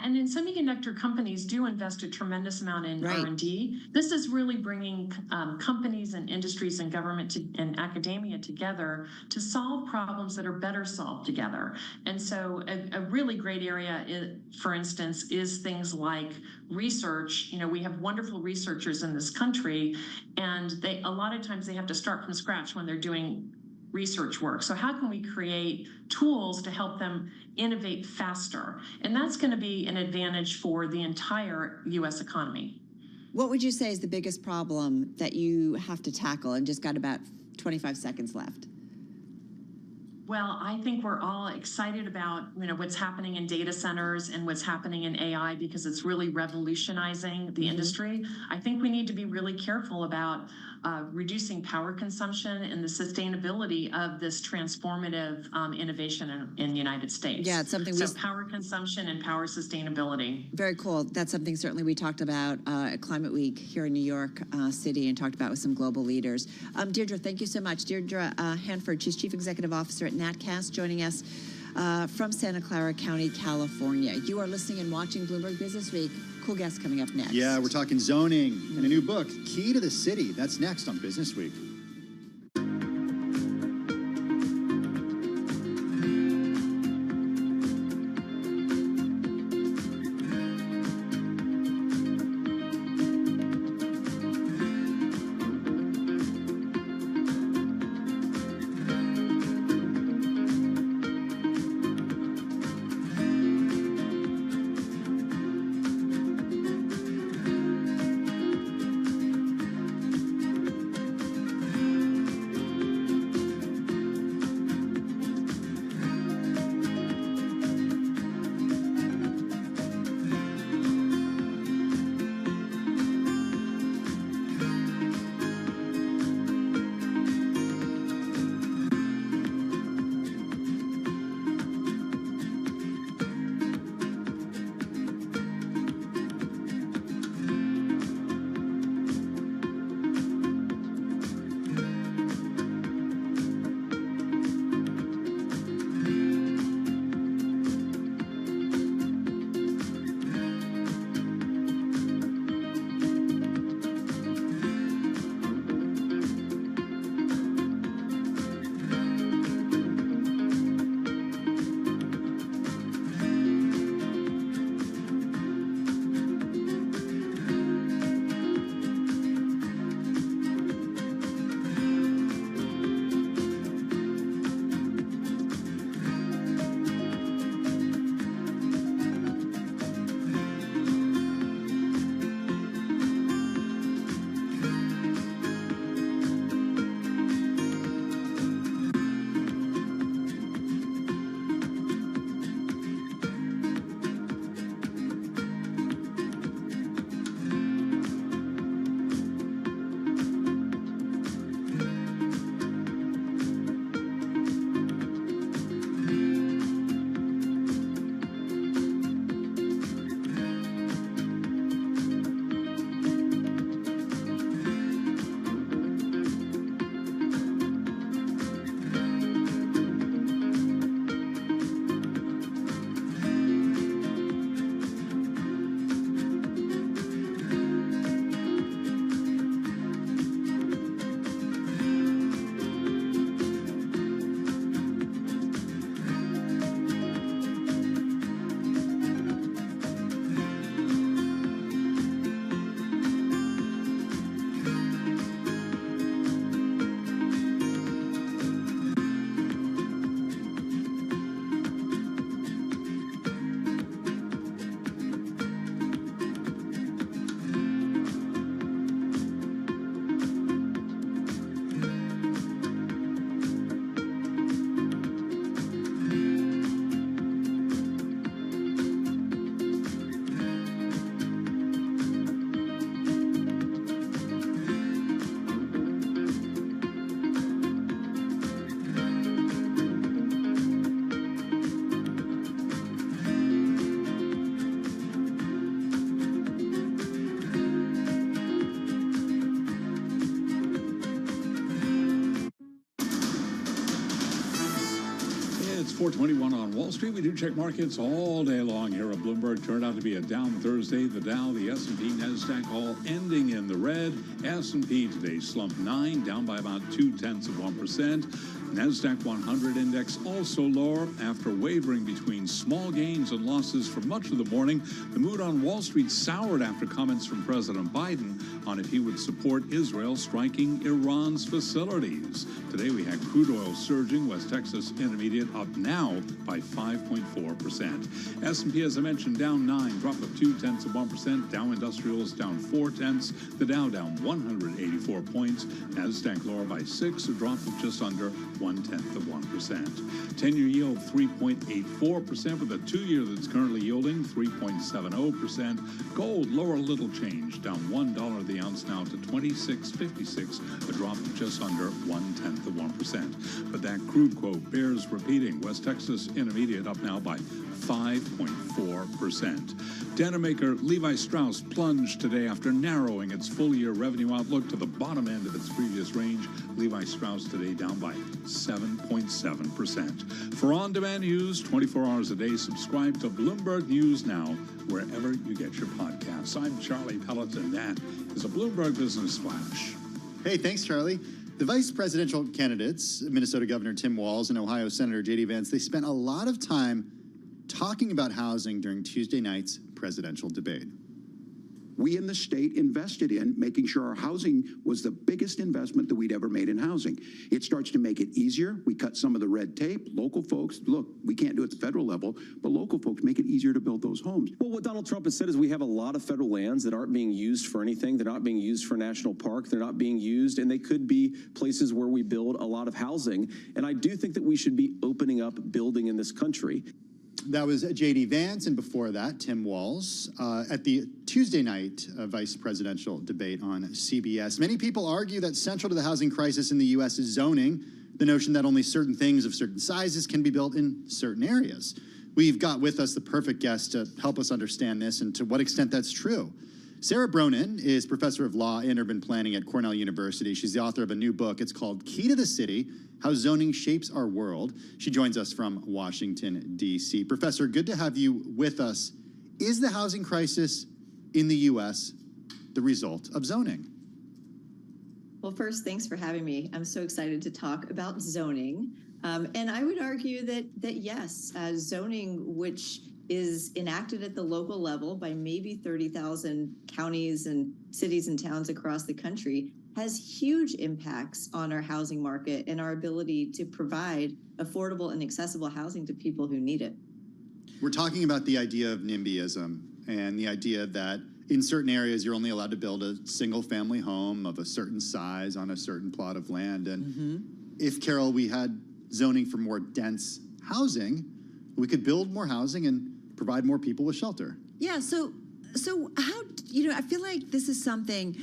And in semiconductor companies do invest a tremendous amount in R&D. This is really bringing companies and industries and government and academia together to solve problems that are better solved together. And so a really great area, for instance, is things like research. We have wonderful researchers in this country, and a lot of times they have to start from scratch when they're doing research work. So how can we create tools to help them innovate faster? And that's going to be an advantage for the entire U.S. economy. What would you say is the biggest problem that you have to tackle? And just got about 25 seconds left. Well, I think we're all excited about what's happening in data centers and what's happening in AI because it's really revolutionizing the industry. I think we need to be really careful about reducing power consumption and the sustainability of this transformative innovation in the United States. Yeah, it's something so power consumption and power sustainability. Very cool. That's something certainly we talked about at Climate Week here in New York City and talked about with some global leaders. Deirdre, thank you so much. Deirdre Hanford, she's Chief Executive Officer at NatCast, joining us from Santa Clara County, California. You are listening and watching Bloomberg Business Week. Cool guest coming up next. Yeah, we're talking zoning and a new book, Key to the City. That's next on Business Week. 4:21 on Wall Street. We do check markets all day long here at Bloomberg. Turned out to be a down Thursday. The Dow, the S&P, NASDAQ all ending in the red. S&P today slumped 9, down by about 0.2%. NASDAQ 100 index also lower after wavering between small gains and losses for much of the morning. The mood on Wall Street soured after comments from President Biden on if he would support Israel striking Iran's facilities. Today we had crude oil surging, West Texas Intermediate up now by 5.4%. S&P, as I mentioned, down 9, drop of 0.2%. Dow Industrials down 0.4. The Dow down 184 points. NASDAQ lower by 6, a drop of just under 0.1%. 10-year yield 3.84%, with a 2-year that's currently yielding 3.70%. Gold lower a little change, down $1 the ounce now to $26.56, a drop of just under 0.1%. But that crude quote bears repeating. West Texas Intermediate up now by 5.4%. Denim maker Levi Strauss plunged today after narrowing its full-year revenue outlook to the bottom end of its previous range. Levi Strauss today down by 7.7%. For on-demand news 24 hours a day, subscribe to Bloomberg News Now wherever you get your podcasts. I'm Charlie Pelleton. That is a Bloomberg Business Flash. Hey, thanks, Charlie. The vice presidential candidates, Minnesota Governor Tim Walz and Ohio Senator J.D. Vance, they spent a lot of time talking about housing during Tuesday night's presidential debate. We in the state invested in making sure our housing was the biggest investment that we'd ever made in housing. It starts to make it easier. We cut some of the red tape. Local folks, look, we can't do it at the federal level, but local folks make it easier to build those homes. Well, what Donald Trump has said is we have a lot of federal lands that aren't being used for anything. They're not being used for national park. They're not being used, and they could be places where we build a lot of housing. And I do think that we should be opening up building in this country. That was J.D. Vance, and before that, Tim Walz, at the Tuesday night vice presidential debate on CBS. Many people argue that central to the housing crisis in the U.S. is zoning, the notion that only certain things of certain sizes can be built in certain areas. We've got with us the perfect guest to help us understand this and to what extent that's true. Sarah Bronin is professor of law and urban planning at Cornell University. She's the author of a new book. It's called Key to the City: How Zoning Shapes Our World. She joins us from Washington, D.C. Professor, good to have you with us. Is the housing crisis in the U.S. the result of zoning? Well, first, thanks for having me. I'm so excited to talk about zoning. And I would argue that yes, zoning, which is enacted at the local level by maybe 30,000 counties and cities and towns across the country, has huge impacts on our housing market and our ability to provide affordable and accessible housing to people who need it. We're talking about the idea of NIMBYism and the idea that in certain areas you're only allowed to build a single-family home of a certain size on a certain plot of land. And if, Carol, we had zoning for more dense housing, we could build more housing and provide more people with shelter. Yeah, so how, I feel like this is something,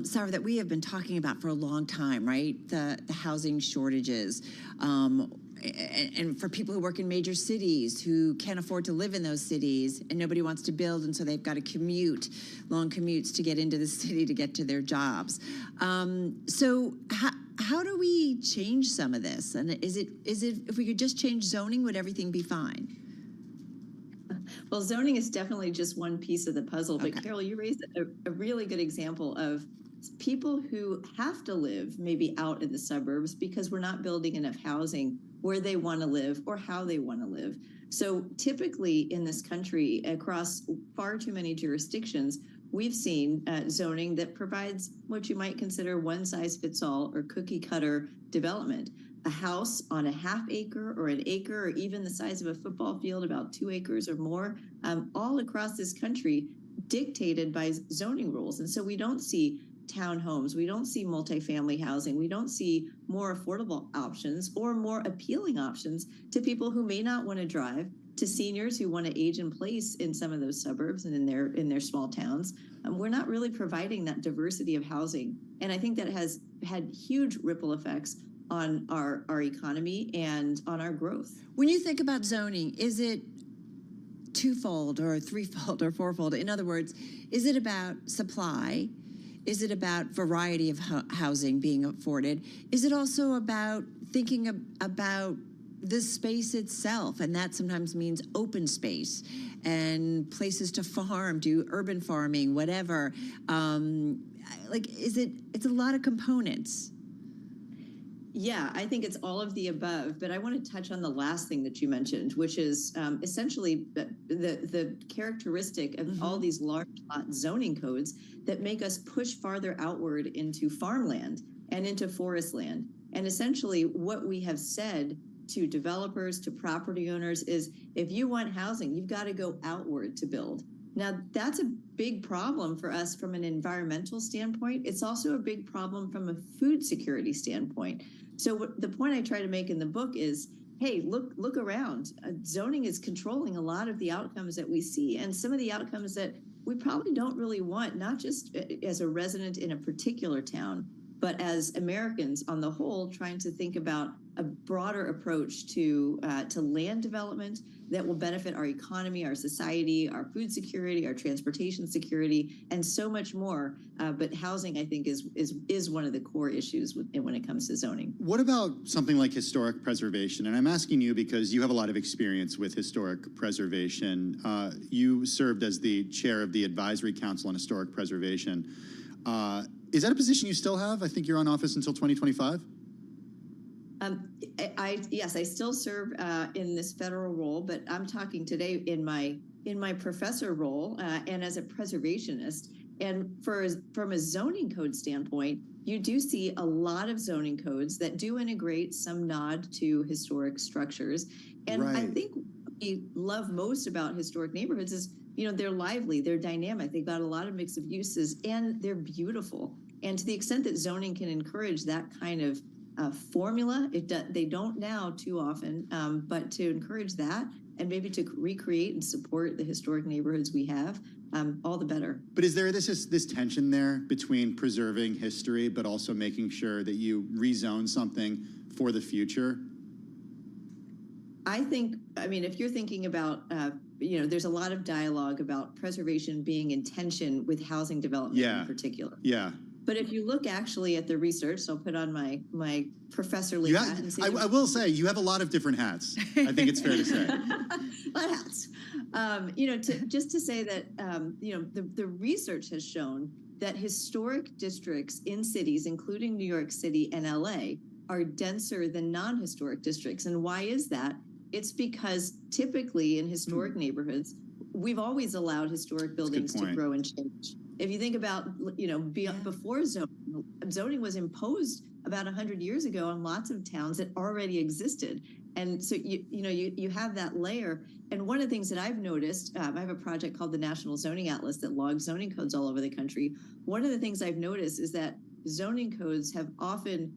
Sarah, that we have been talking about for a long time, right? The housing shortages. And for people who work in major cities who can't afford to live in those cities and nobody wants to build, and so they've got to commute, long commutes to get into the city to get to their jobs. So how do we change some of this? And is it if we could just change zoning, would everything be fine? Well, zoning is definitely just one piece of the puzzle. But Carol, you raised a really good example of people who have to live maybe out in the suburbs because we're not building enough housing where they want to live or how they want to live. So typically in this country, across far too many jurisdictions, we've seen zoning that provides what you might consider one-size-fits-all or cookie-cutter development. A house on a half acre or an acre or even the size of a football field, about 2 acres or more, all across this country dictated by zoning rules. And so we don't see townhomes, we don't see multifamily housing, we don't see more affordable options or more appealing options to people who may not want to drive, to seniors who want to age in place in some of those suburbs and in their small towns. We're not really providing that diversity of housing. And I think that has had huge ripple effects on our economy and on our growth. When you think about zoning, is it twofold or threefold or fourfold? In other words, is it about supply? Is it about variety of housing being afforded? Is it also about thinking about the space itself, and that sometimes means open space and places to farm, do urban farming, whatever. It's a lot of components. Yeah, I think it's all of the above, but I want to touch on the last thing that you mentioned, which is essentially the characteristic of all these large lot zoning codes that make us push farther outward into farmland and into forest land. And essentially what we have said to developers, to property owners is, if you want housing, you've got to go outward to build. Now, that's a big problem for us from an environmental standpoint. It's also a big problem from a food security standpoint. So the point I try to make in the book is, hey, look around. Zoning is controlling a lot of the outcomes that we see, and some of the outcomes that we probably don't really want, not just as a resident in a particular town, but as Americans on the whole, trying to think about a broader approach to land development that will benefit our economy, our society, our food security, our transportation security, and so much more. But housing, I think, is one of the core issues when it comes to zoning. What about something like historic preservation? And I'm asking you because you have a lot of experience with historic preservation. You served as the chair of the Advisory Council on Historic Preservation. Is that a position you still have? I think you're on office until 2025. Yes, I still serve in this federal role, but I'm talking today in my professor role and as a preservationist. And from a zoning code standpoint, you do see a lot of zoning codes that do integrate some nod to historic structures. And I think what we love most about historic neighborhoods is, they're lively, they're dynamic, they've got a lot of mix of uses, and they're beautiful. And to the extent that zoning can encourage that kind of formula, they don't now too often, but to encourage that and maybe to recreate and support the historic neighborhoods we have, all the better. But is there this tension there between preserving history but also making sure that you rezone something for the future? I think, if you're thinking about, there's a lot of dialogue about preservation being in tension with housing development in particular. Yeah. But if you look actually at the research, so I'll put on my professorly hat and say, I will say you have a lot of different hats. I think it's fair to say. A lot of hats. Just to say that, the research has shown that historic districts in cities, including New York City and LA, are denser than non-historic districts. And why is that? It's because typically in historic neighborhoods, we've always allowed historic buildings to grow and change. If you think about, before zoning was imposed about 100 years ago on lots of towns that already existed. And so, you have that layer. And one of the things that I've noticed, I have a project called the National Zoning Atlas that logs zoning codes all over the country. One of the things I've noticed is that zoning codes have often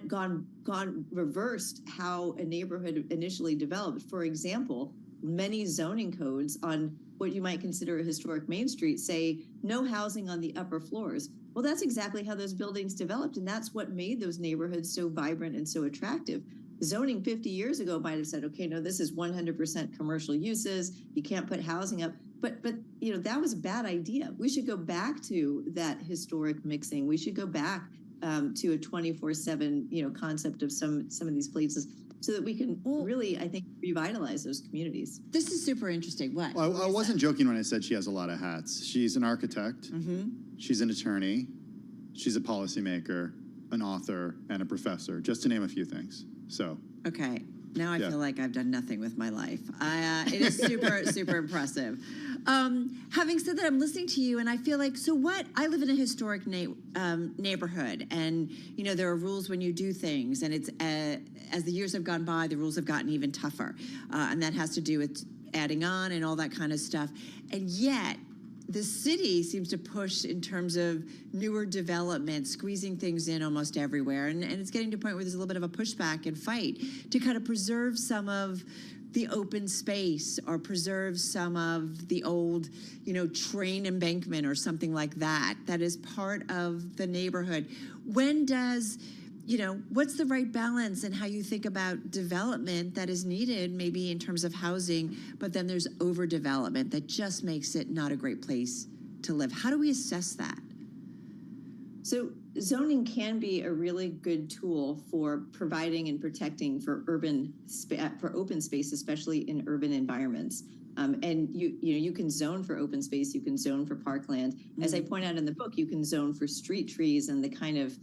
gone reversed how a neighborhood initially developed. For example, many zoning codes on what you might consider a historic Main Street say no housing on the upper floors. Well, that's exactly how those buildings developed, and that's what made those neighborhoods so vibrant and so attractive. Zoning 50 years ago might have said, okay, no, this is 100% commercial uses. You can't put housing up. But that was a bad idea. We should go back to that historic mixing. We should go back to a 24/7, concept of some of these places, so that we can really, I think, revitalize those communities. This is super interesting. What? Well, I wasn't joking when I said she has a lot of hats. She's an architect. She's an attorney. She's a policymaker, an author, and a professor, just to name a few things. So. Okay. Now I feel like I've done nothing with my life. It is super, super impressive. Having said that, I'm listening to you, and I feel like, so what? I live in a historic neighborhood, and there are rules when you do things, and it's as the years have gone by, the rules have gotten even tougher, and that has to do with adding on and all that kind of stuff. And yet, the city seems to push in terms of newer development, squeezing things in almost everywhere. And it's getting to a point where there's a little bit of a pushback and fight to kind of preserve some of the open space or preserve some of the old, train embankment or something like that, that is part of the neighborhood. When does, what's the right balance in how you think about development that is needed, maybe in terms of housing, but then there's overdevelopment that just makes it not a great place to live? How do we assess that? So zoning can be a really good tool for providing and protecting for for open space, especially in urban environments. And you can zone for open space, you can zone for parkland. As I point out in the book, you can zone for street trees and the kind of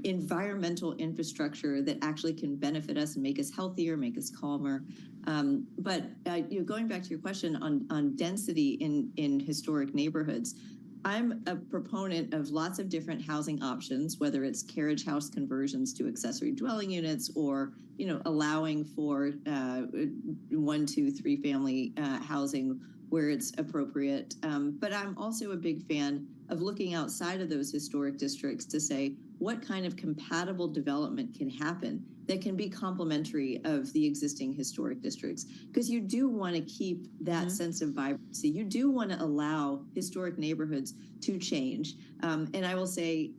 environmental infrastructure that actually can benefit us and make us healthier, make us calmer. But going back to your question on density in historic neighborhoods, I'm a proponent of lots of different housing options, whether it's carriage house conversions to accessory dwelling units or, allowing for 1, 2, 3 family housing where it's appropriate. But I'm also a big fan of looking outside of those historic districts to say what kind of compatible development can happen that can be complementary of the existing historic districts. Because you do want to keep that sense of vibrancy. You do want to allow historic neighborhoods to change. And I will say,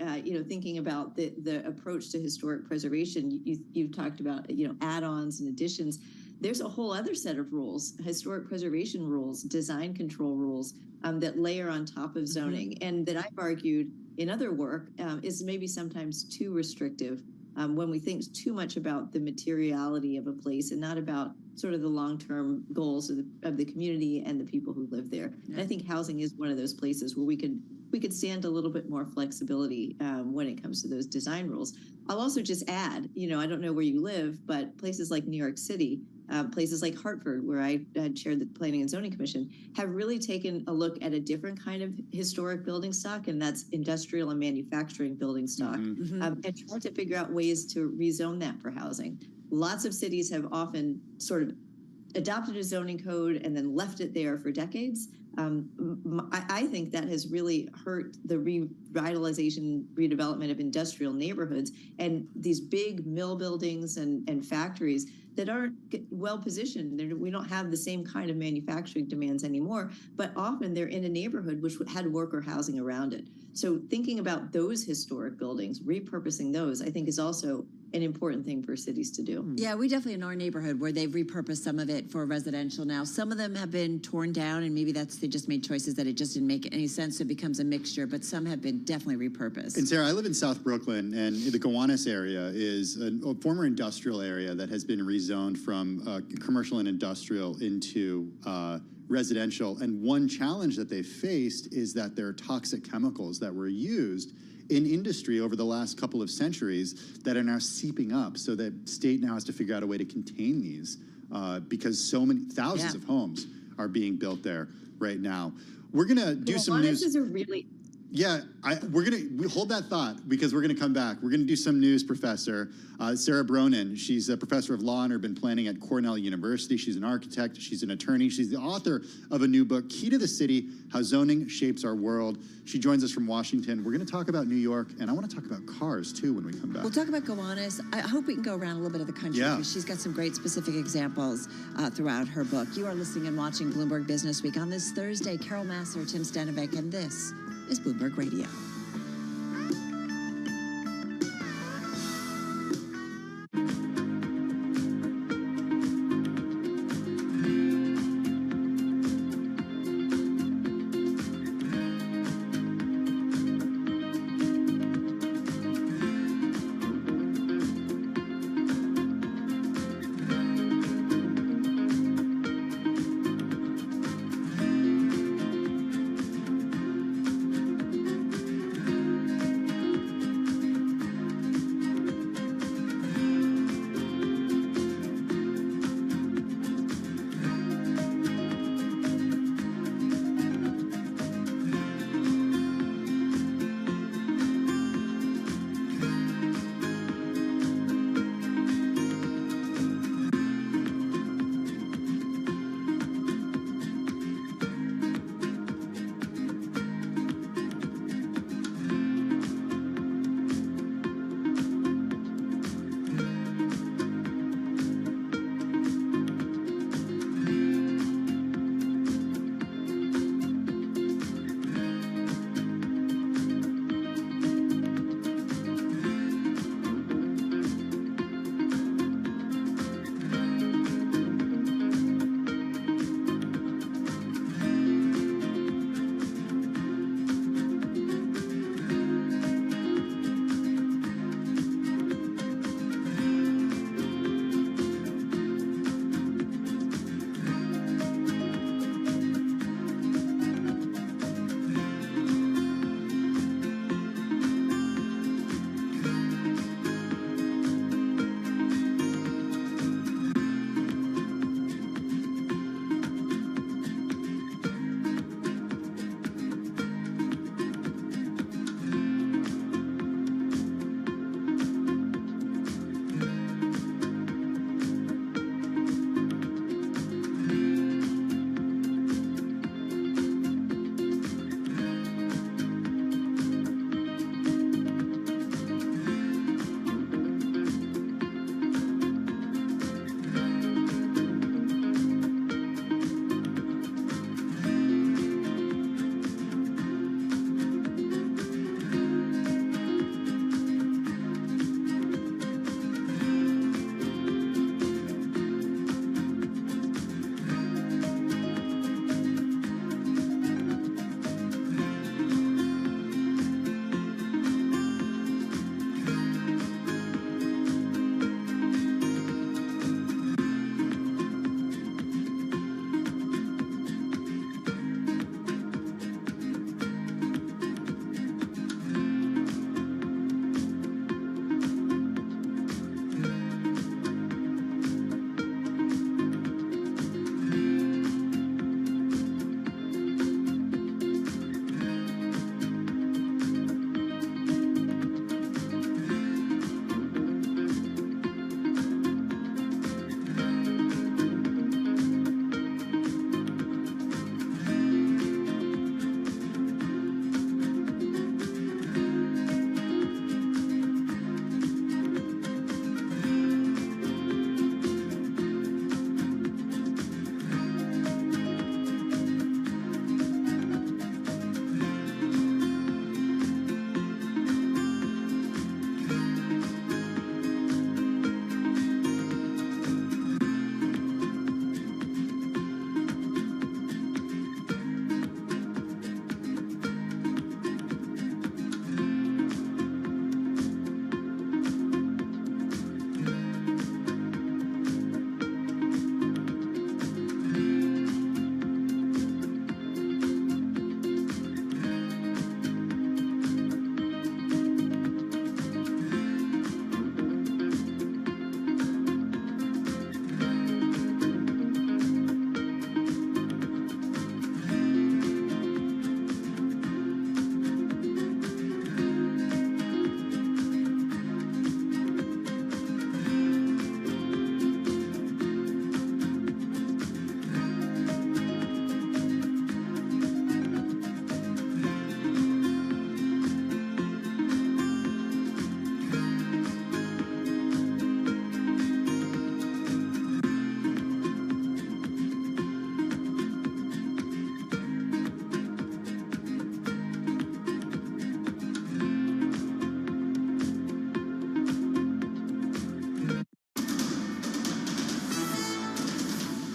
thinking about the approach to historic preservation, you've talked about, add-ons and additions. There's a whole other set of rules, historic preservation rules, design control rules that layer on top of zoning, and that I've argued in other work is maybe sometimes too restrictive when we think too much about the materiality of a place and not about sort of the long-term goals of the community and the people who live there. Yeah. And I think housing is one of those places where we could stand a little bit more flexibility when it comes to those design rules. I'll also just add, I don't know where you live, but places like New York City, places like Hartford, where I chaired the Planning and Zoning Commission, have really taken a look at a different kind of historic building stock, and that's industrial and manufacturing building stock, and tried to figure out ways to rezone that for housing. Lots of cities have often sort of adopted a zoning code and then left it there for decades. I think that has really hurt the revitalization, redevelopment of industrial neighborhoods and these big mill buildings and factories that aren't well positioned. We don't have the same kind of manufacturing demands anymore, but often they're in a neighborhood which had worker housing around it. So thinking about those historic buildings, repurposing those, I think is also an important thing for cities to do. Yeah, we definitely in our neighborhood where they've repurposed some of it for residential now. Some of them have been torn down, and maybe they just made choices that it just didn't make any sense, so it becomes a mixture, but some have been definitely repurposed. And Sarah, I live in South Brooklyn, and the Gowanus area is a former industrial area that has been rezoned from commercial and industrial into residential. And one challenge that they faced is that there are toxic chemicals that were used in industry over the last couple of centuries that are now seeping up. So the state now has to figure out a way to contain these because so many thousands of homes are being built there right now. We're gonna do some news. Is a really we're gonna hold that thought because we're gonna come back. We're gonna do some news, Professor Sarah Bronin. She's a professor of law and urban planning at Cornell University. She's an architect. She's an attorney. She's the author of a new book, Key to the City: How Zoning Shapes Our World. She joins us from Washington. We're gonna talk about New York, and I want to talk about cars too when we come back. We'll talk about Gowanus. I hope we can go around a little bit of the country because she's got some great specific examples throughout her book. You are listening and watching Bloomberg Business Week on this Thursday. Carol Massar, Tim Stanovic, and this is Bloomberg Radio.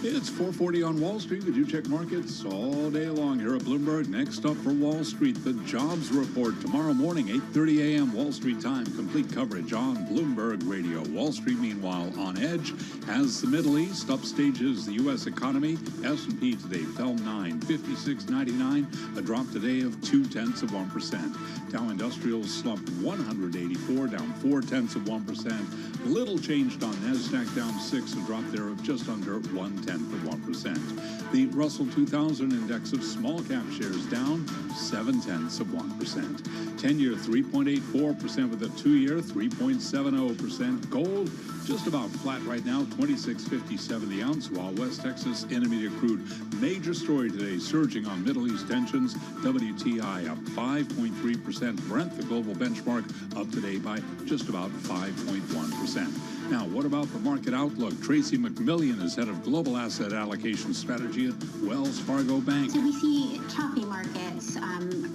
It's 4:40 on Wall Street. We do check markets all day long here at Bloomberg. Next up for Wall Street, the jobs report tomorrow morning, 8:30 a.m. Wall Street time. Complete coverage on Bloomberg Radio. Wall Street, meanwhile, on edge as the Middle East upstages the U.S. economy. S&P today fell 9, 56.99, a drop today of 0.2%. Dow Industrials slumped 184, down 0.4%. Little changed on NASDAQ, down 6, a drop there of just under 0.1%. The Russell 2000 index of small cap shares down 0.7%. 10-year 3.84% with a 2-year 3.70%. Gold just about flat right now, 26.57 the ounce, while West Texas Intermediate crude, major story today, surging on Middle East tensions. WTI up 5.3%. Brent, the global benchmark, up today by just about 5.1%. Now, what about the market outlook? Tracy McMillian is head of global asset allocation strategy at Wells Fargo Bank. So we see choppy markets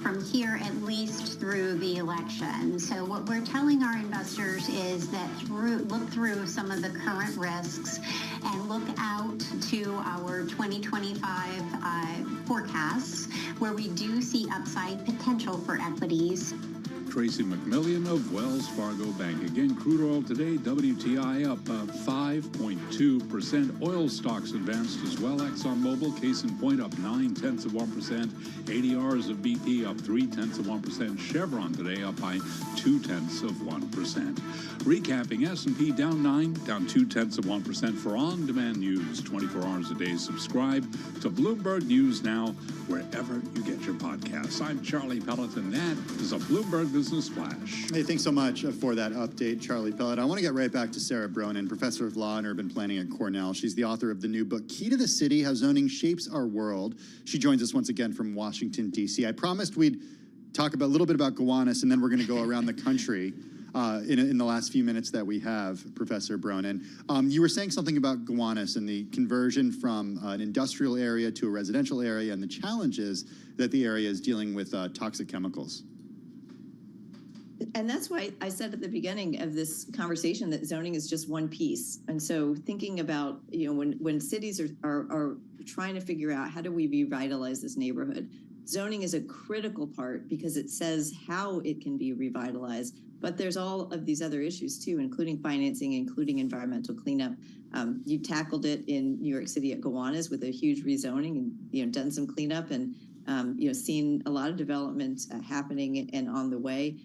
from here at least through the election. So what we're telling our investors is that look through some of the current risks and look out to our 2025 forecasts where we do see upside potential for equities. Tracy McMillian of Wells Fargo Bank. Again, crude oil today, WTI up 5.2%. Oil stocks advanced as well. ExxonMobil, case in point, up 0.9%. ADRs of BP up 0.3%. Chevron today up by 0.2%. Recapping, S&P down 9, down 0.2% for on-demand news 24 hours a day. Subscribe to Bloomberg News Now wherever you get your podcasts. I'm Charlie Pelleton. That is a Bloomberg Business Flash. Hey, thanks so much for that update, Charlie Pellet. I want to get right back to Sarah Bronin, professor of law and urban planning at Cornell. She's the author of the new book, Key to the City, How Zoning Shapes Our World. She joins us once again from Washington, D.C. I promised we'd talk a little bit about Gowanus, and then we're going to go around the country in the last few minutes that we have, Professor Bronin. You were saying something about Gowanus and the conversion from an industrial area to a residential area and the challenges that the area is dealing with toxic chemicals. And that's why I said at the beginning of this conversation that zoning is just one piece. And so thinking about, when cities are trying to figure out how do we revitalize this neighborhood, zoning is a critical part because it says how it can be revitalized. But there's all of these other issues too, including financing, including environmental cleanup. You tackled it in New York City at Gowanus with a huge rezoning and done some cleanup and seen a lot of development happening and on the way.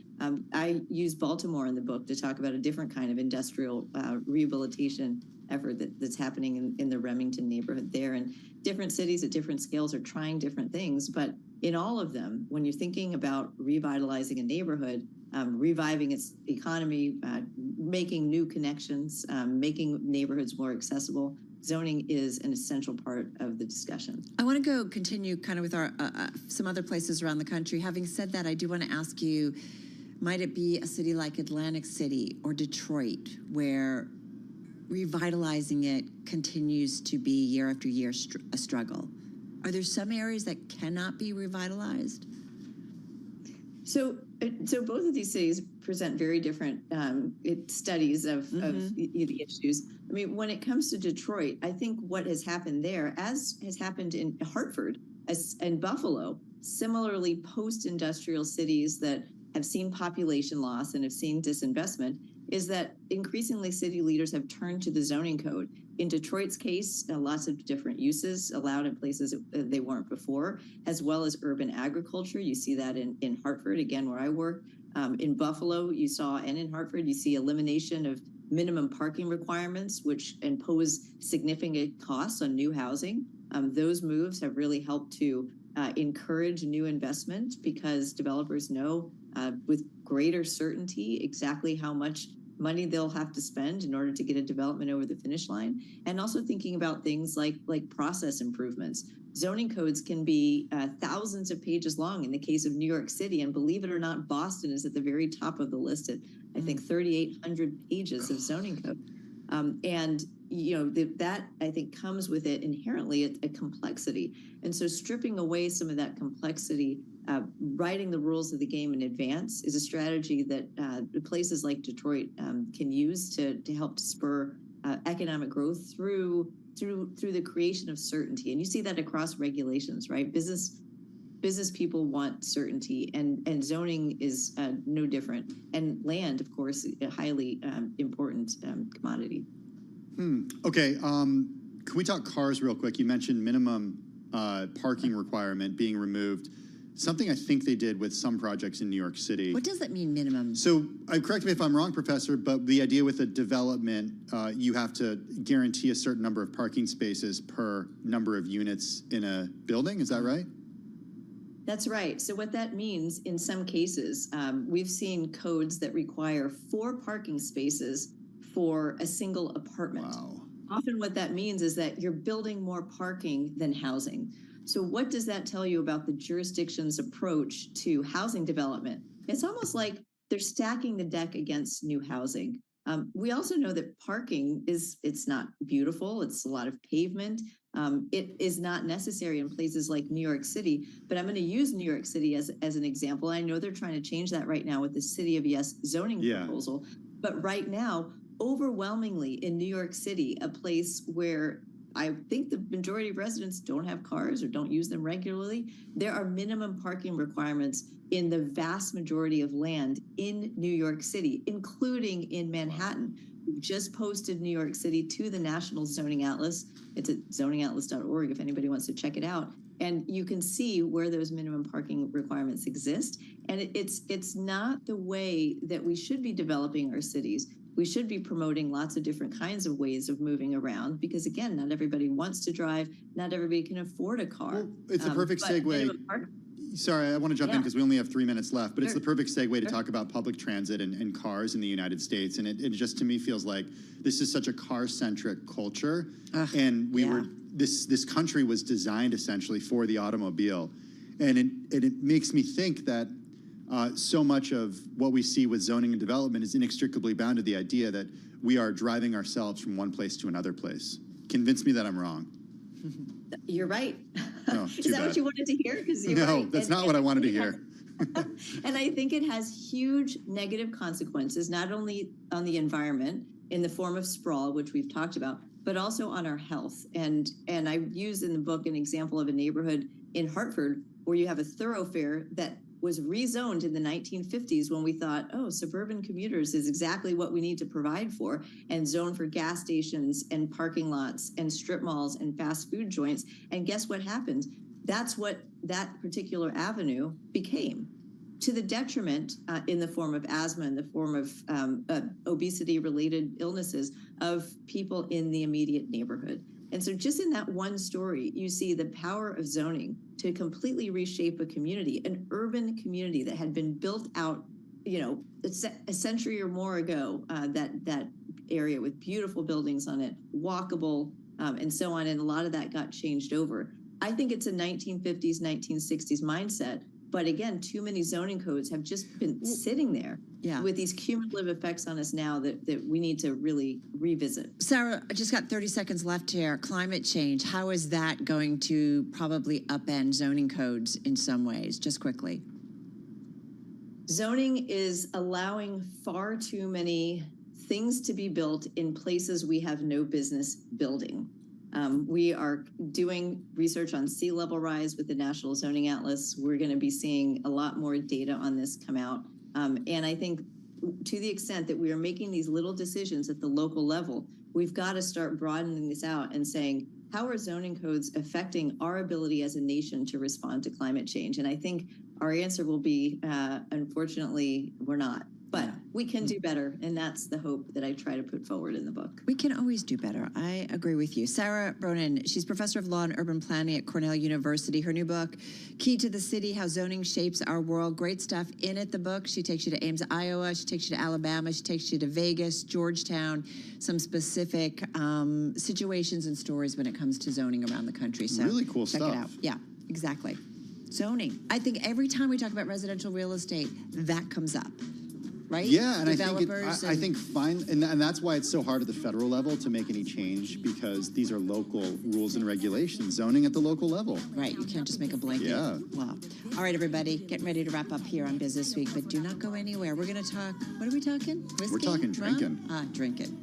I use Baltimore in the book to talk about a different kind of industrial rehabilitation effort that's happening in the Remington neighborhood there. And different cities at different scales are trying different things. But in all of them, when you're thinking about revitalizing a neighborhood, reviving its economy, making new connections, making neighborhoods more accessible, zoning is an essential part of the discussion. I want to continue kind of with our some other places around the country. Having said that, I do want to ask you, might it be a city like Atlantic City or Detroit where revitalizing it continues to be year after year a struggle? Are there some areas that cannot be revitalized? So both of these cities present very different studies of the issues. I mean, when it comes to Detroit, I think what has happened there, as has happened in Hartford and Buffalo, similarly post-industrial cities that have seen population loss and have seen disinvestment, is that increasingly city leaders have turned to the zoning code. In Detroit's case, lots of different uses allowed in places they weren't before, as well as urban agriculture. You see that in Hartford, again, where I work. In Buffalo, you saw, and in Hartford, you see elimination of minimum parking requirements, which impose significant costs on new housing. Those moves have really helped to encourage new investment because developers know with greater certainty exactly how much money they'll have to spend in order to get a development over the finish line. And also thinking about things like process improvements. Zoning codes can be thousands of pages long in the case of New York City. And believe it or not, Boston is at the very top of the list at, I think, 3,800 pages of zoning code. That I think comes with it inherently a complexity. And so stripping away some of that complexity, writing the rules of the game in advance is a strategy that places like Detroit can use to help spur economic growth through the creation of certainty. And you see that across regulations, right? Business people want certainty, and zoning is no different. And land, of course, a highly important commodity. Okay, can we talk cars real quick? You mentioned minimum parking requirement being removed. Something I think they did with some projects in New York City. What does that mean, minimum? So, correct me if I'm wrong, Professor, but the idea with a development, you have to guarantee a certain number of parking spaces per number of units in a building. Is that right? That's right. So what that means in some cases, we've seen codes that require 4 parking spaces for a single apartment. Wow. Often what that means is that you're building more parking than housing. So what does that tell you about the jurisdiction's approach to housing development? It's almost like they're stacking the deck against new housing. We also know that parking it's not beautiful. It's a lot of pavement. It is not necessary in places like New York City, but I'm going to use New York City as an example. I know they're trying to change that right now with the City of Yes zoning proposal. But right now, overwhelmingly in New York City, a place where I think the majority of residents don't have cars or don't use them regularly, there are minimum parking requirements in the vast majority of land in New York City, including in Manhattan. We've just posted New York City to the National Zoning Atlas. It's at zoningatlas.org if anybody wants to check it out. And you can see where those minimum parking requirements exist. And it's not the way that we should be developing our cities. We should be promoting lots of different kinds of ways of moving around because, again, not everybody wants to drive. Not everybody can afford a car. Well, it's a perfect segue. Sorry, I want to jump in because we only have 3 minutes left, but it's the perfect segue to talk about public transit and cars in the United States. And it just, to me, feels like this is such a car-centric culture. And this country was designed essentially for the automobile. And it makes me think that so much of what we see with zoning and development is inextricably bound to the idea that we are driving ourselves from one place to another place. Convince me that I'm wrong. You're right. No, Is that what you wanted to hear? No, that's not what I wanted to hear. And I think it has huge negative consequences, not only on the environment in the form of sprawl, which we've talked about, but also on our health. And I use in the book an example of a neighborhood in Hartford where you have a thoroughfare that was rezoned in the 1950s when we thought, oh, suburban commuters is exactly what we need to provide for, and zone for gas stations and parking lots and strip malls and fast food joints. And guess what happened? That's what that particular avenue became, to the detriment in the form of asthma, in the form of obesity-related illnesses of people in the immediate neighborhood. And so just in that one story, you see the power of zoning to completely reshape a community, an urban community that had been built out, a century or more ago, that area with beautiful buildings on it, walkable, and so on. And a lot of that got changed over. I think it's a 1950s, 1960s mindset. But again, too many zoning codes have just been sitting there with these cumulative effects on us now that we need to really revisit. Sarah, I just got 30 seconds left here. Climate change, how is that going to probably upend zoning codes in some ways? Just quickly. Zoning is allowing far too many things to be built in places we have no business building. We are doing research on sea level rise with the National Zoning Atlas. We're going to be seeing a lot more data on this come out. And I think to the extent that we are making these little decisions at the local level, we've got to start broadening this out and saying, how are zoning codes affecting our ability as a nation to respond to climate change? And I think our answer will be, unfortunately, we're not. But we can do better, and that's the hope that I try to put forward in the book. We can always do better. I agree with you. Sarah Bronin, she's professor of law and urban planning at Cornell University. Her new book, Key to the City, How Zoning Shapes Our World. Great stuff in it, the book. She takes you to Ames, Iowa. She takes you to Alabama. She takes you to Vegas, Georgetown, some specific situations and stories when it comes to zoning around the country. So really cool check stuff. It out. Yeah, exactly. Zoning. I think every time we talk about residential real estate, that comes up. Right? Yeah, and Developers I think and that's why it's so hard at the federal level to make any change, because these are local rules and regulations, zoning at the local level. Right, you can't just make a blanket law. All right, everybody, getting ready to wrap up here on Business Week, but do not go anywhere. We're going to talk, what are we talking? Whiskey? We're talking drinking. Drinking.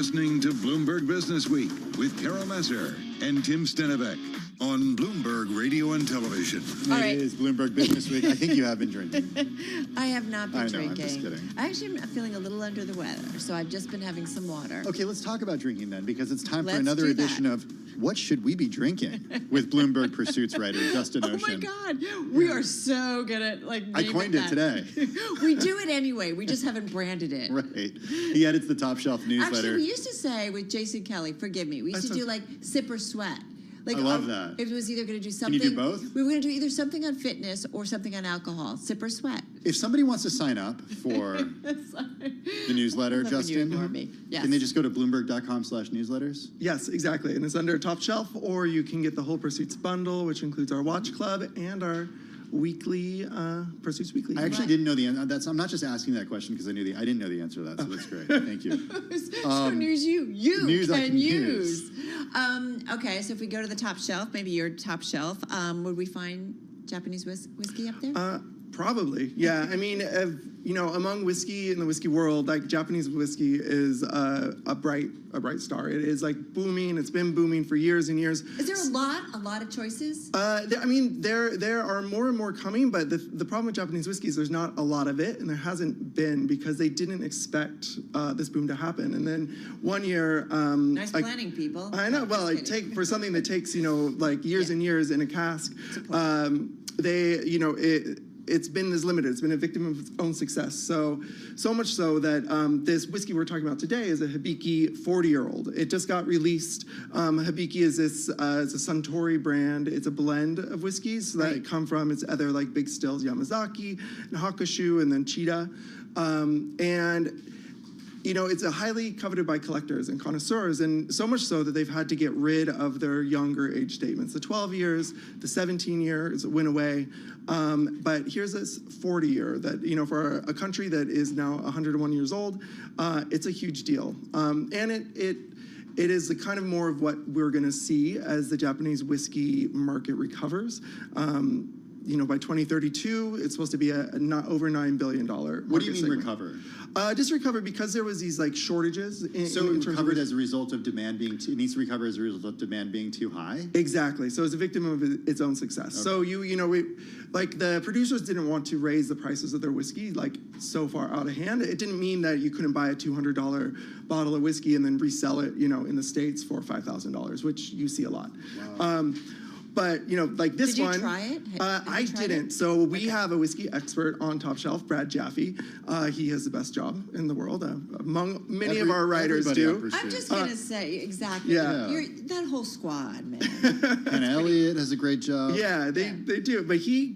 listening to Bloomberg Business Week with Carol Messer and Tim Stenivek on Bloomberg Radio and Television. It is Bloomberg Business Week. I think you have been drinking. I have not been drinking. I'm just kidding. I actually am feeling a little under the weather, so I've just been having some water. Okay, let's talk about drinking then, because it's time for Let's another do edition that. of What Should We Be Drinking? With Bloomberg Pursuits writer Justin Ocean. Oh my God, we are so good at I coined it today. We do it anyway. We just haven't branded it. Right. He edits the Top Shelf newsletter. Actually, we used to say with Jason Kelly, forgive me, we used to do like sip or sweat. Like, I love that. It was either going to do Can something. you do both? We were going to do either something on fitness or something on alcohol. Sip or sweat. If somebody wants to sign up for the newsletter, I love when you Justin, ignore me. Yes. can they just go to bloomberg.com/newsletters? Yes, exactly. And it's under Top Shelf, or you can get the whole Pursuits bundle, which includes our Watch Club and our weekly Pursuits Weekly. I actually didn't know the answer. I'm not just asking that question because I didn't know the answer to that, so that's great. Thank you. So news you news I can can use. Okay, so if we go to the top shelf, maybe your top shelf, would we find Japanese whiskey up there? Probably, yeah. I mean, among whiskey in the whiskey world, like Japanese whiskey is a bright star. It is like booming. It's been booming for years and years. Is there a lot of choices? There are more and more coming, but the problem with Japanese whiskey is there's not a lot of it, and there hasn't been because they didn't expect this boom to happen. And then one year, nice planning, people. I know. Well, for something that takes years and years in a cask, it's been as limited. It's been a victim of its own success. So much so that this whiskey we're talking about today is a Hibiki 40-year-old. It just got released. Hibiki is it's a Suntory brand. It's a blend of whiskeys that come from its other big stills, Yamazaki and Hakushu and then Chita. It's a highly coveted by collectors and connoisseurs, and so much so that they've had to get rid of their younger age statements. The 12 years, the 17 years went away, but here's this 40-year that, for a country that is now 101 years old, it's a huge deal. And it is the kind of more of what we're going to see as the Japanese whiskey market recovers. By 2032, it's supposed to be a not over $9 billion market. What do you mean segment. recover? Just recover because there was these shortages. So it recovered as a result of demand being it needs to recover as a result of demand being too high? Exactly. So it's a victim of its own success. Okay. So the producers didn't want to raise the prices of their whiskey so far out of hand. It didn't mean that you couldn't buy a $200 bottle of whiskey and then resell it, in the States for $5,000, which you see a lot. Wow. But, this Did you one. try it? I didn't. So we have a whiskey expert on Top Shelf, Brad Jaffe. He has the best job in the world, among many of our writers do. I'm just going to say, exactly. Yeah. That whole squad, man. And Elliot has a great job. Yeah, they do. But he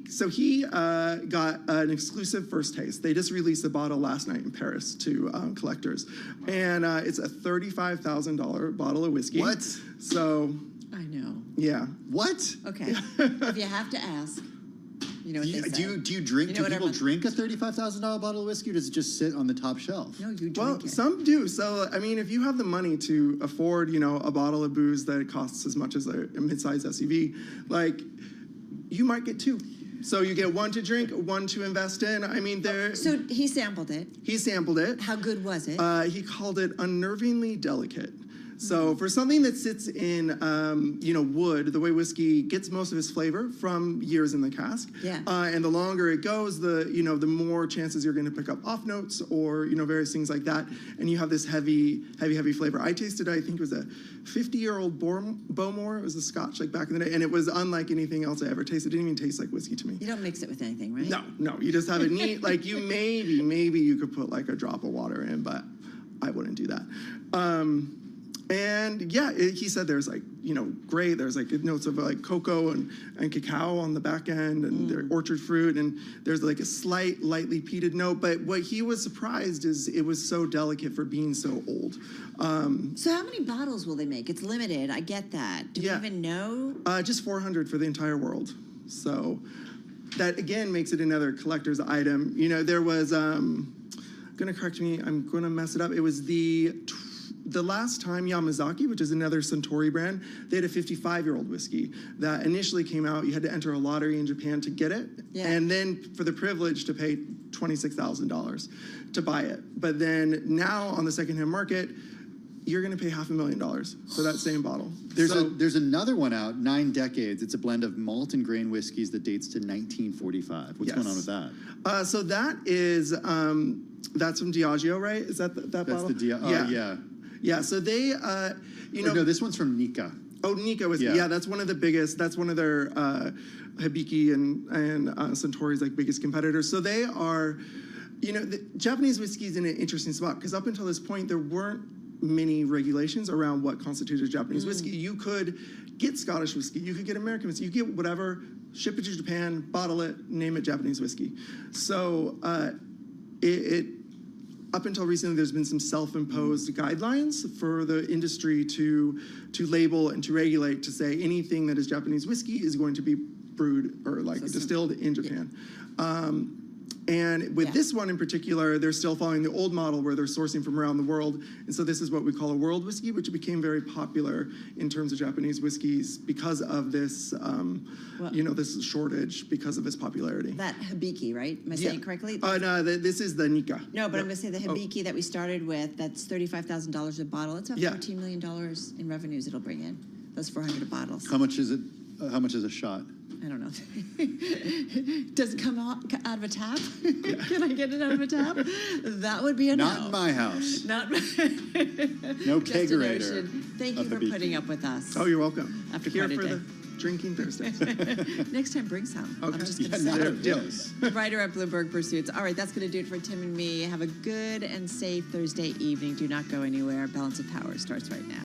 got an exclusive first taste. They just released the bottle last night in Paris to collectors. And it's a $35,000 bottle of whiskey. What? So... I know. Yeah. What? Okay. If you have to ask, you know what they say. Do you drink? Do people drink a $35,000 bottle of whiskey, or does it just sit on the top shelf? No, you drink Well, it. some do. So, if you have the money to afford, a bottle of booze that costs as much as a mid-sized SUV, you might get two. So you get one to drink, one to invest in. So he sampled it. He sampled it. How good was it? He called it unnervingly delicate. So for something that sits in, wood, the way whiskey gets most of its flavor from years in the cask, and the longer it goes, the more chances you're going to pick up off notes or various things like that, and you have this heavy flavor. I tasted, I think it was a 50-year-old Bowmore. It was a Scotch back in the day, and it was unlike anything else I ever tasted. It didn't even taste like whiskey to me. You don't mix it with anything, right? No, you just have it neat. You maybe you could put a drop of water in, but I wouldn't do that. And yeah, he said there's great. There's notes of cocoa and cacao on the back end, and there's orchard fruit, and there's a slight, lightly peated note. But what he was surprised is it was so delicate for being so old. So how many bottles will they make? It's limited. I get that. Do you even know? Just 400 for the entire world. So that again makes it another collector's item. There was. Gonna correct me. I'm gonna mess it up. It was the last time Yamazaki, which is another Suntory brand, they had a 55-year-old whiskey that initially came out. You had to enter a lottery in Japan to get it, and then for the privilege to pay $26,000 to buy it. But then now on the secondhand market, you're going to pay $500,000 for that same bottle. There's another one out, 9 decades. It's a blend of malt and grain whiskeys that dates to 1945. What's going on with that? So that is that's from Diageo, right? Is that that bottle? That's the yeah. Yeah. So they, no, this one's from Nika. Oh, Nika whiskey. Yeah, that's one of the biggest. That's one of their Hibiki and Centauri's like biggest competitors. So they are, the Japanese whiskey is in an interesting spot because up until this point there weren't many regulations around what constituted Japanese whiskey. You could get Scottish whiskey, you could get American whiskey, you could get whatever, ship it to Japan, bottle it, name it Japanese whiskey. So it up until recently, there's been some self-imposed guidelines for the industry to label and to regulate to say anything that is Japanese whiskey is going to be brewed or like distilled in Japan. And with this one in particular, they're still following the old model where they're sourcing from around the world. And so this is what we call a world whiskey, which became very popular in terms of Japanese whiskeys because of this, this shortage, because of its popularity. That Hibiki, right? Am I saying it correctly? No, this is the Nika. No, but I'm going to say the Hibiki that we started with, that's $35,000 a bottle. It's about $14 million in revenues it'll bring in. Those 400 bottles. How much is it? How much is a shot? I don't know. Does it come out of a tap? Can I get it out of a tap? That would be a Not in my house. Not No kegerator. Thank you for putting up with us. Oh, you're welcome. After Here quite a for day. the Drinking Thursdays. Next time, bring some. Okay. I'm just going to say. Writer at Bloomberg Pursuits. All right, that's going to do it for Tim and me. Have a good and safe Thursday evening. Do not go anywhere. Balance of Power starts right now.